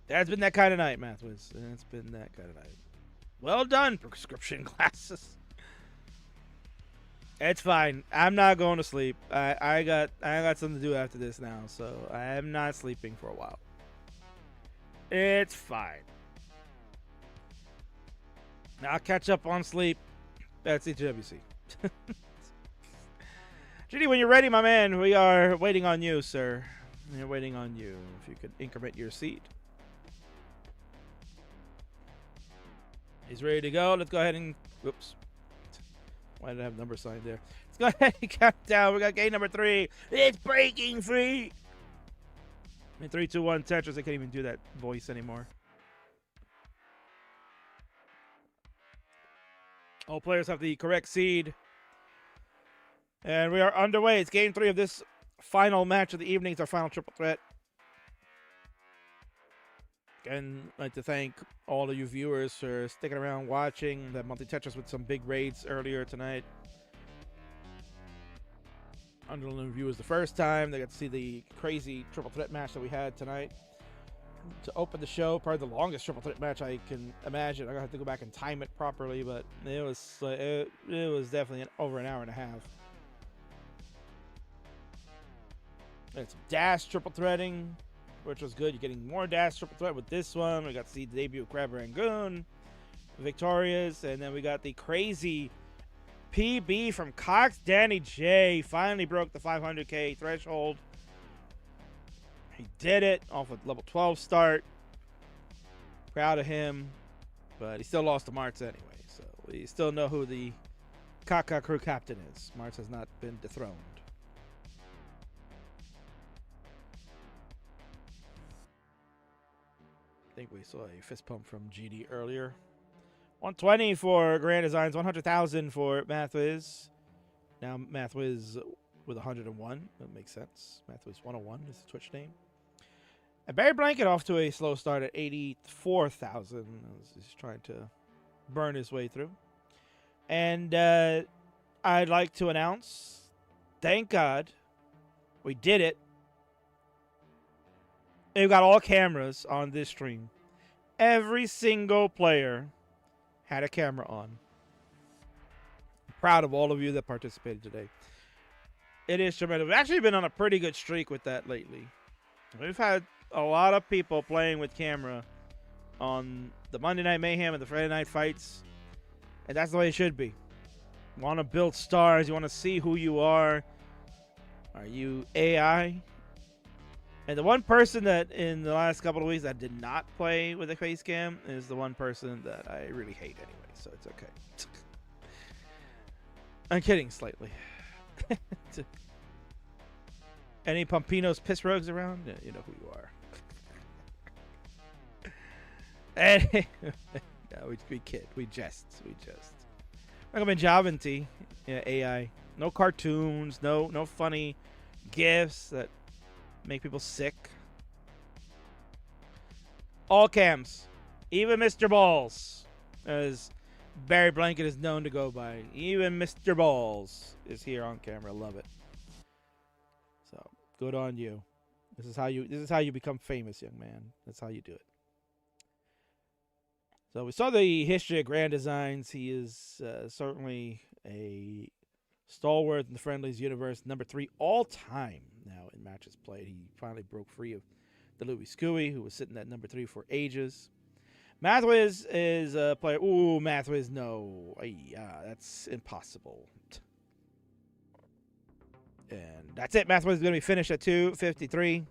That's been that kind of night, Mathwis. It's been that kind of night. Well done, prescription glasses. It's fine. I'm not going to sleep. I got something to do after this now, so I am not sleeping for a while. It's fine. I'll catch up on sleep. That's EWC. Judy, when you're ready, my man, we are waiting on you, sir. We're waiting on you. If you could increment your seat. He's ready to go. Let's go ahead and... Whoops. Why did I have number sign there? Let's go ahead and count down. We got game number 3. It's breaking free. In 3, 2, 1, Tetris. I can't even do that voice anymore. All players have the correct seed. And we are underway. It's game 3 of this final match of the evening. It's our final triple threat. Again, I'd like to thank all of you viewers for sticking around watching the monthly Tetris with some big raids earlier tonight. Underland viewers the first time. They got to see the crazy triple threat match that we had tonight. To open the show, probably the longest triple threat match I can imagine. I'm going to have to go back and time it properly, but it was definitely over an hour and a half. It's dash triple threading, which was good. You're getting more dash triple threat with this one. We got to see the debut of Crab Rangoon, Victorious, and then we got the crazy PB from Cox Danny J. Finally broke the 500k threshold. He did it off a level 12 start. Proud of him, but he still lost to Martz anyway. So we still know who the Kaka crew captain is. Martz has not been dethroned. I think we saw a fist pump from GD earlier. 120 for Grand Designs, 100,000 for Mathwiz. Now Mathwiz with 101. That makes sense. Mathwiz 101 is the Twitch name. And Barry Blanket off to a slow start at 84,000. He's trying to burn his way through. And I'd like to announce, thank God, we did it. We've got all cameras on this stream. Every single player had a camera on. I'm proud of all of you that participated today. It is tremendous. We've actually been on a pretty good streak with that lately. We've had a lot of people playing with camera on the Monday Night Mayhem and the Friday Night Fights. And that's the way it should be. You want to build stars. You want to see who you are. Are you AI? And the one person that in the last couple of weeks that did not play with a face cam is the one person that I really hate anyway, so it's okay. I'm kidding slightly. Any Pompinos piss rogues around? Yeah, you know who you are. And yeah, we kid, we jest. Recommend Javanti, yeah, AI. No cartoons, no funny gifs that make people sick. All cams. Even Mr. Balls, as Barry Blanket is known to go by. Even Mr. Balls is here on camera. Love it. So good on you. This is how you become famous, young man. That's how you do it. So we saw the history of Grand Designs. He is certainly a stalwart in the Friendlies universe, number 3 all time now in matches played. He finally broke free of the Louis Scooey, who was sitting at number 3 for ages. Mathwiz is a player. Ooh, Mathwiz, no. That's impossible. And that's it. Mathwiz is going to be finished at 253.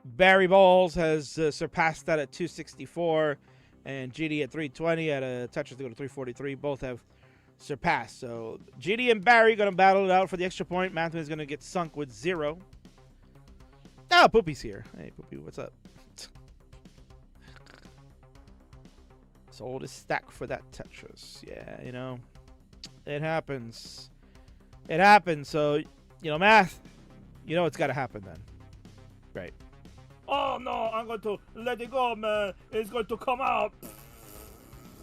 Barry Balls has surpassed that at 264. And GD at 320 at a touch to go to 343. Both have surpassed. So GD and Barry going to battle it out for the extra point. Mathwiz is going to get sunk with 0. Oh, Poopy's here. Hey, Poopy, what's up? Sold his stack for that Tetris. Yeah, you know, it happens. It happens. So, you know, Math, you know it's got to happen then. Right. Oh, no, I'm going to let it go, man. It's going to come out.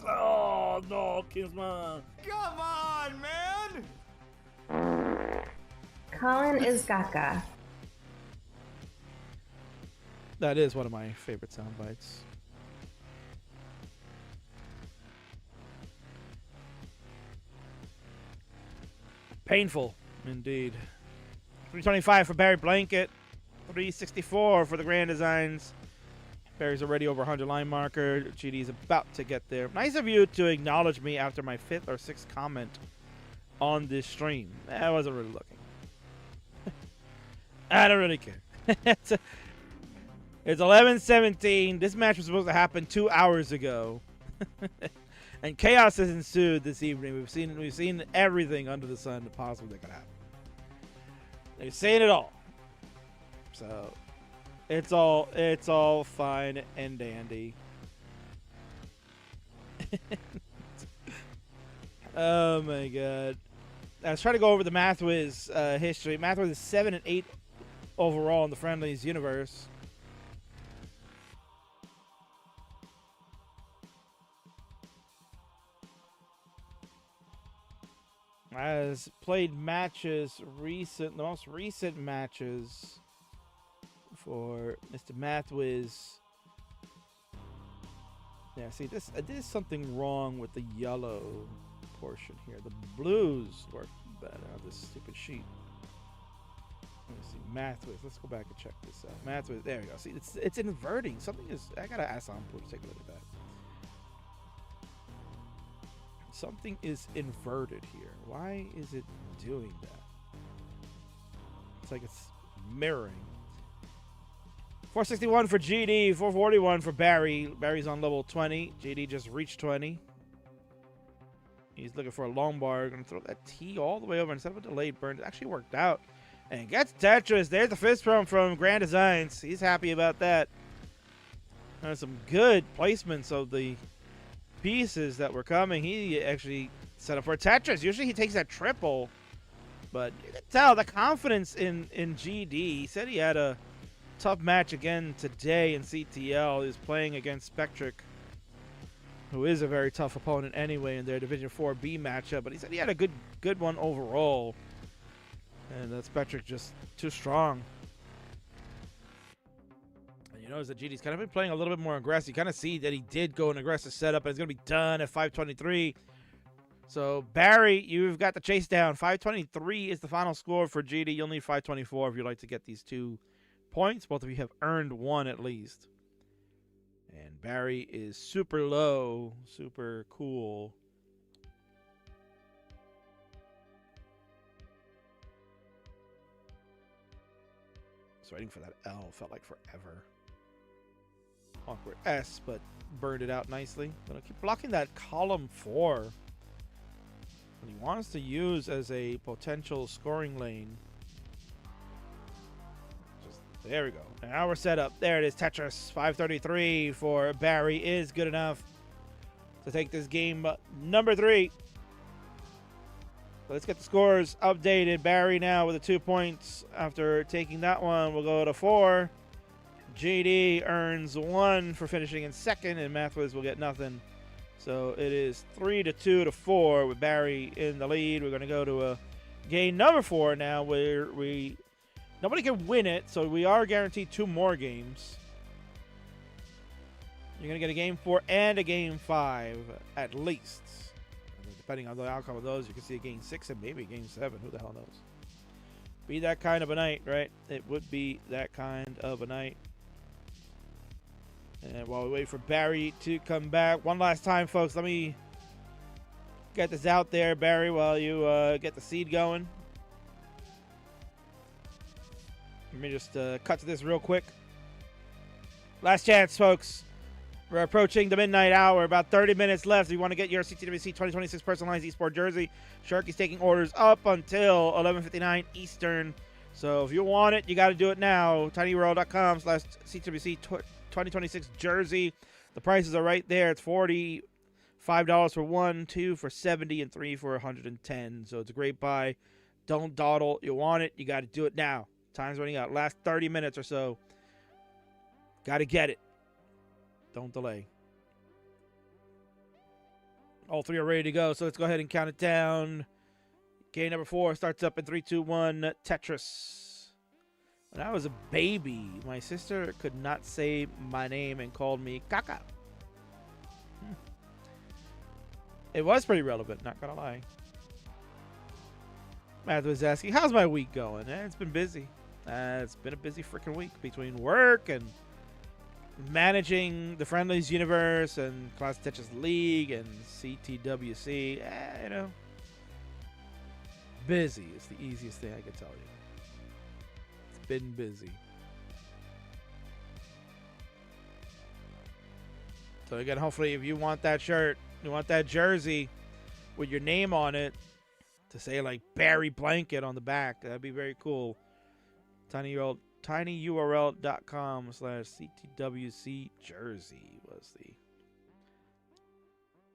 Oh, no, Kingsman. Come on, man! Colin is Gaga. That is one of my favorite sound bites. Painful, indeed. 325 for Barry Blanket. 364 for the Grand Designs. Barry's already over 100 line marker. GD's about to get there. Nice of you to acknowledge me after my 5th or 6th comment on this stream. I wasn't really looking. I don't really care. It's 11:17. This match was supposed to happen 2 hours ago. And chaos has ensued this evening. We've seen everything under the sun possible that could happen. They've seen it all. So it's all fine and dandy. Oh my god. I was trying to go over the Mathwiz history. Mathwiz is 7-8 overall in the Friendlies universe. Has played matches the most recent matches for Mr. Mathwiz. Yeah, see, there's something wrong with the yellow portion here. The blues work better on this stupid sheet. Let me see, Mathwiz. Let's go back and check this out. Mathwiz, there we go. See, it's inverting. Something is. I gotta ask Ampu to take a look at that. Something is inverted here. Why is it doing that? It's like it's mirroring. 461 for GD, 441 for Barry. Barry's on level 20. GD just reached 20. He's looking for a long bar. Gonna throw that T all the way over instead of a delayed burn. It actually worked out. And gets Tetris. There's the fist pump from Grand Designs. He's happy about that. Some good placements of the pieces that were coming. He actually set up for a Tetris. Usually he takes that triple, but you can tell the confidence in GD. He said he had a tough match again today in CTL. He's playing against Spectric, who is a very tough opponent anyway in their Division 4B matchup, but he said he had a good one overall, and that Spectric just too strong. You notice that GD's kind of been playing a little bit more aggressive. You kind of see that he did go an aggressive setup, and it's going to be done at 523. So, Barry, you've got the chase down. 523 is the final score for GD. You'll need 524 if you'd like to get these 2 points. Both of you have earned 1 at least. And Barry is super low, super cool. Just waiting for that L. Felt like forever. Awkward S, but burned it out nicely. Gonna keep blocking that column 4. What he wants to use as a potential scoring lane. There we go. Now we're set up. There it is. Tetris 533 for Barry is good enough to take this game number 3. Let's get the scores updated. Barry now with the 2 points after taking that one. We'll go to 4. GD earns 1 for finishing in second, and Mathwiz will get nothing. So it is 3-2 to 4 with Barry in the lead. We're going to go to a game number 4 now, where nobody can win it, so we are guaranteed 2 more games. You're going to get a game 4 and a game 5 at least. And depending on the outcome of those, you can see a game 6 and maybe a game 7. Who the hell knows? Be that kind of a night, right? It would be that kind of a night. And while we wait for Barry to come back, one last time, folks, let me get this out there, Barry, while you get the seed going. Let me just cut to this real quick. Last chance, folks. We're approaching the midnight hour. About 30 minutes left. If you want to get your CTWC 2026 personalized eSport jersey, Sharky's taking orders up until 11:59 Eastern. So if you want it, you got to do it now. tinyurl.com/CTWC 2026 jersey. The prices are right there. It's $45 for 1, 2 for $70, and 3 for $110. So it's a great buy. Don't dawdle. You want it, you got to do it now. Time's running out. Last 30 minutes or so. Got to get it. Don't delay. All 3 are ready to go, so let's go ahead and count it down. Game number 4 starts up in 3, 2, 1. Tetris. When I was a baby, my sister could not say my name and called me Kaka. It was pretty relevant, not gonna lie. Matt was asking, how's my week going? It's been busy. It's been a busy freaking week between work and managing the Friendlies universe and Classic Tetris League and CTWC. You know, busy is the easiest thing I can tell you. It's been busy. So again, hopefully if you want that shirt, you want that jersey with your name on it to say like Barry Blanket on the back, that'd be very cool. tinyurl.com/CTWC jersey was the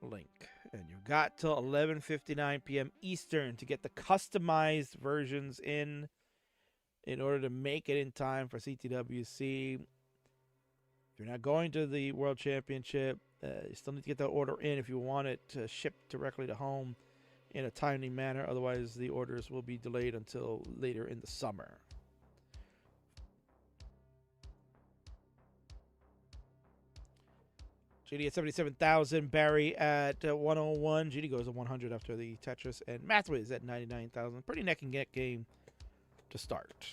link. And you've got till 11:59 p.m. Eastern to get the customized versions in order to make it in time for CTWC. If you're not going to the World Championship, you still need to get that order in if you want it to ship directly to home in a timely manner. Otherwise, the orders will be delayed until later in the summer. GD at 77,000, Barry at 101. GD goes to 100 after the Tetris, and Mathways at 99,000. Pretty neck and neck game to start.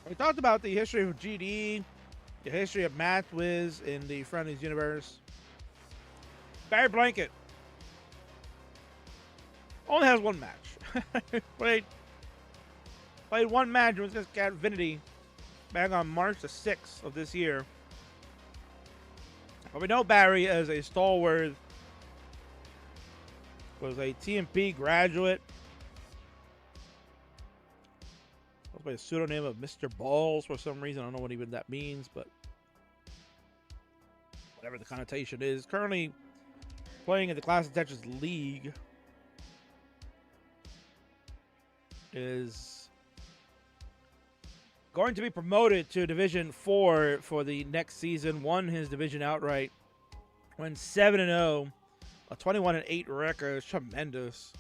We talked about the history of GD, the history of Mathwiz in the Friendlies universe. Barry Blanket only has one match. played one match with this cat Vinity back on March the 6th of this year. But we know Barry as a stalwart, was a TMP graduate. By a pseudonym of Mr. Balls for some reason. I don't know what even that means, but whatever the connotation is. Currently playing in the Classic Tetris League. Is going to be promoted to Division 4 for the next season. Won his division outright. Went 7-0. A 21-8 record. It's tremendous.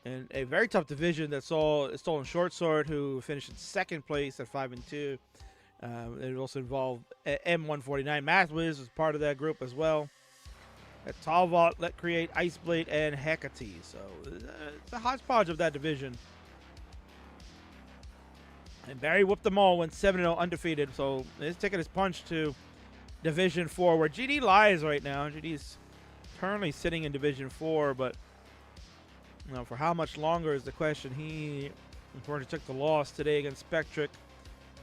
And a very tough division that saw Stolen Short Sword, who finished in second place at 5-2. It also involved M149. Mathwiz was part of that group as well. At Talvot, Let Create, Iceblade, and Hecate. So it's a hodgepodge of that division. And Barry whooped them all, went 7-0 undefeated. So he's taking his punch to Division 4, where GD lies right now. GD's currently sitting in Division 4, but you know, for how much longer is the question. He, unfortunately, took the loss today against Spectric.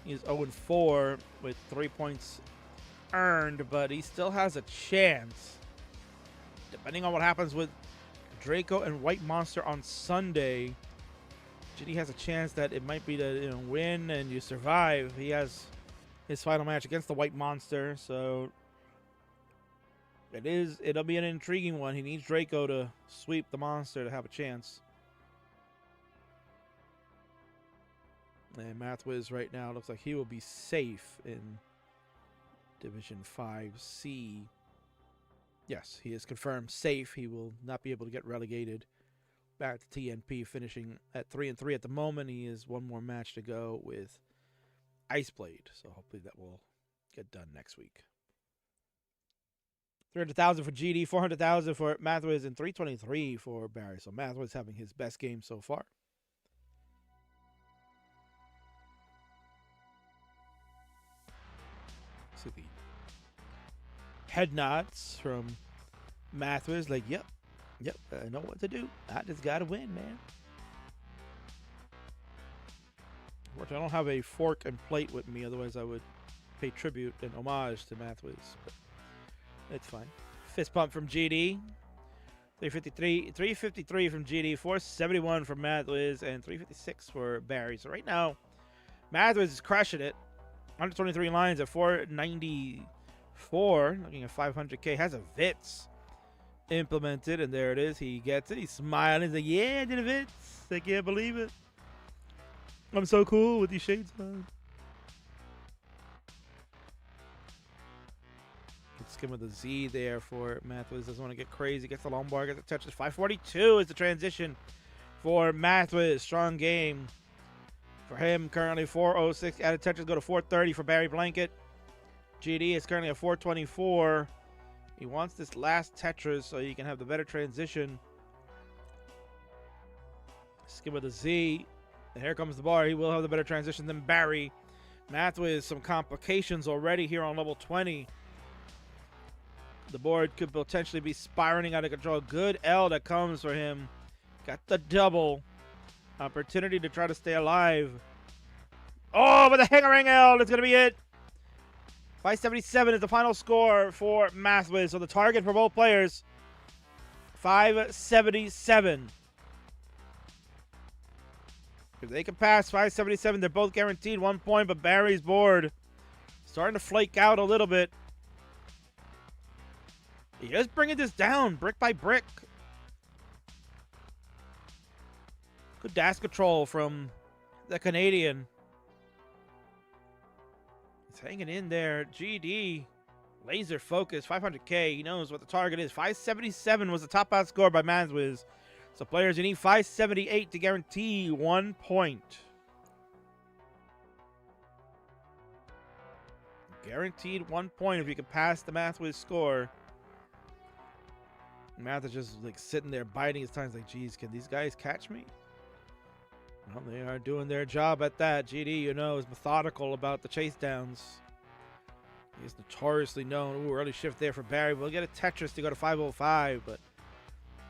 He's 0-4 with 3 points earned, but he still has a chance. Depending on what happens with Draco and White Monster on Sunday, GD has a chance that it might be to win and you survive. He has his final match against the White Monster, so it'll be an intriguing one. He needs Draco to sweep the monster to have a chance. And Mathwiz right now looks like he will be safe in Division 5C. Yes, he is confirmed safe. He will not be able to get relegated back to TNP, finishing at 3-3 at the moment. He has one more match to go with Iceblade, so hopefully that will get done next week. 300,000 for GD, 400,000 for Mathwiz, and 323 for Barry. So Mathwiz having his best game so far. See the head nods from Mathwiz, like, yep, I know what to do. I just got to win, man. Unfortunately, I don't have a fork and plate with me, otherwise I would pay tribute and homage to Mathwiz. But it's fine. Fist pump from GD. 353 from GD, 471 from Mathwiz, and 356 for Barry. So right now, Mathwiz is crushing it. 123 lines at 494, looking at 500K. Has a Vitz implemented, and there it is. He gets it. He's smiling. He's like, yeah, I did a Vitz. I can't believe it. I'm so cool with these shades on. Skim with the Z there for Mathwiz. Doesn't want to get crazy. Gets the long bar. Gets the touches. 542 is the transition for Mathwiz. Strong game for him. Currently 406 added touches. Go to 430 for Barry Blanket. GD is currently at 424. He wants this last Tetris so he can have the better transition. Skim with the Z. And here comes the bar. He will have the better transition than Barry. Mathwiz, some complications already here on level 20. The board could potentially be spiraling out of control. Good L that comes for him. Got the double. Opportunity to try to stay alive. Oh, but the Hangarang L. That's going to be it. 577 is the final score for Mathwiz. So the target for both players, 577. If they can pass 577, they're both guaranteed 1 point, but Barry's board starting to flake out a little bit. He is bringing this down brick by brick. Good dash control from the Canadian. He's hanging in there. GD, laser focus, 500K. He knows what the target is. 577 was the top out score by Mathwiz. So players, you need 578 to guarantee 1 point. Guaranteed 1 point if you can pass the Mathwiz score. Math is just like sitting there biting his tongue. He's like, geez, can these guys catch me? Well, they are doing their job at that. GD, you know, is methodical about the chase downs. He's notoriously known. Ooh, early shift there for Barry. We'll get a Tetris to go to 505, but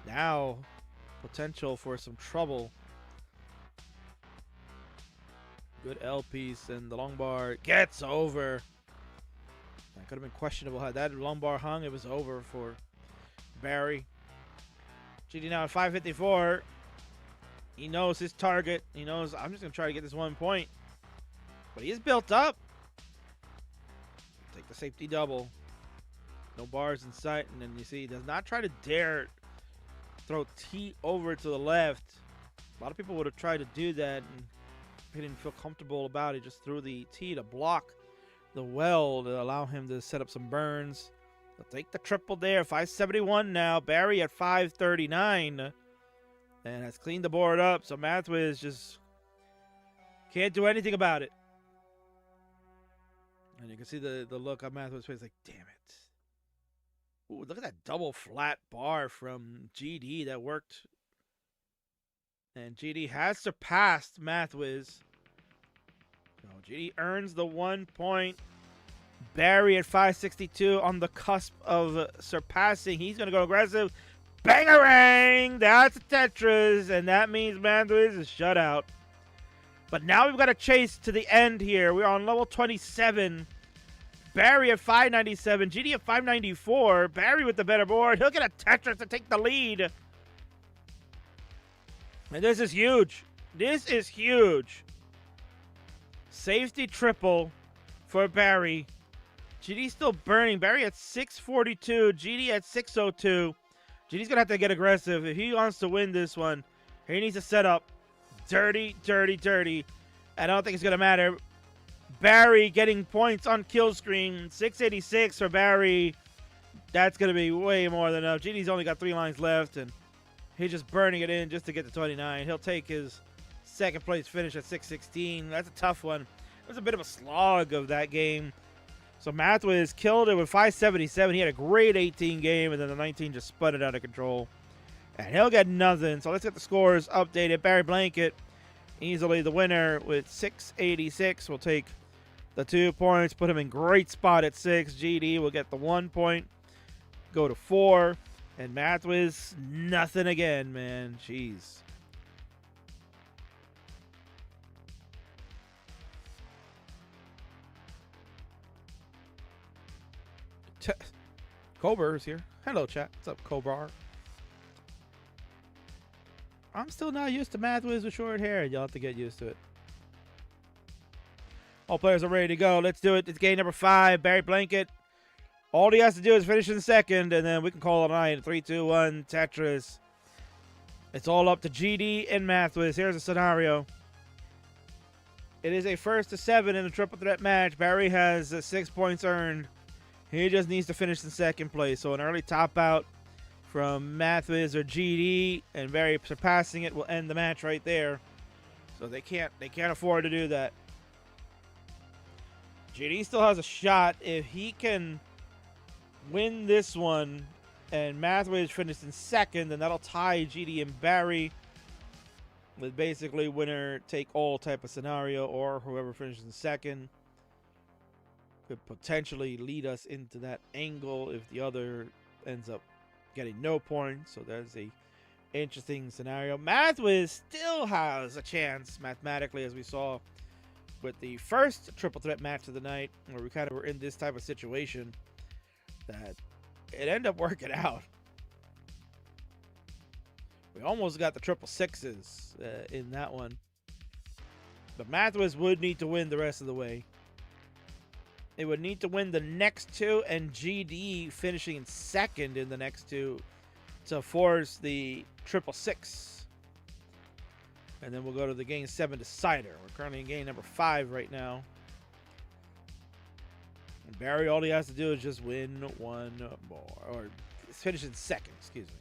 now potential for some trouble. Good L piece, and the long bar gets over. That could have been questionable. Had that long bar hung, it was over for Barry. GD now at 554. He knows his target. He knows, I'm just going to try to get this 1 point. But he is built up. Take the safety double. No bars in sight. And then you see, he does not try to dare throw T over to the left. A lot of people would have tried to do that, and he didn't feel comfortable about it. Just threw the T to block the well to allow him to set up some burns. They'll take the triple there. 571 now. Barry at 539. And has cleaned the board up. So Mathwiz just can't do anything about it. And you can see the look on Mathwiz's face like, damn it. Ooh, look at that double flat bar from GD that worked. And GD has surpassed Mathwiz. So GD earns the 1 point. Barry at 562 on the cusp of surpassing. He's going to go aggressive. Bangarang! That's a Tetris, and that means Mathwiz is shut out. But now we've got a chase to the end here. We're on level 27. Barry at 597. GD at 594. Barry with the better board. He'll get a Tetris to take the lead. And this is huge. This is huge. Safety triple for Barry. GD still burning. Barry at 642. GD at 602. GD's going to have to get aggressive. If he wants to win this one, he needs to set up dirty, dirty, dirty. I don't think it's going to matter. Barry getting points on kill screen. 686 for Barry. That's going to be way more than enough. GD's only got 3 lines left, and he's just burning it in just to get to 29. He'll take his second place finish at 616. That's a tough one. It was a bit of a slog of that game. So Mathwiz killed it with 577. He had a great 18 game, and then the 19 just spun it out of control. And he'll get nothing. So let's get the scores updated. Barry Blanket, easily the winner with 686. We'll take the 2 points, put him in great spot at 6. GD will get the 1 point, go to 4. And Mathwiz, nothing again, man. Jeez. Cobra is here. Hello, chat. What's up, Cobra? I'm still not used to Mathwiz with short hair. You'll have to get used to it. All players are ready to go. Let's do it. It's game number 5. Barry Blanket. All he has to do is finish in second, and then we can call it a night. 3, 2, 1, Tetris. It's all up to GD and Mathwiz. Here's a scenario. It is a 1st to 7 in a triple threat match. Barry has 6 points earned. He just needs to finish in second place. So an early top out from Mathwiz or GD, and Barry surpassing it will end the match right there. So they can't afford to do that. GD still has a shot if he can win this one and Mathwiz finished in second, then that'll tie GD and Barry with basically winner take all type of scenario, or whoever finishes in second could potentially lead us into that angle if the other ends up getting no points. So that's a interesting scenario. Mathwiz still has a chance mathematically, as we saw with the first triple threat match of the night, where we kind of were in this type of situation that it ended up working out. We almost got the triple sixes in that one. But Mathwiz would need to win the rest of the way. It would need to win the next two, and GD finishing in second in the next two to force the triple six. And then we'll go to the game 7 decider. We're currently in game number 5 right now. And Barry, all he has to do is just win one more, or finish in second, excuse me.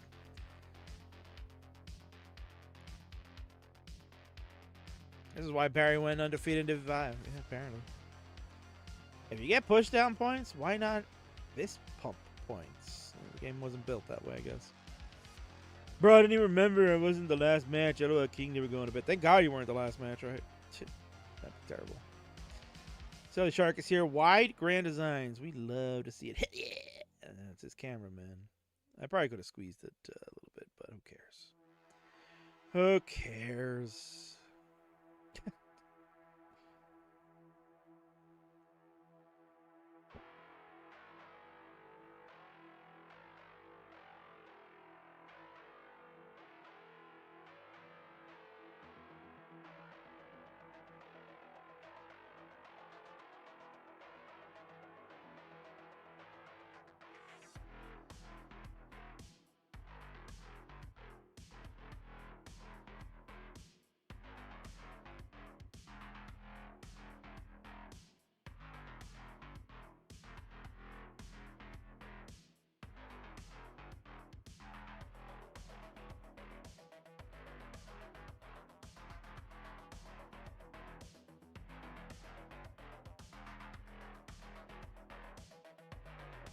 This is why Barry went undefeated in Div 5. Yeah, apparently. If you get pushdown points, why not this pump points? The game wasn't built that way, I guess. Bro, I didn't even remember it wasn't the last match. I know that King never going to bed. Thank God you weren't the last match, right? That'd be terrible. Silly Shark is here. Wide Grand Designs. We love to see it. Yeah. That's his camera, man. I probably could have squeezed it a little bit, but who cares? Who cares?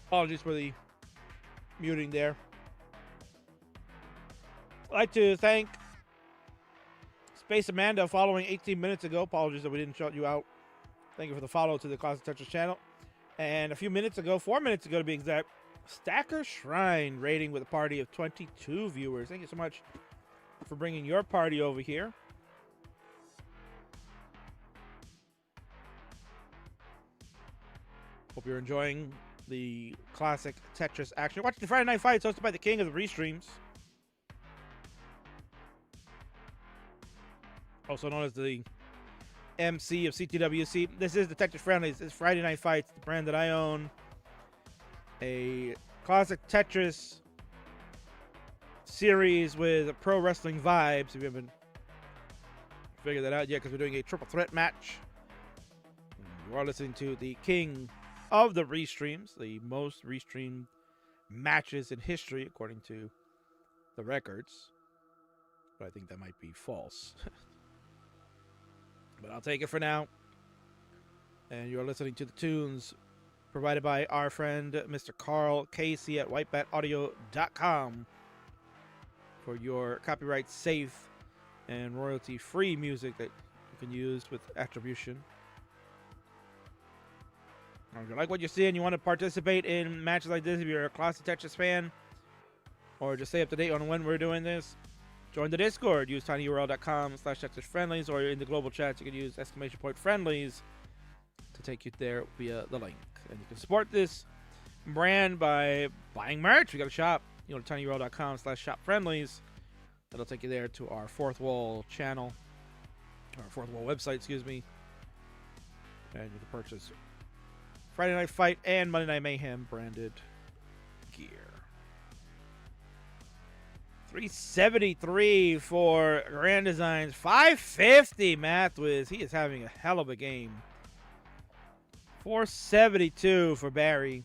Apologies for the muting there. I'd like to thank Space Amanda following 18 minutes ago. Apologies that we didn't shout you out. Thank you for the follow to the Classic Tetris channel. And a few minutes ago, 4 minutes ago to be exact, Stacker Shrine rating with a party of 22 viewers. Thank you so much for bringing your party over here. Hope you're enjoying the classic Tetris action. Watch the Friday Night Fights hosted by the king of the restreams, also known as the MC of CTWC. This is the Tetris Friendlies. It's Friday Night Fights, the brand that I own. A classic Tetris series with pro wrestling vibes. If you haven't figured that out yet, because we're doing a triple threat match. You are listening to the king of the restreams, the most restreamed matches in history, according to the records. But I think that might be false. But I'll take it for now. And you're listening to the tunes provided by our friend Mr. Carl Casey at whitebataudio.com for your copyright safe and royalty free music that you can use with attribution. If you like what you see and you want to participate in matches like this, if you're a classic Tetris fan, or just stay up to date on when we're doing this, join the Discord. Use tinyurl.com/TetrisFriendlies, or in the global chat, you can use !friendlies to take you there via the link. And you can support this brand by buying merch. We got a shop. You go to tinyurl.com/shopfriendlies That'll take you there to our Fourth Wall channel, our Fourth Wall website, excuse me. And you can purchase Friday Night Fight and Monday Night Mayhem branded gear. 373 for Grand Designs. 550 Mathwiz. He is having a hell of a game. 472 for Barry.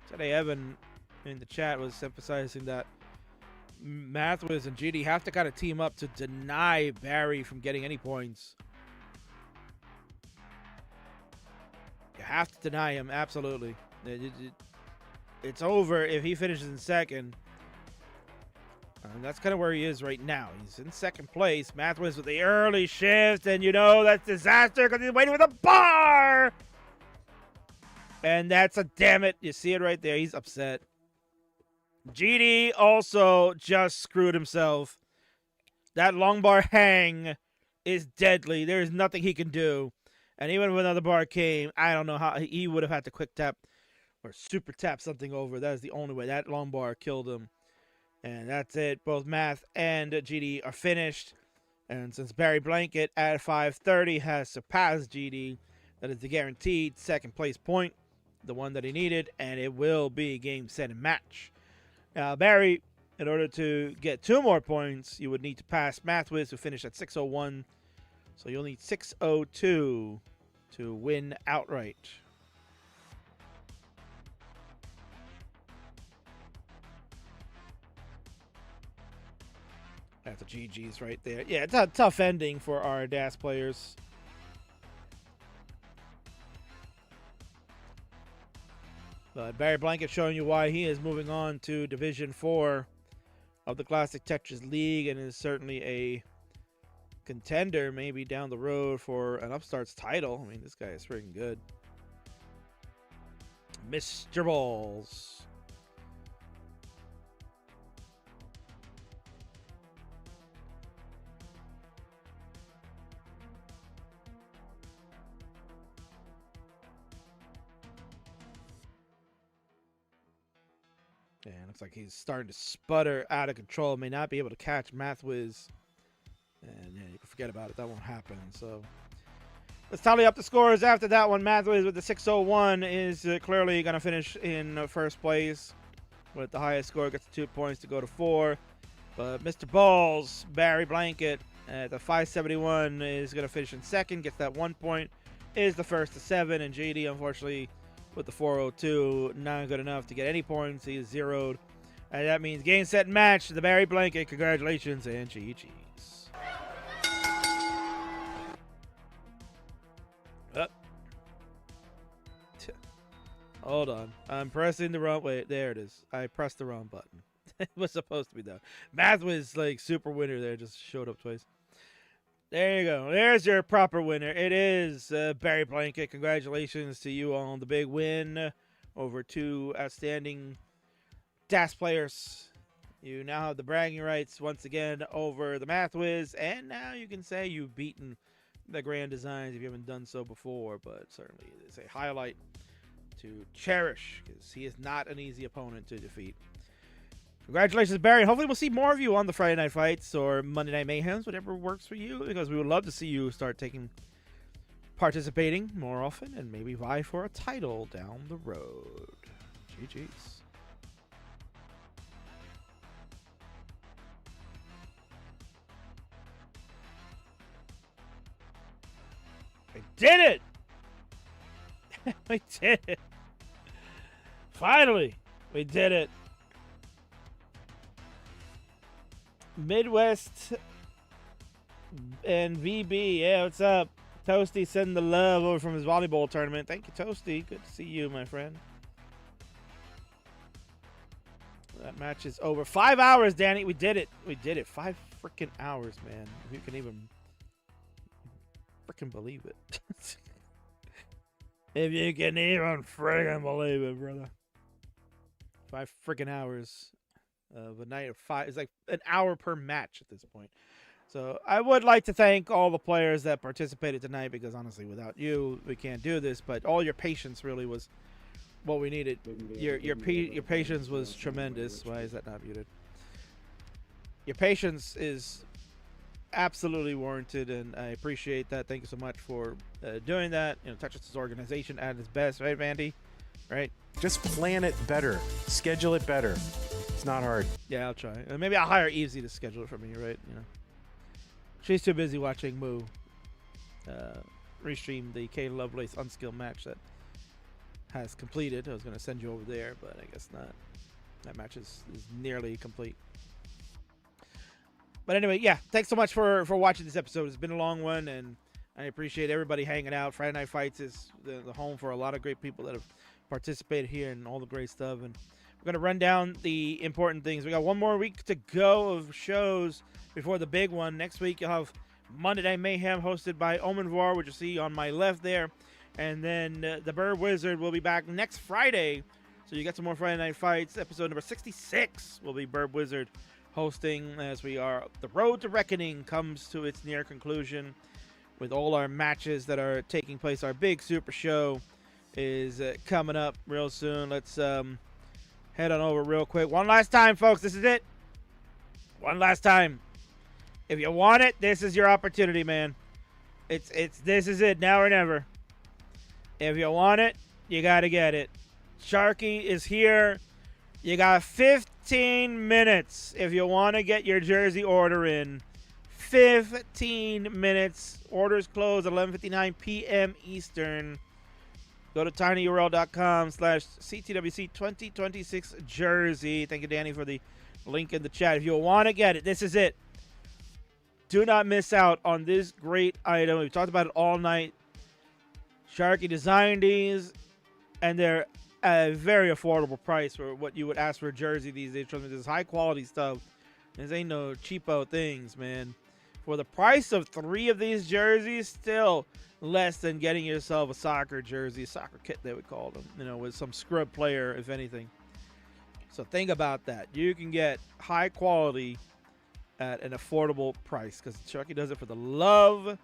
Today Evan in the chat was emphasizing that Mathwiz and GD have to kind of team up to deny Barry from getting any points. You have to deny him, absolutely. It's over if he finishes in second. And that's kind of where he is right now. He's in second place. Mathwiz with the early shift, and you know that's disaster because he's waiting with a bar. And that's a damn it. You see it right there. He's upset. GD also just screwed himself. That long bar hang is deadly. There is nothing he can do. And even if another bar came, I don't know how he would have had to quick tap or super tap something over. That is the only way. That long bar killed him. And that's it. Both Math and GD are finished. And since Barry Blanket at 530 has surpassed GD, that is the guaranteed second place point, the one that he needed, and it will be game, set, and match. Now, Barry, in order to get 2 more points, you would need to pass Mathwiz, who finished at 601. So you'll need 602 to win outright. That's the GG's right there. Yeah, it's a tough ending for our DAS players. But Barry Blanket showing you why he is moving on to Division 4 of the Classic Tetris League and is certainly a contender maybe down the road for an Upstarts title. I mean, this guy is freaking good. Mr. Balls. Yeah, looks like he's starting to sputter out of control. May not be able to catch Mathwiz. And yeah, you can forget about it. That won't happen. So let's tally up the scores after that one. Mathwiz with the 601 is clearly going to finish in first place. With the highest score, gets 2 points to go to 4. But Mr. Balls, Barry Blanket at the 571 is going to finish in second. Gets that 1 point. Is the first to 7. And JD, unfortunately, with the 402, not good enough to get any points. He is zeroed. And that means game, set, match. The Barry Blanket. Congratulations and GG's. Up. Hold on. I'm pressing the wrong way. There it is. I pressed the wrong button. It was supposed to be done. Math was like super winner there. Just showed up twice. There you go. There's your proper winner. It is Barry Blanket. Congratulations to you on the big win over 2 outstanding DAS players. You now have the bragging rights once again over the Mathwiz, and now you can say you've beaten the Grand Designs if you haven't done so before, but certainly it is a highlight to cherish because he is not an easy opponent to defeat. Congratulations, Barry. Hopefully we'll see more of you on the Friday Night Fights or Monday Night Mayhems, whatever works for you, because we would love to see you start participating more often and maybe vie for a title down the road. GG's. I did it! We did it! Finally, we did it. Midwest and VB, yeah, what's up? Toasty sending the love over from his volleyball tournament. Thank you, Toasty. Good to see you, my friend. That match is over. 5 hours, Danny. We did it. We did it. 5 freaking hours, man. If you can even freaking believe it. If you can even freaking believe it, brother. 5 freaking hours of a night of 5. It's like an hour per match at this point. So I would like to thank all the players that participated tonight because honestly, without you, we can't do this. But all your patience really was what we needed. Your patience was tremendous. Why is that not muted? your patience is absolutely warranted, and I appreciate that. Thank you so much for doing that. You know, Tetris' organization at its best, right, Vandy? Right? Just plan it better. Schedule it better. It's not hard. Yeah, I'll try. Maybe I'll hire Easy to schedule it for me, right? You know, she's too busy watching Moo restream the Kay Lovelace unskilled match that has completed. I was going to send you over there, but I guess not. That match is nearly complete. But anyway, yeah, thanks so much for watching this episode. It's been a long one, and I appreciate everybody hanging out. Friday Night Fights is the home for a lot of great people that have participated here and all the great stuff. And we're going to run down the important things. We got one more week to go of shows before the big one. Next week, you'll have Monday Night Mayhem hosted by Omen Var, which you see on my left there. And then the Bird Wizard will be back next Friday. So you got some more Friday Night Fights. Episode number 66 will be Bird Wizard hosting, as we are. The Road to Reckoning comes to its near conclusion with all our matches that are taking place. Our big super show is coming up real soon. Let's head on over real quick. One last time, folks. This is it. One last time. If you want it, this is your opportunity, man. This is it, now or never. If you want it, you got to get it. Sharky is here. You got 15 minutes if you want to get your jersey order in. 15 minutes. Orders close at 11:59 p.m. Eastern. Go to tinyurl.com/CTWC2026 jersey. Thank you, Danny, for the link in the chat. If you want to get it, this is it. Do not miss out on this great item. We've talked about it all night. Sharky designed these, and they're a very affordable price for what you would ask for a jersey these days. Trust me, this is high quality stuff. This ain't no cheapo things, man. For the price of 3 of these jerseys, still less than getting yourself a soccer jersey, soccer kit they would call them, you know, with some scrub player, if anything. So think about that. You can get high quality at an affordable price, because Sharky does it for the love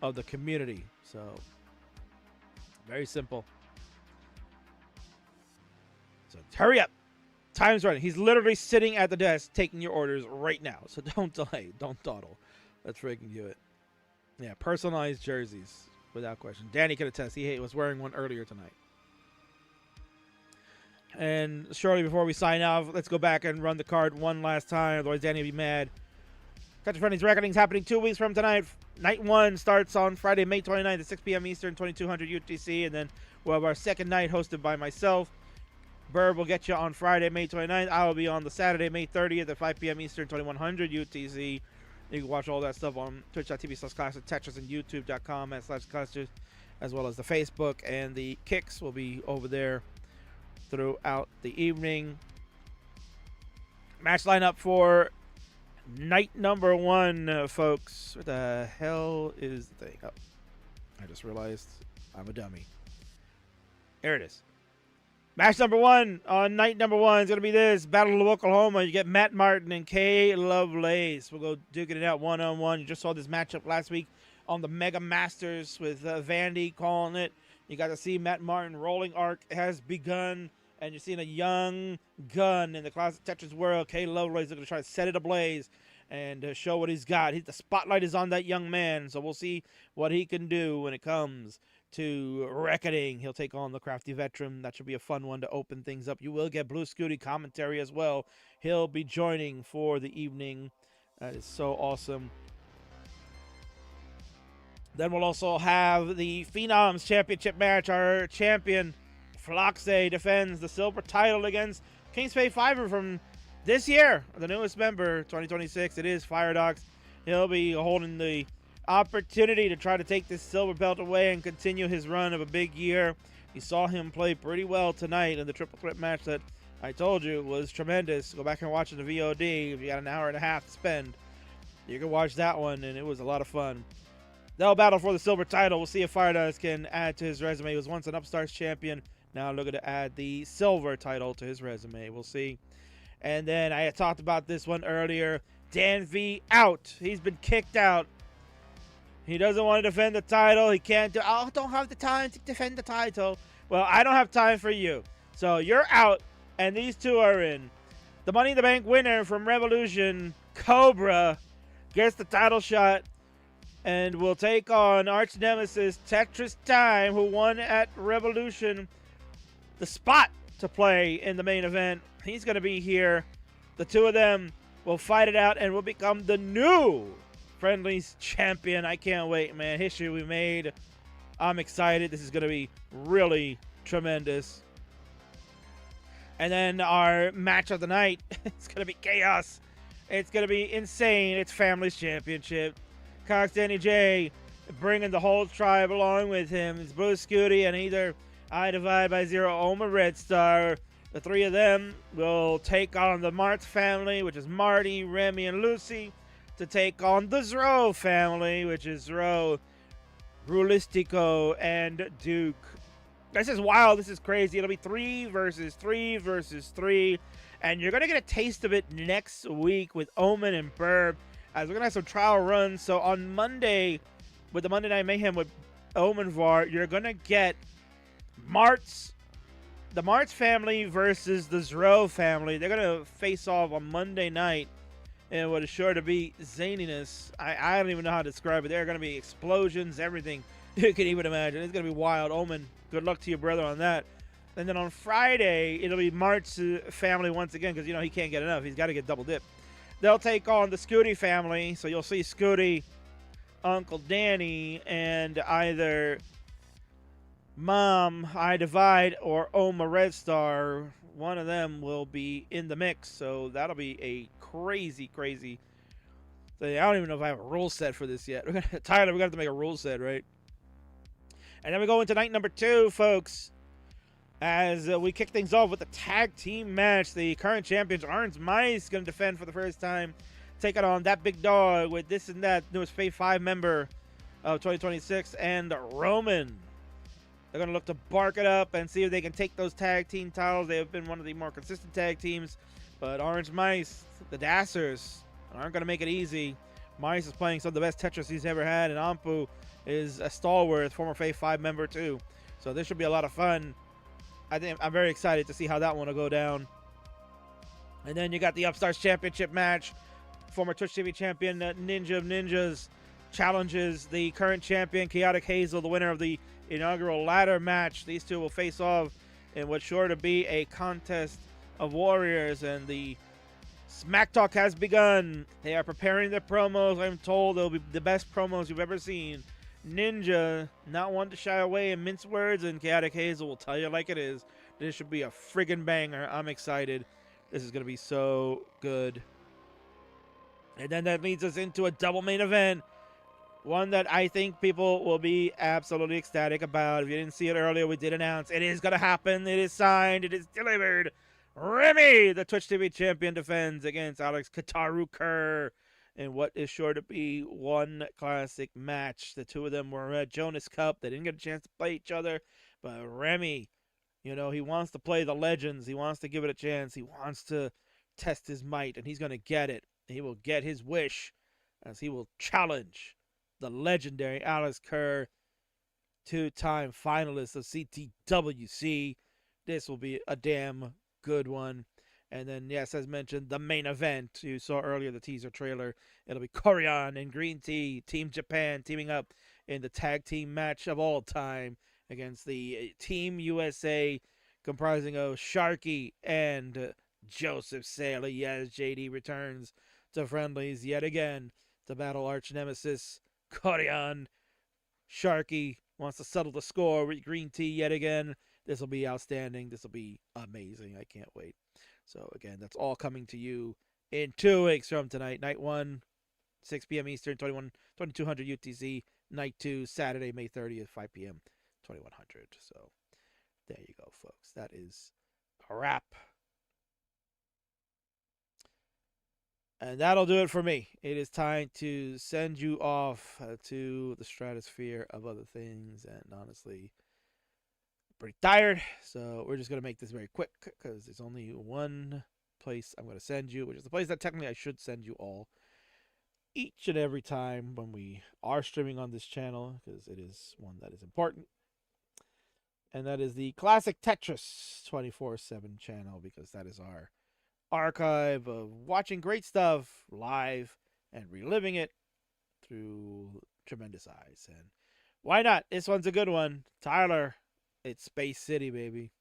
of the community. So very simple. So hurry up. Time's running. He's literally sitting at the desk taking your orders right now. So don't delay. Don't dawdle. Let's freaking do it. Yeah, personalized jerseys, without question. Danny could attest. He was wearing one earlier tonight. And shortly before we sign off, let's go back and run the card one last time. Otherwise, Danny will be mad. Catch Friendly's Reckoning is happening 2 weeks from tonight. Night 1 starts on Friday, May 29th at 6 p.m. Eastern, 2200 UTC. And then we'll have our second night hosted by myself. Bird will get you on Friday, May 29th. I will be on the Saturday, May 30th at 5 p.m. Eastern, 2100 UTC. You can watch all that stuff on twitch.tv/classic and youtube.com/classic, as well as the Facebook, and the kicks will be over there throughout the evening. Match lineup for night number 1, folks. What the hell is the thing? Oh, I just realized I'm a dummy. There it is. Match number 1 on night number 1 is going to be this. Battle of Oklahoma. You get Matt Martin and Kay Lovelace. We'll go duking it out one-on-one. You just saw this matchup last week on the Mega Masters with Vandy calling it. You got to see Matt Martin. Rolling arc has begun. And you're seeing a young gun in the Classic Tetris world. Kay Lovelace is going to try to set it ablaze and show what he's got. The spotlight is on that young man. So we'll see what he can do when it comes to Reckoning. He'll take on the crafty veteran. That should be a fun one to open things up. You will get Blue Scooty commentary as well. He'll be joining for the evening. That is so awesome. Then we'll also have the Phenoms Championship match. Our champion, Floxe, defends the silver title against Kingsman Fiverr from this year. The newest member, 2026. It is Firedox. He'll be holding the opportunity to try to take this silver belt away and continue his run of a big year. You saw him play pretty well tonight in the triple threat match that I told you was tremendous. Go back and watch the VOD. If you got an hour and a half to spend, you can watch that one, and it was a lot of fun. They'll battle for the silver title. We'll see if Firedox can add to his resume. He was once an Upstarts champion. Now looking to add the silver title to his resume. We'll see. And then I had talked about this one earlier. Dan V out. He's been kicked out. He doesn't want to defend the title. He can't do. I don't have the time to defend the title. Well, I don't have time for you. So you're out, and these two are in. The Money in the Bank winner from Revolution Cobra gets the title shot and will take on arch nemesis Tetris Time, who won at Revolution the spot to play in the main event. He's going to be here. The two of them will fight it out and will become the new Friendlies champion. I can't wait, man. History we made. I'm excited. This is going to be really tremendous. And then our match of the night, it's going to be chaos. It's going to be insane. It's Families Championship. Cox Danny J bringing the whole tribe along with him. It's Blue Scooty and either I Divide by Zero, Oma Red Star. The three of them will take on the Martz family, which is Marty, Remy, and Lucy, to take on the Zro family, which is Zro, Rulistico, and Duke. This is wild. This is crazy. It'll be 3 versus 3 versus 3. And you're going to get a taste of it next week with Omen and Burb, as we're going to have some trial runs. So on Monday, with the Monday Night Mayhem with Omen VAR, you're going to get the Martz family versus the Zro family. They're going to face off on Monday night. And what is sure to be zaniness. I don't even know how to describe it. There are going to be explosions, everything you can even imagine. It's going to be wild. Omen, good luck to your brother on that. And then on Friday, it'll be Mart's family once again, because, he can't get enough. He's got to get double dip. They'll take on the Scooty family. So you'll see Scooty, Uncle Danny, and either Mom, I Divide, or Oma Red Star. One of them will be in the mix. So that'll be a crazy, crazy thing. I don't even know if I have a rule set for this yet. Tyler, we're going to have to make a rule set, right? And then we go into night number 2, folks, as we kick things off with the tag team match. The current champions, Orange Mice, going to defend for the first time, taking on That Big Dog with This and That, newest Fave 5 member of 2026, and Roman. They're going to look to bark it up and see if they can take those tag team titles. They have been one of the more consistent tag teams, but Orange Mice, the Dassers, aren't going to make it easy. Mice is playing some of the best Tetris he's ever had, and Ampu is a stalwart, former Fave 5 member too. So this should be a lot of fun. I'm very excited to see how that one will go down. And then you got the Upstarts Championship match. Former Twitch TV champion Ninja of Ninjas challenges the current champion Chaotic Hazel, the winner of the inaugural ladder match. These two will face off in what's sure to be a contest of warriors, and the Smack Talk has begun. They are preparing their promos. I'm told they'll be the best promos you've ever seen. Ninja, not one to shy away and mince words, and Chaotic Hazel will tell you like it is. This should be a friggin' banger. I'm excited. This is going to be so good. And then that leads us into a double main event. One that I think people will be absolutely ecstatic about. If you didn't see it earlier, we did announce it is going to happen. It is signed. It is delivered. Remy, the Twitch TV champion, defends against Alex Kataru Kerr in what is sure to be one classic match. The two of them were at Jonas Cup. They didn't get a chance to play each other, but Remy, he wants to play the legends. He wants to give it a chance. He wants to test his might, and he's going to get it. He will get his wish as he will challenge the legendary Alex Kerr, 2-time finalist of CTWC. This will be a damn good one. And then, yes, as mentioned, the main event. You saw earlier the teaser trailer. It'll be Corian and Green Tea, Team Japan, teaming up in the tag team match of all time against the Team USA, comprising of Sharky and Joseph Saley. Yes, JD returns to Friendlies yet again to battle arch nemesis Corian. Sharky wants to settle the score with Green Tea yet again. This will be outstanding. This will be amazing. I can't wait. So, again, that's all coming to you in 2 weeks from tonight. Night 1, 6 p.m. Eastern, 2200 UTC. Night 2, Saturday, May 30th, 5 p.m., 2100. So, there you go, folks. That is a wrap. And that'll do it for me. It is time to send you off to the stratosphere of other things. And honestly, pretty tired, so we're just going to make this very quick because there's only one place I'm going to send you, which is the place that technically I should send you all each and every time when we are streaming on this channel, because it is one that is important. And that is the Classic Tetris 24/7 channel, because that is our archive of watching great stuff live and reliving it through tremendous eyes. And why not? This one's a good one. Tyler, it's Space City, baby.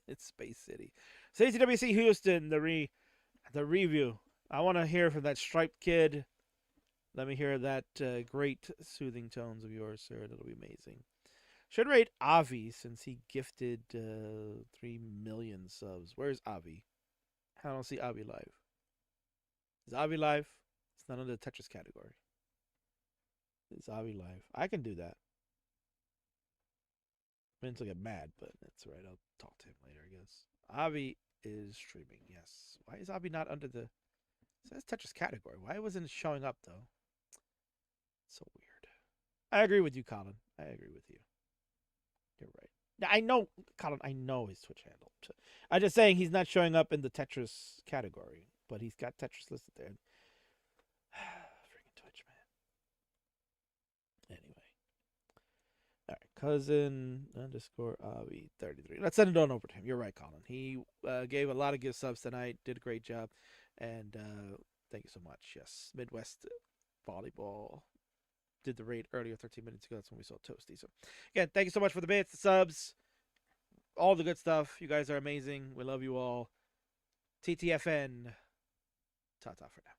It's Space City. CTWC Houston, the review. I want to hear from that striped kid. Let me hear that great soothing tones of yours, sir. That'll be amazing. Should rate Avi since he gifted 3 million subs. Where's Avi? I don't see Avi live. Is Avi live? It's not under the Tetris category. Is Avi live? I can do that. I meant to get mad, but that's right. I'll talk to him later, I guess. Avi is streaming, yes. Why is Avi not under the... It says Tetris category. Why wasn't it showing up, though? So weird. I agree with you, Colin. I agree with you. You're right. Now, I know, Colin, I know his Twitch handle. I'm just saying he's not showing up in the Tetris category, but he's got Tetris listed there. Freaking Twitch, man. Anyway. All right, cousin underscore Avi 33. Let's send it on over to him. You're right, Colin. He gave a lot of gift subs tonight. Did a great job, and thank you so much. Yes, Midwest volleyball did the raid earlier, 13 minutes ago. That's when we saw Toasty. So again, thank you so much for the bits, the subs, all the good stuff. You guys are amazing. We love you all. TTFN. Ta-ta for now.